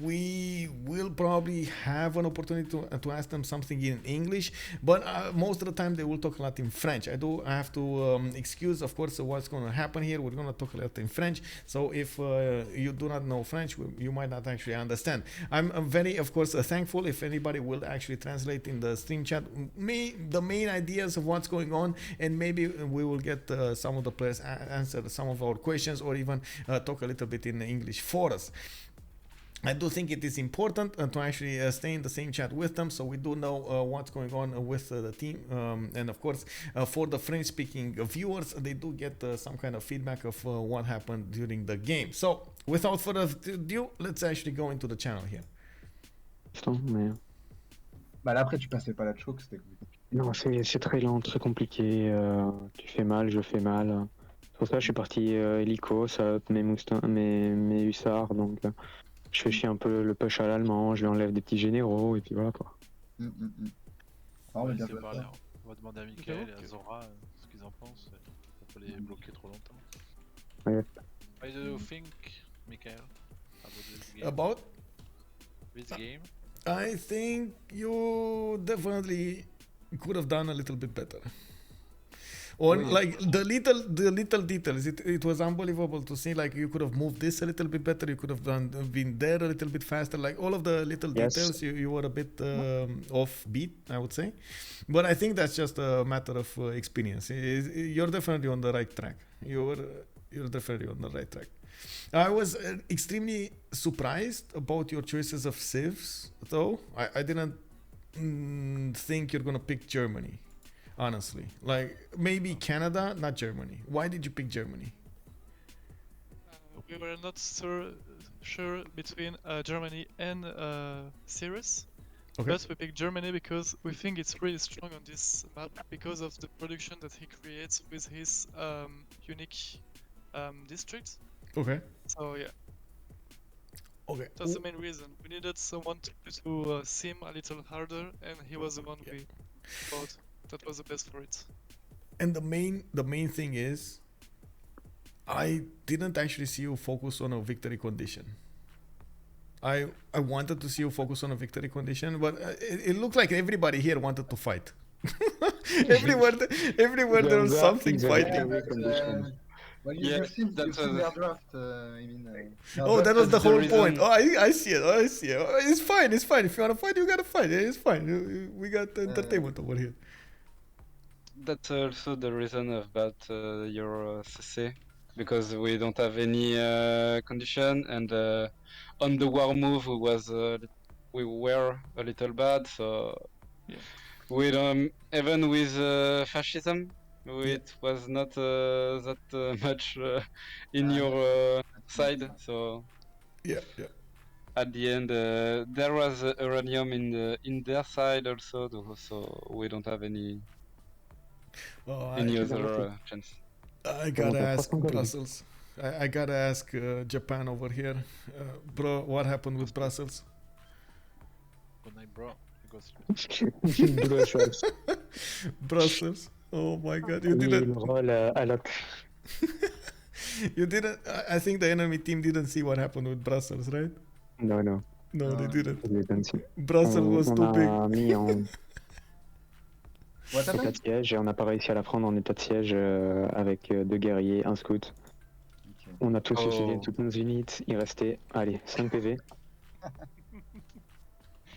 We will probably have an opportunity to ask them something in English, but most of the time they will talk a lot in French. I have to excuse, of course, what's going to happen here. We're going to talk a lot in French, so if you do not know French, you might not actually understand. I'm very, of course, thankful if anybody will actually translate in the stream chat the main ideas of what's going on, and maybe we will get some of the players answer some of our questions, or even talk a little bit in English for us. I do think it is important to actually stay in the same chat with them, so we do know what's going on with the team. And of course, for the French-speaking viewers, they do get some kind of feedback of what happened during the game. So, without further ado, let's actually go into the channel here. Mais... Bah là, après, tu passais pas la choke, c'était compliqué. Non, c'est très lent, très compliqué. Tu fais mal, je fais mal. Pour ça, je suis parti hélico, ça up mes hussards, donc je fais chier un peu le push à l'allemand, je lui enlève des petits généraux, et puis voilà quoi. On va demander à Michael et à Zora ce qu'ils en pensent, pour pas les bloquer trop longtemps. Ouais. What do you think, Michael, About this game? I think you definitely could have done a little bit better. Or like the little details, it was unbelievable to see. Like you could have moved this a little bit better. You could have been there a little bit faster. Like all of the little details, you were a bit off beat, I would say. But I think that's just a matter of experience. You're definitely on the right track. You're definitely on the right track. I was extremely surprised about your choices of civs, though. I didn't think you're gonna pick Germany. Honestly, like maybe Canada, not Germany. Why did you pick Germany? We were not sure between Germany and Cirrus, but we picked Germany because we think it's really strong on this map because of the production that he creates with his unique districts. Okay. So yeah. Okay. That's the main reason. We needed someone to seem a little harder, and he was the one we thought that was the best for it. And the main thing is, I didn't actually see you focus on a victory condition. I wanted to see you focus on a victory condition, but it looked like everybody here wanted to fight. everywhere there was something fighting. Well, you've seen their draft, I mean... that was the whole point. Oh, I see it. It's fine. If you want to fight, you gotta fight. It's fine. We got entertainment over here. That's also the reason about your CC, because we don't have any condition, and on the war move we were a little bad, so we don't, even with fascism, it was not that much in your side, so at the end there was uranium in their side also, so we don't have any other chance. I gotta ask Brussels. I gotta ask Japan over here. Bro, what happened with Brussels? Good night, bro. Brussels. Oh my god, you didn't. You didn't. I think the enemy team didn't see what happened with Brussels, right? No, they didn't. Brussels was too big. État de siège, et on n'a pas réussi à la prendre en état de siège avec 2 guerriers, 1 scout. On a tous utilisé toutes nos unités, il restait, allez, 5 PV.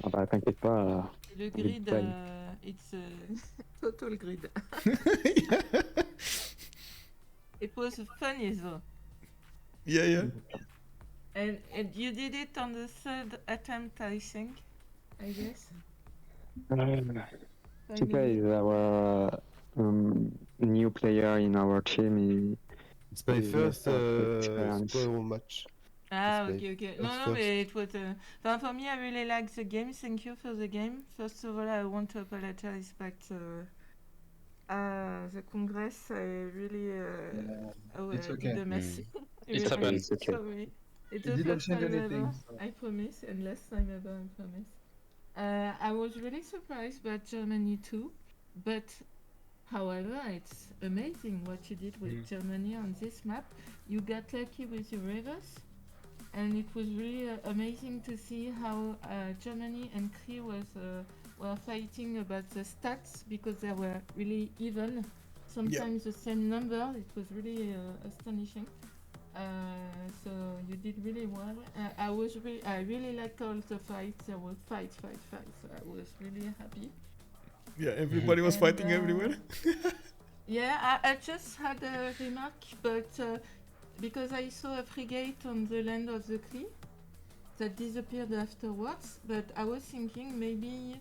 Ah bah t'inquiète pas. Le grid, it's total grid. It was funny though. Yeah. And you did it on the 3rd attempt, I think. I guess. Psychat is our new player in our team. It's my first squadron match. Okay. No, but it was... for me, I really like the game. Thank you for the game. First of all, I want to apologize back to the Congress. I really it's okay. did a mess. It happens. Okay. Sorry. It's the first time ever, I promise, and last time ever, I promise. I was really surprised by Germany too, but however, it's amazing what you did with Germany on this map. You got lucky with your rivers, and it was really amazing to see how Germany and Cree were fighting about the stats, because they were really even, sometimes the same number. It was really astonishing. So you did really well. I really liked all the fights. There were fights. So I was really happy. Yeah, everybody was fighting everywhere. Yeah, I just had a remark, but because I saw a frigate on the land of the Cree, that disappeared afterwards. But I was thinking maybe,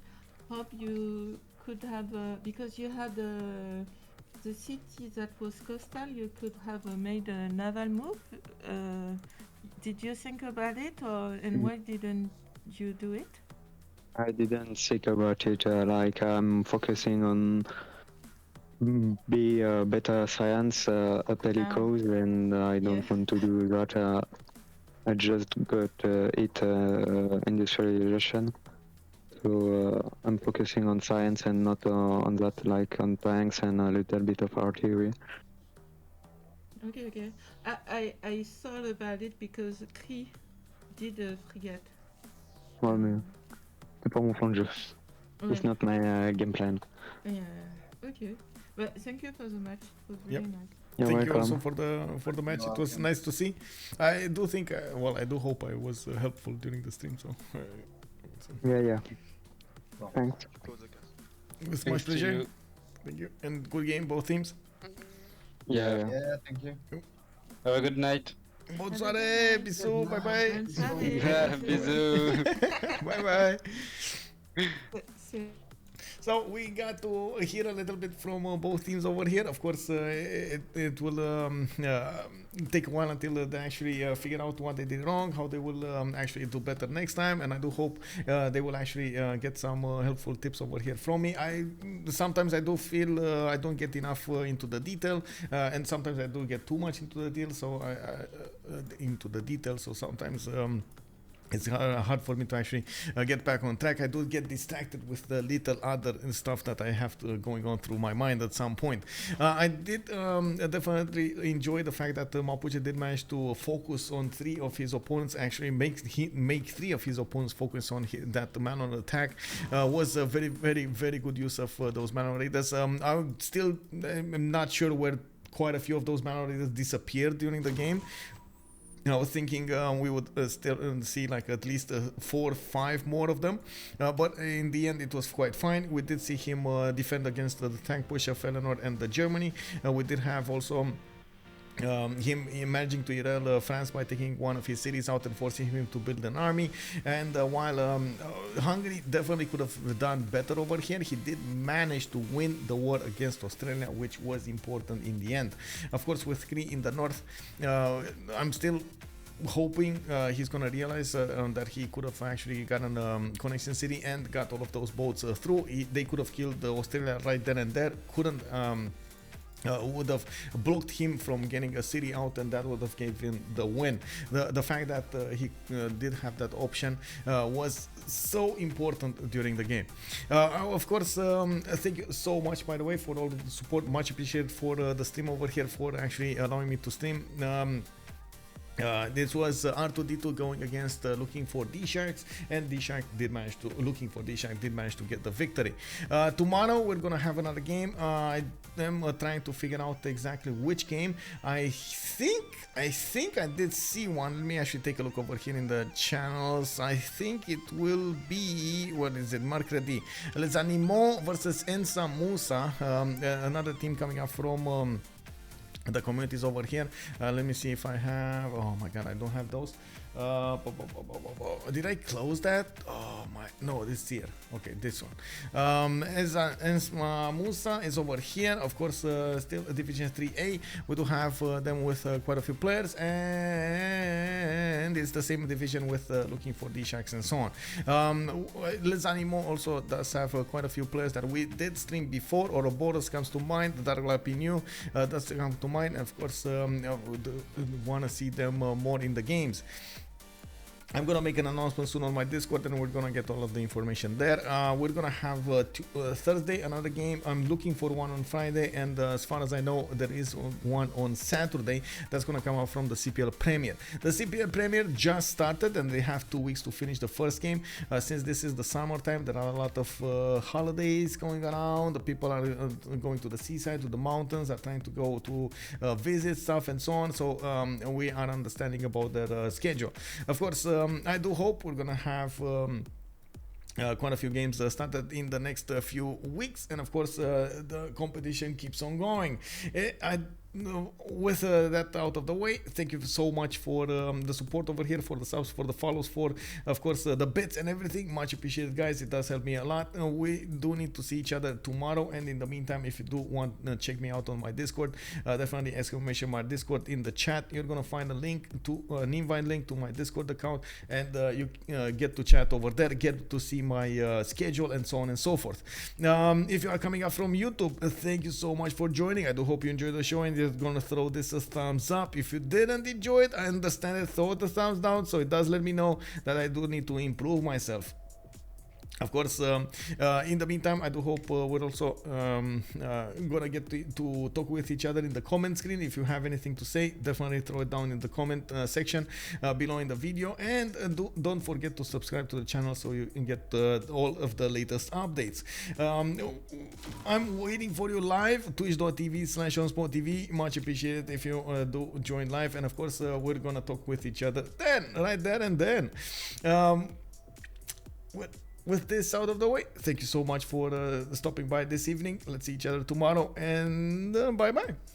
hope you could have because you had the city that was coastal. You could have made a naval move. Did you think about it, and why didn't you do it? I didn't think about it. Like I'm focusing on be better science at Helicos, and I don't want to do that. I just got industrialization, so I'm focusing on science and not on that, like on tanks and a little bit of artillery. Okay. I thought about it because Cree did a frigate. Ouais, mais c'est pas mon plan de jeu. It's not my game plan. Yeah. Okay. But thank you for the match. It was really nice. You're Thank welcome. you also for the match. It was nice to see. I do think, I do hope I was helpful during the stream. So, Yeah. Thanks. with much pleasure. Thank you, and good game, both teams. Yeah, thank you. have a good night. Bonne soirée, bisous, bye bye. Bisous. Bye bye. So we got to hear a little bit from both teams over here. Of course, it will take a while until they actually figure out what they did wrong, how they will actually do better next time, and I do hope they will actually get some helpful tips over here from me. Sometimes I do feel I don't get enough into the detail, and sometimes I do get too much into the detail. So sometimes. It's hard for me to actually get back on track. I do get distracted with the little other stuff that I have going on through my mind at some point. I did definitely enjoy the fact that Mapuche did manage to focus on 3 of his opponents, actually make 3 of his opponents focus on that man-on attack. Was a very, very, very good use of those man-on raiders. I'm not sure where quite a few of those man-on raiders disappeared during the game. I was thinking we would still see like at least 4 or 5 more of them, but in the end it was quite fine. We did see him defend against the tank push of Eleanor and the Germany. We did have also him managing to derail France by taking one of his cities out and forcing him to build an army. And while Hungary definitely could have done better over here, he did manage to win the war against Australia, which was important in the end. Of course, with Cree in the north, I'm still hoping he's gonna realize that he could have actually gotten a connection city and got all of those boats through. They could have killed Australia right then and there. Couldn't would have blocked him from getting a city out, and that would have gave him the win. The fact that he did have that option was so important during the game. Of course, thank you so much, by the way, for all the support. Much appreciated for the stream over here, for actually allowing me to stream. This was R2D2 going against looking for DSharks, and DShark did manage to get the victory. Tomorrow we're gonna have another game. I am trying to figure out exactly which game. I think I did see one. Let me actually take a look over here in the channels. I think it will be, what is it, Mercredi. Les Animaux versus Ensa Musa, another team coming up from the communities over here. Let me see if I have. Oh my god, I don't have those. Did I close that? Oh my, no, this here. Okay, this one. Musa is over here. Of course, still Division 3A. We do have them with quite a few players, and it's the same division with looking for DSharks and so on. Les Animaux also does have quite a few players that we did stream before. Ouroboros comes to mind. Darla Pino does come to mind. Of course, want to see them more in the games. I'm gonna make an announcement soon on my Discord, and we're gonna get all of the information there. We're gonna have Thursday another game. I'm looking for one on Friday, and as far as I know, there is one on Saturday that's gonna come out from the CPL Premier. The CPL Premier just started, and they have 2 weeks to finish the first game. Since this is the summertime, there are a lot of holidays going around. The people are going to the seaside, to the mountains, are trying to go to visit stuff and so on. So we are understanding about their schedule. Of course, I do hope we're gonna have quite a few games started in the next few weeks, and of course the competition keeps on going. with that out of the way, thank you so much for the support over here, for the subs, for the follows, for of course the bits and everything. Much appreciated, guys. It does help me a lot. We do need to see each other tomorrow, and in the meantime, if you do want to check me out on my Discord, definitely exclamation mark Discord in the chat. You're gonna find a link to an invite link to my Discord account, and you get to chat over there, get to see my schedule, and so on and so forth. If you are coming up from YouTube, thank you so much for joining. I do hope you enjoyed the show, and you're gonna throw this a thumbs up. If you didn't enjoy it, I understand it, throw it a thumbs down, so it does let me know that I do need to improve myself. Of course, in the meantime, I do hope we're also gonna get to talk with each other in the comment screen. If you have anything to say, definitely throw it down in the comment section below in the video, and don't forget to subscribe to the channel so you can get all of the latest updates. I'm waiting for you live, twitch.tv/OnSpotTV. Much appreciated if you do join live, and of course we're gonna talk with each other then, right there and then. With this out of the way, thank you so much for stopping by this evening. Let's see each other tomorrow, and bye bye.